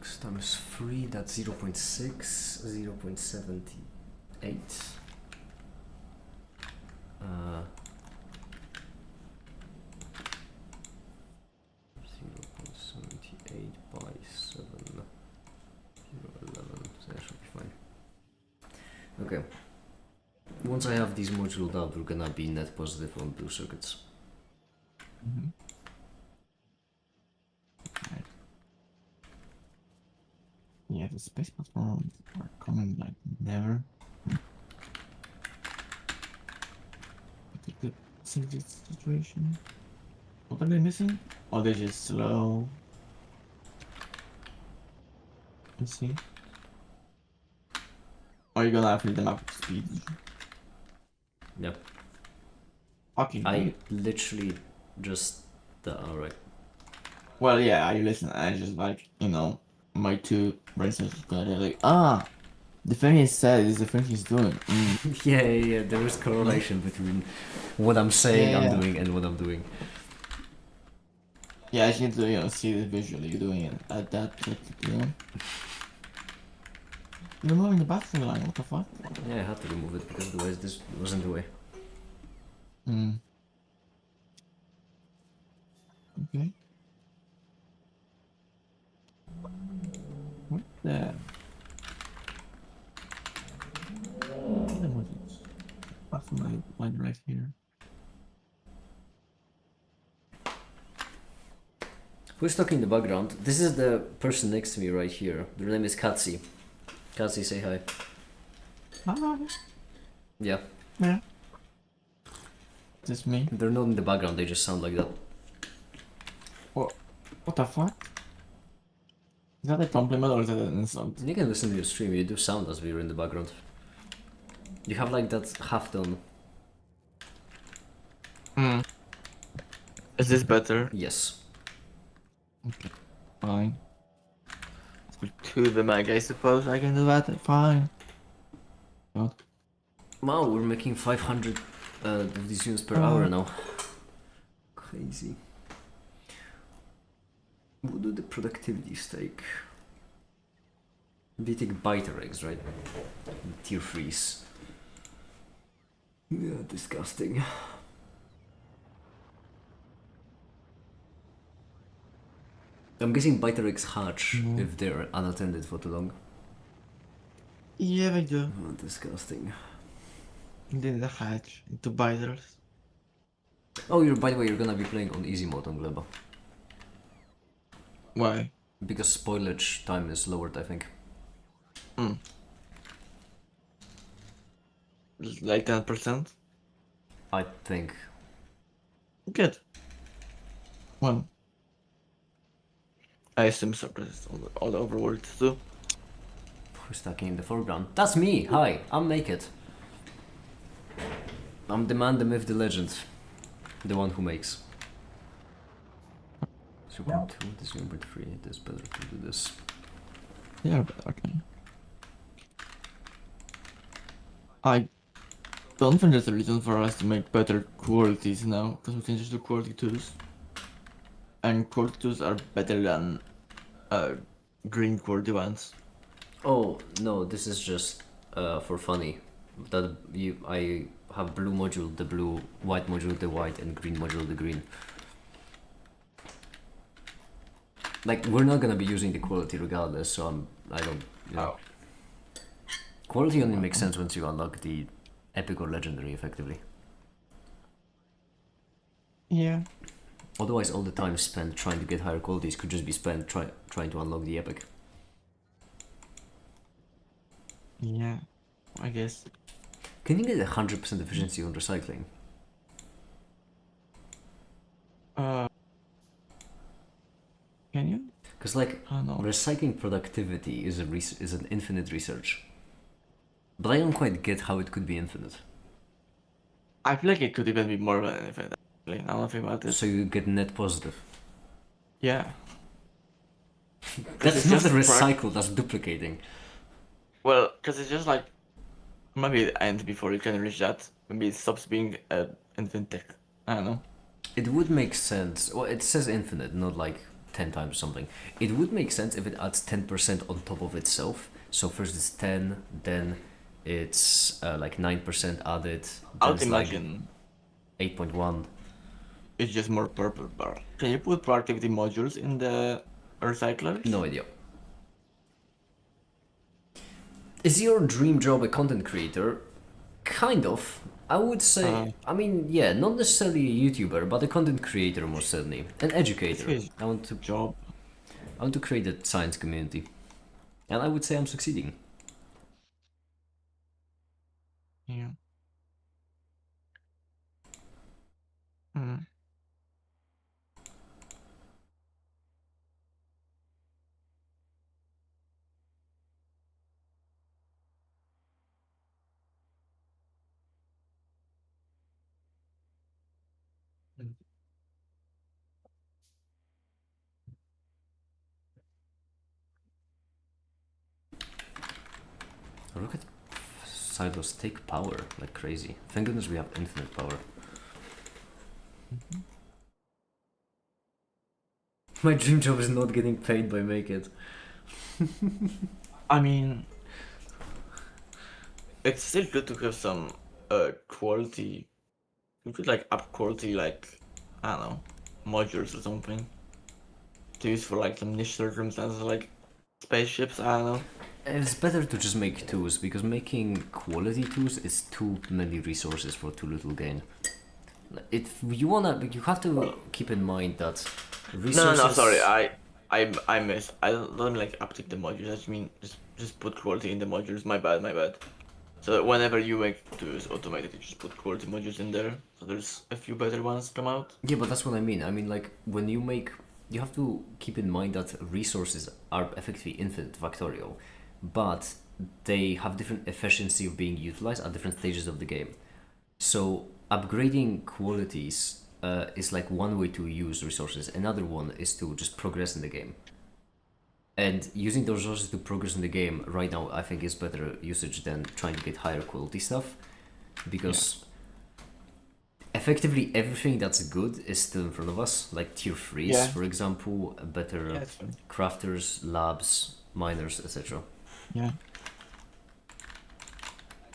X times 3, that's 0.6, 0.78. 0.78 by 7, 0.11, so that should be fine. Okay. Once I have these moduled out, we're gonna be net positive on blue circuits. Mm-hmm. Right. Yeah, the space platforms are coming like never. The situation. What are they missing? Or they're just slow. Let's see. Are you gonna fill them up with speed? Yeah. Okay. I literally just. Alright. Well, yeah, I listen. I just like, my two brain cells are like, the thing he said is the thing he's doing. Yeah, there is correlation between what I'm saying Yeah. I'm doing and what I'm doing. Yeah, I just need to, see it visually doing it at that, You're moving the battery line, what the fuck? Yeah, I had to remove it because otherwise this wasn't the way. Okay. What the? What was it? Battery line right here. Who's talking in the background? This is the person next to me right here. Their name is Katsi. Katsi, say hi. Hi. Yeah. Yeah. Is this me? They're not in the background, they just sound like that. What the fuck? Is that a compliment or is that an insult? You can listen to your stream, you do sound as we were in the background. You have like that half tone. Is this better? Yes. Okay, fine. With two of the mic, I suppose I can do that. Fine. What? Wow, we're making 500 of these units per hour now. Crazy. What do the productivities take? They take biter eggs, right? Tier 3s. Yeah, disgusting. I'm guessing biter eggs hatch if they're unattended for too long. Yeah, they do. Oh, disgusting. Then the hatch into biters. Oh, by the way, you're gonna be playing on easy mode on Gleba. Why? Because spoilage time is lowered, I think. Like 10%? I think. Good. Well, I assume surprises all the overworld too. Who's talking in the foreground? That's me! Hi, I'm naked. I'm the man, the myth, the legend. The one who makes. 0.2, this is 0.3, it is better to do this. Yeah, but okay. I don't think there's a reason for us to make better qualities now, because we can just do quality 2s. And quality 2s are better than green quality ones. Oh, no, this is just for funny. That I have blue module, the blue, white module, the white, and green module, the green. Like, we're not gonna be using the quality regardless, so I don't, Quality only makes sense once you unlock the epic or legendary, effectively. Yeah. Otherwise, all the time spent trying to get higher qualities could just be spent trying to unlock the epic. Yeah, I guess. Can you get 100% efficiency on recycling? Can you? Because like, No. recycling productivity is an infinite research. But I don't quite get how it could be infinite. I feel like it could even be more than anything. Actually, now I think about it. So you get net positive. Yeah. That's it's not just recycle, that's duplicating. Well, because it's just like maybe the end before you can reach that. Maybe it stops being infinite. I don't know. It would make sense. Well, it says infinite, not like 10 times or something. It would make sense if it adds 10% on top of itself. So first it's 10, then it's like 9% added. I Then would it's like imagine 8.1. it's just more purple bar. Can you put productivity modules in the recyclers? No idea. Is your dream job a content creator? Kind of. I would say, I mean, yeah, not necessarily a YouTuber, but a content creator most certainly. An It's educator. his I want to job. create a science community. And I would say I'm succeeding. Yeah. Hmm. Rocket silos take power like crazy. Thank goodness we have infinite power. My dream job is not getting paid by Make It. I mean, it's still good to have some quality. You could like up quality, like I don't know, modules or something to use for like some niche circumstances, like spaceships. I don't know. It's better to just make tools because making quality tools is too many resources for too little gain. If you wanna, you have to keep in mind that resources. No. Sorry, I miss. I don't like uptick the modules. I just mean just put quality in the modules. My bad. So that whenever you make tools automated, you just put quality modules in there. So there's a few better ones come out. Yeah, but that's what I mean. I mean, like when you make, you have to keep in mind that resources are effectively infinite factorial, but they have different efficiency of being utilized at different stages of the game. So upgrading qualities is like one way to use resources. Another one is to just progress in the game. And using those resources to progress in the game right now, I think is better usage than trying to get higher quality stuff, because effectively everything that's good is still in front of us. Like tier 3s, Yeah. for example, better Yeah, it's fine. crafters, labs, miners, etc. Yeah.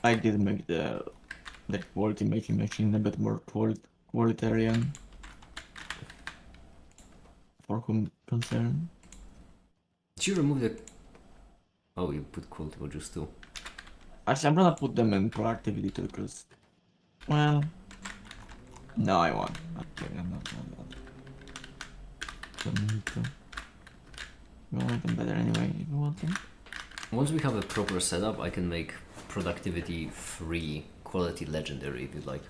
I did make the quality making machine a bit more qualitarian for whom concern. Did you remove the? Oh, you put quality modules too. Actually, I'm gonna put them in productivity too, because, well, no, I won't. Okay, I'm not gonna do that. Don't need to. You want them better anyway if you want them. Once we have a proper setup, I can make productivity free quality legendary if you'd like,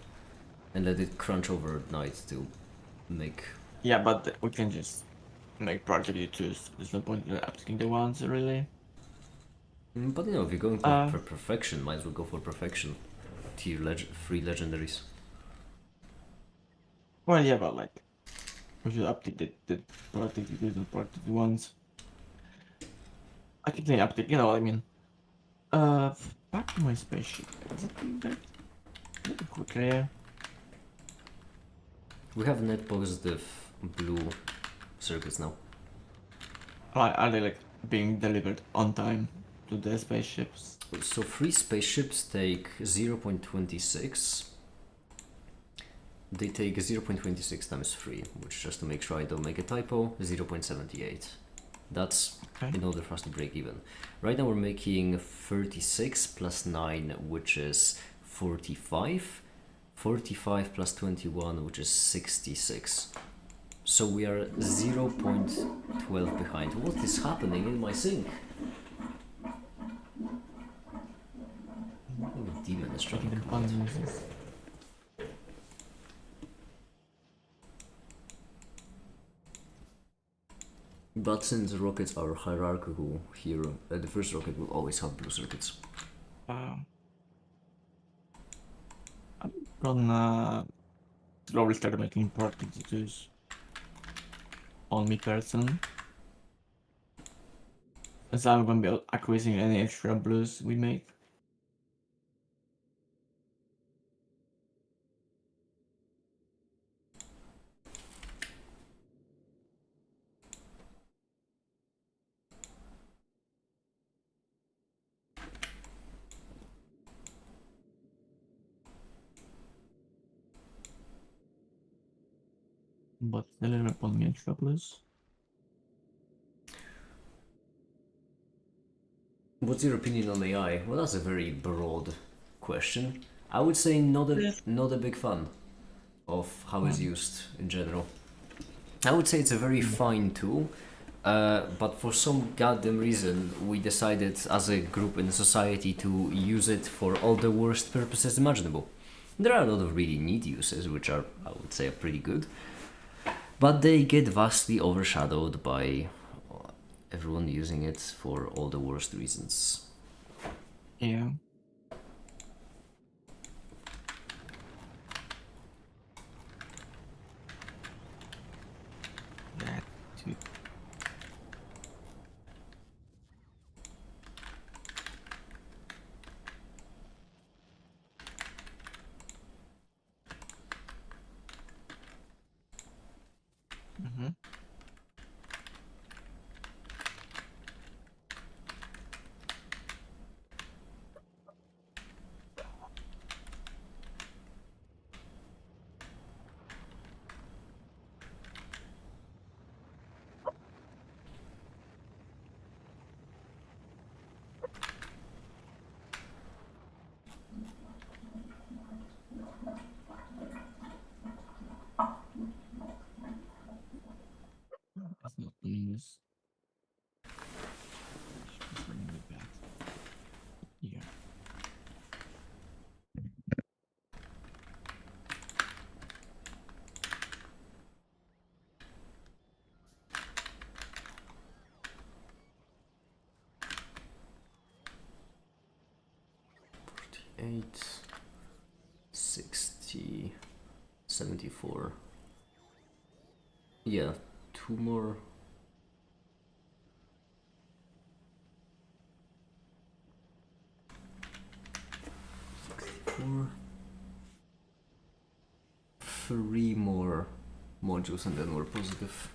and let it crunch overnight to make. Yeah, but we can just make productivity too. There's no point in updating the ones, really. But you know, if you're going for Uh, perfection, might as well go for perfection. Tier free legendaries. Well, yeah, but like, we should update the productivity to the productivity ones. I keep saying update, you know what I mean. Back to my spaceship. Is it being back? Maybe quicker, yeah. We have net positive blue circuits now. Are they like being delivered on time to the spaceships? So free spaceships take 0.26. They take 0.26 times 3, which, just to make sure I don't make a typo, 0.78. That's Okay. in order for us to break even. Right now we're making 36 plus 9, which is 45. 45 plus 21, which is 66. So we are 0.12 behind. What is happening in my sink? I think a demon is trying to Taking come fun out. uses. But since rockets are hierarchical here, the first rocket will always have blue circuits. I'm gonna slowly start making productivities on me personally. As I'm gonna be acquiring any extra blues we make. But deliver upon Metropolis. What's your opinion on AI? Well, that's a very broad question. I would say not a big fan of how it's used in general. I would say it's a very fine tool, but for some goddamn reason we decided as a group in society to use it for all the worst purposes imaginable. There are a lot of really neat uses which are, I would say, pretty good, but they get vastly overshadowed by everyone using it for all the worst reasons. Yeah. That too. Mm-hmm. That's not news. Just bring it back. Yeah. Eight, 60, 74. Yeah, two more. Three more modules and then we're positive.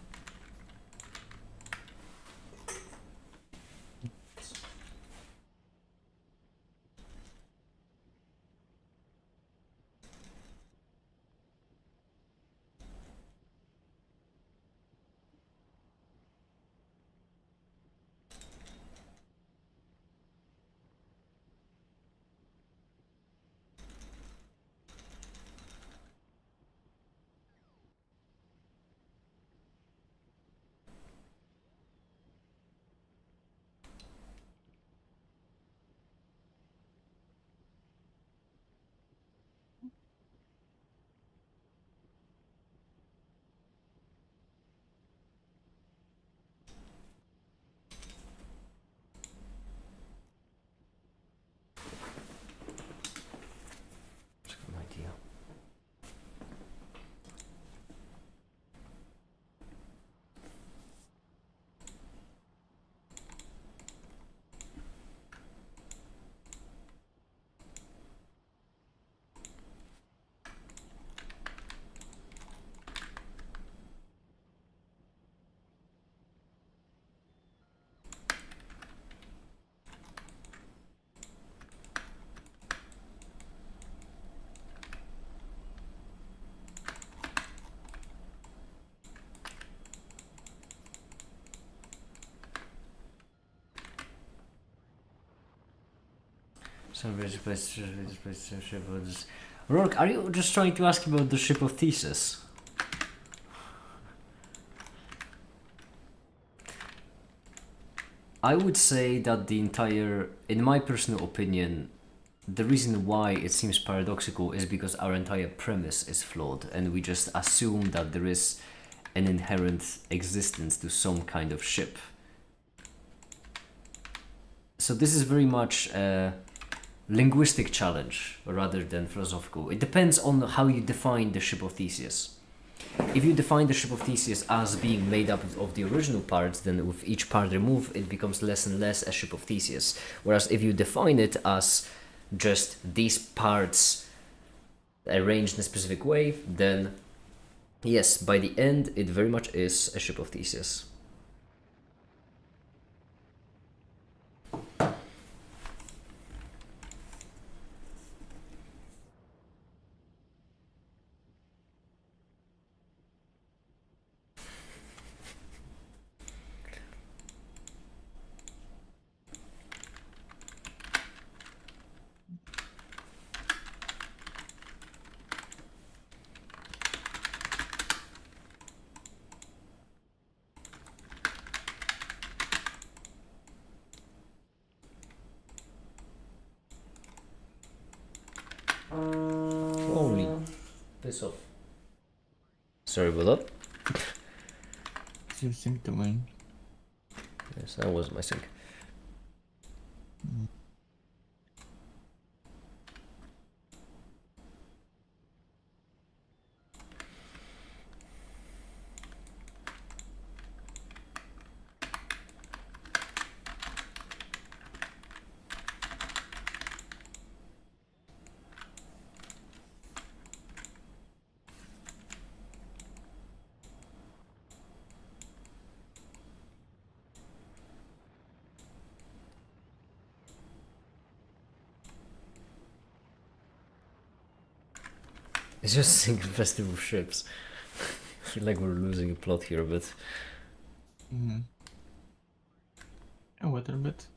That's a good idea. Rourke, are you just trying to ask about the ship of Theseus? I would say that in my personal opinion, the reason why it seems paradoxical is because our entire premise is flawed and we just assume that there is an inherent existence to some kind of ship. So this is very much a linguistic challenge rather than philosophical. It depends on how you define the ship of Theseus. If you define the ship of Theseus as being made up of the original parts, then with each part removed, it becomes less and less a ship of Theseus. Whereas if you define it as just these parts arranged in a specific way, then yes, by the end, it very much is a ship of Theseus. Holy piss off. Sorry about that. Is your sync doing? Yes, that was my sync. It's just single festival ships. I feel like we're losing a plot here a bit. A little bit.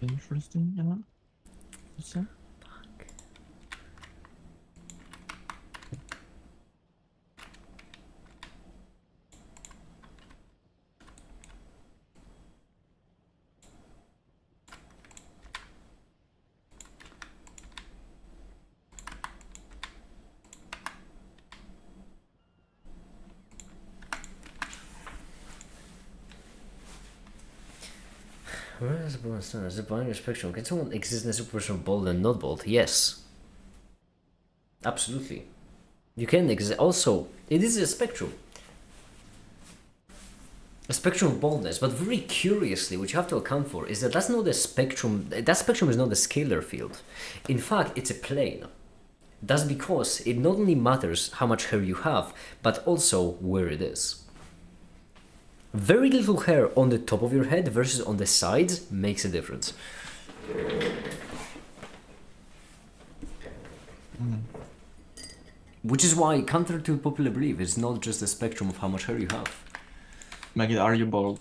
Interesting, you know? So? Where is the bonus standard? Is the binary spectrum? Can someone exist in a superposition bold and not bold? Yes. Absolutely. You can exist. Also, it is a spectrum. A spectrum of boldness, but very curiously, what you have to account for is that that's not a spectrum. That spectrum is not a scalar field. In fact, it's a plane. That's because it not only matters how much hair you have, but also where it is. Very little hair on the top of your head versus on the sides makes a difference. Which is why, counter to popular belief, it's not just a spectrum of how much hair you have. Maggie, are you bald?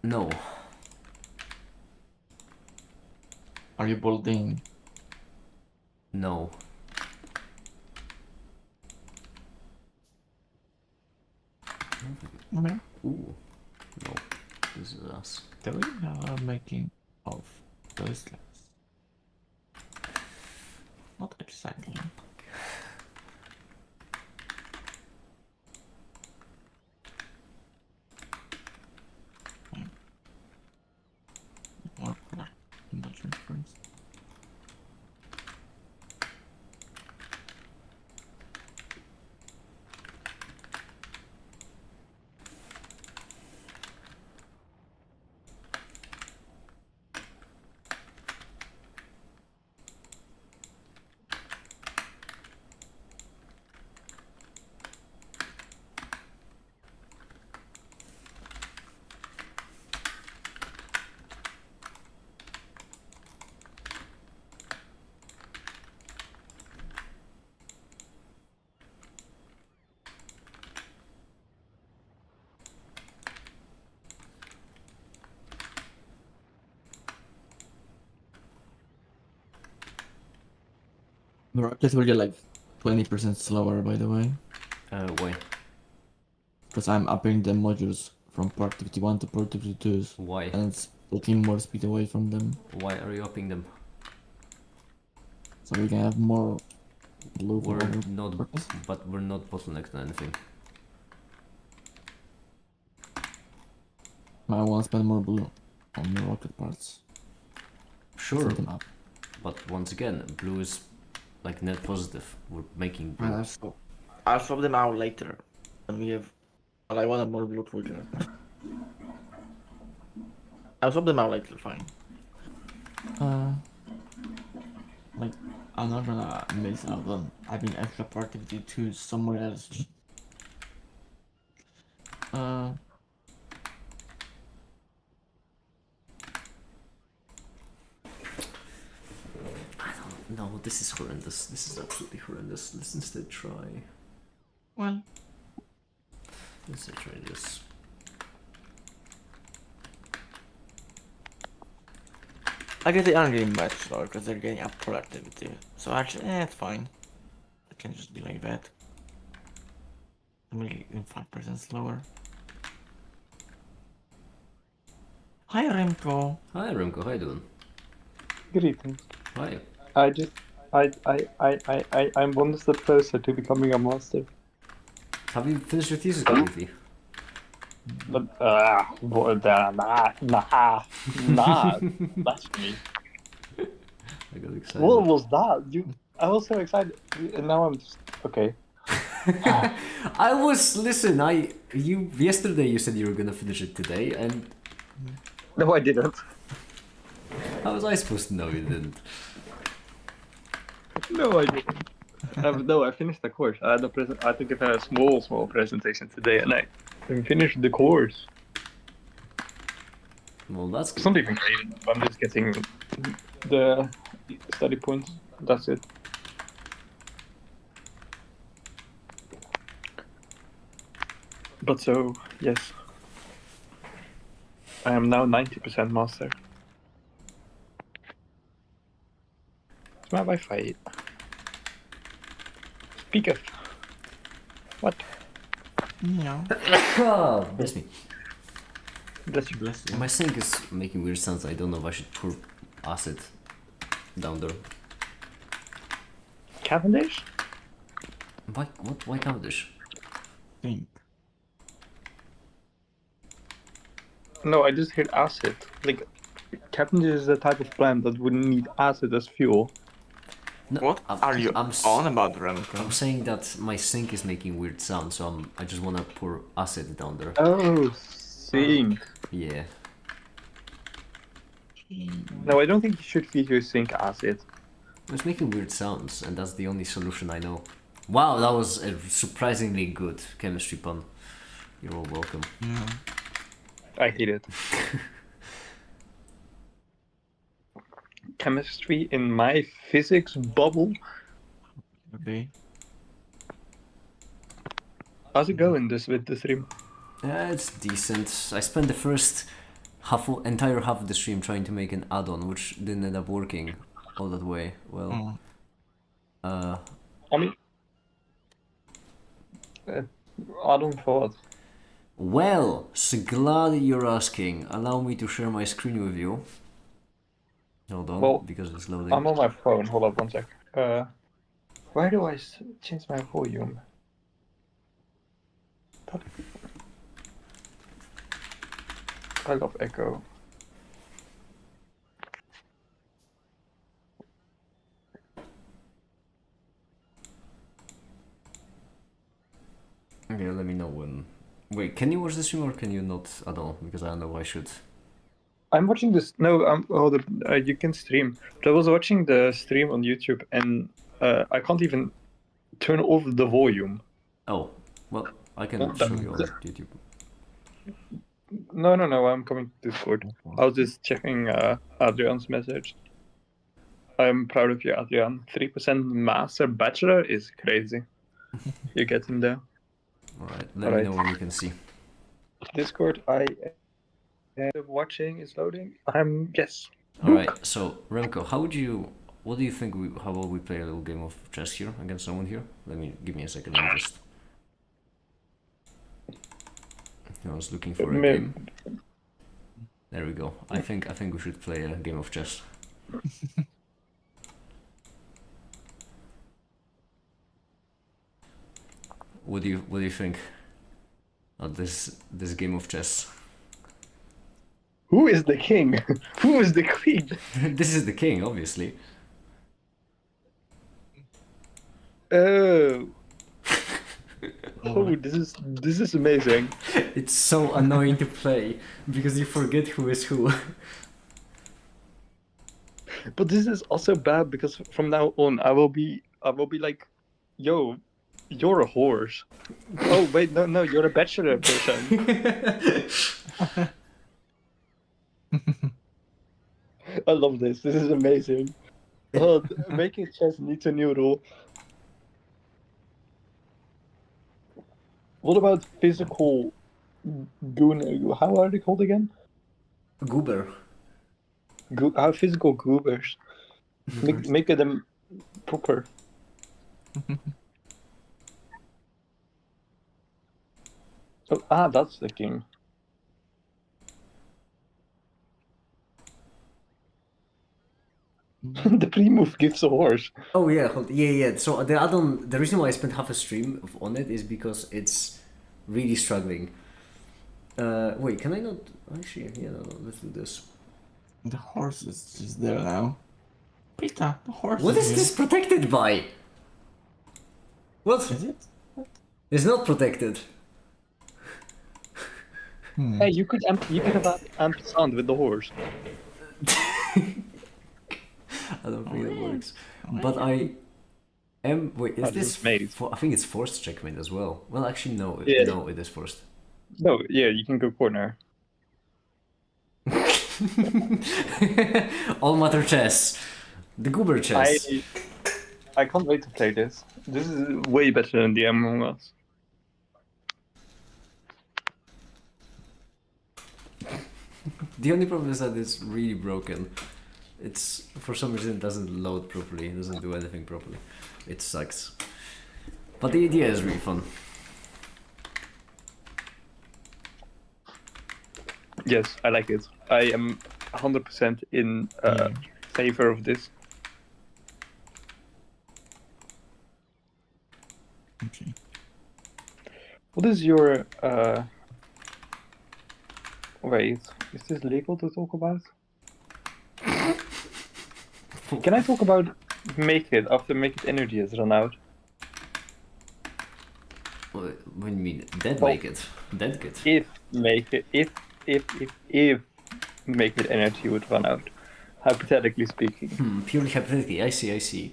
No. Are you balding? No. Okay. Ooh. No. This is us. Do we have a making of those guys? Not exactly. More much reference. This will get like 20% slower, by the way. Why? Because I'm upping the modules from part 51 to part 52. Why? And it's taking more speed away from them. Why are you upping them? So we can have more blue. We're for not, purpose. but we're not bottlenecked on anything. I want to spend more blue on the rocket parts. Sure, Set them up. but once again, blue is like net positive. We're making blue. I'll swap them out later. And we have. But I want more blue quicker. I'll swap them out later, fine. Like, I'm not gonna miss out on having extra productivity to somewhere else. No, this is horrendous. This is absolutely horrendous. Let's instead try. Well, Let's try this. I guess they aren't getting much slower because they're getting up productivity. So actually, it's fine. It can just be like that. Maybe 5% slower. Hi, Remco. Hi Remco, how you doing? Good evening. Hi. I'm one step closer to becoming a master. Have you finished your thesis completely? But, nah, that's me. I got excited. What was that? I was so excited, and now I'm just, okay. Yesterday you said you were gonna finish it today, and No, I didn't. how was I supposed to know you didn't? No, I didn't. No, I finished the course. I had I think I had a small presentation today, and I finished the course. Well, that's It's good. not even graded. I'm just getting the study points. That's it. But so, yes. I am now 90% master. Is my Wi-Fi? Speak of. What? Yeah. Oh, bless me. Bless you. Bless you. My sink is making weird sounds. I don't know if I should pour acid down there. Cavendish? Why? What? Why Cavendish? Think. No, I just heard acid. Like, Cavendish is a type of plant that wouldn't need acid as fuel. No, What are you I'm on about, Remco? I'm saying that my sink is making weird sounds, so I just wanna pour acid down there. Oh, sink. Yeah. No, I don't think you should feed your sink acid. It's making weird sounds, and that's the only solution I know. Wow, that was a surprisingly good chemistry pun. You're all welcome. Yeah. I hate it. Chemistry in my physics bubble. Okay. How's it going with the stream? Yeah, it's decent. I spent the first entire half of the stream trying to make an add-on, which didn't end up working all that way. Well, I mean, I don't thought. well, so glad you're asking. Allow me to share my screen with you. Hold on, Well, because it's loading. I'm on my phone. Hold up one sec. Where do I change my volume? I love echo. Okay, let me know when. Wait, can you watch the stream or can you not at all? Because I don't know if I should. I'm watching this. No, you can stream. But I was watching the stream on YouTube, and I can't even turn off the volume. Oh, well, I can Well, show you on YouTube. No. I'm coming to Discord. I was just checking Adrian's message. I'm proud of you, Adrian. 3% master bachelor is crazy. You get in there. Alright, let me know when you can see. Discord, I am watching. Is loading. Yes. Alright, so Remco, what do you think? How about we play a little game of chess here against someone here? Give me a second. Let me just. I was looking for a game. There we go. I think we should play a game of chess. What do you think of this game of chess? Who is the king? Who is the queen? This is the king, obviously. Oh. Oh, this is amazing. It's so annoying to play because you forget who is who. But this is also bad because from now on I will be like, yo, you're a horse. Oh wait, no, you're a bachelor person. I love this. This is amazing. Oh, making chess needs a new rule. What about physical goon? How are they called again? Goober. How physical goobers? Make them proper. Oh, that's the king. The pre-move gives a horse. Oh yeah, yeah. So the add-on, the reason why I spent half a stream on it is because it's really struggling. Wait, can I not? Actually, yeah, no, let's do this. The horse is just there now. Peter, the horse What is here. this protected by? What? Is it? It's not protected. Hey, you could have amp sound with the horse. I don't think that works. But I am. Wait, is I this? just made it. I think it's forced checkmate as well. Well, actually, no. Yeah. No, it is forced. No, yeah, you can go corner. All matter chess. The goober chess. I can't wait to play this. This is way better than the Among Us. The only problem is that it's really broken. It's for some reason it doesn't load properly. It doesn't do anything properly. It sucks. But the idea is really fun. Yes, I like it. I am 100% in favor of this. Okay. What is your wait, is this legal to talk about? Can I talk about Make It after Make It energy has run out? What do you mean? Dead Well, make it? Dead kit? If Make It if Make It energy would run out, hypothetically speaking. Purely hypothetically. I see.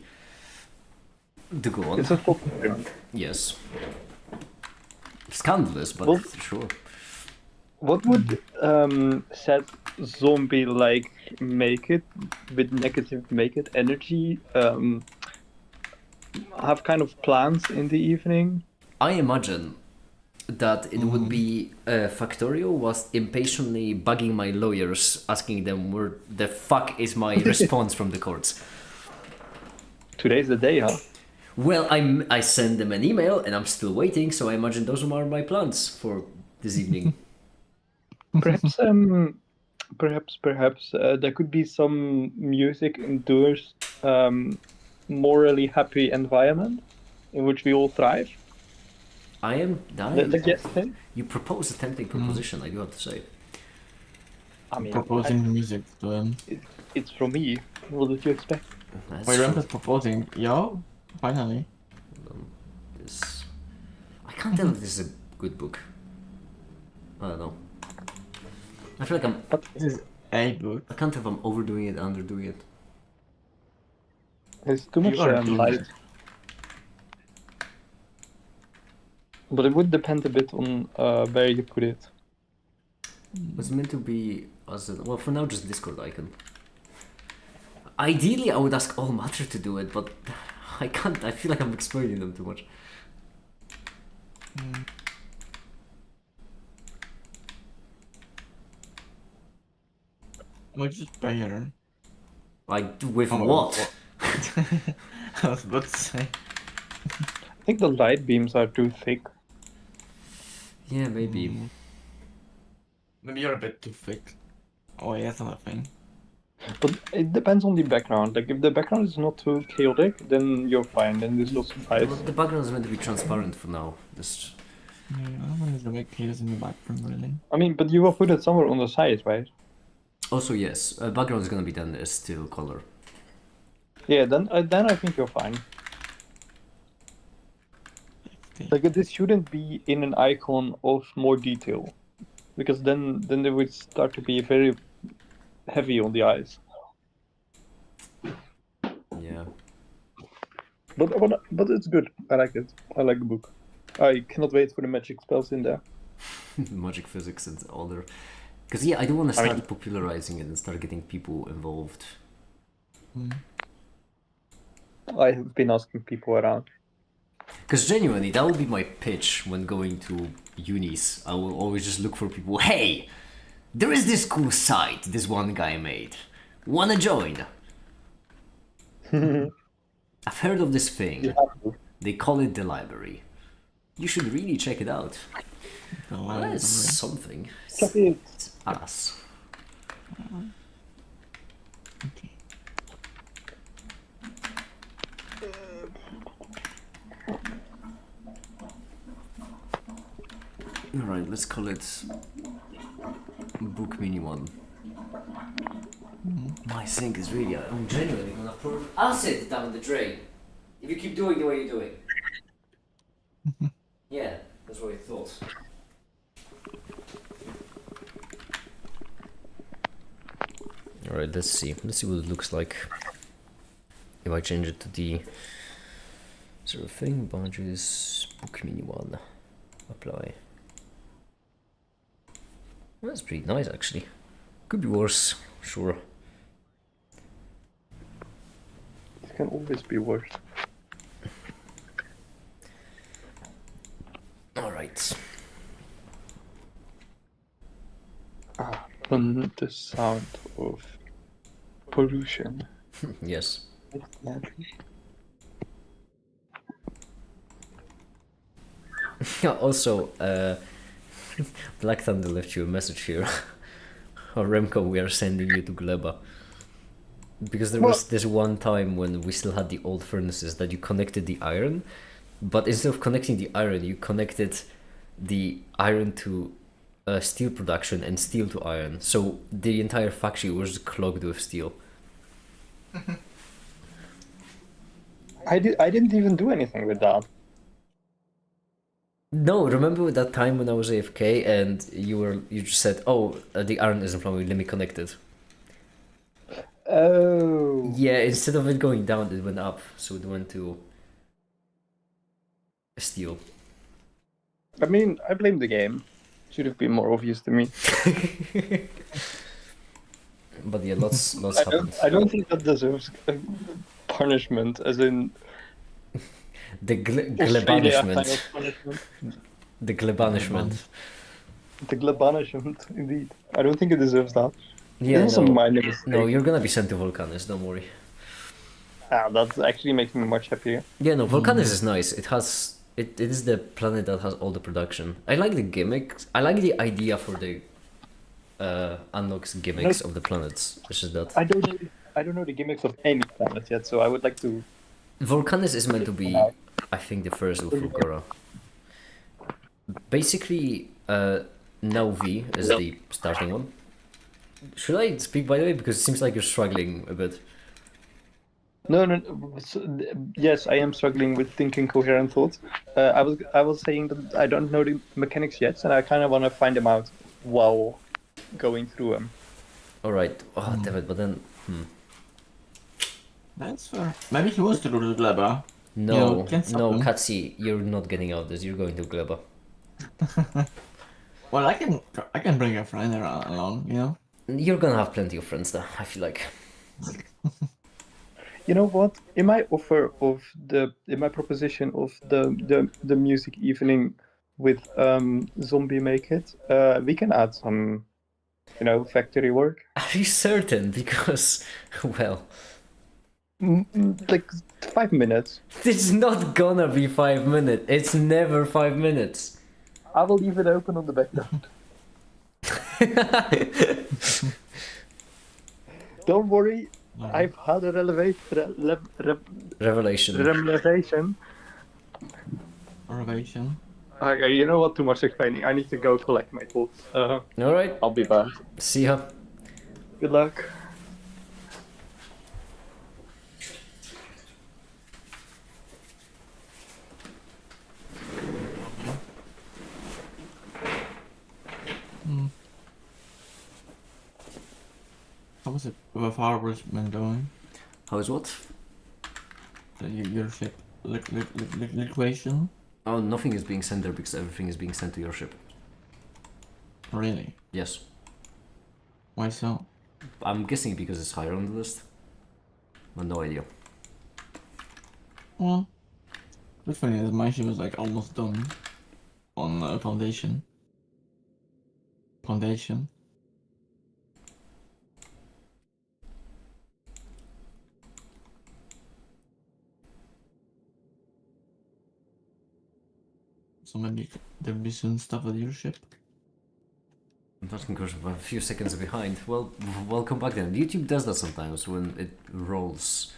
To go on. It's a problem. Yes. Scandalous, but Well- sure. What would set zombie like Make It with negative Make It energy have kind of plans in the evening? I imagine that it would be Factorio was impatiently bugging my lawyers, asking them where the fuck is my response from the courts. Today's the day, huh? Well, I sent them an email and I'm still waiting, so I imagine those are my plans for this evening. Perhaps there could be some music endorsed morally happy environment in which we all thrive. I am The dying. guest thing. You propose a tempting proposition, I do have to say. I mean, Proposing the music to him. it's from me. What did you expect? That's Wait, true. Ramp is proposing. Yo, finally. This... I can't tell if this is a good book. I don't know. I feel like This is a book. I can't tell if I'm overdoing it, underdoing it. It's too much You are doing light. it. But it would depend a bit on where you put it. It's meant to be as a, well, for now just Discord icon. Ideally I would ask All Matter to do it, but I can't. I feel like I'm exploiting them too much. Which is better. With Oh, what? I was about to say. I think the light beams are too thick. Yeah, maybe. Maybe you're a bit too thick. Oh yeah, that's not a thing. But it depends on the background. Like if the background is not too chaotic, then you're fine. Then this will suffice. Well, the background is meant to be transparent for now. Just Yeah, I don't want to make chaos in the background, really. I mean, but you will put it somewhere on the side, right? also yes, background is gonna be done as still color. Yeah. Then I think you're fine. Like this shouldn't be in an icon of more detail, because then they would start to be very heavy on the eyes. Yeah. But it's good. I like it. I like the book. I cannot wait for the magic spells in there. Magic physics and all their. Because yeah, I do want to I start mean- popularizing it and start getting people involved. I have been asking people around. Because genuinely, that will be my pitch when going to unis. I will always just look for people. Hey, there is this cool site this one guy made. Wanna join? I've heard of this thing. They call it the library. You should really check it out. That is something. Check it. It's us. Okay. Alright, let's call it Book Mini 1. My sink is really... I'm genuinely gonna pour... I'll sit down the drain. If you keep doing the way you're doing. Yeah, that's what I thought. Alright, let's see. Let's see what it looks like. If I change it to the sort of thing, badges, Book Mini 1. Apply. That's pretty nice actually. Could be worse, sure. It can always be worse. Alright. And the sound of pollution. Yes. Also, Black Thunder left you a message here. Or Remco, we are sending you to Gleba. Because there was this one time when we still had the old furnaces that you connected the iron, but instead of connecting the iron, you connected the iron to steel production and steel to iron. So the entire factory was clogged with steel. I didn't even do anything with that. No, remember that time when I was AFK and you just said, "Oh, the iron isn't flowing. Let me connect it." Oh. Yeah, instead of it going down, it went up, so it went to steel. I mean, I blame the game. Should have been more obvious to me. But yeah, lots happened. I don't think that deserves punishment, as in The Australia glebanishment. kind of punishment. The glebanishment. The glebanishment, indeed. I don't think it deserves that. Yeah, It was a no, minor mistake. no, you're gonna be sent to Volcanis, don't worry. That actually makes me much happier. Yeah, no, Volcanis is nice. It is the planet that has all the production. I like the gimmicks. I like the idea for the unlocks gimmicks of the planets. It's just that I don't know the gimmicks of any planet yet, so I would like to. Volcanis is meant to be, I think, the first Ulfrugora. Basically, now V is the starting one. Should I speak, by the way, because it seems like you're struggling a bit. No. Yes, I am struggling with thinking coherent thoughts. I was saying that I don't know the mechanics yet, and I kind of want to find them out while going through them. All right. Oh, damn it! But then, That's fair. Maybe he wants to go to the Gleba. no, can stop no, them. Katsi, you're not getting out of this. You're going to Gleba. Well, I can bring a friend along, you know. You're gonna have plenty of friends there. I feel like. You know what? In my proposition of the music evening with Zombie Make It, we can add some, factory work. Are you certain? Because, well, Like 5 minutes. it's not gonna be 5 minutes. It's never 5 minutes. I will leave it open on the background. Don't worry, I've had a Revelation. Renovation. Okay, you know what? Too much explaining. I need to go collect my thoughts. All right. I'll be back. See ya. Good luck. How was it? How far was been going? How is what? Your ship liquidation? Oh, nothing is being sent there because everything is being sent to your ship. Really? Yes. Why so? I'm guessing because it's higher on the list. But no idea. Well, the funny is my ship was like almost done on foundation. Foundation. So maybe there'll be soon stuff with your ship. Interesting question. We're a few seconds behind. Well, welcome back then. YouTube does that sometimes when it rolls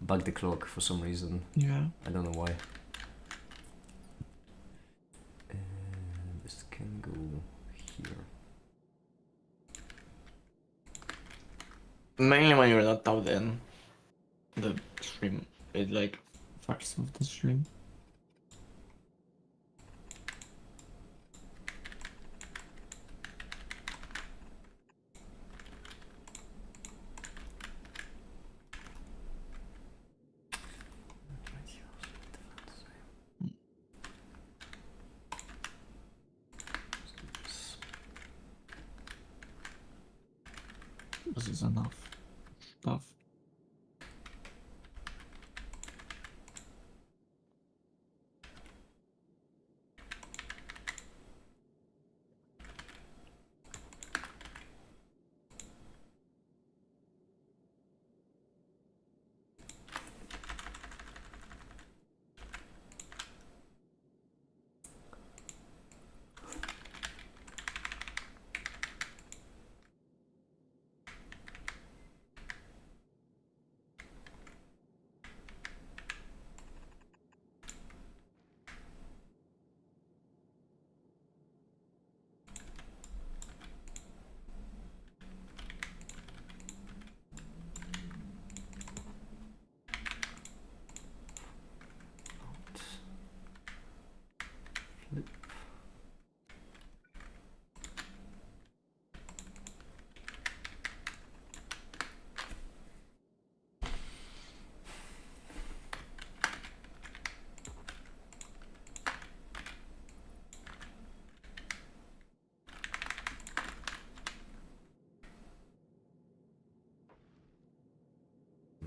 back the clock for some reason. Yeah. I don't know why. This can go here. Mainly when you're not out in the stream, it like fucks with the stream. This is enough stuff.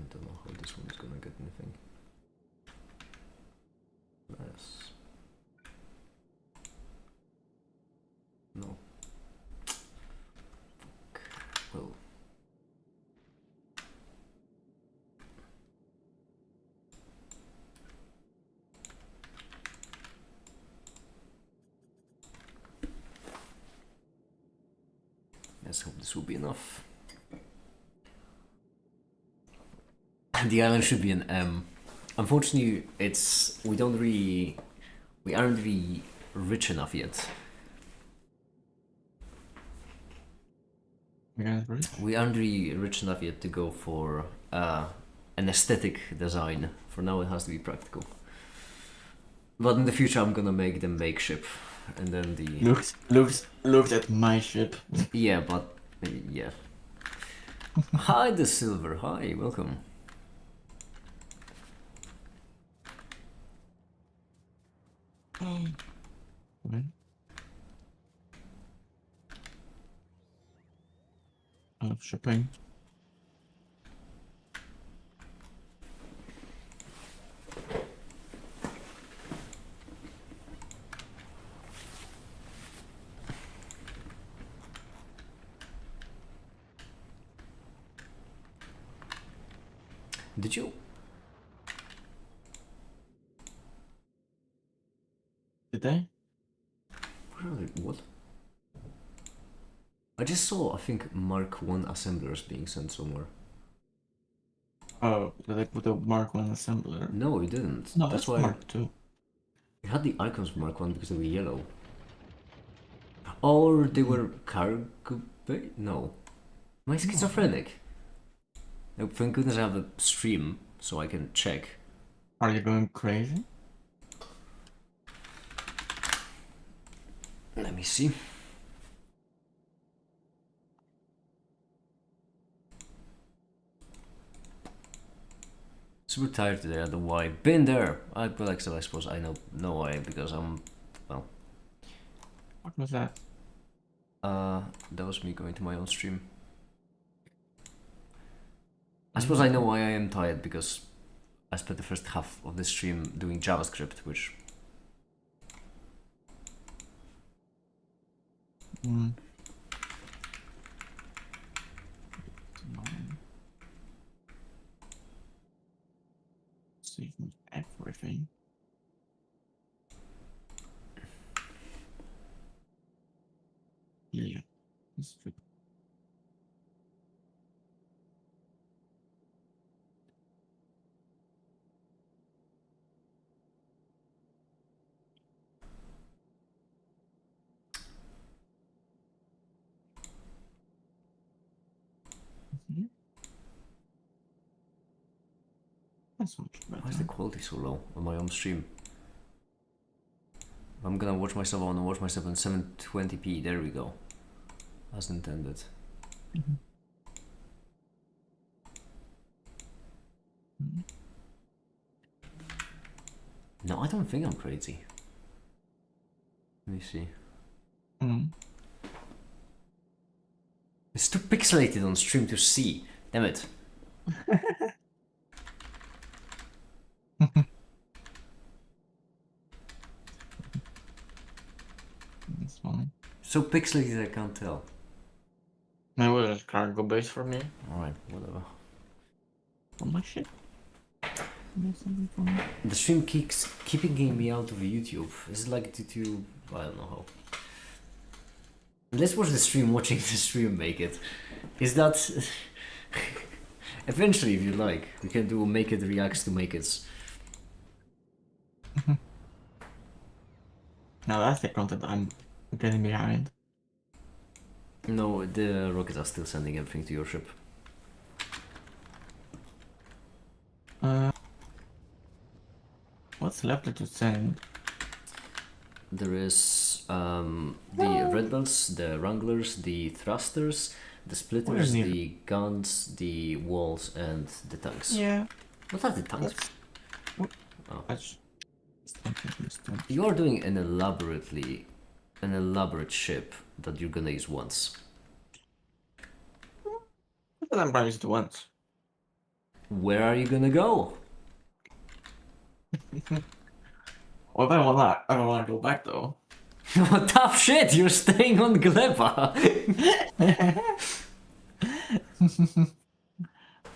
I don't know how this one is gonna get anything. Yes. No. Fuck. Well. Let's hope this will be enough. The island should be an M. Unfortunately, we aren't really rich enough yet. We aren't really rich enough yet to go for an aesthetic design. For now, it has to be practical. But in the future, I'm gonna make the make ship, and then the Looked at my ship. yeah, but yeah. Hi, the silver. Hi, welcome. Right. Shipping. Did you? Did they? What? I just saw, I think, Mark 1 assemblers being sent somewhere. Oh, did they put a Mark 1 assembler? No, it didn't. No, that's that's why Mark 2. it had the icons for Mark 1 because they were yellow. Or they were cargo bay? No. Am I schizophrenic? No, thank goodness I have a stream so I can check. Are you going crazy? Let me see. Super tired today, I don't know why. Been there! I suppose I know why, because I'm, well. What was that? That was me going to my own stream. I suppose I know why I am tired, because I spent the first half of the stream doing JavaScript, which... Save me everything. Yeah. This is That's much better. Why is the quality so low on my own stream? If I'm gonna watch myself, I wanna watch myself on 720p. There we go. As intended. No, I don't think I'm crazy. Let me see. It's too pixelated on stream to see. Damn it. That's fine. So pixelated I can't tell. Maybe there's cargo base for me. Alright, whatever. Oh my shit. There's something for me. The stream keeps keeping me out of YouTube. It's like due to... I don't know how. Let's watch the stream watching the stream make it. Is that... Eventually, if you like, we can do make it reacts to make it. Now that's the content I'm getting behind. No, the rockets are still sending everything to your ship. What's left to send? There is the Red Belts, the Wranglers, the Thrusters, the Splitters, Where is the guns, the walls, and the tanks. Yeah. What are the tanks? Oh. You are doing an elaborate ship that you're gonna use once. I'm buying it once. Where are you gonna go? Well, if I want that, I don't want to go back though. Tough shit, you're staying on Gleba.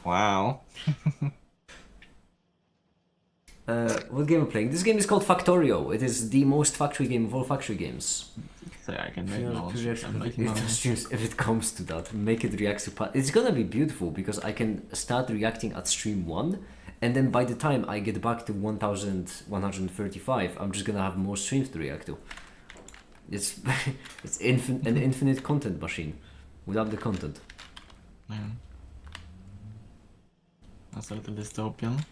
Wow. What game am I playing? This game is called Factorio. It is the most factory game of all factory games. So I can make Yeah, noise. reaction I'm if making it noise. streams- if it comes to that, make it react to it's gonna be beautiful because I can start reacting at stream 1 and then by the time I get back to 1135 I'm just gonna have more streams to react to. It's it's an infinite content machine without the content. Man. That's a little dystopian.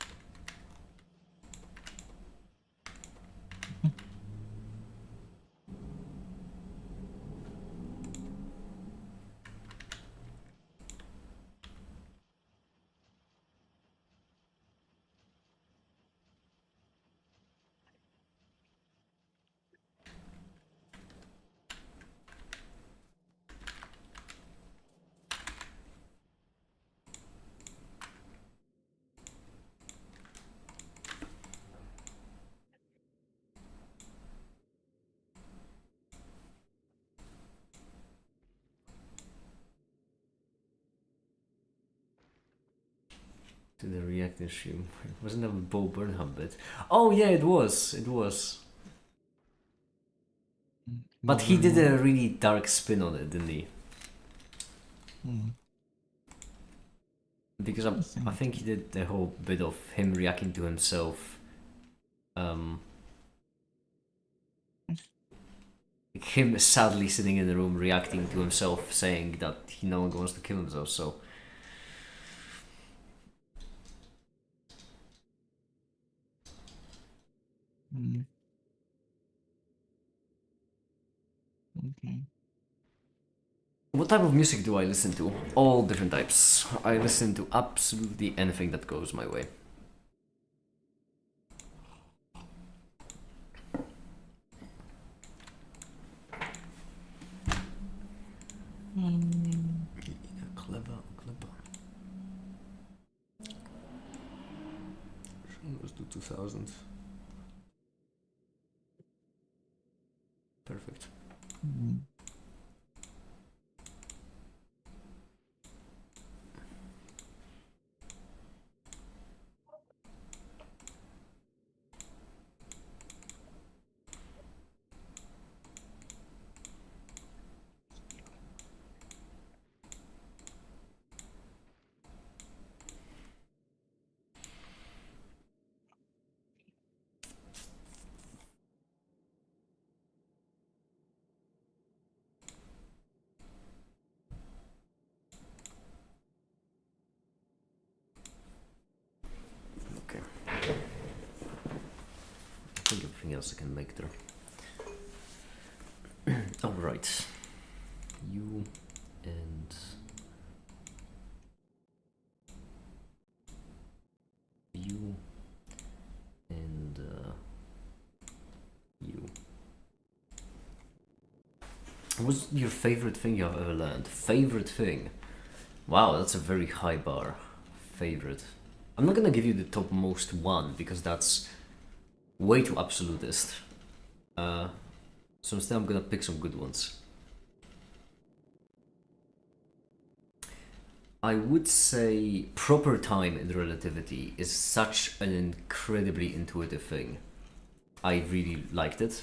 To the reacting stream. Wasn't that a Bo Burnham bit? Oh yeah, it was. It was. But he did a really dark spin on it, didn't he? Because I think he did the whole bit of him reacting to himself. Him sadly sitting in the room reacting to himself, saying that he no longer wants to kill himself. So Okay. what type of music do I listen to? All different types. I listen to absolutely anything that goes my way. Clever. Let's do 2000. Perfect. Okay. I think everything else I can make there. All right. You and you and you. What's your favorite thing you've ever learned? Favorite thing? Wow, that's a very high bar. Favorite. I'm not gonna give you the topmost one because that's way too absolutist. So instead I'm gonna pick some good ones. I would say proper time in relativity is such an incredibly intuitive thing. I really liked it.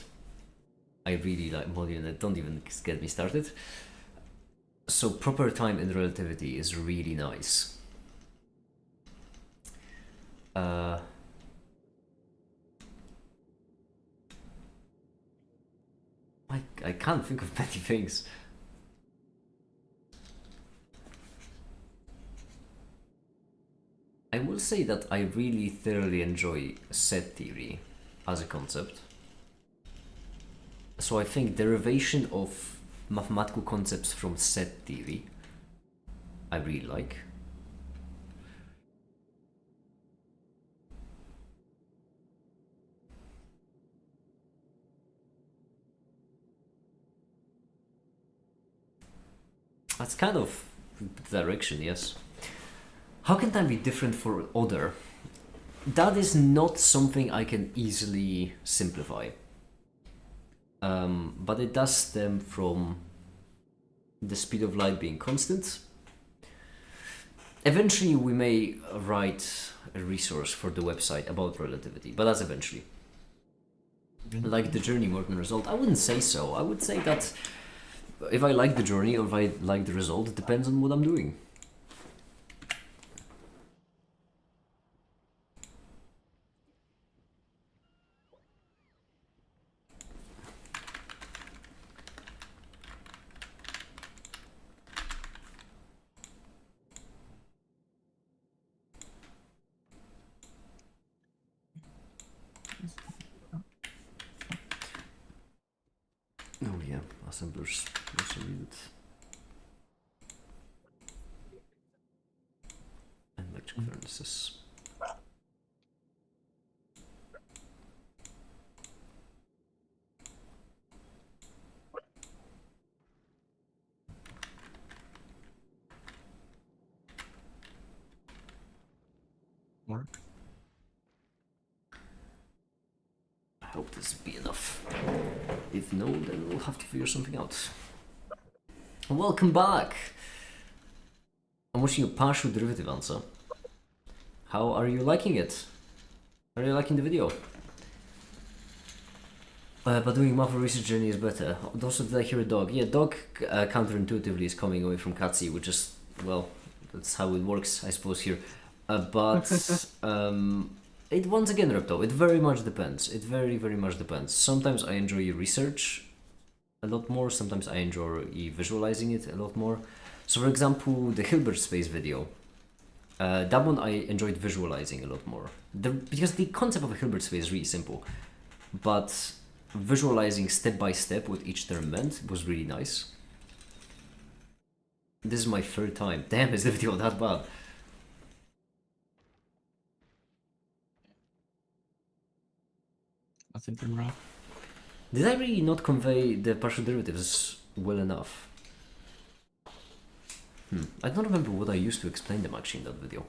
I really like Molly, don't even get me started. So proper time in relativity is really nice. I can't think of many things. I will say that I really thoroughly enjoy set theory as a concept. So I think derivation of mathematical concepts from set theory I really like. That's kind of the direction, yes. How can time be different for other? That is not something I can easily simplify. But it does stem from the speed of light being constant. Eventually we may write a resource for the website about relativity, but that's eventually. Like the journey more than result? I wouldn't say so. I would say that if I like the journey or if I like the result, it depends on what I'm doing. Oh yeah, assemblers also needed. And electric furnaces. Work. I hope this will be enough. If no, then we'll have to figure something out. Welcome back! I'm watching a partial derivative answer. How are you liking it? Are you liking the video? But doing math research journey is better. Also, did I hear a dog? Yeah, dog counterintuitively is coming away from Katsi, which is, well, that's how it works, I suppose, here. But it once again, Repto, it very much depends. It very, very much depends. Sometimes I enjoy research a lot more, sometimes I enjoy visualizing it a lot more. So for example, the Hilbert space video, that one I enjoyed visualizing a lot more. Because the concept of a Hilbert space is really simple, but visualizing step by step what each term meant was really nice. This is my third time. Damn, is the video that bad? I think I'm rough. Did I really not convey the partial derivatives well enough? I don't remember what I used to explain them actually in that video.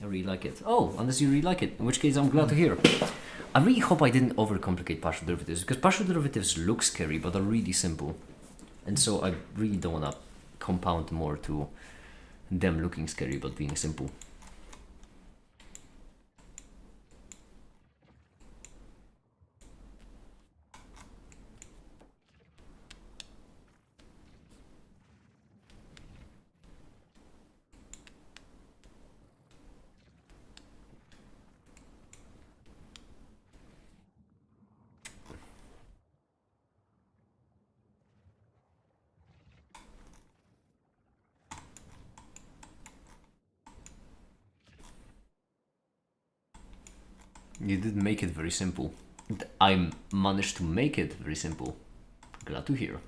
I really like it. Oh, unless you really like it, in which case I'm glad to hear. I really hope I didn't overcomplicate partial derivatives, because partial derivatives look scary, but are really simple. And so I really don't want to compound more to them looking scary, but being simple. You did make it very simple. I managed to make it very simple. Glad to hear.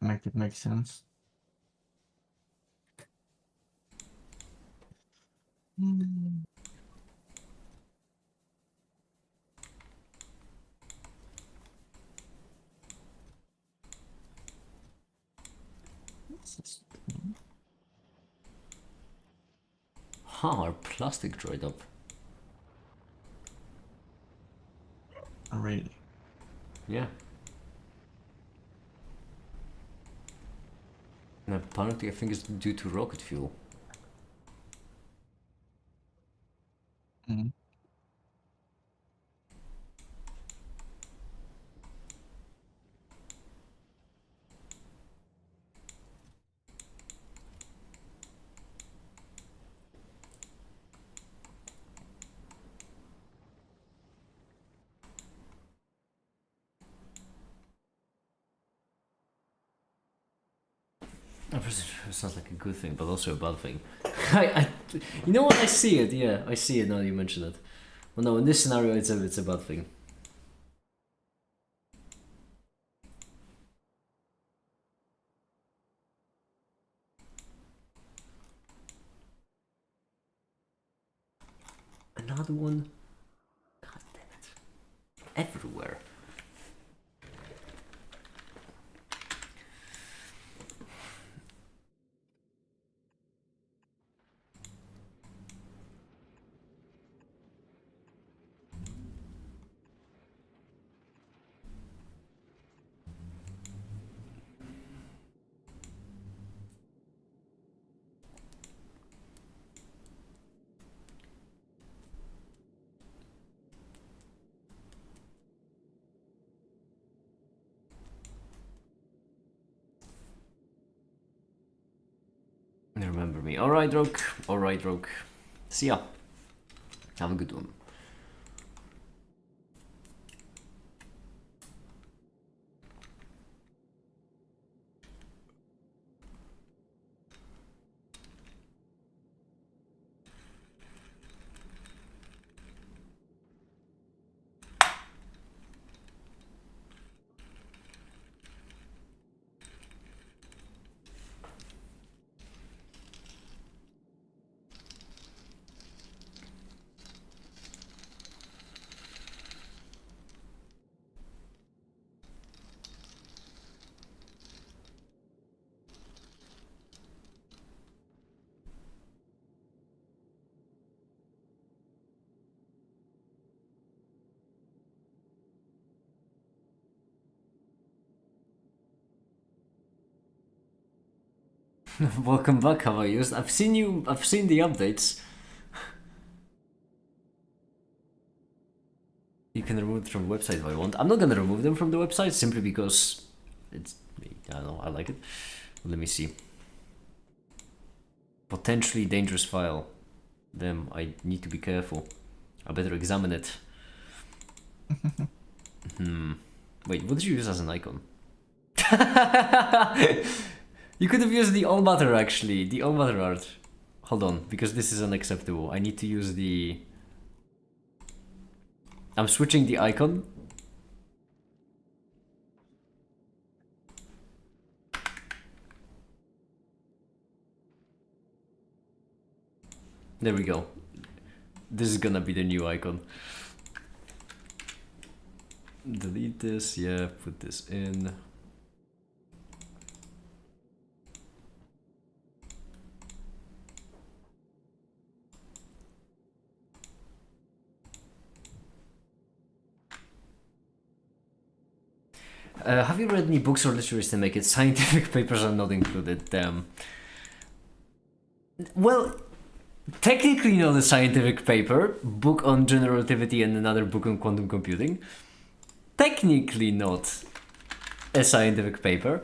Make it make sense. What's this? Huh, our plastic dried up. Really? Yeah. And apparently I think it's due to rocket fuel. Mm. It sounds like a good thing, but also a bad thing. You know what? I see it. Yeah, I see it now you mention it. Well, no, in this scenario, it's a bad thing. Another one. God damn it! Everywhere. Remember me. Alright, Rogue. Alright, Rogue. See ya. Have a good one. Welcome back, how are you? I've seen the updates. You can remove it from the website if I want. I'm not gonna remove them from the website simply because it's, I don't know, I like it. Let me see. Potentially dangerous file. Damn, I need to be careful. I better examine it. Wait, what did you use as an icon? You could have used the all matter actually, the all matter art. Hold on, because this is unacceptable. I need to use the... I'm switching the icon. There we go. This is gonna be the new icon. Delete this, yeah, put this in. Have you read any books or literature to make it? Scientific papers are not included, damn. Well, technically not a scientific paper, book on general relativity and another book on quantum computing. Technically not a scientific paper,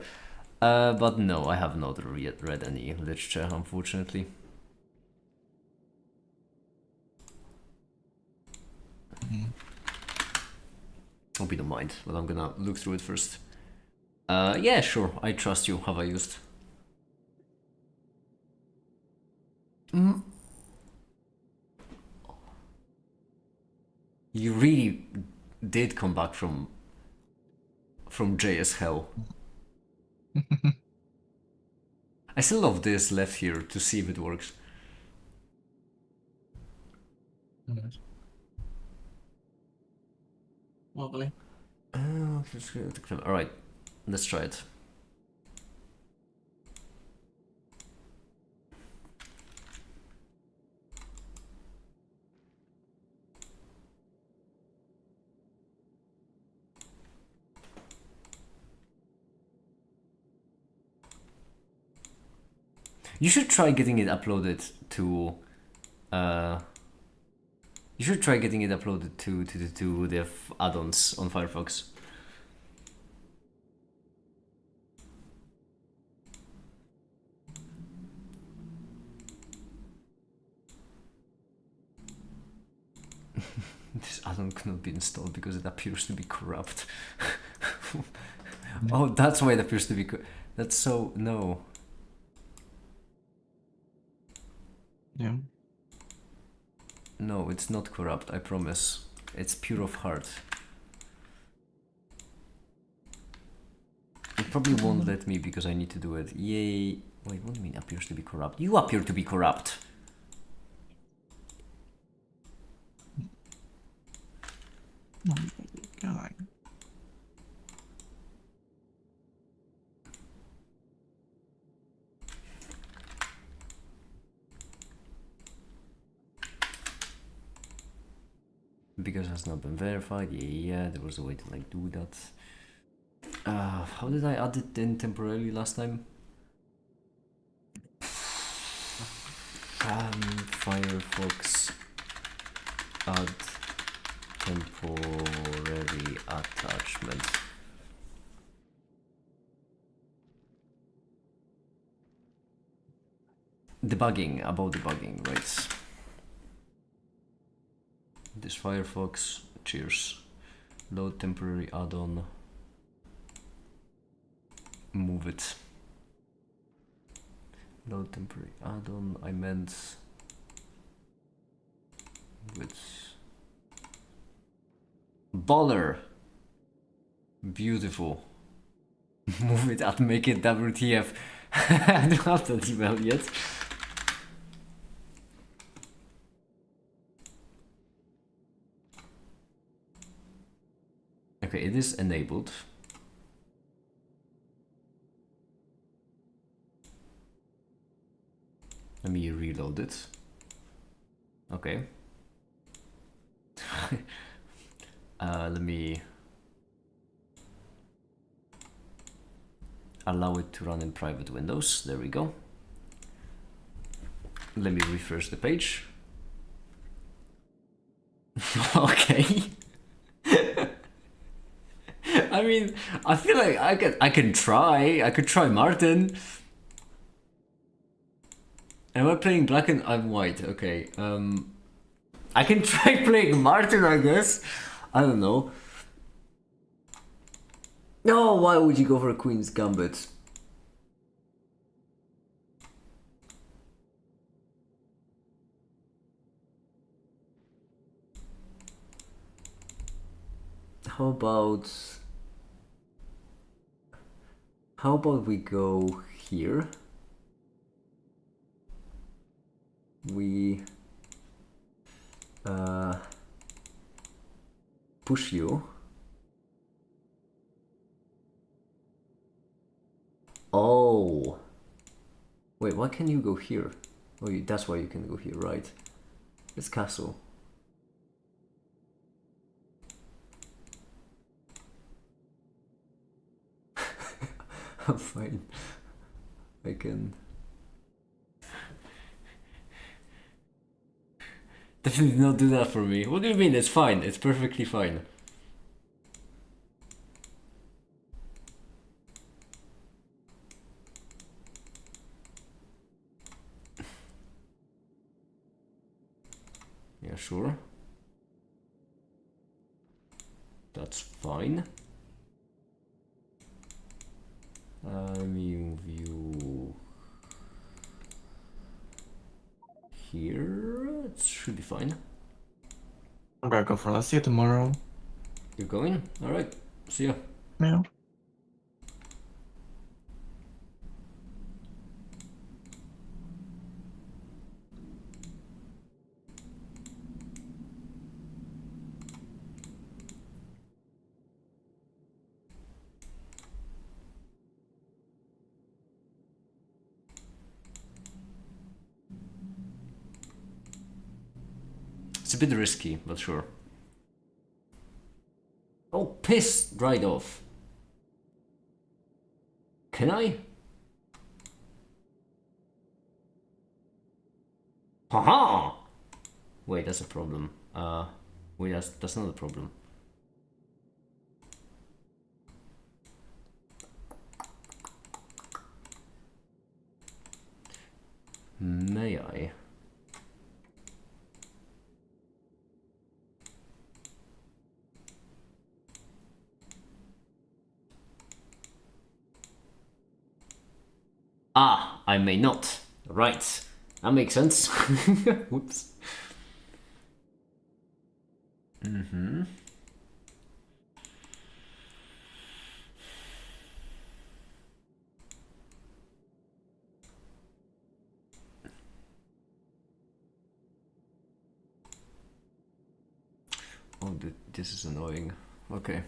but no, I have not read any literature, unfortunately. Hope you don't mind, but I'm gonna look through it first. Yeah, sure, I trust you. Have I used? You really did come back from JS hell. I still have this left here to see if it works. Lovely. Alright, let's try it. You should try getting it uploaded to you should try getting it uploaded to the add-ons on Firefox. This add-on cannot be installed because it appears to be corrupt. Oh, that's why it appears to be that's so no. Yeah. No, it's not corrupt, I promise. It's pure of heart. It probably won't let me because I need to do it. Yay. Wait, what do you mean appears to be corrupt? You appear to be corrupt. Oh my God. Because it has not been verified. Yeah, there was a way to like do that. How did I add it in temporarily last time? Firefox add temporary attachment. Debugging, about debugging, right? This Firefox, cheers. Load temporary add-on. Move it. Load temporary add-on, I meant with baller. Beautiful. Move it and make it WTF. I don't have that email yet. Okay, it is enabled. Let me reload it. Okay. Let me allow it to run in private windows. There we go. Let me refresh the page. Okay. I mean, I feel like I can try. I could try Martin. Am I playing black and I'm white? Okay. I can try playing Martin, I guess. I don't know. No, why would you go for a Queen's Gambit? How about we go here? We push you. Oh. Wait, why can you go here? Oh, that's why you can go here, right? It's castle. I'm fine. I can... Definitely not do that for me. What do you mean? It's fine. It's perfectly fine. Yeah, sure. That's fine. Let me move you here. It should be fine. I'm gonna go for that. See you tomorrow. You're going? Alright. See ya. Yeah. It's a bit risky, but sure. Oh, piss dried off. Can I? Haha! Wait, that's a problem. Wait, that's not a problem. May I? Ah, I may not. Right. That makes sense. Whoops. Mm-hmm. Oh, this is annoying. Okay.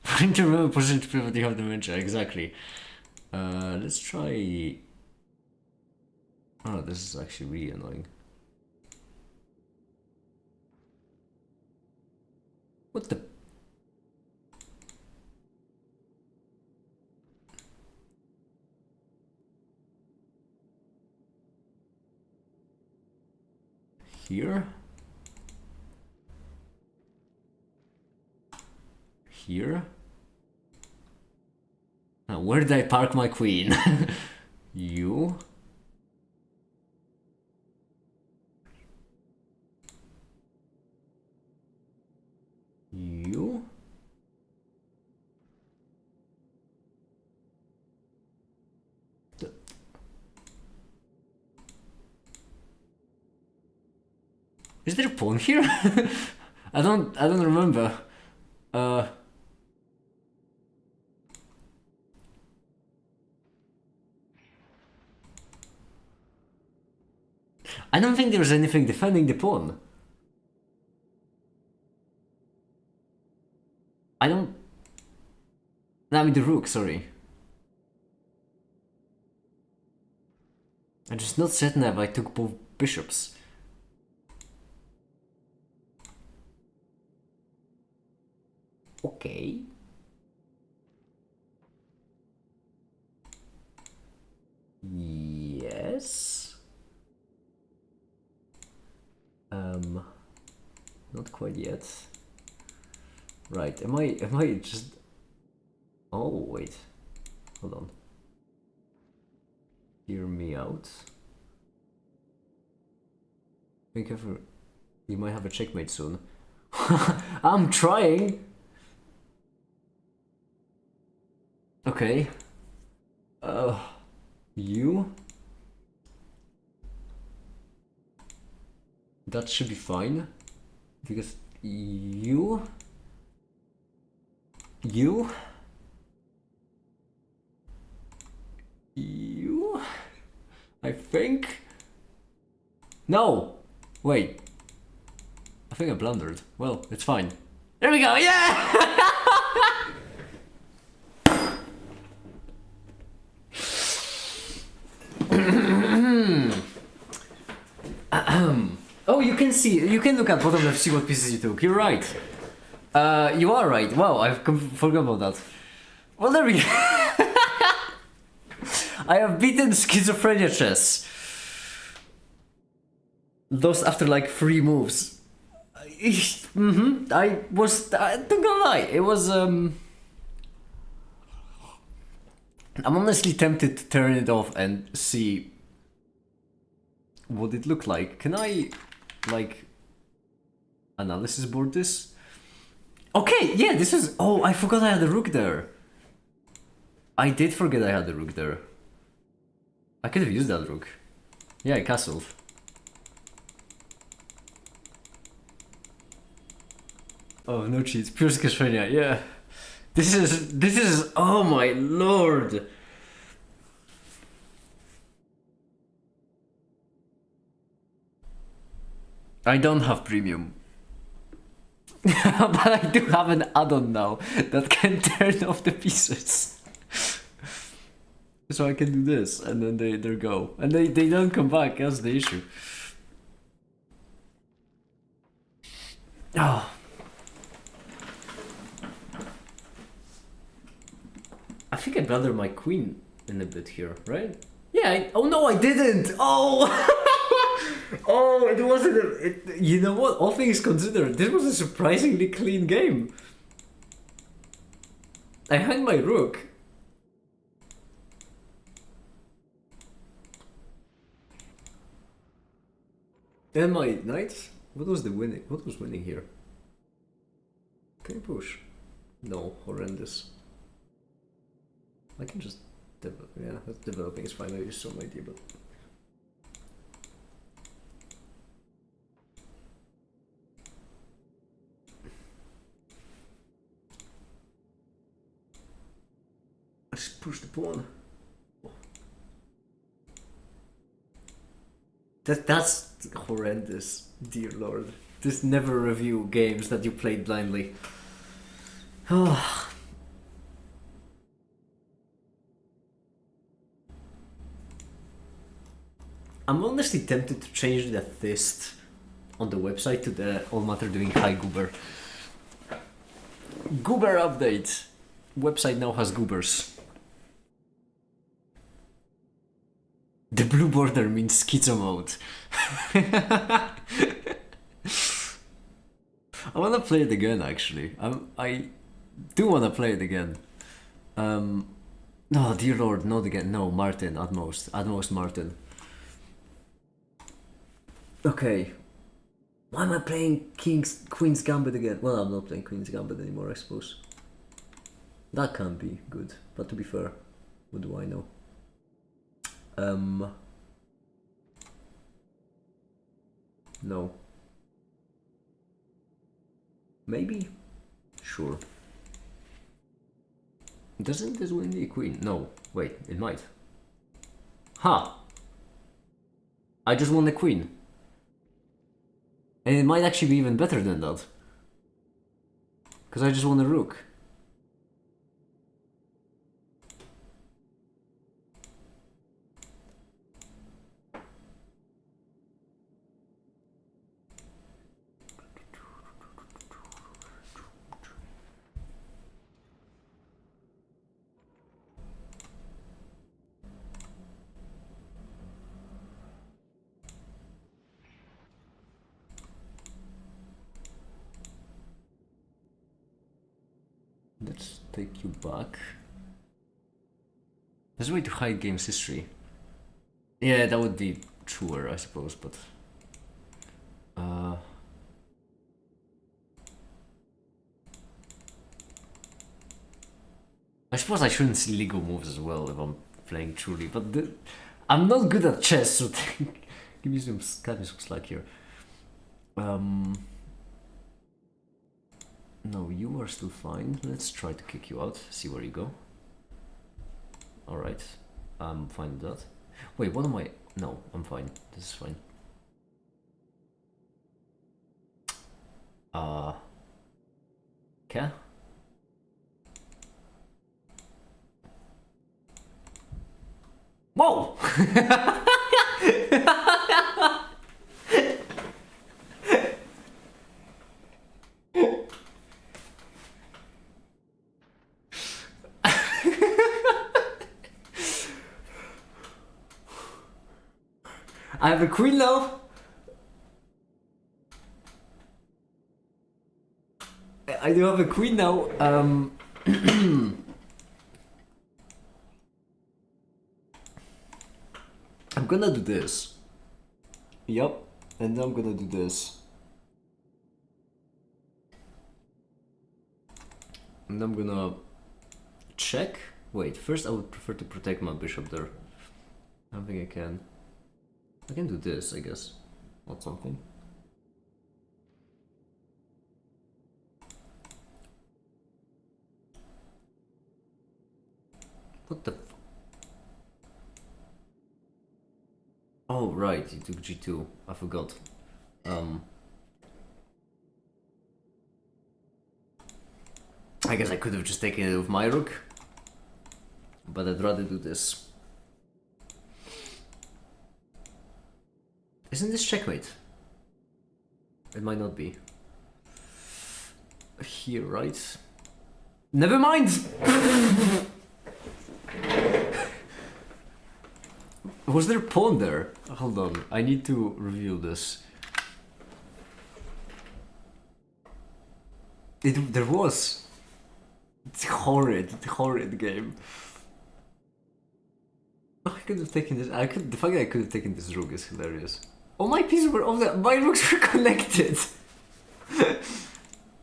Trying to remember position to pivot you have dementia, exactly. Let's try... Oh, this is actually really annoying. What the... Here? Here? Now, where did I park my queen? You? You? Is there a pawn here? I don't remember. I don't think there's anything defending the pawn. I don't... No, I mean the rook, sorry. I'm just not certain if I took both bishops. Okay. Yes. Not quite yet. Right, am I just... Oh, wait. Hold on. Hear me out. Think of... You might have a checkmate soon. I'm trying! Okay. You? That should be fine. Because you? You? You? I think? No! Wait. I think I blundered. Well, it's fine. There we go, yeah! Oh, you can see, you can look at bottom left, see what pieces you took. You're right. You are right. Wow, I forgot about that. Well, there we go. I have beaten schizophrenia chess. Lost after like 3 moves. I don't gonna lie, it was I'm honestly tempted to turn it off and see what it looked like. Can I like analysis board this? Okay, yeah, this is, oh, I forgot I had a rook there. I did forget I had a rook there. I could have used that rook. Yeah, I castled. Oh, no cheats, pure schizophrenia, yeah. This is, oh my lord. I don't have premium. But I do have an add-on now that can turn off the pieces. So I can do this, and then they go. And they don't come back, that's the issue. Oh. I think I blundered my queen in a bit here, right? Yeah, oh no, I didn't! Oh! Oh, it wasn't you know what, all things considered, this was a surprisingly clean game. I hung my rook. And my knight? What was winning here? Can I push? No, horrendous. I can just develop, yeah, developing is fine, I just saw my idea, but... I just push the pawn. Oh. That's horrendous, dear lord. Just never review games that you played blindly. Oh. I'm honestly tempted to change the fist on the website to the All Matter Doing Hi Goober. Goober update. Website now has goobers. The blue border means schizo mode. I wanna play it again actually. I do wanna play it again. No, dear lord, not again. No, Martin at most. At most Martin. Okay. Why am I playing Queen's Gambit again? Well, I'm not playing Queen's Gambit anymore, I suppose. That can't be good, but to be fair, what do I know? No. Maybe? Sure. Doesn't this win the queen? No. Wait, it might. Ha! I just won the queen. And it might actually be even better than that. Because I just won the rook. Let's take you back. There's a way to hide game's history. Yeah, that would be truer, I suppose, but... I suppose I shouldn't see legal moves as well if I'm playing truly, but I'm not good at chess, so give me some slack here. No, you are still fine. Let's try to kick you out, see where you go. Alright, I'm fine with that. Wait, what am I? No, I'm fine. This is fine. Okay. Whoa! I have a queen now. I do have a queen now. I'm gonna do this. Yup, and then I'm gonna do this. And I'm gonna check. Wait, first I would prefer to protect my bishop there. I don't think I can. I can do this, I guess. Not something. What the f— Oh, right, you took g2. I forgot. I guess I could have just taken it with my rook. But I'd rather do this. Isn't this checkmate? It might not be. Here, right? Never mind! Was there a pawn there? Hold on, I need to reveal this. There was. It's horrid game. Oh, I could have taken this. The fact that I could have taken this rook is hilarious. All my pieces were my rooks were connected.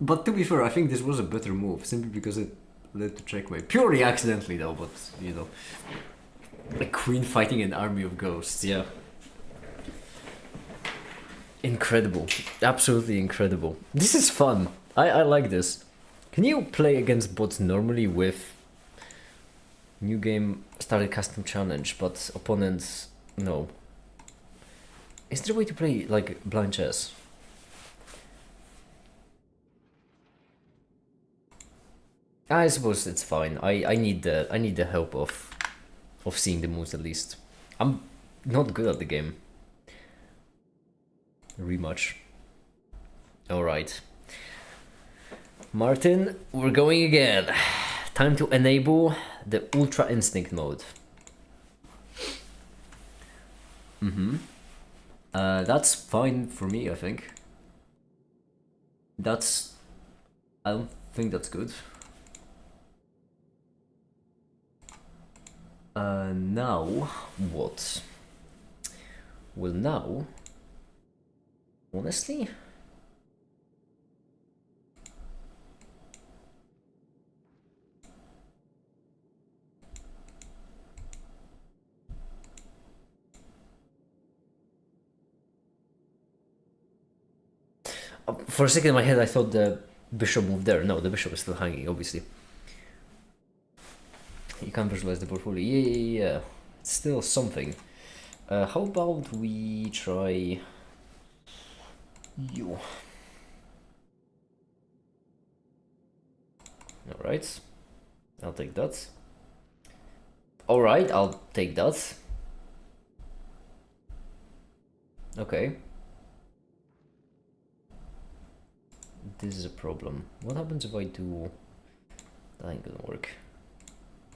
But to be fair, I think this was a better move simply because it led to checkmate. Purely accidentally though, but you know. A queen fighting an army of ghosts, yeah. Incredible. Absolutely incredible. This is fun. I like this. Can you play against bots normally with new game started custom challenge, but opponents no? Is there a way to play like blind chess? I suppose it's fine. I need the help of seeing the moves at least. I'm not good at the game. Rematch. Alright. Martin, we're going again. Time to enable the Ultra Instinct mode. That's fine for me, I think. I don't think that's good. Now what? Well, now, honestly, for a second in my head I thought the bishop moved there. No, the bishop is still hanging, obviously. You can't visualize the portfolio. Yeah. It's still something. How about we try you? Alright. I'll take that. Alright, I'll take that. Okay. This is a problem. What happens if I do... That ain't gonna work.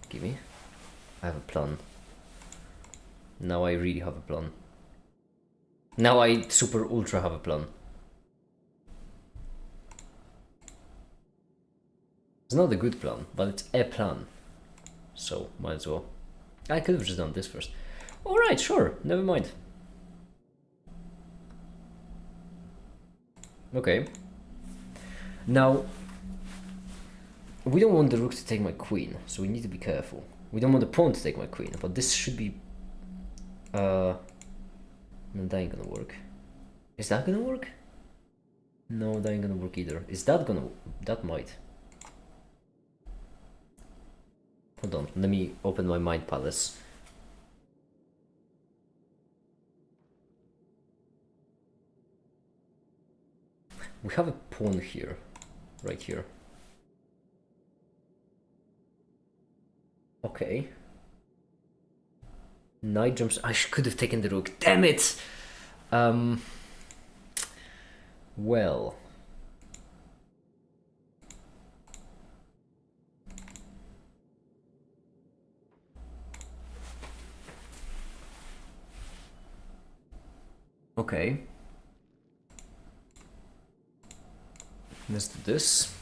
Gimme. I have a plan. Now I really have a plan. Now I super ultra have a plan. It's not a good plan, but it's a plan. So, might as well. I could have just done this first. Alright, sure, never mind. Okay. Now, we don't want the rook to take my queen, so we need to be careful. We don't want the pawn to take my queen, but this should be... No, that ain't gonna work. Is that gonna work? No, that ain't gonna work either. Is that gonna... That might. Hold on, let me open my mind palace. We have a pawn here, right here. Okay. Knight jumps. I could have taken the rook. Damn it! Well. Okay. Let's do this.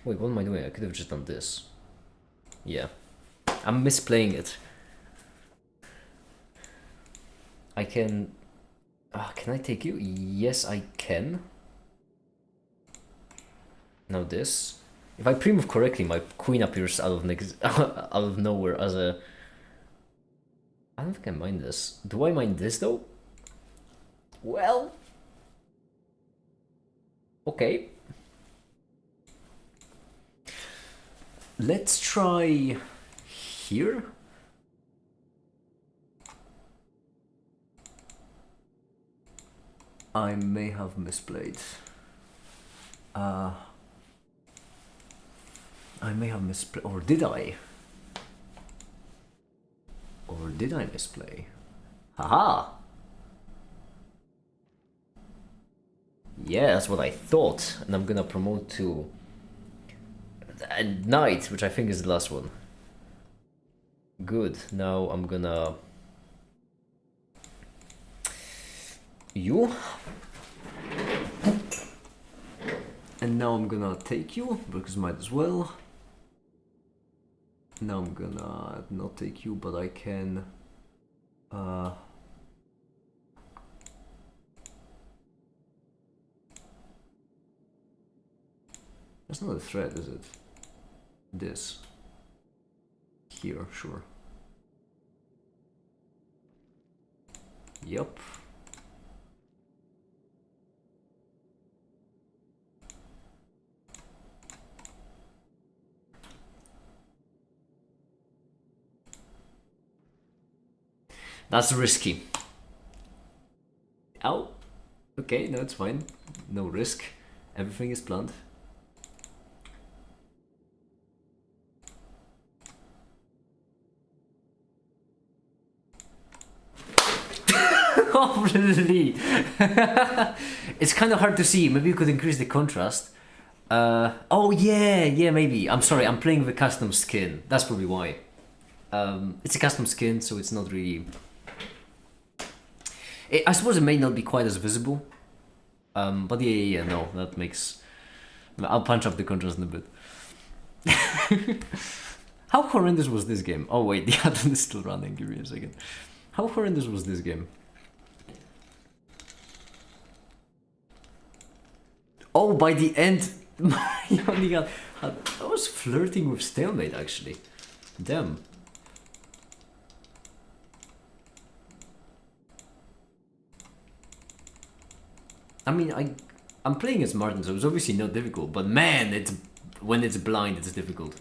Wait, what am I doing? I could have just done this. Yeah. I'm misplaying it. I can... can I take you? Yes, I can. Now this. If I pre-move correctly, my queen appears out of out of nowhere as a... I don't think I mind this. Do I mind this though? Well... Okay. Let's try here. I may have misplayed. I may have misplayed, or did I? Or did I misplay? Haha! Yeah, that's what I thought. And I'm gonna promote to a knight, which I think is the last one. Good. Now I'm gonna... You. And now I'm gonna take you, because might as well. Now I'm gonna not take you, but I can... That's not a threat, is it? This. Here, sure. Yup. That's risky. Ow. Okay, no, it's fine. No risk. Everything is planned. Oh, really? It's kind of hard to see. Maybe you could increase the contrast. Oh, yeah, maybe. I'm sorry, I'm playing with a custom skin. That's probably why. It's a custom skin, so it's not really... I suppose it may not be quite as visible. But yeah, no, that makes... I'll punch up the contrast in a bit. How horrendous was this game? Oh wait, the add-on is still running, give me a second. How horrendous was this game? Oh, by the end, I was flirting with stalemate actually. Damn. I mean, I'm playing as Martin, so it's obviously not difficult, but man, when it's blind, it's difficult.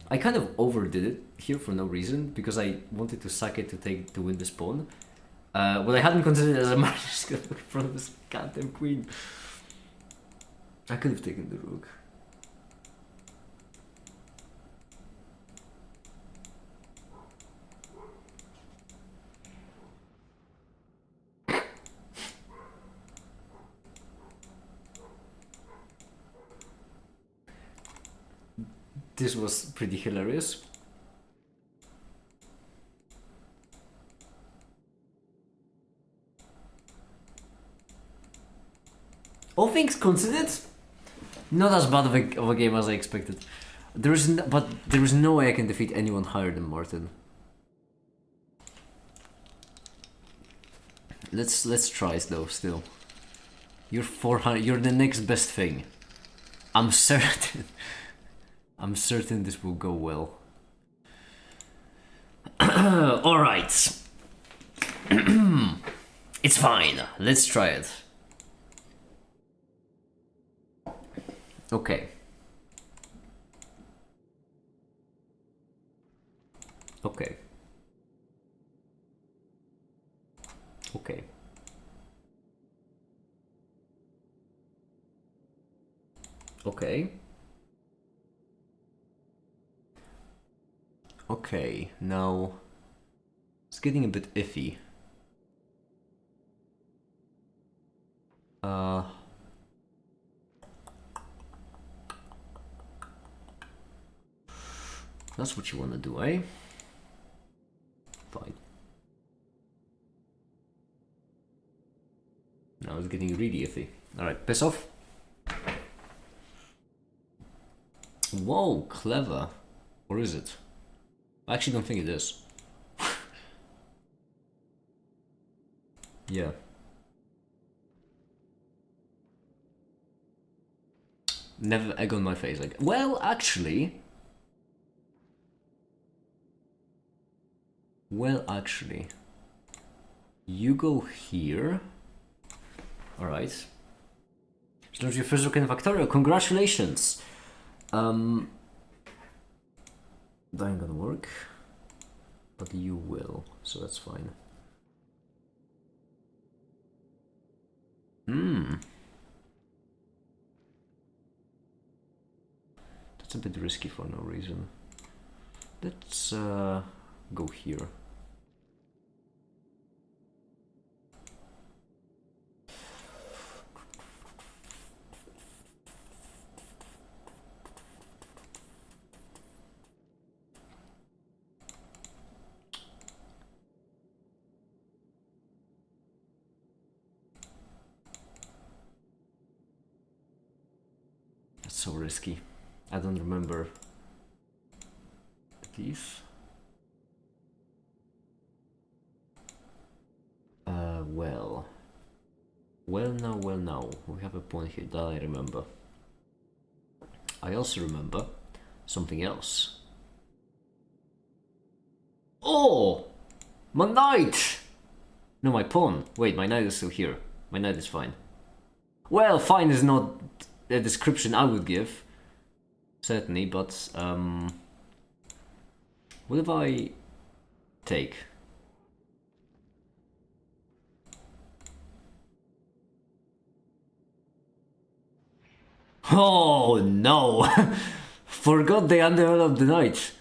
I kind of overdid it here for no reason, because I wanted to sack it to win this pawn. What I hadn't considered as a Martin in front of this goddamn queen. I could have taken the rook. This was pretty hilarious. All things considered, not as bad of a game as I expected. There is no way I can defeat anyone higher than Martin. Let's try though. Still, you're 400. You're the next best thing. I'm certain. I'm certain this will go well. All right. It's fine. Let's try it. Okay. Okay. Okay. Okay. Okay, now it's getting a bit iffy. That's what you want to do, eh? Fine. Now it's getting really iffy. Alright, piss off. Whoa, clever. Or is it? I actually don't think it is. Yeah. Never egg on my face. Like, well, actually. Well, actually. You go here. Alright. So your first look in Factorio. Congratulations! That ain't gonna work. But you will, so that's fine. That's a bit risky for no reason. Let's go here. That's so risky. I don't remember these. Well now, we have a point here that I remember. I also remember something else. Oh! My knight! No, my pawn. Wait, my knight is still here. My knight is fine. Well, fine is not the description I would give. Certainly, but what if I take? Oh no! Forgot the underworld of the night.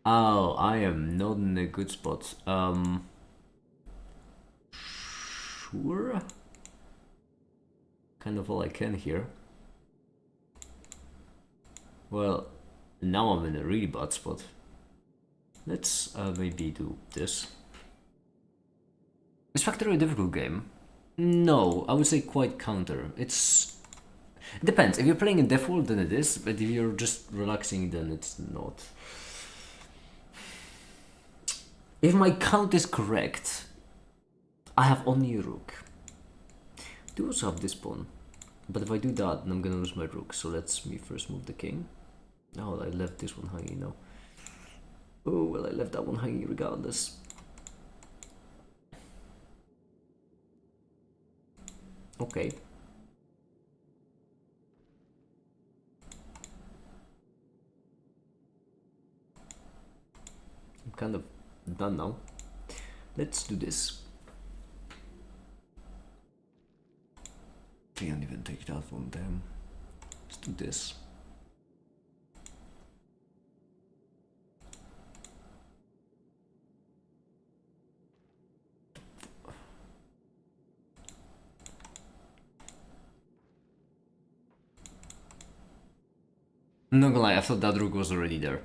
Oh, I am not in a good spot. Sure. Kind of all I can here. Well, now I'm in a really bad spot. Let's maybe do this. Is Factory a difficult game? No, I would say quite counter. It depends. If you're playing in default, then it is, but if you're just relaxing, then it's not. If my count is correct, I have only a rook. I do also have this pawn, but if I do that, then I'm gonna lose my rook. So let's me first move the king. Oh, I left this one hanging now. Oh, well, I left that one hanging regardless. Okay. I'm kind of done now. Let's do this. Can't even take that one, damn. Let's do this. I'm not gonna lie, I thought that rook was already there.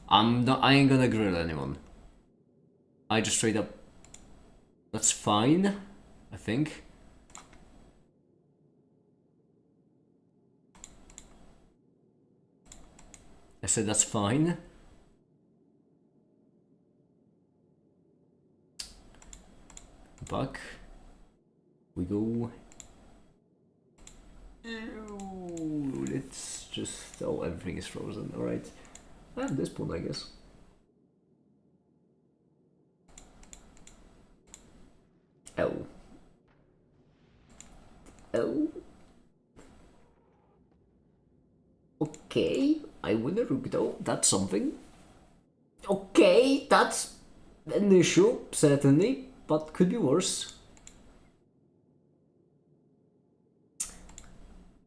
I ain't gonna grill anyone. I just straight up. That's fine, I think. I said that's fine. Back. We go. Ew, let's just. Oh, everything is frozen. Alright. I have this pawn, I guess. L. L. Okay, I win a rook though. That's something. Okay, that's an issue, certainly, but could be worse.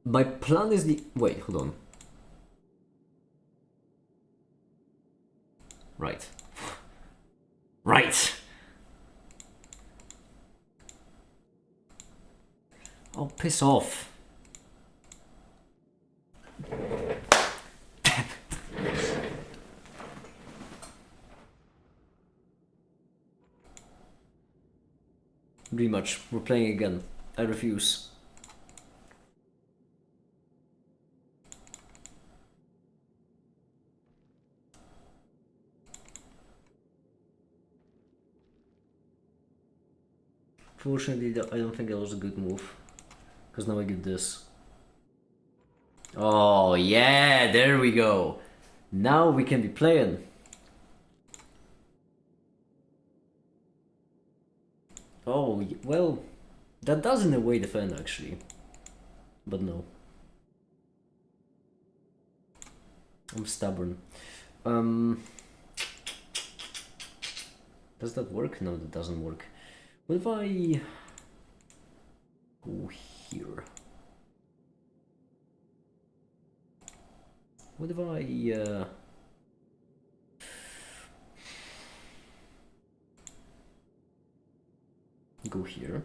My plan is the... Wait, hold on. Right. Right! Oh, piss off. Rematch. We're playing again. I refuse. Fortunately, I don't think that was a good move. Because now I get this. Oh, yeah, there we go. Now we can be playing. Oh, well, that does in a way defend actually. But no. I'm stubborn. Does that work? No, that doesn't work. What if I go here? What if I go here?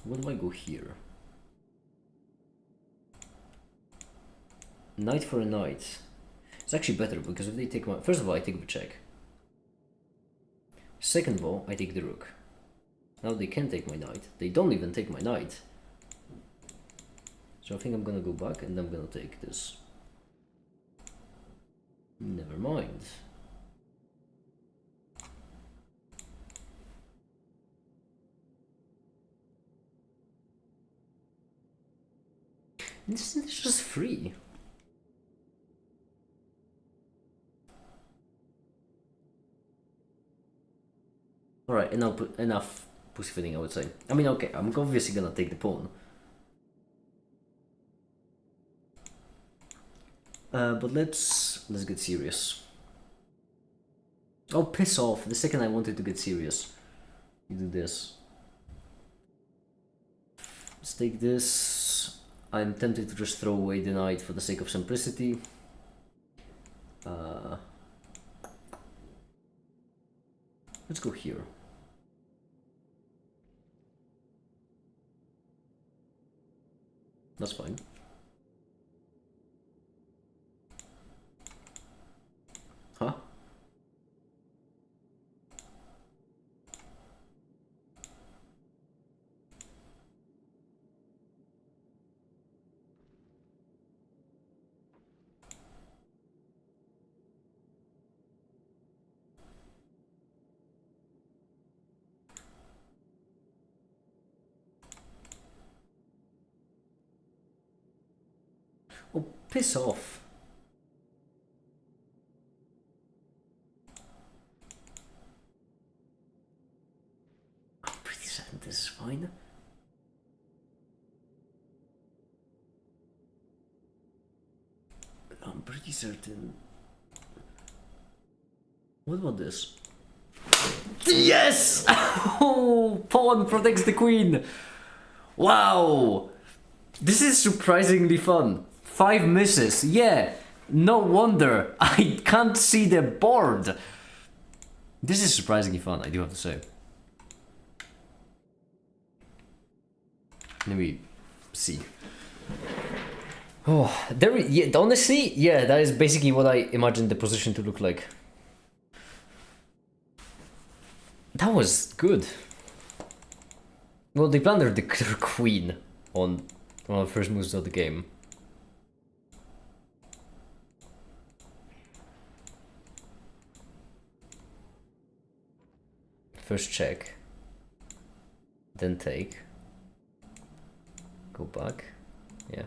What if I go here? Knight for a knight. It's actually better because if they take my... First of all, I take the check. Second of all, I take the rook. Now they can take my knight. They don't even take my knight. So I think I'm gonna go back and I'm gonna take this. Never mind. This is just free. Alright, enough pussyfooting, I would say. I mean, okay, I'm obviously gonna take the pawn. But let's get serious. Oh, piss off! The second I wanted to get serious, you do this. Let's take this. I'm tempted to just throw away the knight for the sake of simplicity. Let's go here. That's fine. Huh? Oh, piss off. I'm pretty certain this is fine. I'm pretty certain. What about this? Yes! Oh, pawn protects the queen. Wow! This is surprisingly fun. 5 misses, yeah. No wonder I can't see the board. This is surprisingly fun, I do have to say. Let me see. Oh, yeah, honestly, yeah, that is basically what I imagined the position to look like. That was good. Well, they plundered the queen on one of the first moves of the game. First check, then take, go back, yeah.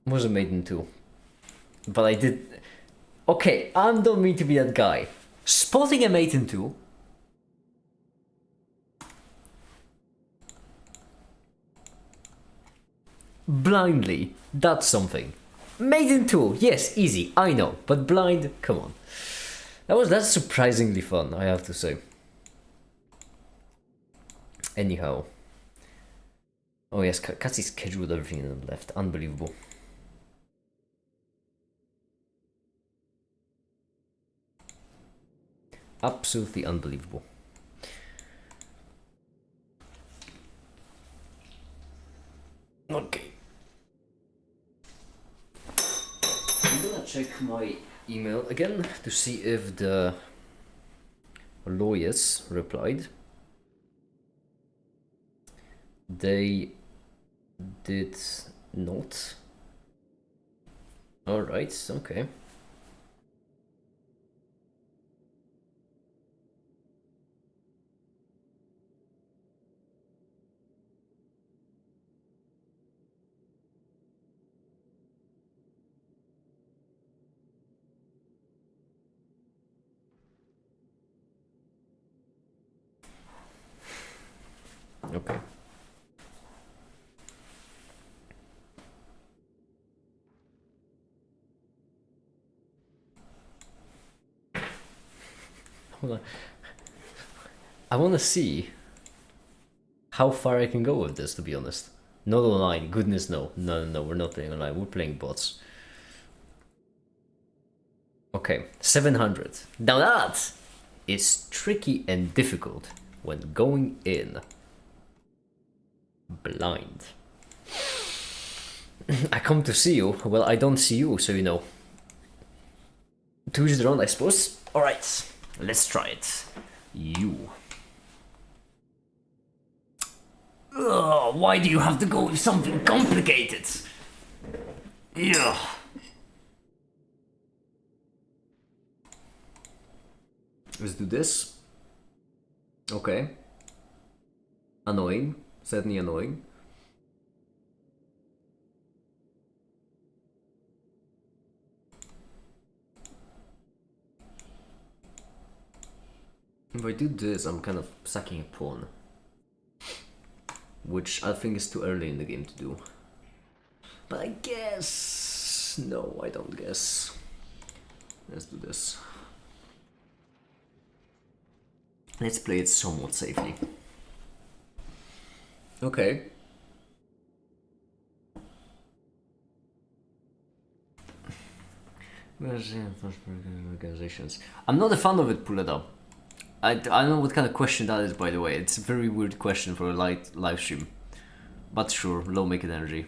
Was a maiden too, but I did. Okay, I don't mean to be that guy. Spotting a maiden too. blindly. That's something. Maiden 2, yes, easy, I know. But blind, come on. That's surprisingly fun, I have to say. Anyhow. Oh yes, Katsi scheduled everything and left. Unbelievable. Absolutely unbelievable. Okay. I'm gonna check my email again to see if the lawyers replied. They did not. Alright, okay. Okay. Hold on. I want to see how far I can go with this, to be honest. Not online, goodness no. No, we're not playing online, we're playing bots. Okay, 700. Now that is tricky and difficult when going in blind. I come to see you. Well, I don't see you, so you know. To each their own, I suppose. Alright, let's try it. You. Ugh, why do you have to go with something complicated? Yeah. Let's do this. Okay. Annoying. Certainly annoying. If I do this, I'm kind of sacking a pawn. Which I think is too early in the game to do. But I guess... No, I don't guess. Let's do this. Let's play it somewhat safely. Okay. Organizations. I'm not a fan of it, Puleda. I don't know what kind of question that is, by the way. It's a very weird question for a live stream. But sure, low make it energy.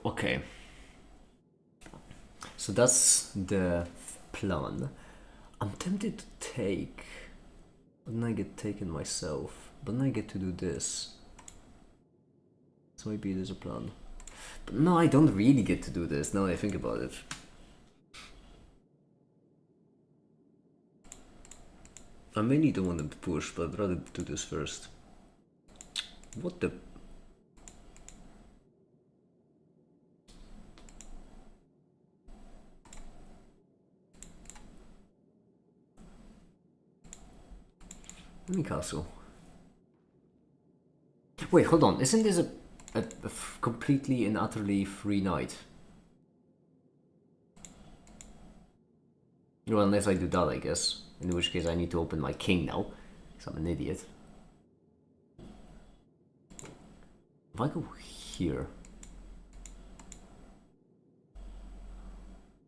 Okay. So that's the plan. I'm tempted to take, but then I get taken myself. But then I get to do this. So maybe it is a plan. But no, I don't really get to do this now that I think about it. I mainly don't want them to push, but I'd rather do this first. What the... Let me castle. Wait, hold on. Isn't this a completely and utterly free knight? Well, unless I do that, I guess. In which case I need to open my king now. Because I'm an idiot. If I go here...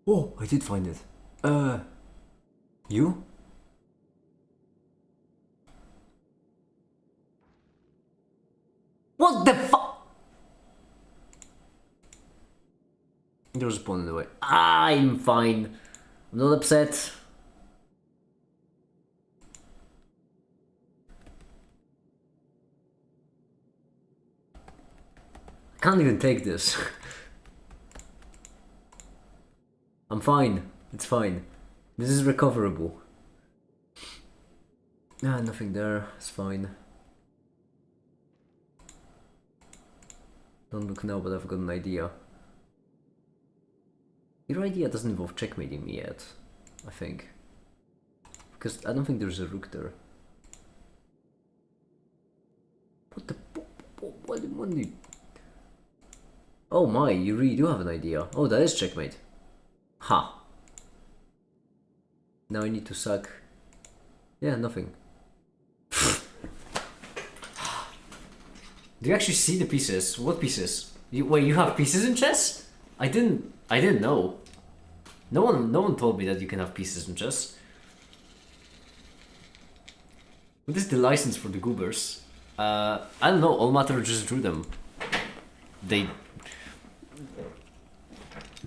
Oh, I did find it. You? What the fuck? There's a pawn in the way. I'm fine. I'm not upset. I can't even take this. I'm fine. It's fine. This is recoverable. Ah, nothing there. It's fine. Don't look now, but I've got an idea. Your idea doesn't involve checkmating me yet, I think. Because I don't think there's a rook there. What the... What do you... Oh my, you really do have an idea. Oh, that is checkmate. Ha. Now I need to suck. Yeah, nothing. Do you actually see the pieces? What pieces? Wait, you have pieces in chess? I didn't know. No one told me that you can have pieces in chess. What is the license for the goobers? I don't know. All Matter just drew them. They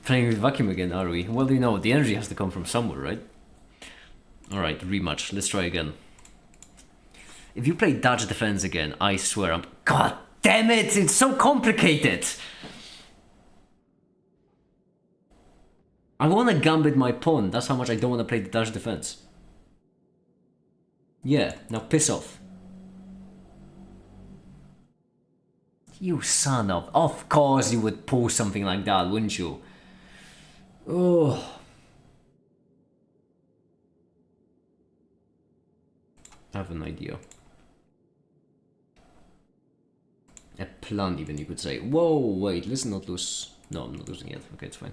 playing with vacuum again, are we? Well, you know, the energy has to come from somewhere, right? All right, rematch. Let's try again. If you play dodge defense again, I swear I'm... God damn it! It's so complicated! I want to gambit my pawn. That's how much I don't want to play the dodge defense. Yeah, now piss off. You son of... Of course you would pull something like that, wouldn't you? Oh... I have an idea. A plan, even, you could say. Whoa, wait, let's not lose. No, I'm not losing yet. Okay, it's fine.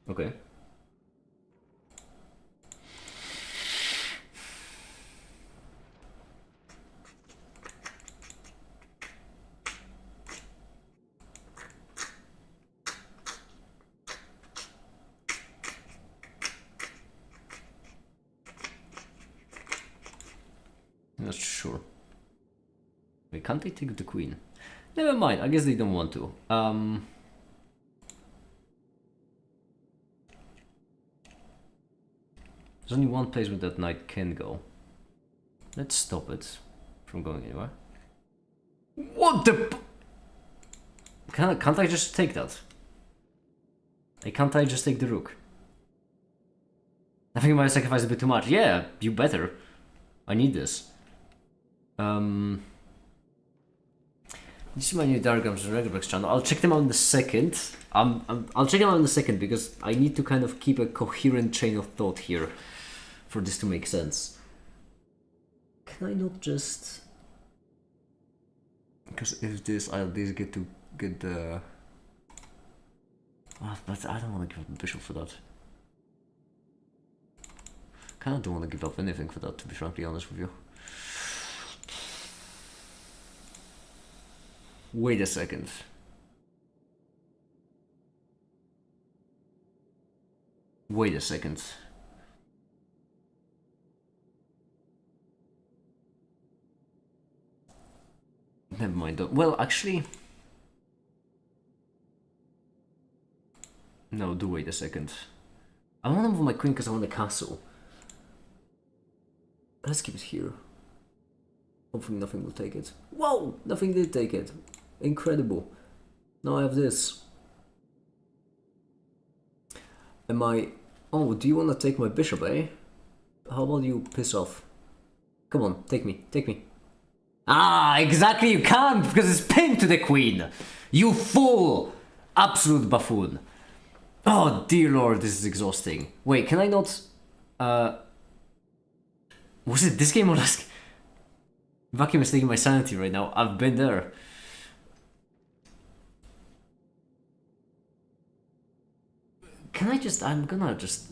Okay. Not sure. Wait, can't they take the queen? Never mind, I guess they don't want to. There's only one place where that knight can go. Let's stop it from going anywhere. What the... Can't I just take that? Can't I just take the rook? I think I might sacrifice a bit too much. Yeah, you better. I need this. You see my new diagrams on Regular's channel. I'll check them out in a second. I'll check them out in a second because I need to kind of keep a coherent chain of thought here for this to make sense. Can I not just... Because if this, I'll at least get the... Oh, but I don't want to give up the bishop for that. Kind of don't want to give up anything for that, to be frankly honest with you. Wait a second. Wait a second. Never mind. Well, actually... No, do wait a second. I want to move my queen because I want the castle. Let's keep it here. Hopefully nothing will take it. Whoa! Nothing did take it. Incredible. Now I have this. Am I... Oh, do you want to take my bishop, eh? How about you piss off? Come on, take me, take me. Ah, exactly, you can't, because it's pinned to the queen. You fool! Absolute buffoon. Oh, dear lord, this is exhausting. Wait, can I not... Was it this game or last game? Vacuum is taking my sanity right now. I've been there. Can I just... I'm gonna just...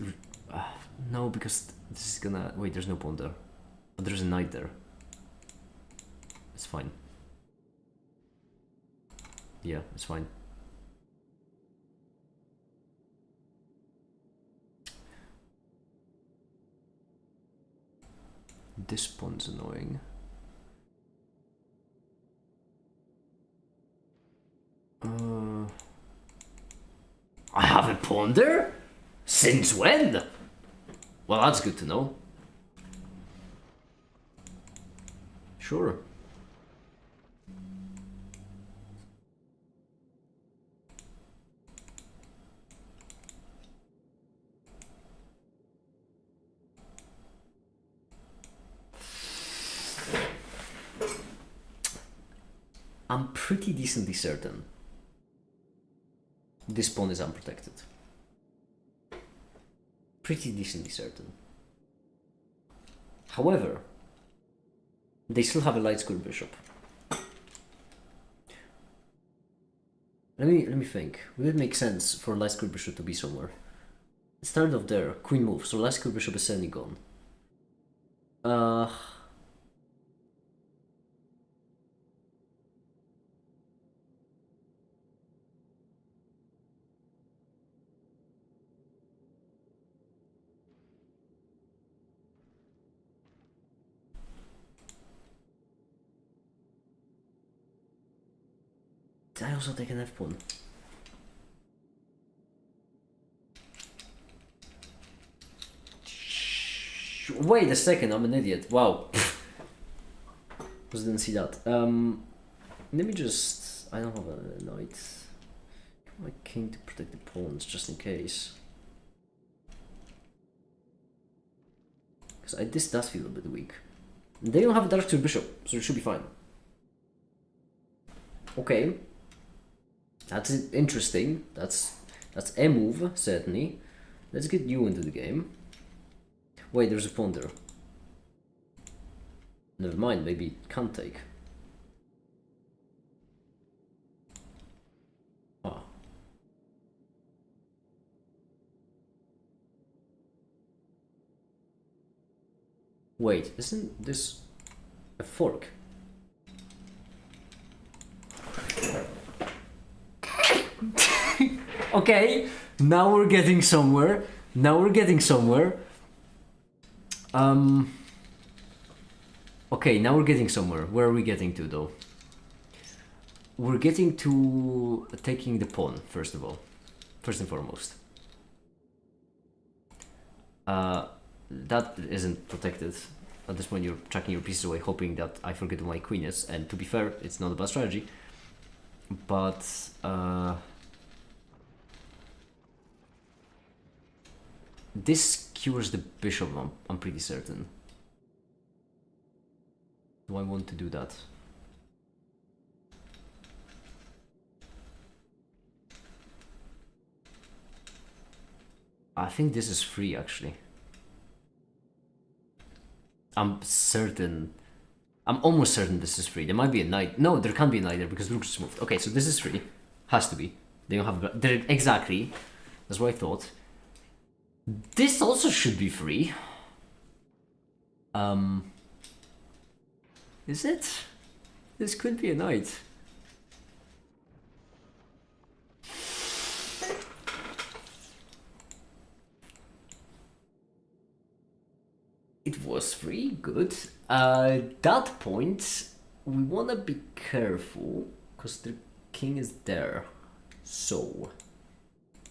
no, because this is gonna... Wait, there's no pawn there. But there's a knight there. It's fine. Yeah, it's fine. This pawn's annoying. I have a pawn there? Since when? Well, that's good to know. Sure. I'm pretty decently certain this pawn is unprotected. Pretty decently certain. However, they still have a light square bishop. Let me think. Would it make sense for light square bishop to be somewhere? It started off there, queen move, so light square bishop is certainly gone. Did I also take an f pawn? Wait a second, I'm an idiot. Wow. Just didn't see that. Let me just. I don't have a knight. My king to protect the pawns, just in case. Because this does feel a bit weak. They don't have a dark square bishop, so it should be fine. Okay. That's interesting. That's a move, certainly. Let's get you into the game. Wait, there's a pawn there. Never mind, maybe it can't take. Ah. Wait, isn't this a fork? Okay, now we're getting somewhere. Okay, now we're getting somewhere. Where are we getting to, though? We're getting to taking the pawn, first of all. First and foremost. That isn't protected. At this point, you're tracking your pieces away, hoping that I forget where my queen is. And to be fair, it's not a bad strategy. But, this cures the bishop, I'm pretty certain. Do I want to do that? I think this is free, actually. I'm almost certain this is free. There might be a knight. No, there can't be a knight there because the rook just moved. Okay, so this is free. Has to be. They don't have... Exactly. That's what I thought. This also should be free. Is it? This could be a knight. It was free, good. At that point, we wanna be careful, because the king is there. So,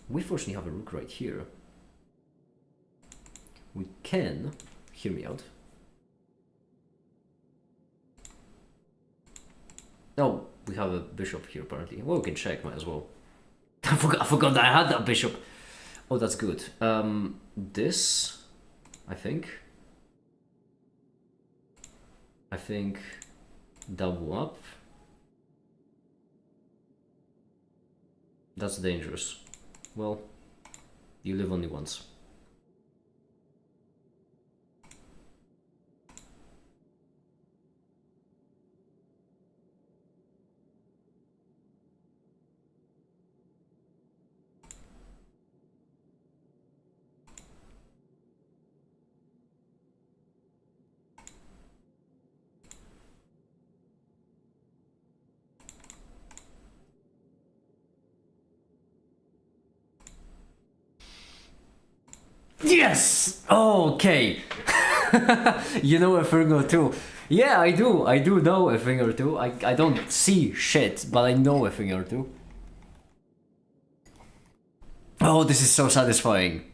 we fortunately have a rook right here. We can, hear me out. Oh, we have a bishop here apparently. Well, we can check, might as well. I forgot that I had that bishop. Oh, that's good. This, I think double up. That's dangerous. Well, you live only once. Yes! Oh, okay. You know a thing or two. Yeah, I do. I do know a thing or two. I don't see shit, but I know a thing or two. Oh, this is so satisfying.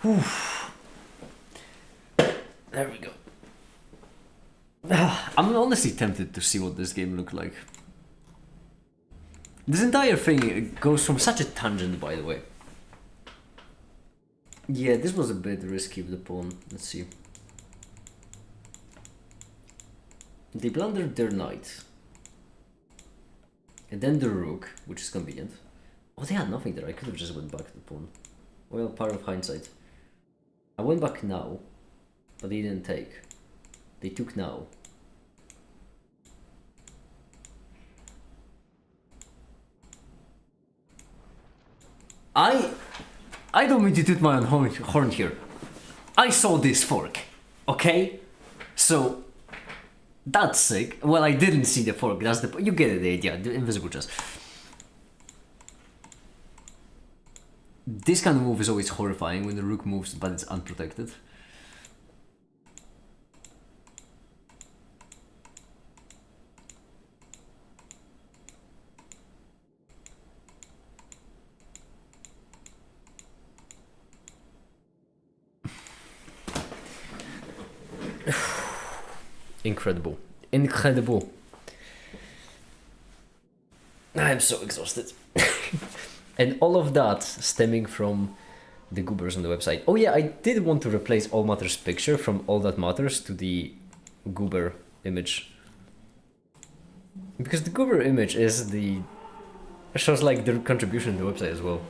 Whew. There we go. I'm honestly tempted to see what this game looked like. This entire thing goes from such a tangent, by the way. Yeah, this was a bit risky with the pawn. Let's see. They blundered their knight. And then the rook, which is convenient. Oh, they had nothing there. I could have just went back to the pawn. Well, part of hindsight. I went back now, but they didn't take. They took now. I don't mean to toot my own horn here. I saw this fork, okay? So, that's sick. Well, I didn't see the fork, that's the... You get the idea, the invisible chess. This kind of move is always horrifying when the rook moves but it's unprotected. Incredible. Incredible. I'm so exhausted. And all of that stemming from the goobers on the website. Oh yeah, I did want to replace All Matters picture from All That Matters to the goober image. Because the goober image is the... shows like their contribution to the website as well.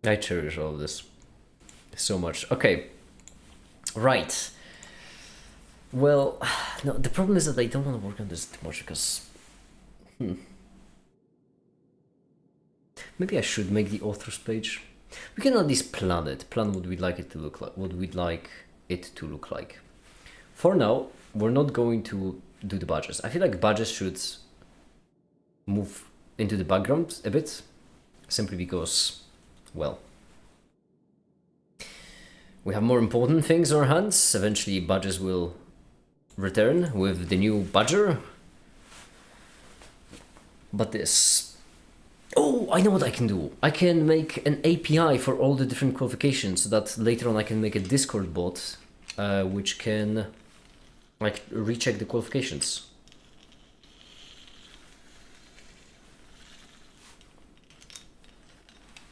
I cherish all of this so much. Okay, right. Well, no, the problem is that I don't want to work on this too much because... Maybe I should make the authors page. We can at least plan it. Plan what we'd like it to look like. What we'd like it to look like. For now, we're not going to do the badges. I feel like badges should move into the background a bit, simply because, well, we have more important things on our hands. Eventually, badges will return with the new badger. But this... Oh, I know what I can do. I can make an API for all the different qualifications so that later on I can make a Discord bot which can like recheck the qualifications.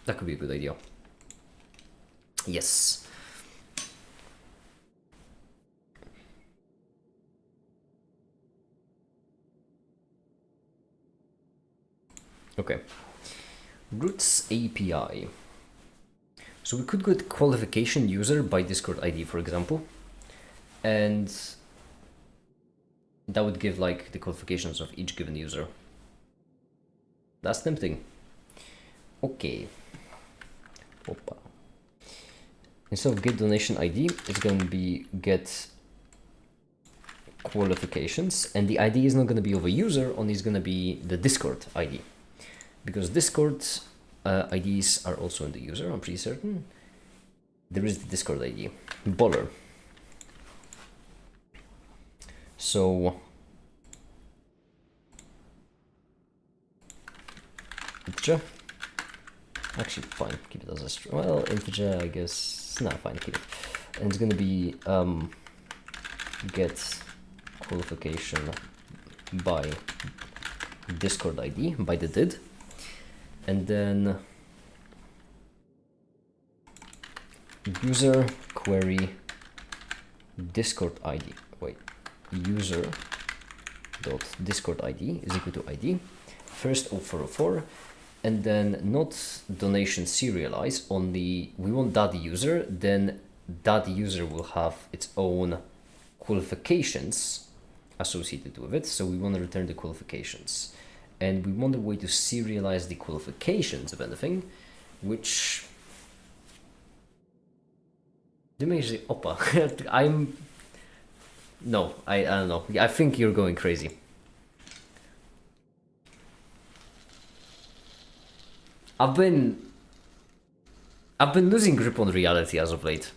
That could be a good idea. Yes. Okay. Roots API. So we could get qualification user by Discord ID, for example, and that would give like the qualifications of each given user. That's tempting. Okay. Opa. Instead of get donation ID, it's going to be get qualifications, and the ID is not going to be of a user, only it's going to be the Discord ID. Because Discord IDs are also in the user, I'm pretty certain. There is the Discord ID. Baller. So... integer? Actually, fine, keep it as a string. Well, integer, I guess... No, fine, keep it. And it's gonna be get qualification by Discord ID, by the did. And then user query Discord ID. Wait, user dot Discord ID is equal to ID first 0404, and then not donation serialize, only we want that user, then that user will have its own qualifications associated with it, so we want to return the qualifications. And we want a way to serialize the qualifications of anything, which Dimension Oppa. I'm. No, I don't know. I think you're going crazy. I've been losing grip on reality as of late.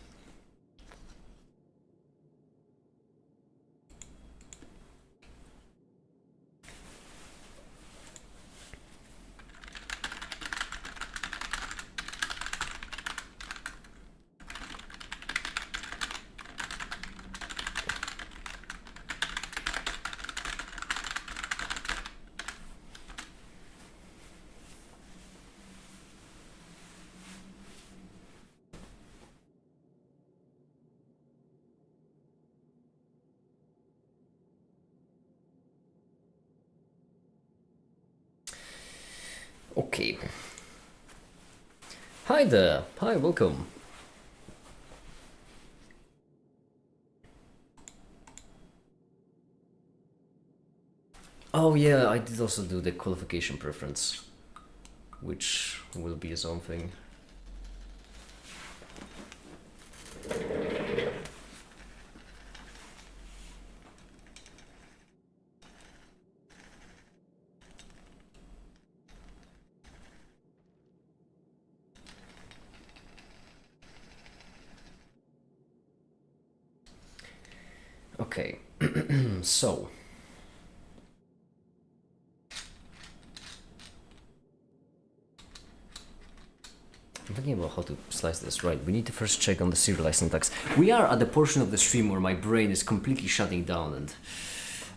Okay. Hi there. Hi, welcome. Oh yeah, I did also do the qualification preference, which will be its own thing. Okay, so I'm thinking about how to slice this. Right, we need to first check on the serialized syntax. We are at the portion of the stream where my brain is completely shutting down, and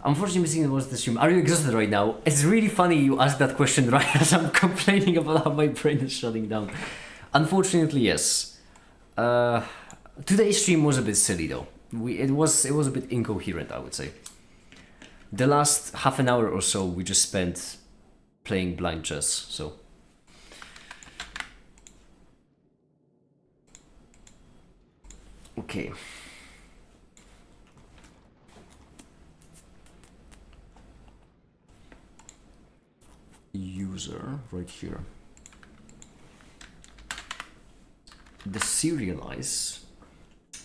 unfortunately missing most of the stream. Are you exhausted right now? It's really funny you ask that question right as I'm complaining about how my brain is shutting down. Unfortunately, yes. Today's stream was a bit silly though. It was a bit incoherent, I would say. The last half an hour or so we just spent playing blind chess, so. Okay. User right here. The serialize.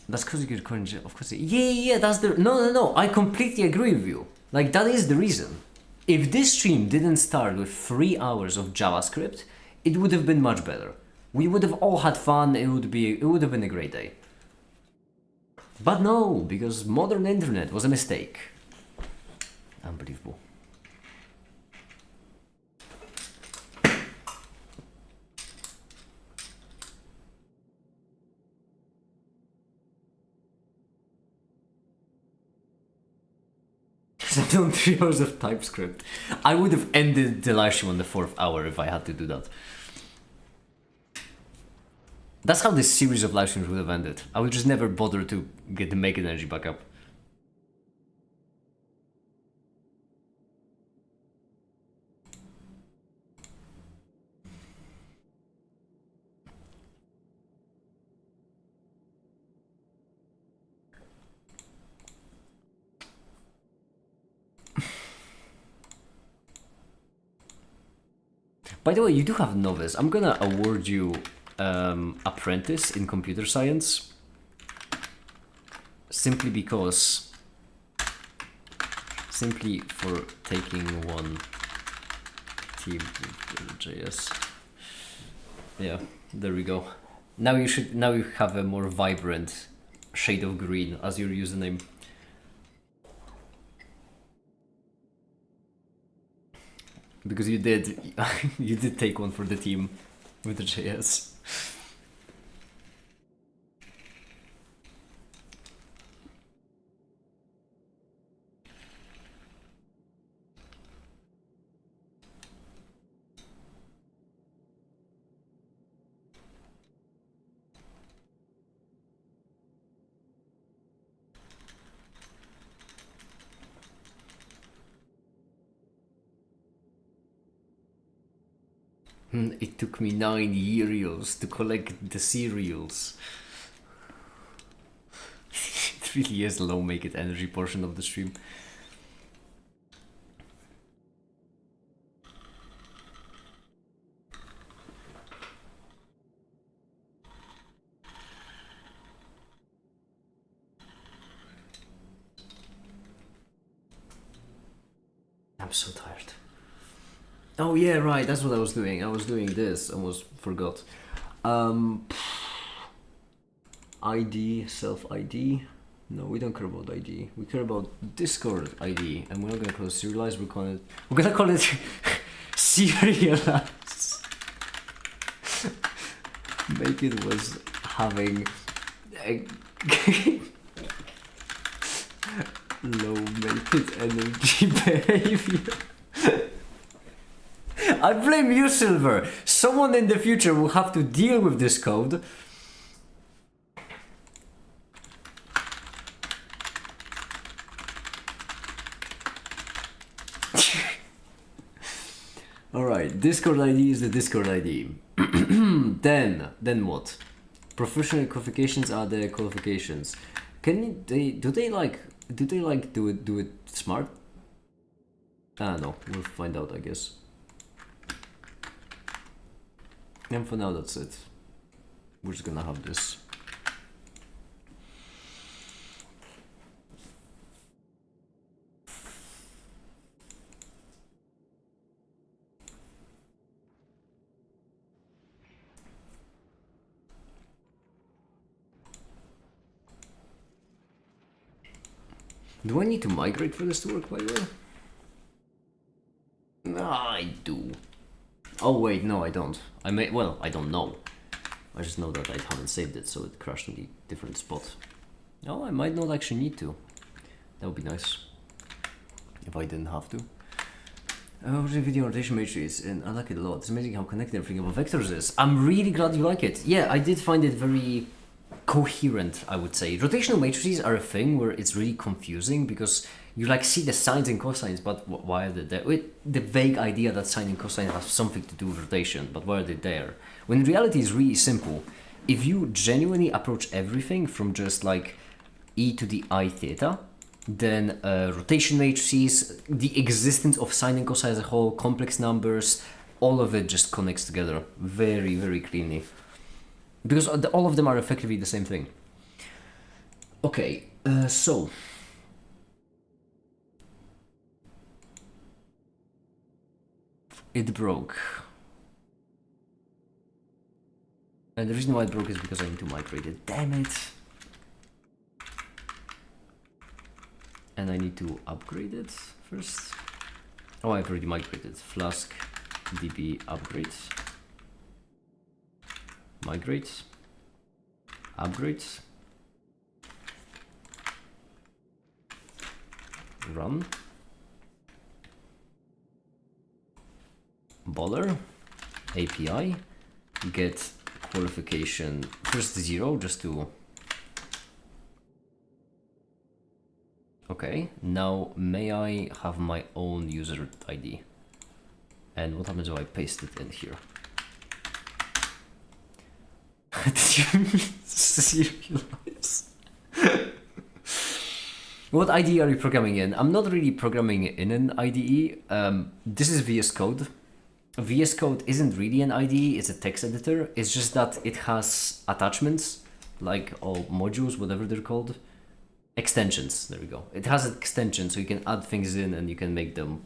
That's because you get current. Of course. Yeah. That's the. No. I completely agree with you. Like that is the reason. If this stream didn't start with 3 hours of JavaScript, it would have been much better. We would have all had fun. It would have been a great day. But no, because modern internet was a mistake. Unbelievable. I've done 3 hours of TypeScript. I would have ended the live stream on the 4th hour if I had to do that. That's how this series of live streams would have ended. I would just never bother to get the make energy back up. By the way, you do have novice. I'm gonna award you apprentice in computer science. Simply for taking one team JS. Yeah, there we go. Now you have a more vibrant shade of green as your username. Because you did take one for the team with the JS. It took me 9 years to collect the cereals. It really is the low make it energy portion of the stream. I'm so tired. Oh yeah, right. That's what I was doing. I was doing this. I almost forgot. ID, self ID. No, we don't care about ID. We care about Discord ID, and we're not gonna call it serialize. We're gonna call it serialize. Make it was having a low make energy behavior. I blame you, Silver. Someone in the future will have to deal with this code. Alright, Discord ID is the Discord ID. Then what? Professional qualifications are the qualifications. Do they do it smart? No, we'll find out, I guess. And for now, that's it. We're just gonna have this. Do I need to migrate for this to work, by the way? I do. Oh wait, no I don't. Well, I don't know. I just know that I haven't saved it, so it crashed in a different spot. Oh, I might not actually need to. That would be nice. If I didn't have to. Oh, the video rotation matrix, and I like it a lot. It's amazing how connected everything about vectors is. I'm really glad you like it. Yeah, I did find it very coherent, I would say. Rotational matrices are a thing where it's really confusing because you like see the sines and cosines, but why are they there? The vague idea that sine and cosine have something to do with rotation, but why are they there? When reality is really simple. If you genuinely approach everything from just like e to the I theta, then rotation matrices, the existence of sine and cosine as a whole, complex numbers, all of it just connects together very, very cleanly. Because all of them are effectively the same thing. Okay, so... It broke. And the reason why it broke is because I need to migrate it. Damn it! And I need to upgrade it first. Oh, I've already migrated. Flask db upgrade. Migrate, upgrade, run, baller, API, get qualification first 0 just to. Okay, now may I have my own user ID? And what happens if I paste it in here? Did you serialize? What IDE are you programming in? I'm not really programming in an IDE. This is VS Code. VS Code isn't really an IDE, it's a text editor. It's just that it has attachments, like all modules, whatever they're called. Extensions, there we go. It has extensions, so you can add things in and you can make them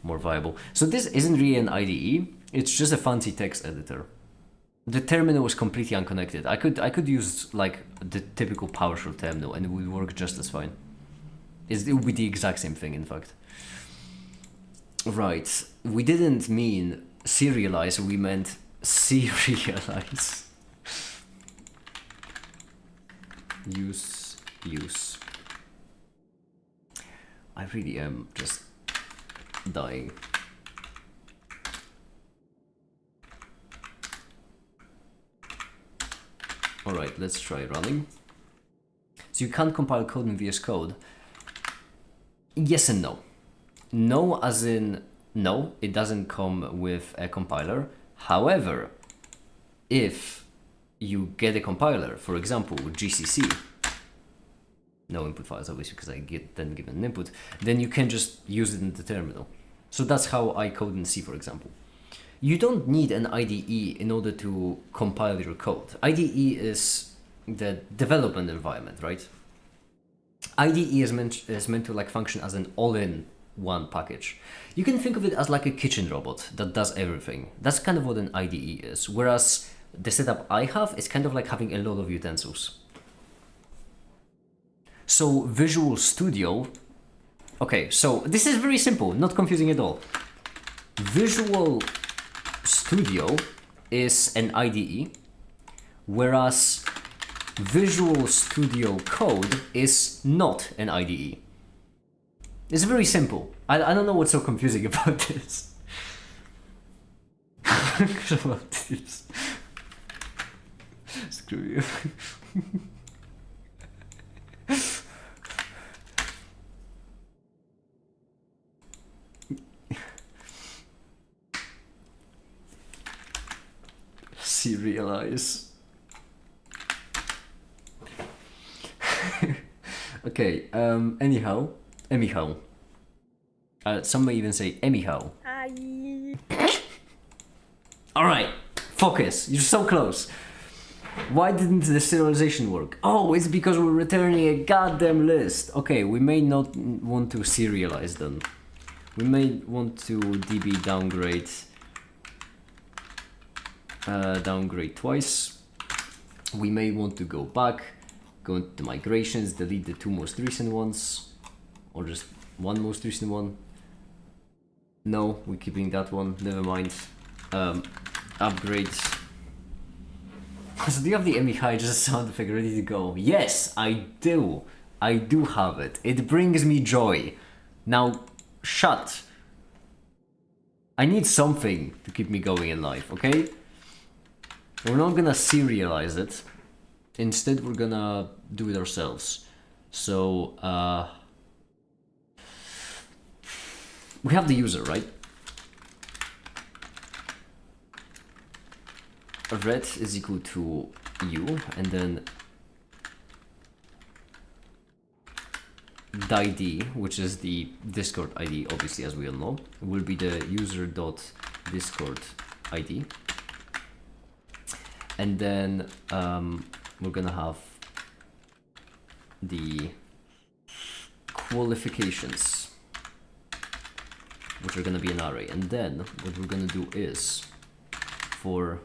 more viable. So this isn't really an IDE, it's just a fancy text editor. The terminal was completely unconnected. I could use like the typical PowerShell terminal and it would work just as fine. It would be the exact same thing, in fact. Right, we didn't mean serialize, we meant serialize. Use. I really am just dying. Alright, let's try running. So you can't compile code in VS Code. Yes and no. No as in, no, it doesn't come with a compiler. However, if you get a compiler, for example, GCC, no input files obviously because I get then given an input, then you can just use it in the terminal. So that's how I code in C, for example. You don't need an IDE in order to compile your code. IDE is the development environment, right? IDE is meant to like function as an all-in one package. You can think of it as like a kitchen robot that does everything. That's kind of what an IDE is. Whereas the setup I have is kind of like having a lot of utensils. So Visual Studio, okay, so this is very simple, not confusing at all. Visual Studio is an IDE, whereas Visual Studio Code is not an IDE. It's very simple. I don't know what's so confusing about this. About this. Screw you. Serialize. Okay, anyhow. Some may even say anyhow. Hi. Alright, focus, you're so close. Why didn't the serialization work? Oh, it's because we're returning a goddamn list. Okay, we may not want to serialize them. We may want to db downgrade twice. We may want to go back, go into migrations, delete the two most recent ones, or just one most recent one. No, we're keeping that one, never mind. Upgrades. So do you have the MI just sound effect ready to go? Yes, I do. I do have it. It brings me joy. Now, shut. I need something to keep me going in life, okay? We're not gonna serialize it. Instead, we're gonna do it ourselves. So, we have the user, right? Red is equal to you, and then the ID, which is the Discord ID, obviously, as we all know, will be the user.discord ID. And then we're gonna have the qualifications, which are gonna be an array. And then what we're gonna do is for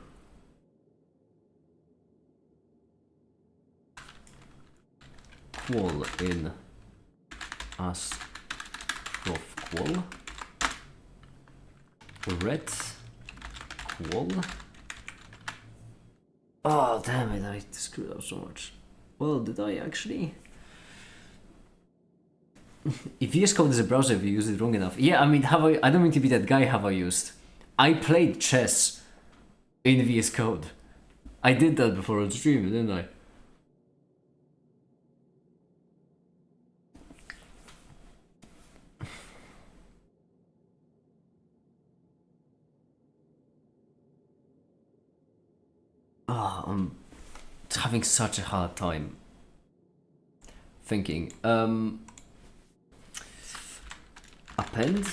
qual in as prof qual red qual. Oh damn it, I screwed up so much. Well, did I actually? If VS Code is a browser, if you use it wrong enough. Yeah, I mean, I don't mean to be that guy, have I used? I played chess in VS Code. I did that before on stream, didn't I? Oh, I'm having such a hard time thinking. Append,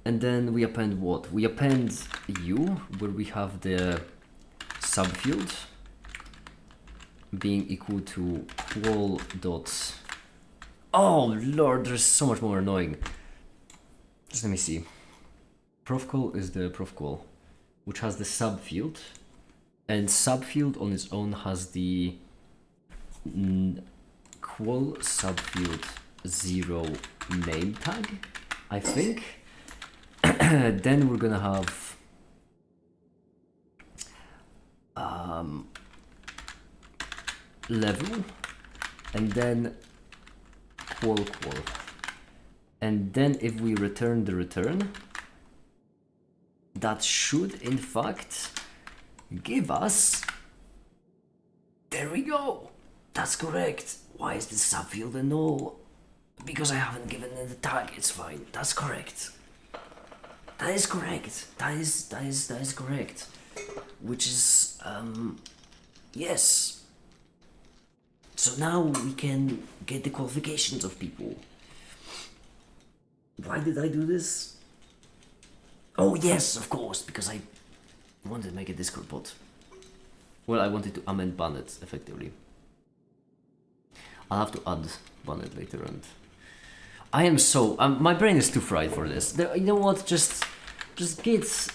and then we append what? We append u, where we have the subfield being equal to qual dot. Oh lord, there's so much more annoying. Just let me see. Profqual is the profqual, which has the subfield, and subfield on its own has the qual subfield 0 name tag, I think. Then we're gonna have level, and then qual, and then if we return the return, that should in fact give us, there we go, that's correct. Why is this subfield a null? Because I haven't given it a tag. It's fine, that's correct. That is correct. That is correct. Which is yes. So now we can get the qualifications of people. Why did I do this? Oh yes, of course, because I wanted to make a Discord bot. Well, I wanted to amend Bannet effectively. I'll have to add Bannet later on. I am so my brain is too fried for this. You know what? Just git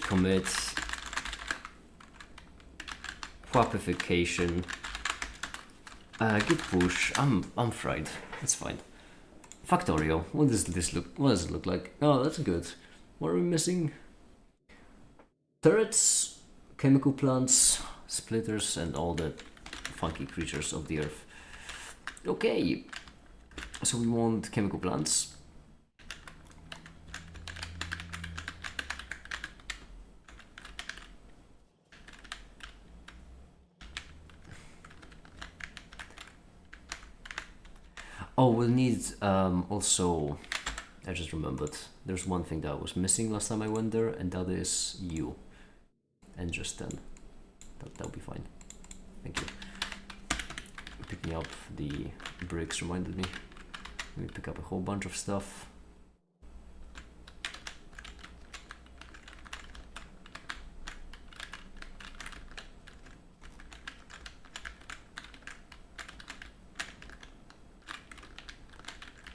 commit quapification git push. I'm fried. It's fine. Factorio. What does this look? What does it look like? Oh, that's good. What are we missing? Turrets, chemical plants, splitters, and all the funky creatures of the earth. Okay. So we want chemical plants. Oh, we'll need also. I just remembered. There's one thing that was missing last time I went there, and that is you. And just then. That'll be fine. Thank you. Picking up the bricks reminded me. Let me pick up a whole bunch of stuff.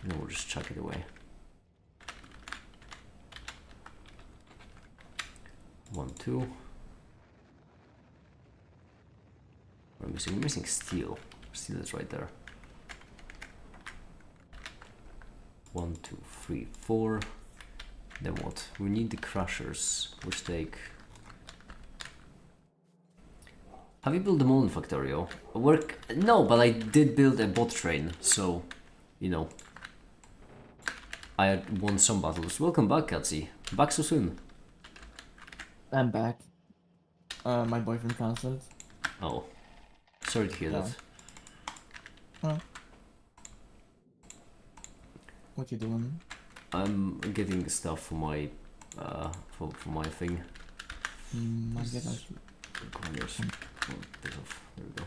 No, we'll just chuck it away. 1, 2. We're missing steel. Steel is right there. 1, 2, 3, 4. Then what? We need the crushers, which take. Have you built them all in Factorio? No, but I did build a bot train, so you know. I had won some battles. Welcome back, Katsi. Back so soon. I'm back. My boyfriend cancelled. Oh, sorry to hear that. Huh. What you doing? I'm getting stuff for my for my thing. I guess I should. Corners. Oh, bit off. There we go.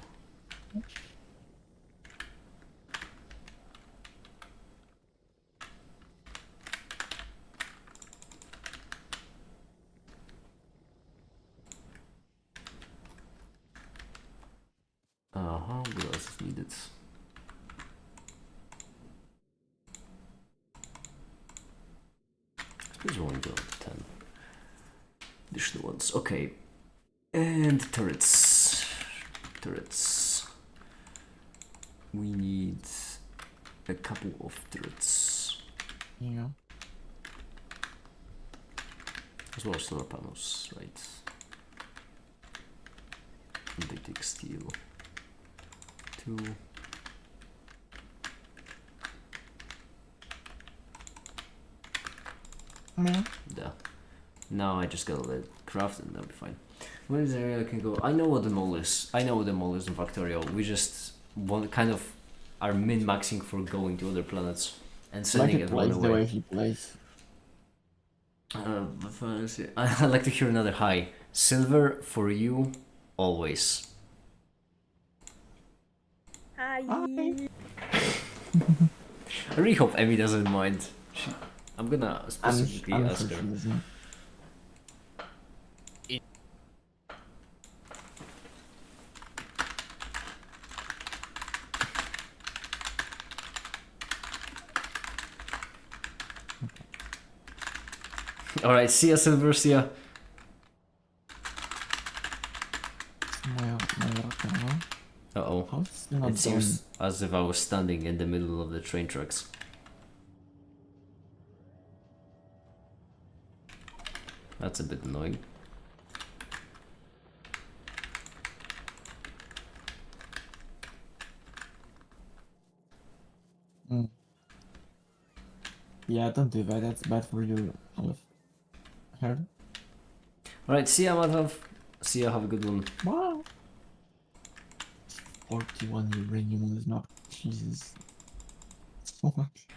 What else is needed? Here's one go 10. Additional ones. Okay. And turrets. Turrets. We need a couple of turrets. Yeah. As well as solar panels, right? And they take steel. 2. Yeah. Yeah. Now I just gotta let it craft and that'll be fine. Where is the area I can go? I know what the mall is. I know what the mall is in Factorio. We just want kind of are min-maxing for going to other planets and sending everyone The way away. he plays. I'd like to hear another hi. Silver for you, always. Hi. Hi. I really hope Emmy doesn't mind. I'm gonna specifically I'm ask sure her. she doesn't. Alright, see ya, Silver, see ya. My rock now. Uh-oh. How is it not It seems as if I was standing in the middle of the train tracks. That's a bit annoying. done? Yeah, don't do that. That's bad for you, Olive. Heard? Alright, see ya, Madhav. See ya, have a good one. Wow. 41 uranium is not. Jesus. So much.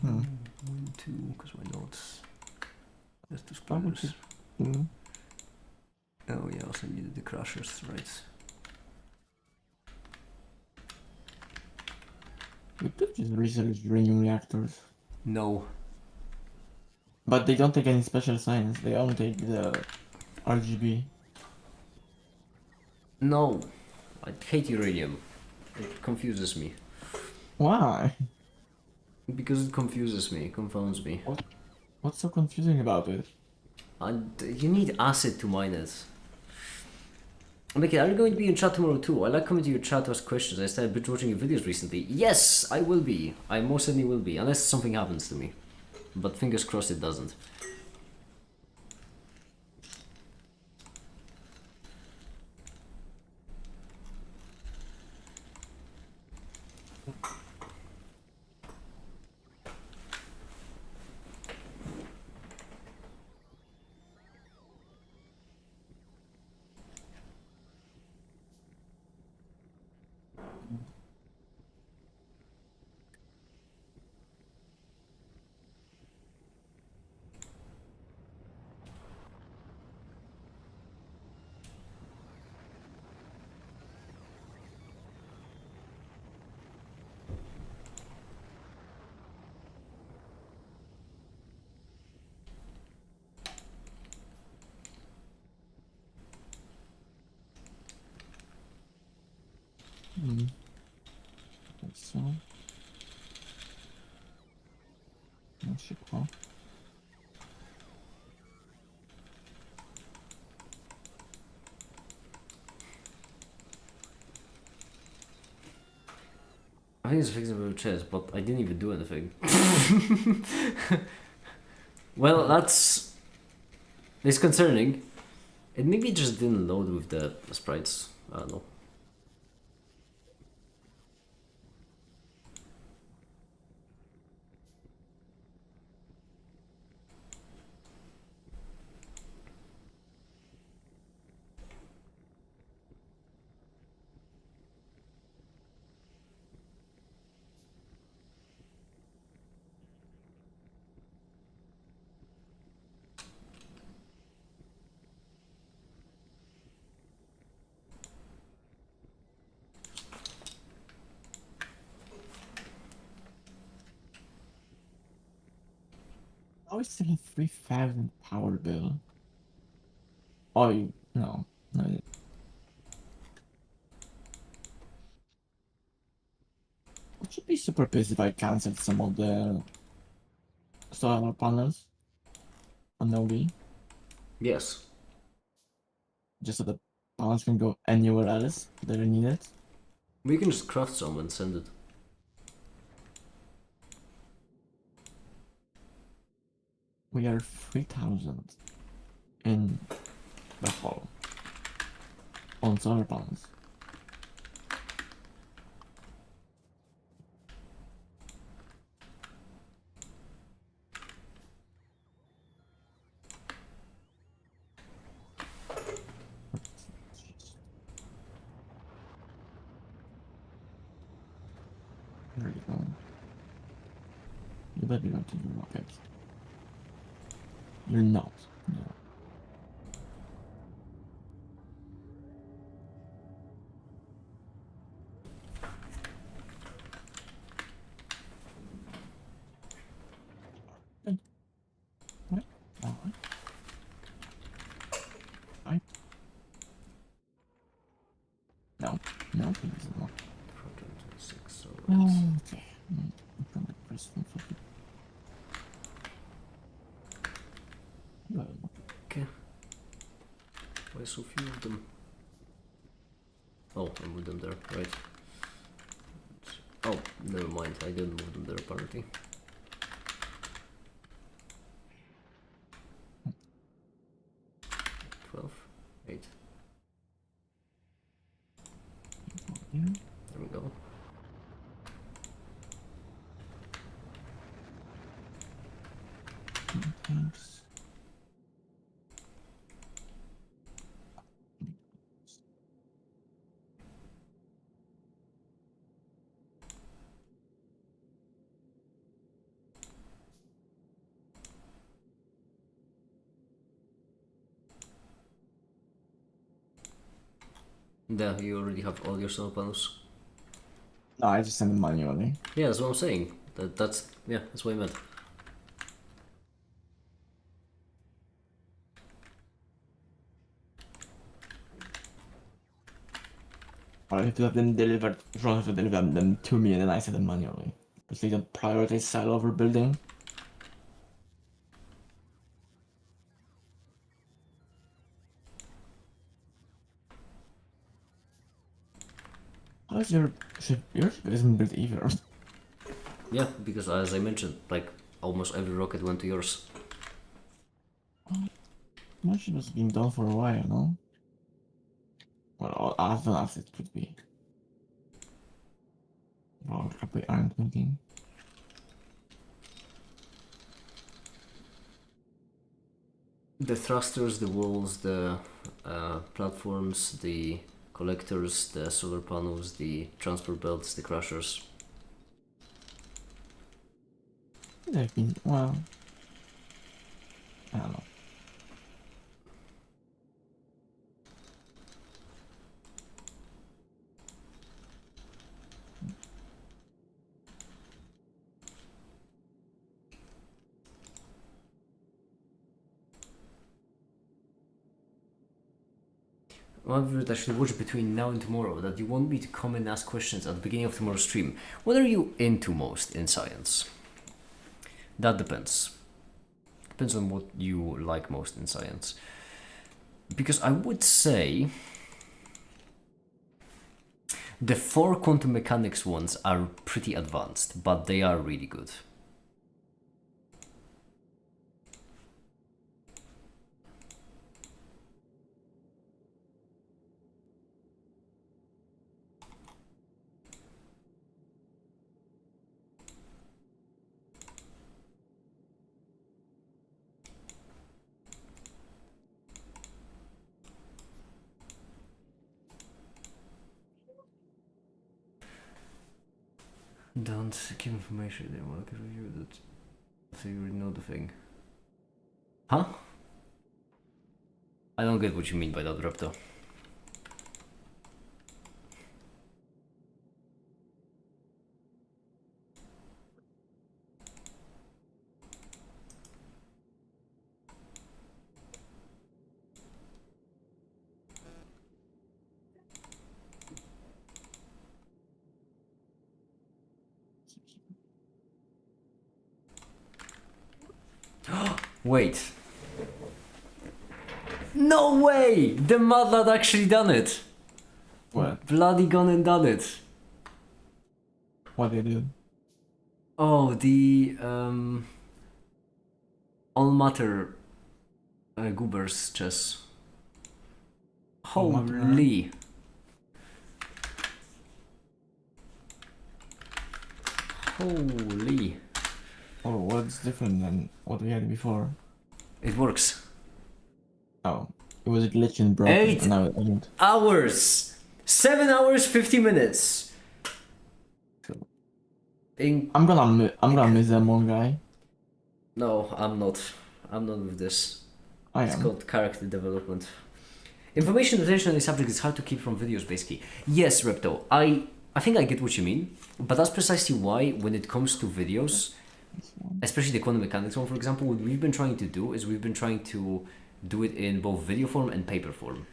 Hmm. 1, 2, because why not? There's 2 Why would spoilers. you- Oh yeah, also needed the crushers, right? We could just research uranium reactors. No. But they don't take any special science, they only take the RGB. No. I hate uranium. It confuses me. Why? Because it confuses me, confounds me. What's so confusing about it? And you need acid to mine it. Mickey, are you going to be in chat tomorrow too? I like coming to your chat to ask questions. I started binge watching your videos recently. Yes, I will be. I most certainly will be, unless something happens to me. But fingers crossed it doesn't. Like so. That should help. I think it's fixing the chest, but I didn't even do anything. Well, it's concerning. It maybe just didn't load with the sprites. I don't know. I always still have 3,000 power bill. Oh, no. Would you be super pissed if I cancelled some of the solar panels on Novi? Yes. Just so the panels can go anywhere else that are needed? We can just craft some and send it. We are 3,000 in the hall on solar panels. There you go. You better not do your rocket. You're not. No. What? Alright. No. No, please. No. 426, so Okay. I'm gonna press them for you. Well, okay. Why so few of them? Oh, I moved them there, right. Oh, never mind, I didn't move them there apparently. Eight. yeah. There we go. Thanks. There, you already have all your solar panels. No, I just send them manually. Yeah, that's what I'm saying. That's what I meant. Or if you have them delivered, if you have to deliver them to me and then I send them manually. Because they don't prioritize silo over building. How is your ship? Your ship isn't built either. Yeah, because as I mentioned, like almost every rocket went to yours. My ship has been done for a while, no? Well, as long as it could be. Well, probably aren't thinking. The thrusters, the walls, the platforms, the collectors, the solar panels, the transport belts, the crushers. They've been, well, I don't know. One would actually watch between now and tomorrow that you want me to come and ask questions at the beginning of tomorrow's stream. What are you into most in science? That depends. Depends on what you like most in science. Because I would say the 4 quantum mechanics ones are pretty advanced, but they are really good. Don't give information, they want to give you that. So you already know the thing. Huh? I don't get what you mean by that, Repto. Wait. No way! The mad lad actually done it! What? Bloody gone and done it. What they do? Oh, the all matter goobers chess. All matter. Holy. Holy. Oh, what's different than what we had before? It works. Oh, it was glitched and broken. 8 and now it doesn't. hours! 7 hours, 50 minutes! Cool. In I'm gonna miss that one guy. No, I'm not. I'm not with this. I It's am. called character development. Information retention on the subject is hard to keep from videos, basically. Yes, Repto, I think I get what you mean, but that's precisely why when it comes to videos, especially the quantum mechanics one, for example, what we've been trying to do is we've been trying to do it in both video form and paper form.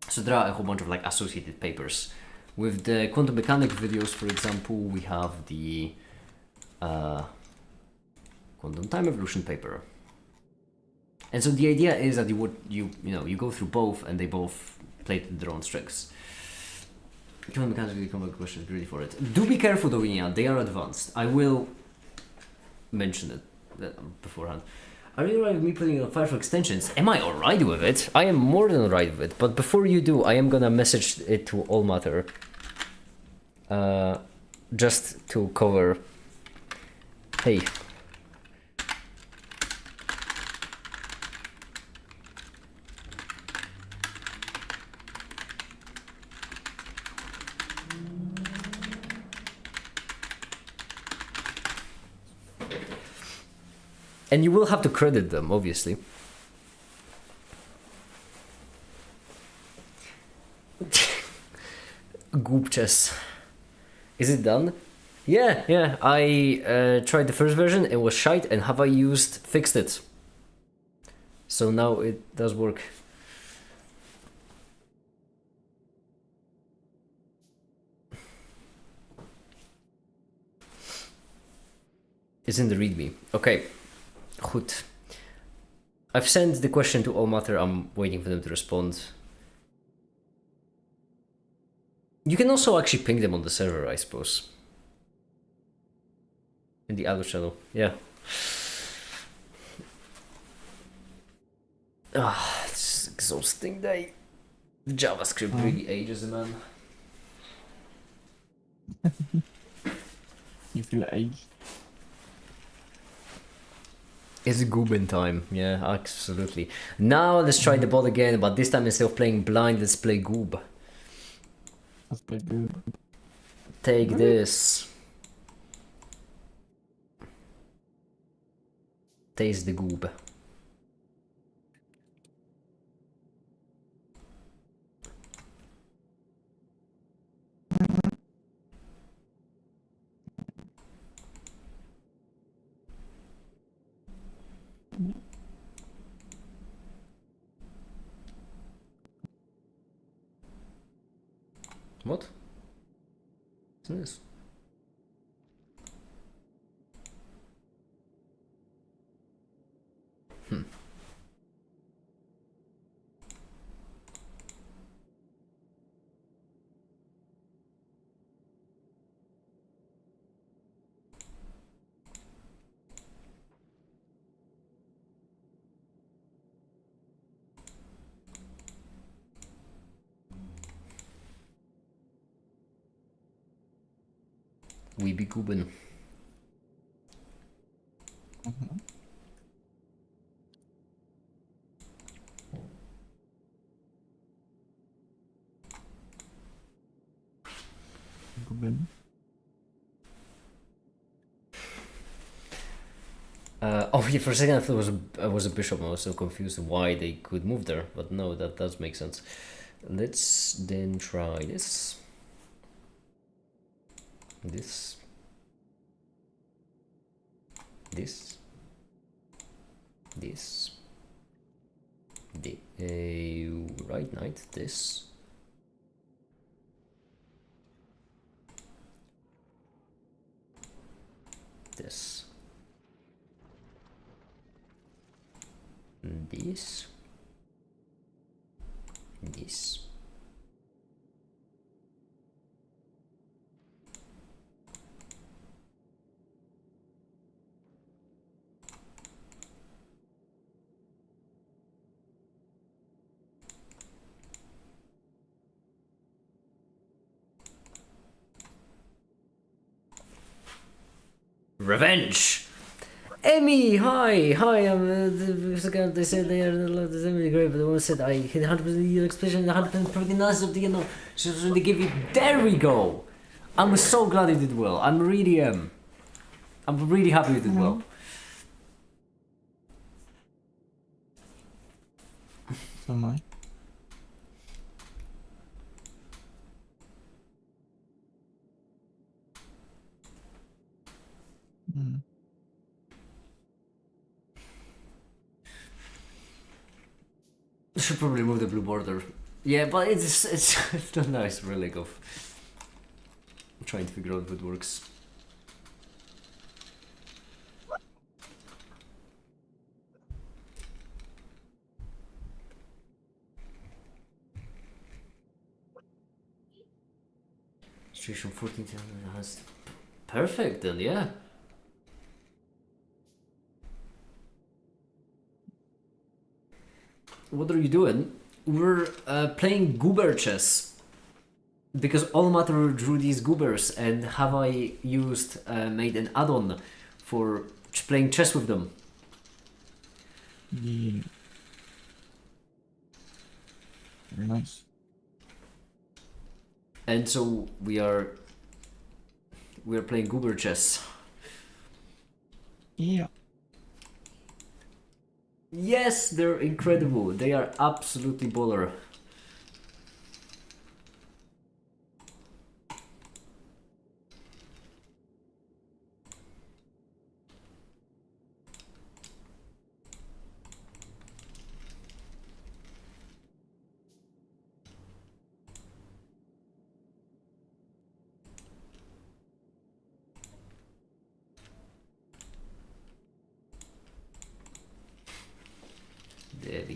So there are a whole bunch of like associated papers. With the quantum mechanics videos, for example, we have the quantum time evolution paper. And so the idea is that you go through both and they both play to their own strengths. Quantum mechanics really come questions, be ready for it. Do be careful though, Ian, they are advanced. I will mention it beforehand. Are you alright with me putting it on fire for extensions? Am I alright with it? I am more than alright with it, but before you do, I am gonna message it to All Matter. Just to cover. Hey. And you will have to credit them, obviously. Goop chess. Is it done? Yeah. I tried the first version, it was shite, and have I fixed it. So now it does work. It's in the README. Okay, goed. I've sent the question to All Matter. I'm waiting for them to respond. You can also actually ping them on the server, I suppose. In the other channel, yeah. Ah, it's an exhausting day. JavaScript really ages, man. You feel aged. It's Goobin time, yeah, absolutely. Now let's try the bot again, but this time instead of playing blind, let's play Goob. That's pretty good. Take this. Taste the Goob. What? What's this? We be Goobin. Good. Oh yeah, for a second I thought it was a bishop. I was so confused why they could move there, but no, that does make sense. Let's then try this. This. This. This. The right knight. This. This. This. This. Revenge! Emmy, hi! Hi, they said they are really great, but the woman said I hit 100% yield expression, 100% prognosis of the end. She was really give you. There we go! I'm so glad you did well. I'm really happy you did well. So am I. Should probably remove the blue border. Yeah, but it's it's a nice relic of trying to figure out what works. Situation 14 has perfect then, yeah. What are you doing? We're playing goober chess because All Matter drew these goobers, and have I used made an add-on for playing chess with them. Yeah. Very nice. And so we are playing goober chess. Yeah. Yes, they're incredible. They are absolutely baller.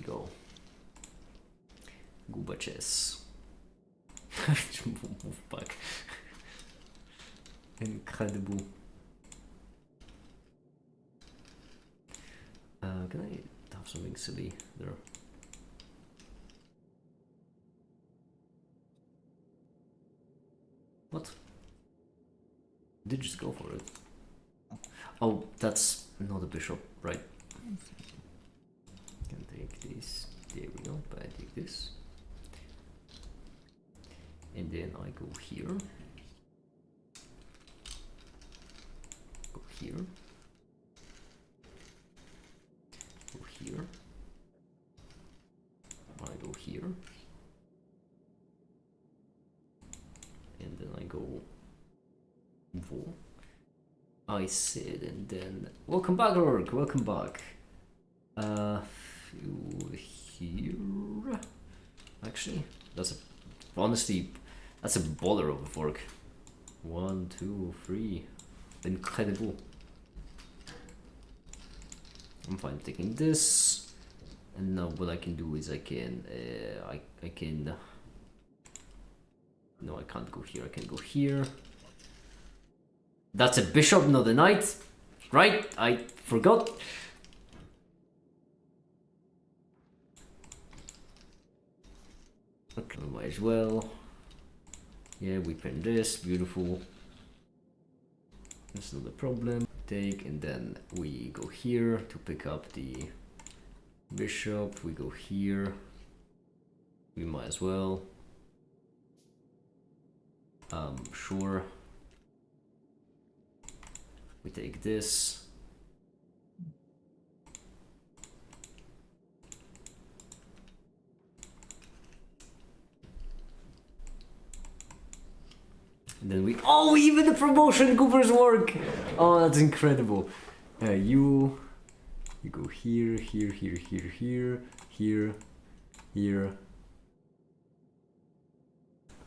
go. Gooba chess. Move back. Incredible. Can I have something silly there? What? Did you just go for it? Oh, that's not a bishop, right? Can take this. There we go. But I take this. And then I go here. Go here. Go here. I go here. And then I go Vo. I said, and then welcome back, Org. Welcome back. You here? Actually, honestly, that's a baller of a fork. 1, 2, 3. Incredible. I'm fine taking this. And now what I can do is I can no, I can't go here. I can go here. That's a bishop, not a knight. Right? I forgot. Okay, might as well. Yeah, we pin this. Beautiful. That's not a problem. Take, and then we go here to pick up the bishop. We go here. We might as well. Sure. We take this. And then we, oh, even the promotion Cooper's work. Oh, that's incredible. You go here, here, here, here, here, here, here,